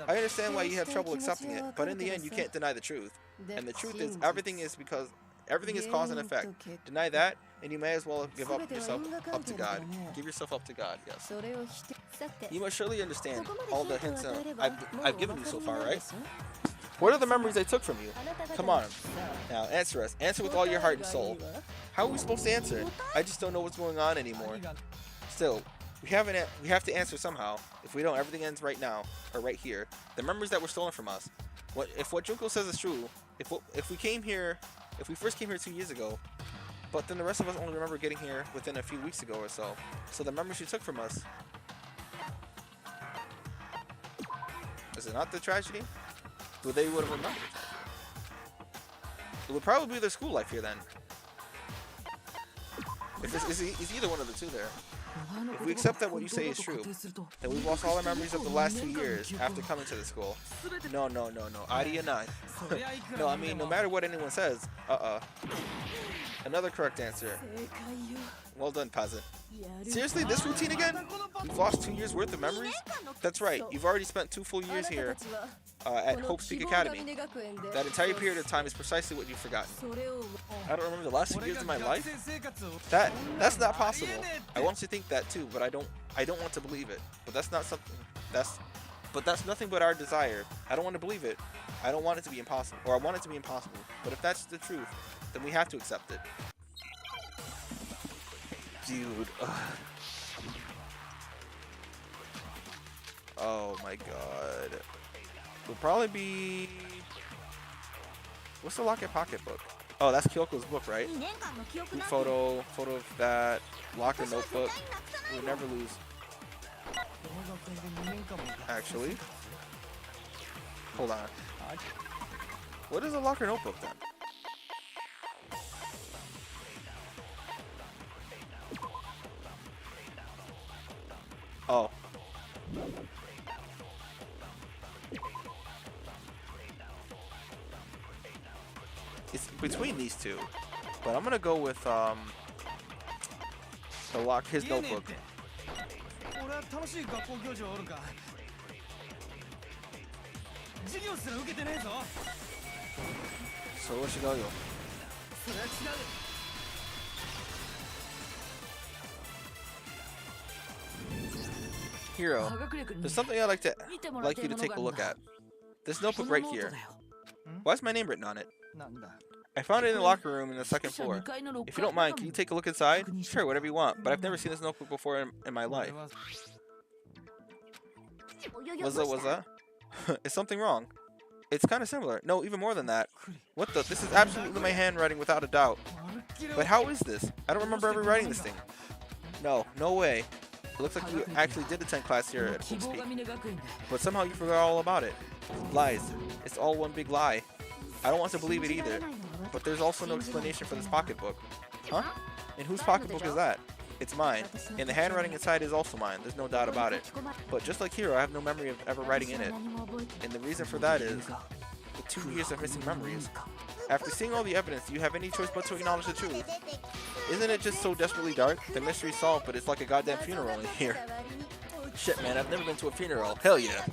I understand why you have trouble accepting it, but in the end, you can't deny the truth. And the truth is, everything is cause and effect. Deny that, and you may as well give yourself up to God. Give yourself up to God, yes. You must surely understand all the hints I've given you so far, right? What are the memories I took from you? Come on. Now, answer us. Answer with all your heart and soul. How are we supposed to answer? I just don't know what's going on anymore. Still, we have to answer somehow. If we don't, everything ends right now, or right here. The memories that were stolen from us. If what Junko says is true, if we first came here 2 years ago, but then the rest of us only remember getting here within a few weeks ago or so. So the memories she took from us. Is it not the tragedy? Well, they would have remembered. It would probably be their school life here then. It's either one of the two there. If we accept that what you say is true, then we've lost all our memories of the last 2 years after coming to the school. No. Idea 9. No, I mean, no matter what anyone says. Another correct answer. Well done, peasant. Seriously, this routine again? We've lost 2 years worth of memories? That's right, you've already spent 2 full years here at Hope's Peak Academy. That entire period of time is precisely what you've forgotten. I don't remember the last 2 years of my life? That's not possible. I want to think that too, but I don't want to believe it. But that's nothing but our desire. I don't want to believe it. I don't want it to be impossible, or I want it to be impossible. But if that's the truth, then we have to accept it. Dude. Ugh. Oh my god. It'll probably be... What's the Locket Pocketbook? Oh, that's Kyoko's book, right? Photo of that. Locker notebook. We'll never lose. Actually. Hold on. What is a locker notebook then? Oh. It's between these two. But I'm gonna go with his notebook. So what should I go? Hero, there's something I'd like you to take a look at. This notebook right here. Why's my name written on it? I found it in the locker room in the second floor. If you don't mind, can you take a look inside? Sure, whatever you want, but I've never seen this notebook before in my life. What's that? Is something wrong? It's kind of similar. No, even more than that. What the? This is absolutely my handwriting without a doubt. But how is this? I don't remember ever writing this thing. No way. It looks like you actually did attend class here at Hope's Peak. But somehow you forgot all about it. Lies. It's all one big lie. I don't want to believe it either. But there's also no explanation for this pocketbook. Huh? And whose pocketbook is that? It's mine. And the handwriting inside is also mine. There's no doubt about it. But just like Hiro, I have no memory of ever writing in it. And the reason for that is the 2 years of missing memories. After seeing all the evidence, do you have any choice but to acknowledge the truth? Isn't it just so desperately dark? The mystery's solved, but it's like a goddamn funeral in here. Shit, man, I've never been to a funeral. Hell yeah.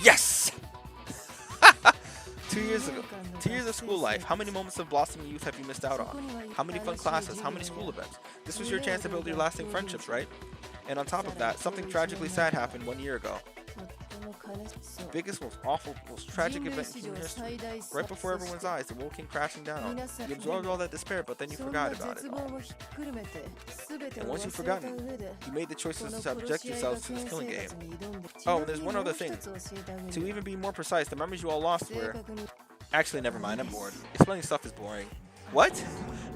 Yes! 2 years ago. 2 years of school life. How many moments of blossoming youth have you missed out on? How many fun classes? How many school events? This was your chance to build your lasting friendships, right? And on top of that, something tragically sad happened 1 year ago. Biggest, most awful, most tragic event in human history. Right before everyone's eyes, the world came crashing down. You absorbed all that despair, but then you forgot about it all. And once you've forgotten, you made the choice to subject yourselves to this killing game. Oh, and there's one other thing. To even be more precise, the memories you all lost were... Actually, never mind, I'm bored. Explaining stuff is boring. What?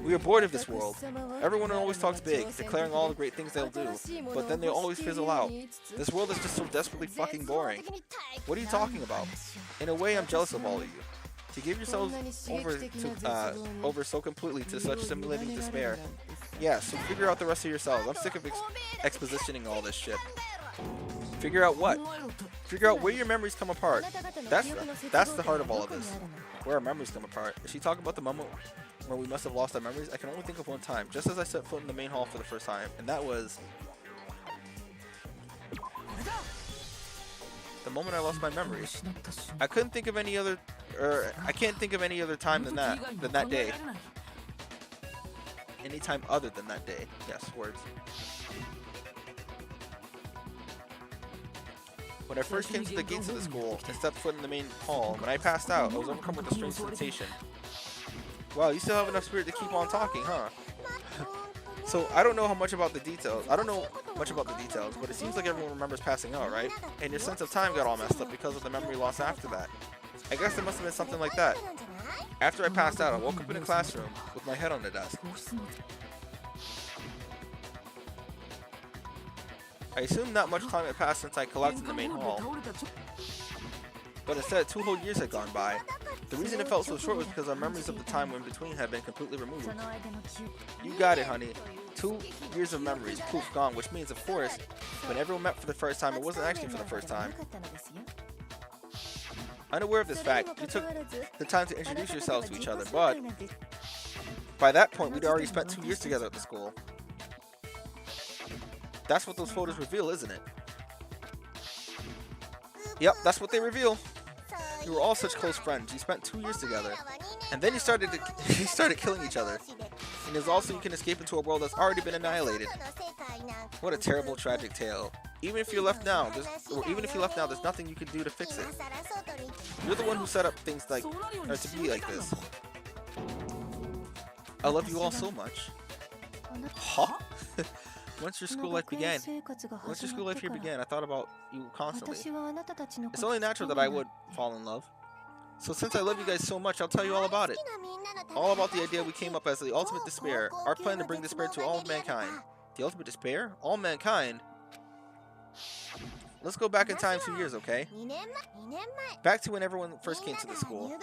We are bored of this world. Everyone always talks big, declaring all the great things they'll do, but then they always fizzle out. This world is just so desperately fucking boring. What are you talking about? In a way, I'm jealous of all of you. To give yourselves over so completely to such stimulating despair. Yeah, so figure out the rest of yourselves. I'm sick of expositioning all this shit. Figure out what? Figure out where your memories come apart. That's the heart of all of this. Where our memories come apart. Is she talking about the moment where we must have lost our memories? I can only think of one time, just as I set foot in the main hall for the first time, and that was the moment I lost my memories. I couldn't think of any other, I can't think of any other time than that day. Any time other than that day. Yes, words. When I first came to the gates of the school and stepped foot in the main hall, when I passed out, I was overcome with a strange sensation. Wow, you still have enough spirit to keep on talking, huh? So, I don't know much about the details, but it seems like everyone remembers passing out, right? And your sense of time got all messed up because of the memory loss after that. I guess it must have been something like that. After I passed out, I woke up in a classroom with my head on the desk. I assumed not much time had passed since I collapsed in the main hall. But instead, 2 whole years had gone by. The reason it felt so short was because our memories of the time in between had been completely removed. You got it, honey. 2 years of memories, poof, gone, which means, of course, when everyone met for the first time, it wasn't actually for the first time. Unaware of this fact, you took the time to introduce yourselves to each other, but by that point, we'd already spent 2 years together at the school. That's what those photos reveal, isn't it? Yep, that's what they reveal. You were all such close friends. You spent 2 years together, and then you started killing each other. And there's also you can escape into a world that's already been annihilated. What a terrible, tragic tale. Even if you're left now, there's nothing you can do to fix it. You're the one who set up things like, or to be like this. I love you all so much. Huh? Once your school life here began, I thought about you constantly. It's only natural that I would fall in love. So since I love you guys so much, I'll tell you all about it. All about the idea we came up as the ultimate despair. Our plan to bring despair to all mankind. The ultimate despair? All mankind? Let's go back in time 2 years, okay? Back to when everyone first came to the school.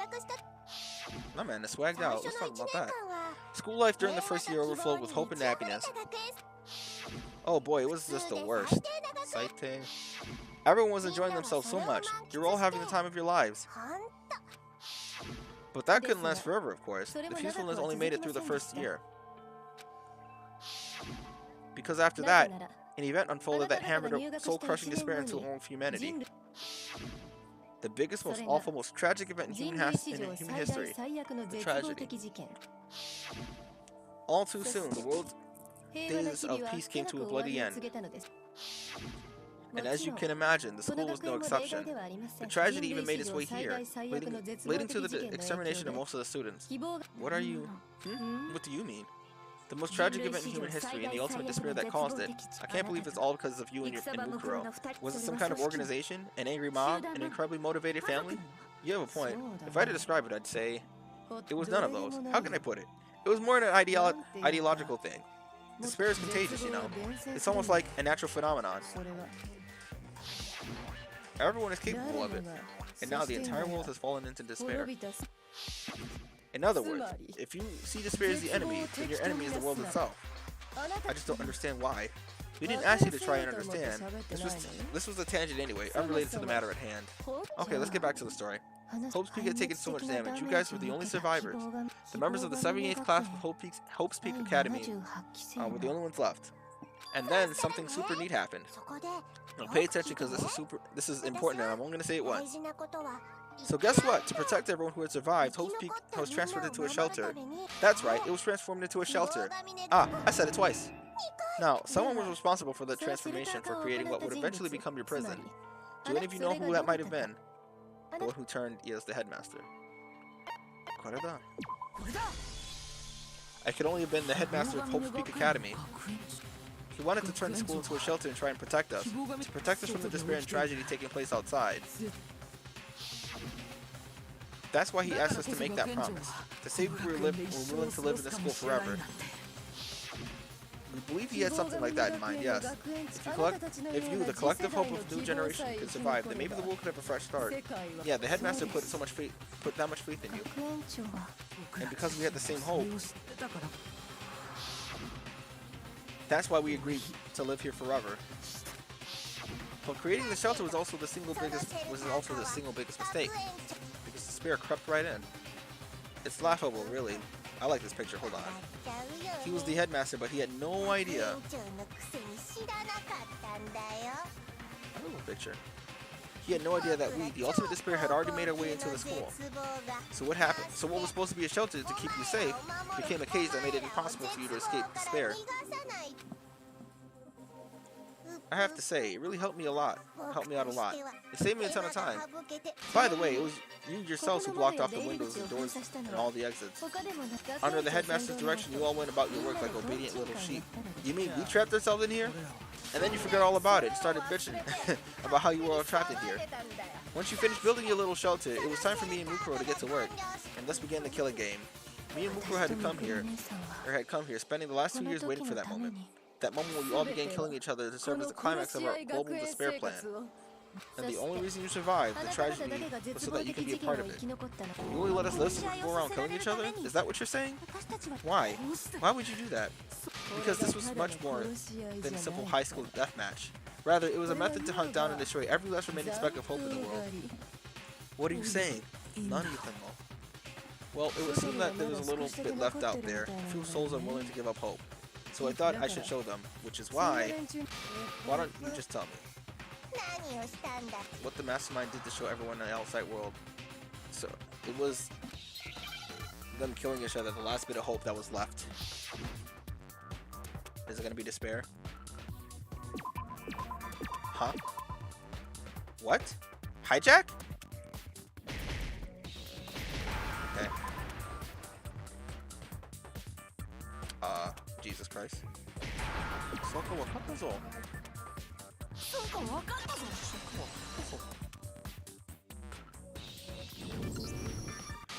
My man is swagged out. Let's talk about that. School life during the first year overflowed with hope and happiness. Oh boy, it was just the worst. Exciting. Everyone was enjoying themselves so much. You were all having the time of your lives. But that couldn't last forever, of course. The peacefulness only made it through the first year. Because after that, an event unfolded that hammered a soul-crushing despair into all of humanity. The biggest, most awful, most tragic event in human history. The tragedy. All too soon, the world's days of peace came to a bloody end. And as you can imagine, the school was no exception. The tragedy even made its way here, leading to the extermination of most of the students. What are you... What do you mean? The most tragic event in human history and the ultimate despair that caused it. I can't believe it's all because of you and Mukuro. Was it some kind of organization? An angry mob? An incredibly motivated family? You have a point. If I had to describe it, I'd say... It was none of those. How can I put it? It was more an ideological thing. Despair is contagious, you know. It's almost like a natural phenomenon. Everyone is capable of it. And now the entire world has fallen into despair. In other words, if you see despair as the enemy, then your enemy is the world itself. I just don't understand why. We didn't ask you to try and understand. This was a tangent anyway, unrelated to the matter at hand. Okay, let's get back to the story. Hope's Peak had taken so much damage. You guys were the only survivors. The members of the 78th class of Hope's Peak Academy were the only ones left. And then something super neat happened. Now pay attention because this is important and I'm only going to say it once. So guess what? To protect everyone who had survived, Hope's Peak was transferred into a shelter. That's right, it was transformed into a shelter. Ah, I said it twice. Now, someone was responsible for the transformation for creating what would eventually become your prison. Do any of you know who that might have been? The one who turned as the headmaster. Koreda. I could only have been the headmaster of Hope's Peak Academy. He wanted to turn the school into a shelter and try and protect us. To protect us from the despair and tragedy taking place outside. That's why he asked us to make that promise. To say we were willing to live in the school forever. We believe he had something like that in mind, yes. If you, the collective hope of the new generation, could survive, then maybe the world could have a fresh start. Yeah, the headmaster put that much faith in you. And because we had the same hope, that's why we agreed to live here forever. But creating the shelter was also the single biggest mistake. Because despair crept right in. It's laughable, really. I like this picture, hold on. He was the headmaster, but he had no idea. I love the picture. He had no idea that we, the ultimate despair, had already made our way into the school. So what happened? So what was supposed to be a shelter to keep you safe became a cage that made it impossible for you to escape despair. I have to say, it really helped me a lot. Helped me out a lot. It saved me a ton of time. By the way, it was you yourselves who blocked off the windows and doors and all the exits. Under the headmaster's direction, you all went about your work like obedient little sheep. You mean we trapped ourselves in here? And then you forgot all about it and started bitching about how you were all trapped in here. Once you finished building your little shelter, it was time for me and Mukuro to get to work, and thus began the killing game. Me and Mukuro had come here, spending the last 2 years waiting for that moment. That moment where we all began killing each other to serve as the climax of our global despair plan. And the only reason you survived the tragedy was so that you could be a part of it. You only let us live so we could go around killing each other? Is that what you're saying? Why? Why would you do that? Because this was much more than a simple high school deathmatch. Rather, it was a method to hunt down and destroy every last remaining speck of hope in the world. What are you saying? None, Ethan. Well, it would seem that there was a little bit left out there. A few souls unwilling to give up hope. So I thought I should show them, which is why don't you just tell me what the mastermind did to show everyone in the outside world. So it was them killing each other, the last bit of hope that was left. Is it gonna be despair? Huh? What? Hijack? Okay. Jesus Christ.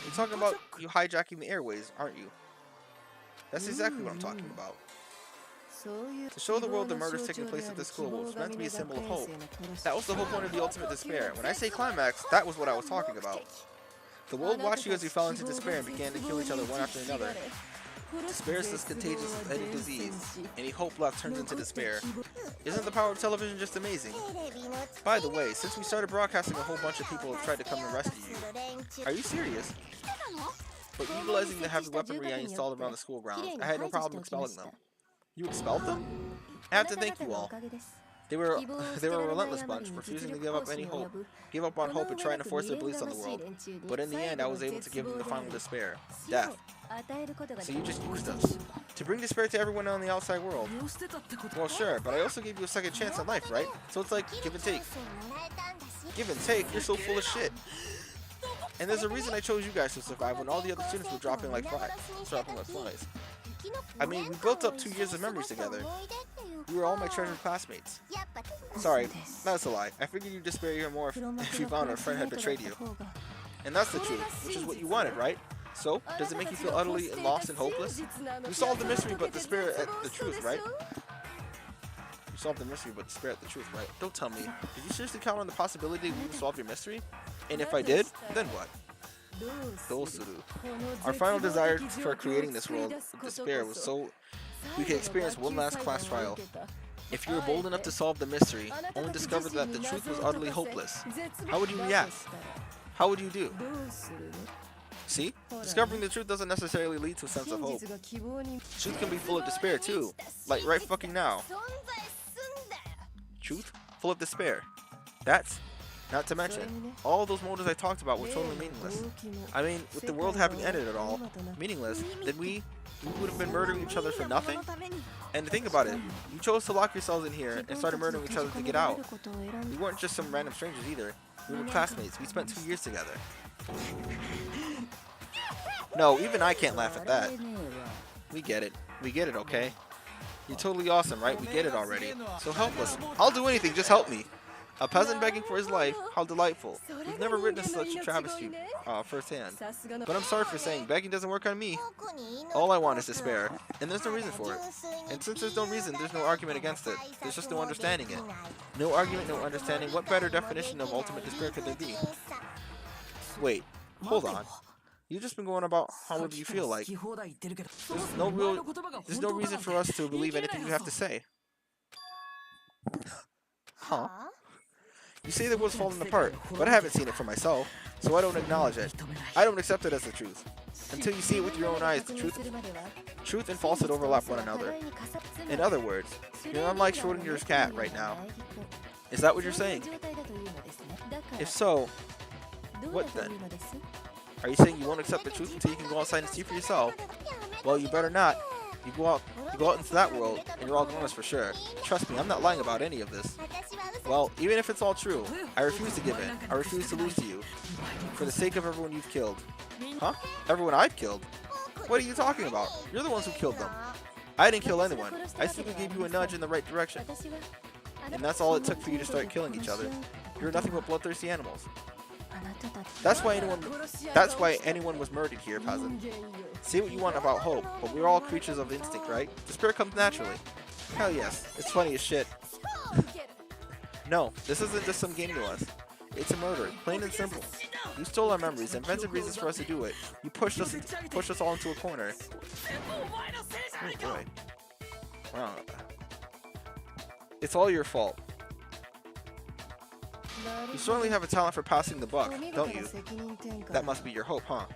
You're talking about you hijacking the airways, aren't you? That's exactly what I'm talking about. To show the world the murders taking place at the school was meant to be a symbol of hope. That was the whole point of the ultimate despair. When I say climax, that was what I was talking about. The world watched you as you fell into despair and began to kill each other one after another. Despair is this contagious as any disease. Any hope left turns into despair. Isn't the power of television just amazing? By the way, since we started broadcasting, a whole bunch of people have tried to come and rescue you. Are you serious? But utilizing the heavy weaponry I installed around the school grounds, I had no problem expelling them. You expelled them? I have to thank you all. They were a relentless bunch, refusing to give up on hope and trying to force their beliefs on the world. But in the end, I was able to give them the final despair, death. So you just used us to bring despair to everyone on the outside world. Well, sure, but I also gave you a second chance at life, right? So it's like give and take. Give and take? You're so full of shit. And there's a reason I chose you guys to survive when all the other students were dropping like flies. I mean, we built up 2 years of memories together. You were all my treasured classmates. Sorry, that's a lie. I figured you'd despair even more if you found a friend had betrayed you. And that's the truth, which is what you wanted, right? So, does it make you feel utterly lost and hopeless? You solved the mystery but despair at the truth, right? You solved the mystery but despair at the truth, right? Don't tell me. Did you seriously count on the possibility we would solve your mystery? And if I did, then what? Our final desire for creating this world of despair was so we could experience one last class trial. If you were bold enough to solve the mystery, only discovered that the truth was utterly hopeless, how would you react? How would you do? See? Discovering the truth doesn't necessarily lead to a sense of hope. Truth can be full of despair too, like right fucking now. Truth? Full of despair. That's Not to mention, all those motives I talked about were totally meaningless. I mean, with the world having ended at all, meaningless, then we would have been murdering each other for nothing? And think about it, you chose to lock yourselves in here and started murdering each other to get out. We weren't just some random strangers either. We were classmates. We spent 2 years together. No, even I can't laugh at that. We get it. We get it, okay? You're totally awesome, right? We get it already. So help us. I'll do anything, just help me. A peasant begging for his life? How delightful. We've never witnessed such a travesty firsthand. But I'm sorry for saying, begging doesn't work on me. All I want is despair, and there's no reason for it. And since there's no reason, there's no argument against it. There's just no understanding it. No argument, no understanding. What better definition of ultimate despair could there be? Wait, hold on. You've just been going about however you feel like. There's no reason for us to believe anything you have to say. Huh? You say the world's falling apart, but I haven't seen it for myself, so I don't acknowledge it. I don't accept it as the truth. Until you see it with your own eyes, the truth and falsehood overlap one another. In other words, you're unlike Schrodinger's cat right now. Is that what you're saying? If so, what then? Are you saying you won't accept the truth until you can go outside and see for yourself? Well, you better not. You go out into that world, and you're all goners for sure. Trust me, I'm not lying about any of this. Well, even if it's all true, I refuse to give in. I refuse to lose to you. For the sake of everyone you've killed. Huh? Everyone I've killed? What are you talking about? You're the ones who killed them. I didn't kill anyone. I simply gave you a nudge in the right direction. And that's all it took for you to start killing each other. You're nothing but bloodthirsty animals. That's why anyone was murdered here, peasant. Say what you want about hope, but we're all creatures of instinct, right? Despair comes naturally. Hell yes, it's funny as shit. No, this isn't just some game to us. It's a murder, plain and simple. You stole our memories, invented reasons for us to do it. You pushed us all into a corner. Oh boy. Wow. It's all your fault. You certainly have a talent for passing the buck, don't you? That must be your hope, huh?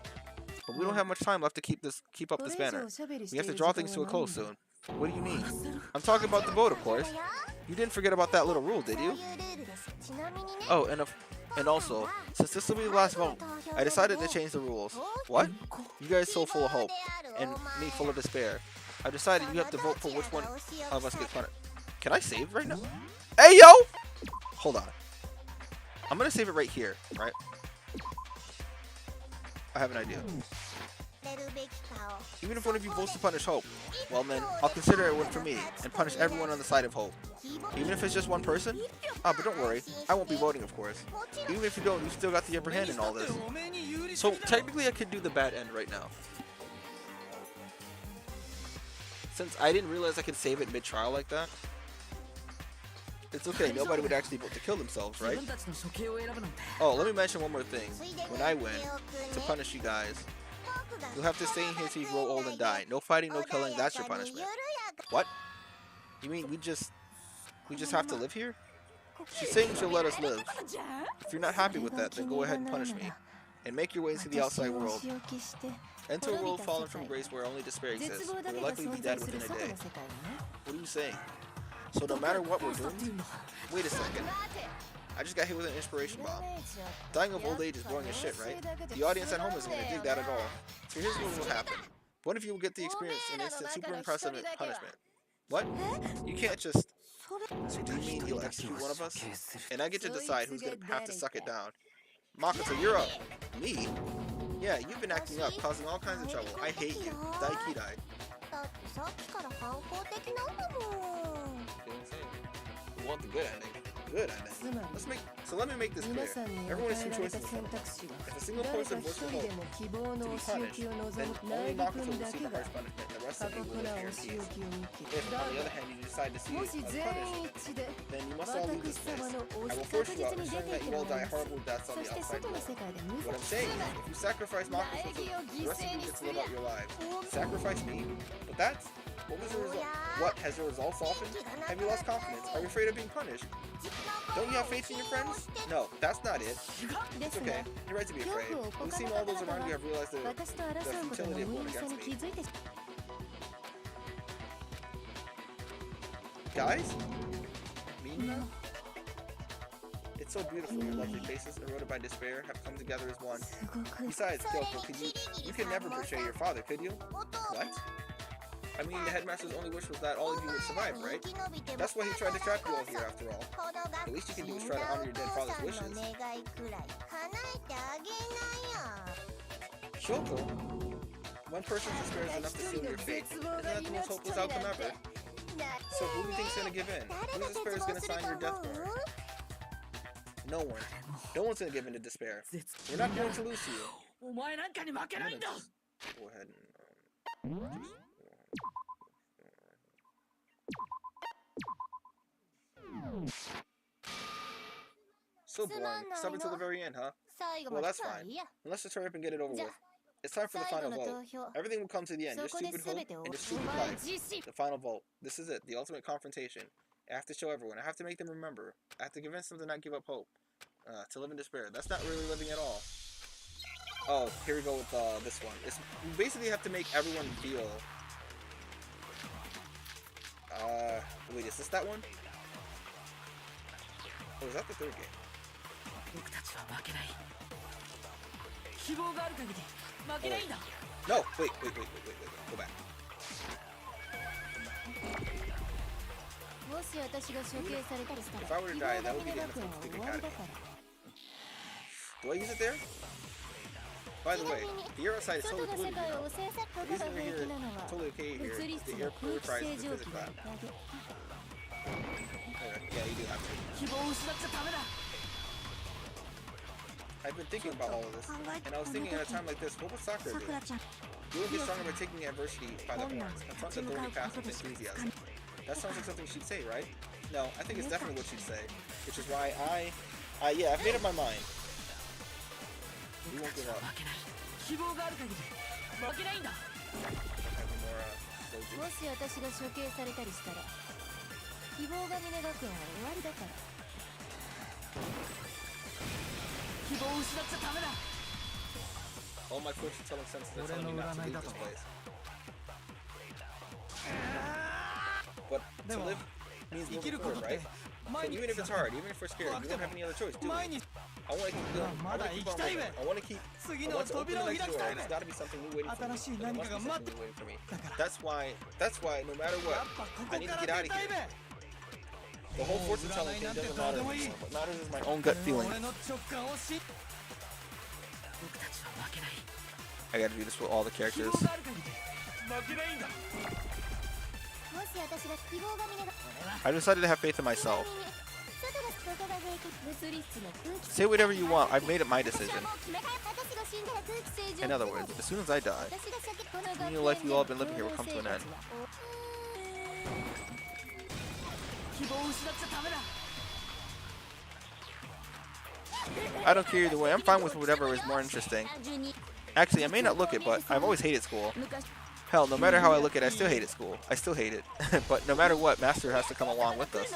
But we don't have much time left to keep up this banner. We have to draw things to a close soon. What do you mean? I'm talking about the vote, of course. You didn't forget about that little rule, did you? Oh, and also, since this will be the last vote, I decided to change the rules. What? You guys so full of hope, and me full of despair. I decided you have to vote for which one of us gets punished. Can I save right now? Hey, yo! Hold on. I'm gonna save it right here, right? I have an idea. Even if one of you votes to punish Hope, well then, I'll consider it one for me, and punish everyone on the side of Hope. Even if it's just one person? Ah, but don't worry, I won't be voting, of course. Even if you don't, you still got the upper hand in all this. So, technically I could do the bad end right now. Since I didn't realize I could save it mid-trial like that. It's okay, nobody would actually vote to kill themselves, right? Oh, let me mention one more thing. When I win, to punish you guys, you'll have to stay in here till you grow old and die. No fighting, no killing, that's your punishment. What? You mean we just have to live here? She's saying she'll let us live. If you're not happy with that, then go ahead and punish me. And make your way into the outside world. Enter a world fallen from grace where only despair exists. We'll likely be dead within a day. What are you saying? So no matter what we're doomed? Wait a second. I just got hit with an inspiration bomb. Dying of old age is boring as shit, right? The audience at home isn't going to dig that at all. So here's what will happen. One of you will get the experience an instant super impressive punishment. What? You can't just... So do you mean you'll execute one of us? And I get to decide who's going to have to suck it down. Makoto, you're up. Me? Yeah, you've been acting up, causing all kinds of trouble. I hate you. Daikidai. We want the good ending. Good ending. Let me make this clear. Everyone has two choices. If a single person votes for Hope to be punished, then only Makoto will receive a harsh punishment, and the rest of you will live here in peace. If, on the other hand, you decide to see us punished, then you must all leave this place. I will force you out, ensuring that you all die horrible deaths on the outside world. What I'm saying is, if you sacrifice Makoto, the rest of you get to live out your lives. Sacrifice me? But that's... What was the result? What? Has the result softened? Have you lost confidence? Are you afraid of being punished? Don't you have faith in your friends? No, that's not it. It's okay. You're right to be afraid. We've seen all those around you have realized the futility of going against me. Guys? Me? It's so beautiful. Your lovely faces, eroded by despair, have come together as one. Besides, Kyoko, you could never betray your father, could you? What? I mean, the headmaster's only wish was that all of you would survive, right? That's why he tried to trap you all here, after all. The least you can do is try to honor your dead father's wishes. Kyoko? One person's despair is enough to seal your fate. Isn't that the most hopeless outcome ever? So who do you think's gonna give in? Whose despair is gonna sign your death warrant? No one. No one's gonna give in to despair. We're not going to lose to you. I'm gonna just go ahead and So boring. Stop until the very end, huh? Well, that's fine. Let's just hurry up and get it over with. It's time for the final vote. Everything will come to the end. Your stupid hope and your stupid life. The final vote. This is it. The ultimate confrontation. I have to show everyone. I have to make them remember. I have to convince them to not give up hope. To live in despair. That's not really living at all. Oh, here we go with this one. You basically have to make everyone feel... wait, is this that one? Oh, is that the third game? No, wait, go back. If I were to die, that would be the end of the Academy. Do I use it there? By the way, the air outside is totally polluted, you know. The reason we're here is totally okay here. The air purifies the physics lab. Yeah, you do have to. I've been thinking about all of this, and I was thinking at a time like this, what would Sakura do? You would get stronger by taking adversity by the horns, confront the thorny path with enthusiasm. That sounds like something she'd say, right? No, I think it's definitely what she'd say, which is why yeah, I've made up my mind. We won't give up. All my fortune telling senses are telling me not to leave this place. But to live means moving forward, right? So even if it's hard, even if we're scared, we don't have any other choice, do we? I want to keep going. I want to keep on moving. I want to open the next door, and it's got to be something new waiting for me. There must be something new waiting for me. That's why, no matter what, I need to get out of here. The whole fortune telling thing doesn't matter anymore. What matters is my own gut feeling. I gotta do this with all the characters. I decided to have faith in myself. Say whatever you want, I've made it my decision. In other words, as soon as I die, the new life you all have been living here will come to an end. I don't care either way, I'm fine with whatever is more interesting. Actually, I may not look it, but I've always hated school. Hell, no matter how I look at it, I still hated school. I still hate it. But no matter what, Master has to come along with us.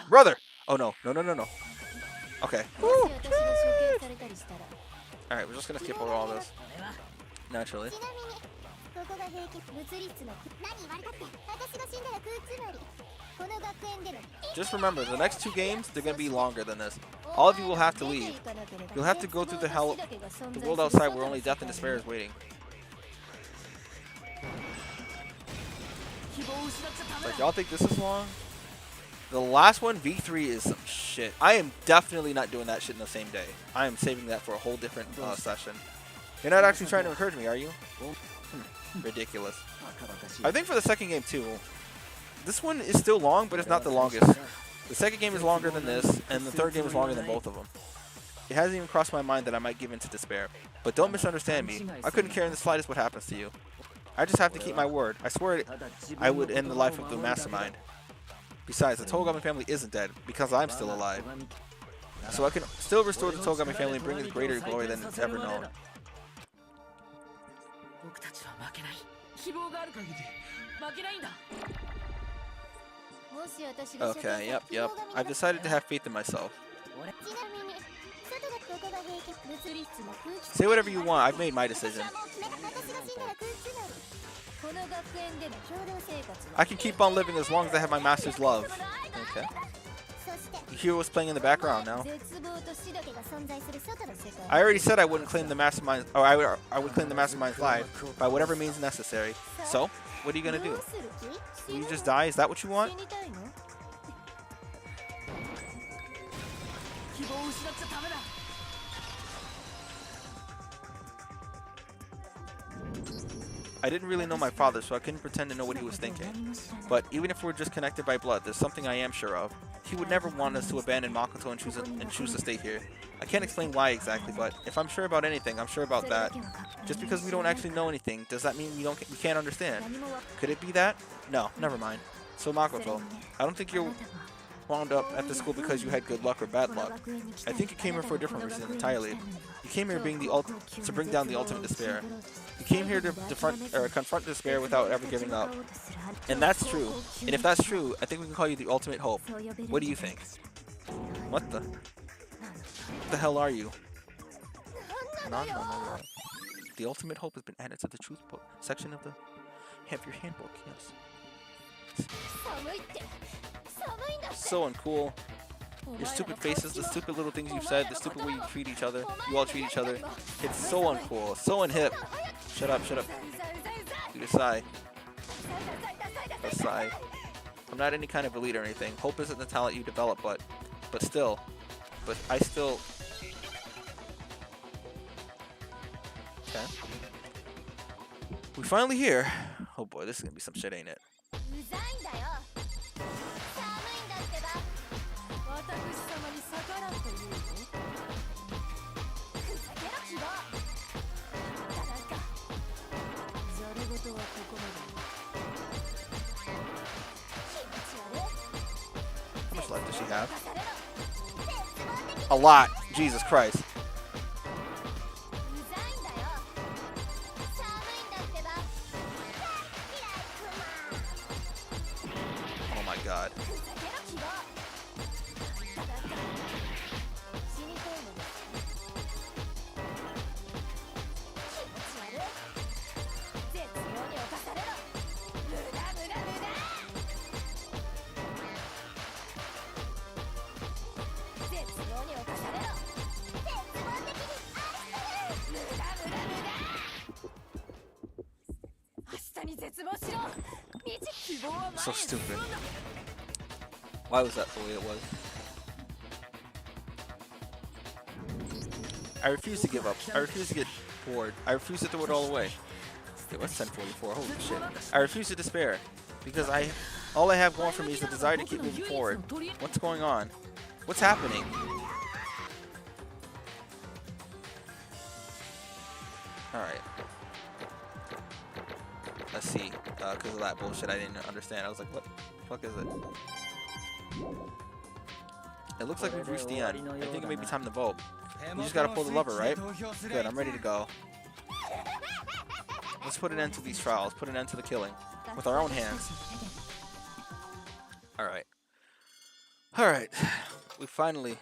Brother! Oh no. Okay. Alright, we're just gonna skip over all this. Naturally. Just remember, the next 2 games, they're gonna be longer than this. All of you will have to leave. You'll have to go through the world outside where only death and despair is waiting. Like, y'all think this is long? The last one, V3, is some shit. I am definitely not doing that shit in the same day. I am saving that for a whole different session. You're not actually trying to encourage me, are you? Ridiculous. I think for the second game, too, this one is still long, but it's not the longest. The second game is longer than this, and the third game is longer than both of them. It hasn't even crossed my mind that I might give in to despair. But don't misunderstand me. I couldn't care in the slightest what happens to you. I just have to keep my word. I swear I would end the life of the mastermind. Besides, the Togami family isn't dead, because I'm still alive. So I can still restore the Togami family and bring it greater glory than it's ever known. Okay, yep. I've decided to have faith in myself. Say whatever you want, I've made my decision. I can keep on living as long as I have my master's love. Okay. You hear what's playing in the background now. I already said I wouldn't claim the mastermind, or I would claim the mastermind's life by whatever means necessary. So, what are you gonna do? Will you just die? Is that what you want? I didn't really know my father, so I couldn't pretend to know what he was thinking. But even if we're just connected by blood, there's something I am sure of. He would never want us to abandon Makoto and choose to stay here. I can't explain why exactly, but if I'm sure about anything, I'm sure about that. Just because we don't actually know anything, does that mean we can't understand? Could it be that? No, never mind. So Makoto, I don't think you're wound up at the school because you had good luck or bad luck. I think you came here for a different reason entirely. You came here to bring down the ultimate despair. You came here to confront despair without ever giving up. And that's true. And if that's true, I think we can call you the ultimate hope. What do you think? What the hell are you? No. The ultimate hope has been added to the truth book section of your handbook, yes. So uncool. Your stupid faces, the stupid little things you've said, the stupid way you treat each other. You all treat each other. It's so uncool, so unhip. Shut up. Do a sigh. A sigh. I'm not any kind of elite or anything. Hope isn't the talent you develop, but I still. Okay. We finally here. Oh boy, this is gonna be some shit, ain't it? How much life does she have? A lot. Jesus Christ. Oh my God. So stupid. Why was that the way it was? I refuse to give up. I refuse to get bored. I refuse to throw it all away. Okay, what's 1044? Holy shit. I refuse to despair. Because all I have going for me is the desire to keep moving forward. What's going on? What's happening? Alright. Let's see. Because of that bullshit I didn't understand. I was like, what the fuck is it? It looks like we've reached the end. I think it may be time to vote. We just gotta pull the lever, right? Good, I'm ready to go. Let's put an end to these trials. Put an end to the killing. With our own hands. Alright. Alright. We finally...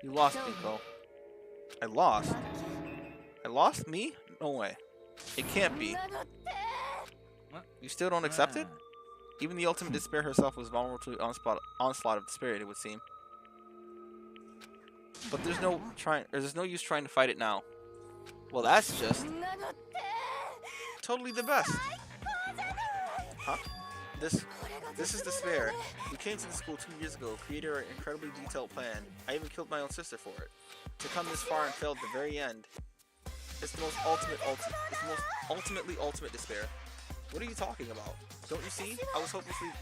You lost me, Cole. I lost? I lost me? No way. It can't be. You still don't accept it? Even the ultimate despair herself was vulnerable to the onslaught of the spirit, it would seem. But there's no use trying to fight it now. Well, that's just totally the best. Huh? This is despair. We came to the school 2 years ago, created an incredibly detailed plan. I even killed my own sister for it. To come this far and fail at the very end. It's the most ultimately ultimate despair. What are you talking about? Don't you see? I was hopelessly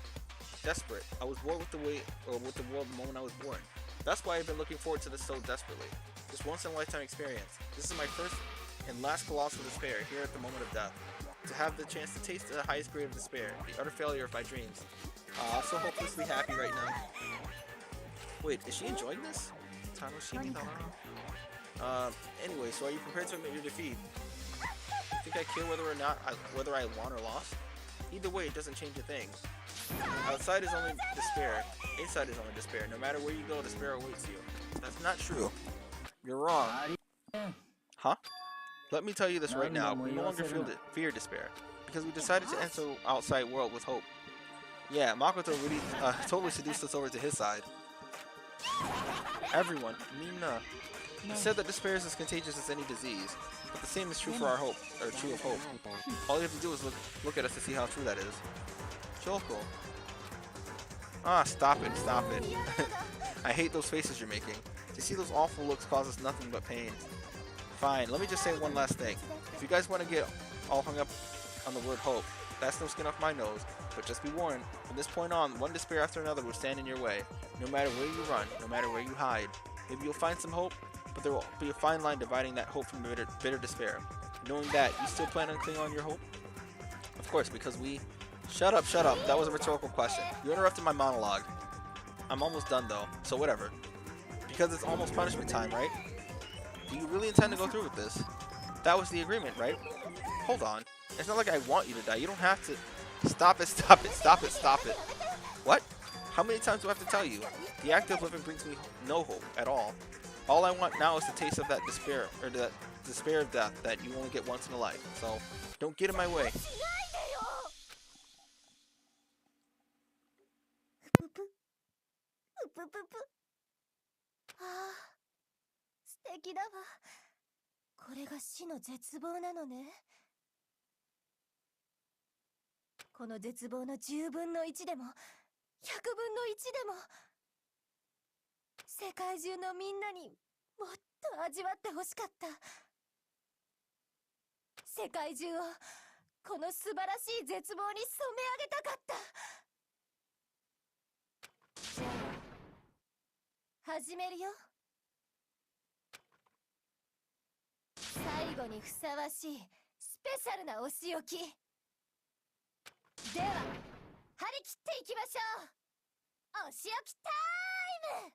desperate. I was bored with the world the moment I was born. That's why I've been looking forward to this so desperately. This once in a lifetime experience. This is my first and last colossal despair here at the moment of death. To have the chance to taste the highest grade of despair, the utter failure of my dreams. I'm so hopelessly happy right now. Wait, is she enjoying this? Anyway, so are you prepared to admit your defeat? think I care whether I won or lost? Either way, it doesn't change a thing. Outside is only despair. Inside is only despair. No matter where you go, despair awaits you. That's not true. You're wrong. Huh? Let me tell you this right now. We no longer fear despair. Because we decided to enter the outside world with hope. Yeah, Makoto really totally seduced us over to his side. Everyone, Mina, said that despair is as contagious as any disease. But the same is true for our hope, or true of hope. All you have to do is look at us to see how true that is. Choco. Ah, stop it, stop it. I hate those faces you're making. To see those awful looks causes nothing but pain. Fine, let me just say one last thing. If you guys want to get all hung up on the word hope, that's no skin off my nose. But just be warned, from this point on, one despair after another will stand in your way. No matter where you run, no matter where you hide. Maybe you'll find some hope, but there will be a fine line dividing that hope from bitter despair. Knowing that, you still plan on clinging on your hope? Of course, because we... Shut up, shut up. That was a rhetorical question. You interrupted my monologue. I'm almost done though, so whatever. Because it's almost punishment time, right? Do you really intend to go through with this? That was the agreement, right? Hold on. It's not like I want you to die. You don't have to... Stop it, stop it, stop it, stop it. What? How many times do I have to tell you? The act of living brings me no hope at all. All I want now is the taste of that despair, or that despair of death that you only get once in a life. So, don't get in my way. ああ、素敵だわ。これが死の絶望なのね。この絶望の10分の1でも、100分の1でも、世界中のみんなにもっと味わってほしかった。世界中をこの素晴らしい絶望に染め上げたかった。じゃあ、始めるよ。最後にふさわしいスペシャルなお仕置き。では、張り切っていきましょう。お仕置きタイム。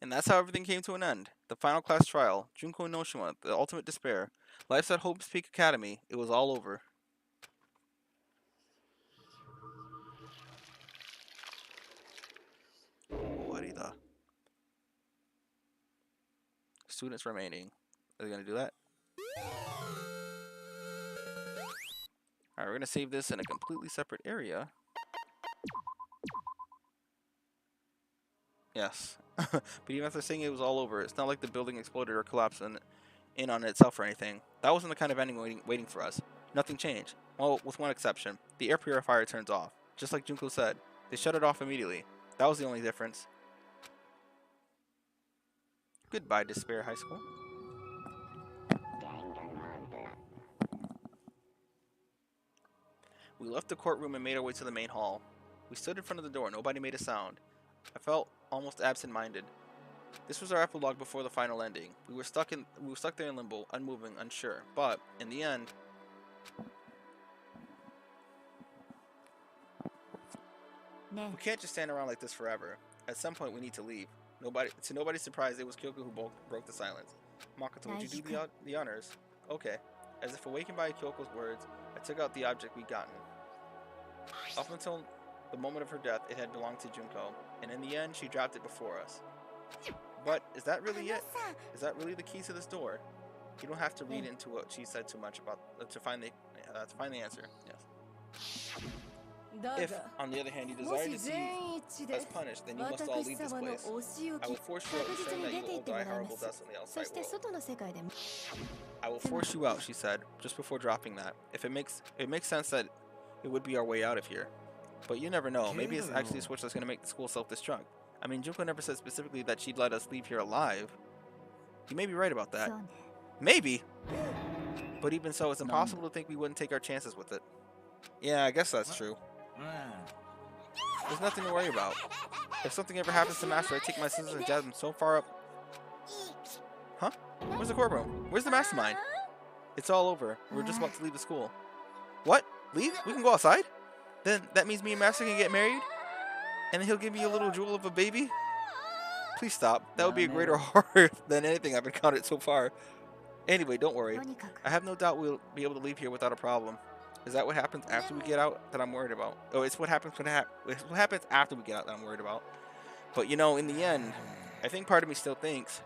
And that's how everything came to an end. The final class trial, Junko Inoshima, the ultimate despair. Life's at Hope's Peak Academy. It was all over. Warida. Students remaining. Are they gonna do that? Alright, we're gonna save this in a completely separate area. Yes. But even after saying it was all over, it's not like the building exploded or collapsed in on itself or anything. That wasn't the kind of ending waiting for us. Nothing changed. Well, with one exception. The air purifier turns off. Just like Junko said. They shut it off immediately. That was the only difference. Goodbye, Despair High School. We left the courtroom and made our way to the main hall. We stood in front of the door. Nobody made a sound. I felt almost absent-minded. This was our epilogue before the final ending. We were stuck there in limbo, unmoving, unsure. But in the end, we can't just stand around like this forever. At some point, we need to leave. To nobody's surprise, it was Kyoko who broke the silence. Makoto, would you do the honors? Okay. As if awakened by Kyoko's words, I took out the object we'd gotten. Up until the moment of her death, it had belonged to Junko, and in the end, she dropped it before us. But is that really it? Is that really the key to this door? You don't have to read into what she said too much about to find the answer. Yes. If, on the other hand, you desire to see us punished, then you must all leave this place. I will force you out, ensuring that you will all die horrible deaths in the outside world. I will force you out, she said, just before dropping that. If it makes sense that it would be our way out of here. But you never know. Maybe it's actually a switch that's going to make the school self-destruct. I mean, Junko never said specifically that she'd let us leave here alive. You may be right about that. Maybe. But even so, it's impossible to think we wouldn't take our chances with it. Yeah, I guess that's true. There's nothing to worry about. If something ever happens to Master, I take my scissors and jab them so far up. Huh? Where's the courtroom? Where's the mastermind? It's all over. We're just about to leave the school. What? Leave? We can go outside? Then that means me and Master can get married? And he'll give me a little jewel of a baby? Please stop. That would be a greater horror than anything I've encountered so far. Anyway, don't worry. I have no doubt we'll be able to leave here without a problem. Is that what happens after we get out that I'm worried about? Oh, it's what happens it's what happens after we get out that I'm worried about. But you know, in the end, I think part of me still thinks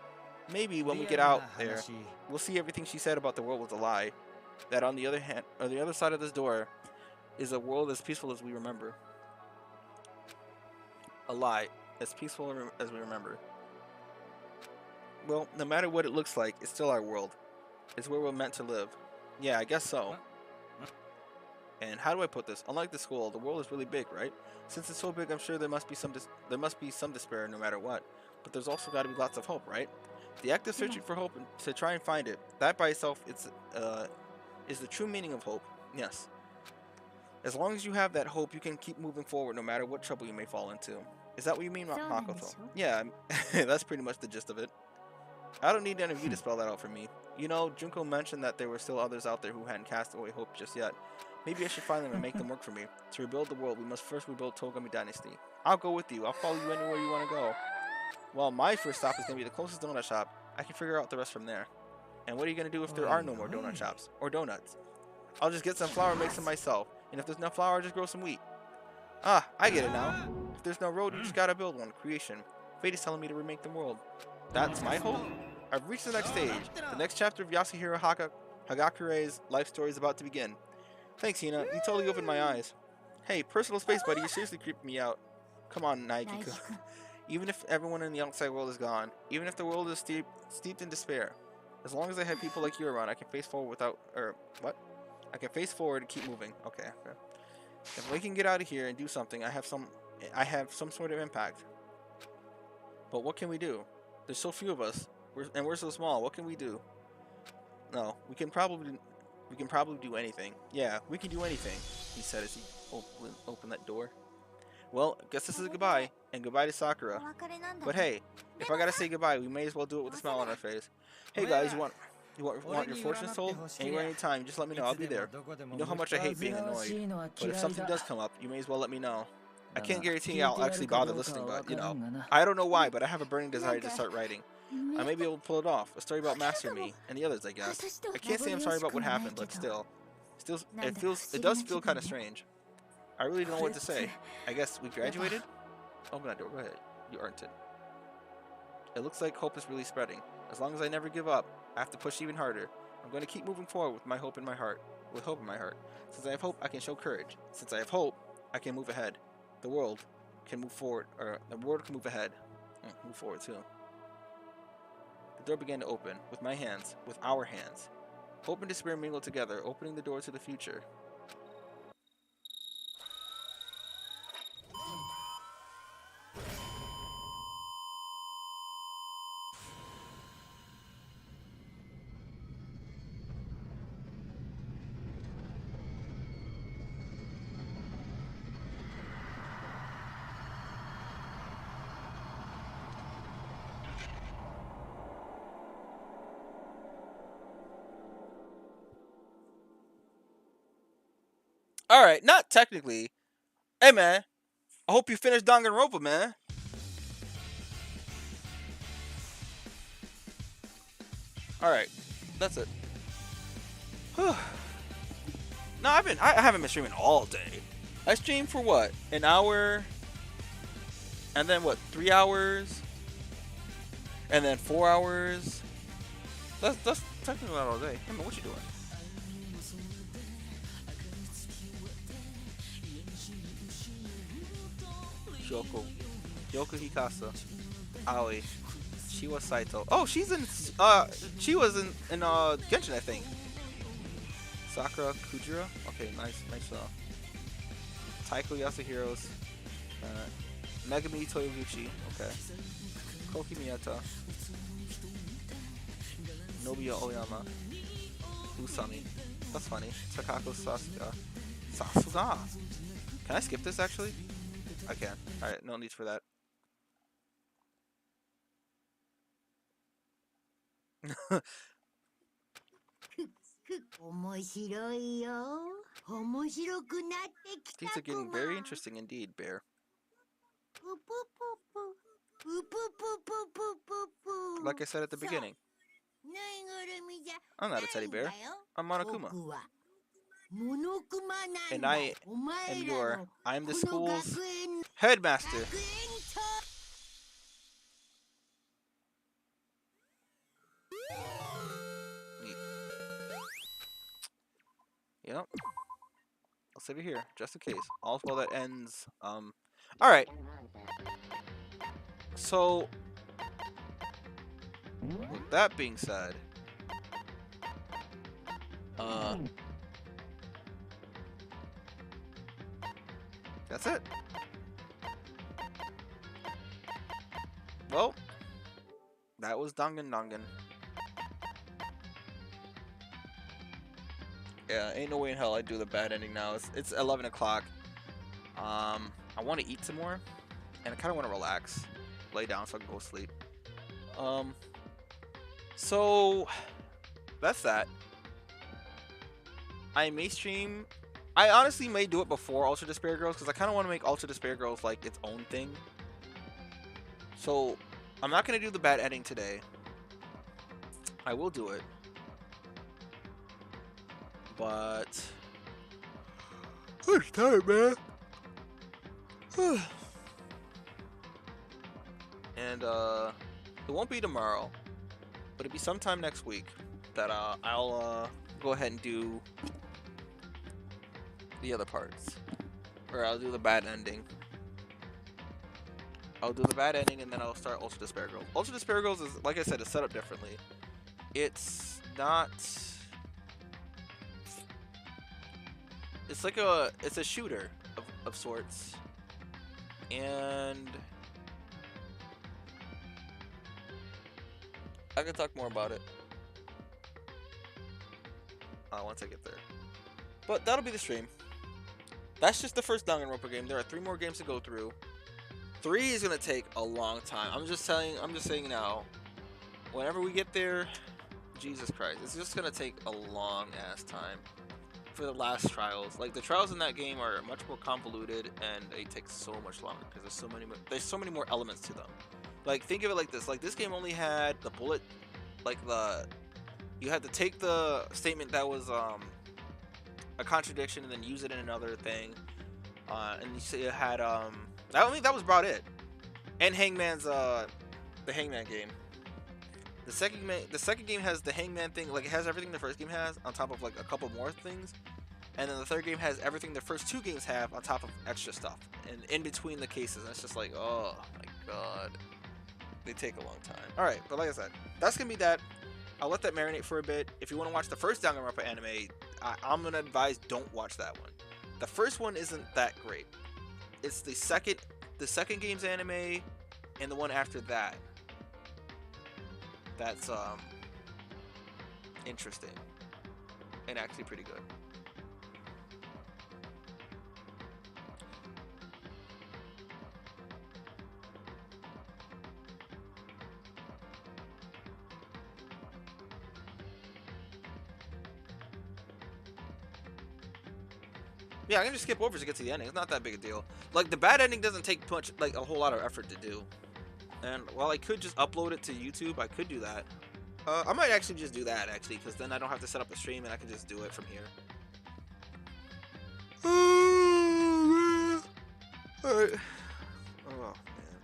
maybe when we get out there, we'll see everything she said about the world was a lie. That on the other hand, or the other side of this door, is a world as peaceful as we remember. A lie, as peaceful as we remember. Well, no matter what it looks like, it's still our world. It's where we're meant to live. Yeah, I guess so. And how do I put this? Unlike the school, the world is really big, right? Since it's so big, I'm sure there must be some despair no matter what. But there's also got to be lots of hope, right? The act of searching for hope to try and find it, that by itself is the true meaning of hope. Yes. As long as you have that hope, you can keep moving forward no matter what trouble you may fall into. Is that what you mean, Makoto? Yeah, that's pretty much the gist of it. I don't need any of you to spell that out for me. You know, Junko mentioned that there were still others out there who hadn't cast away hope just yet. Maybe I should find them and make them work for me. To rebuild the world, we must first rebuild Togami Dynasty. I'll go with you. I'll follow you anywhere you want to go. Well, my first stop is going to be the closest donut shop. I can figure out the rest from there. And what are you going to do if there are no more donut shops? Or donuts? I'll just get some flour and make some myself. And if there's no flour, I'll just grow some wheat. Ah, I get it now. If there's no road, you just gotta build one. Creation. Fate is telling me to remake the world. That's my hope? I've reached the next stage. The next chapter of Yasuhiro Hagakure's life story is about to begin. Thanks, Hina. You totally opened my eyes. Hey, personal space, buddy. You're seriously creeping me out. Come on, Naiki-kun. Even if everyone in the outside world is gone, even if the world is steeped in despair, as long as I have people like you around, I can face forward I can face forward and keep moving. Okay. If we can get out of here and do something, I have some sort of impact. But what can we do? There's so few of us, we're so small. What can we do? No, we can probably do anything. Yeah, we can do anything, he said as he opened that door. Well, I guess this is a goodbye, and goodbye to Sakura. But hey, if I gotta say goodbye, we may as well do it with a smile on our face. Hey guys, you want your fortunes told? Anywhere, anytime, just let me know. I'll be there. You know how much I hate being annoyed. But if something does come up, you may as well let me know. I can't guarantee I'll actually bother listening, but, you know. I don't know why, but I have a burning desire to start writing. I may be able to pull it off. A story about Master Me, and the others, I guess. I can't say I'm sorry about what happened, but still. It does feel kind of strange. I really don't know what to say. I guess we graduated? Open that door, go ahead. You earned it. It looks like hope is really spreading. As long as I never give up, I have to push even harder. I'm going to keep moving forward with my hope in my heart. With hope in my heart. Since I have hope, I can show courage. Since I have hope, I can move ahead. The world can move forward, or the world can move ahead. Move forward too. The door began to open, with my hands, with our hands. Hope and despair mingled together, opening the door to the future. All right, not technically. Hey man, I hope you finished Danganronpa, man. All right, that's it. No, I haven't been streaming all day. I streamed for what? An hour, and then what? 3 hours, and then 4 hours. That's technically not all day. Hey man, what you doing? Shoko, Yoko Hikasa, Aoi, Shiwa Saito. Oh, she was in Genshin, I think. Sakura Kujira. Okay, nice. Taiko Yasuhiro's. Megami Toyoguchi. Okay. Koki Miyata. Nobuya Oyama. Usami. That's funny. Takako Sasuga. Sasuga. Can I skip this actually? I can. Alright, no need for that. 面白いよ。面白くなってき Things た are ク getting マ。 very interesting indeed, Bear. うぷぷぷ。うぷぷぷぷぷぷ。 Like I said at the beginning, ぬいぐるみじゃ I'm な not a い teddy んだ bear. よ。 I'm Monokuma. 僕はモノクマなん And だ。 I お前 am らの I'm the この school's 学園の headmaster. 学園長。Neat. Yep. I'll save it here, just in case. All's well that ends. Alright. So, with that being said, that's it. Well, that was Dangan. Yeah, ain't no way in hell I'd do the bad ending now. It's 11 o'clock. I want to eat some more, and I kind of want to relax, lay down so I can go sleep. So that's that. I may stream. I honestly may do it before Ultra Despair Girls because I kind of want to make Ultra Despair Girls like its own thing. So I'm not gonna do the bad ending today. I will do it, but I'm tired, man. And it won't be tomorrow, but it'll be sometime next week that I'll go ahead and do the other parts, or I'll do the bad ending. I'll do the bad ending, and then I'll start Ultra Despair Girls. Ultra Despair Girls is, like I said, it's set up differently. It's not. It's like it's a shooter of sorts, and I can talk more about it once I get there. But that'll be the stream. That's just the first Danganronpa game. There are 3 more games to go through. 3 is gonna take a long time. I'm just saying now. Whenever we get there, Jesus Christ, it's just gonna take a long ass time for the last trials. Like the trials in that game are much more convoluted and they take so much longer because there's so many more elements to them. Like think of it like this. Like this game only had the bullet, like you had to take the statement that was a contradiction and then use it in another thing. And you see it had I don't think that was about it. And Hangman's the Hangman game. The second game has the Hangman thing, like it has everything the first game has on top of like a couple more things. And then the third game has everything the first 2 games have on top of extra stuff. And in between the cases, and it's just like, oh my god. They take a long time. Alright, but like I said, that's gonna be that. I'll let that marinate for a bit. If you want to watch the first Danganronpa anime, I'm gonna advise don't watch that one. The first one isn't that great. It's the second game's anime and the one after that. That's interesting and actually pretty good. Yeah, I can just skip over to get to the ending. It's not that big a deal. Like, the bad ending doesn't take much, like, a whole lot of effort to do. And while I could just upload it to YouTube, I could do that. I might actually just do that, actually, because then I don't have to set up a stream and I can just do it from here. Alright. Oh, man.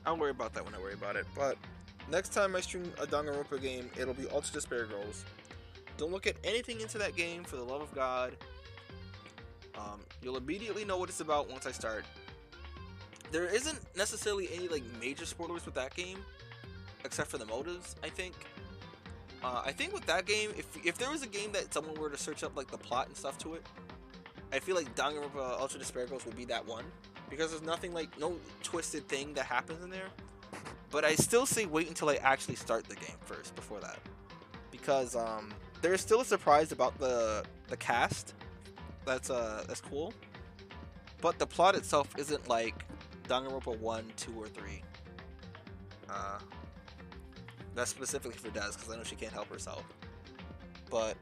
I'll worry about that when I worry about it. But next time I stream a Danganronpa game, it'll be Ultra Despair Girls. Don't look at anything into that game, for the love of God. You'll immediately know what it's about once I start. There isn't necessarily any like major spoilers with that game, except for the motives. I think with that game, if there was a game that someone were to search up like the plot and stuff to it, I feel like Danganronpa Ultra Despair Girls would be that one, because there's nothing like no twisted thing that happens in there. But I still say wait until I actually start the game first before that, because there is still a surprise about the cast. That's cool, but the plot itself isn't like Danganronpa 1, 2, or 3. That's specifically for Des, because I know she can't help herself. But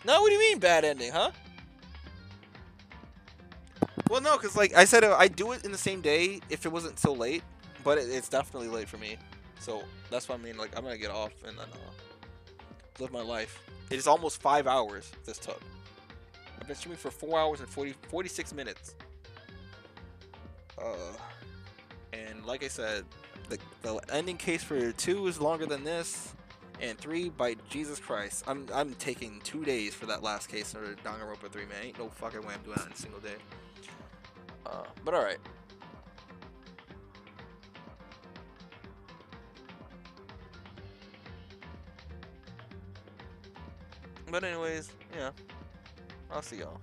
no, what do you mean bad ending, huh? Well, no, because like I said, I'd do it in the same day if it wasn't so late, but it's definitely late for me. So that's what I mean. Like, I'm gonna get off and then live my life. It is almost 5 hours this took. I've been streaming for 4 hours and 46 minutes. And like I said, the ending case for 2 is longer than this, and 3, by Jesus Christ, I'm taking 2 days for that last case for Danganronpa 3, man. Ain't no fucking way I'm doing that in a single day. But alright. But anyways, yeah. I'll see y'all.